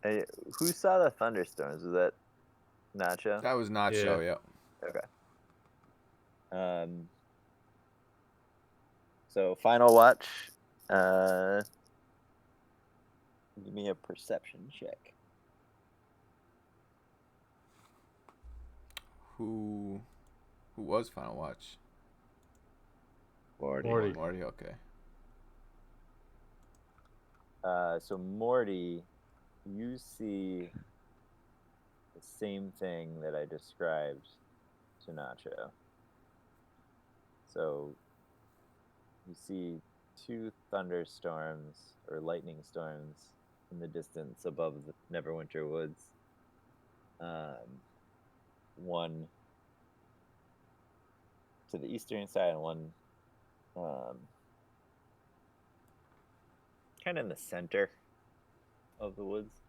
Hey, who saw the thunderstorms? Was that Nacho? That was Nacho, yeah. Okay. So final watch. Give me a perception check. Who was Final Watch? Morty. Morty, okay. So Morty, you see the same thing that I described to Nacho. So you see 2 thunderstorms or lightning storms in the distance above the Neverwinter Woods. One to the eastern side and one kind of in the center of the woods.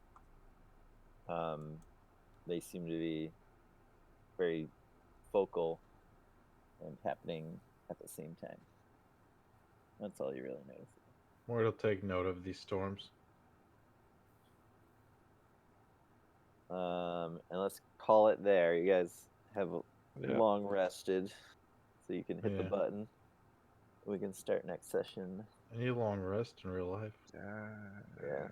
They seem to be very focal and happening at the same time. That's all you really notice. Morty will take note of these storms. And let's call it there. You guys have Yeah. long rested, so you can hit the Yeah. button. We can start next session. I need a long rest in real life. Yeah.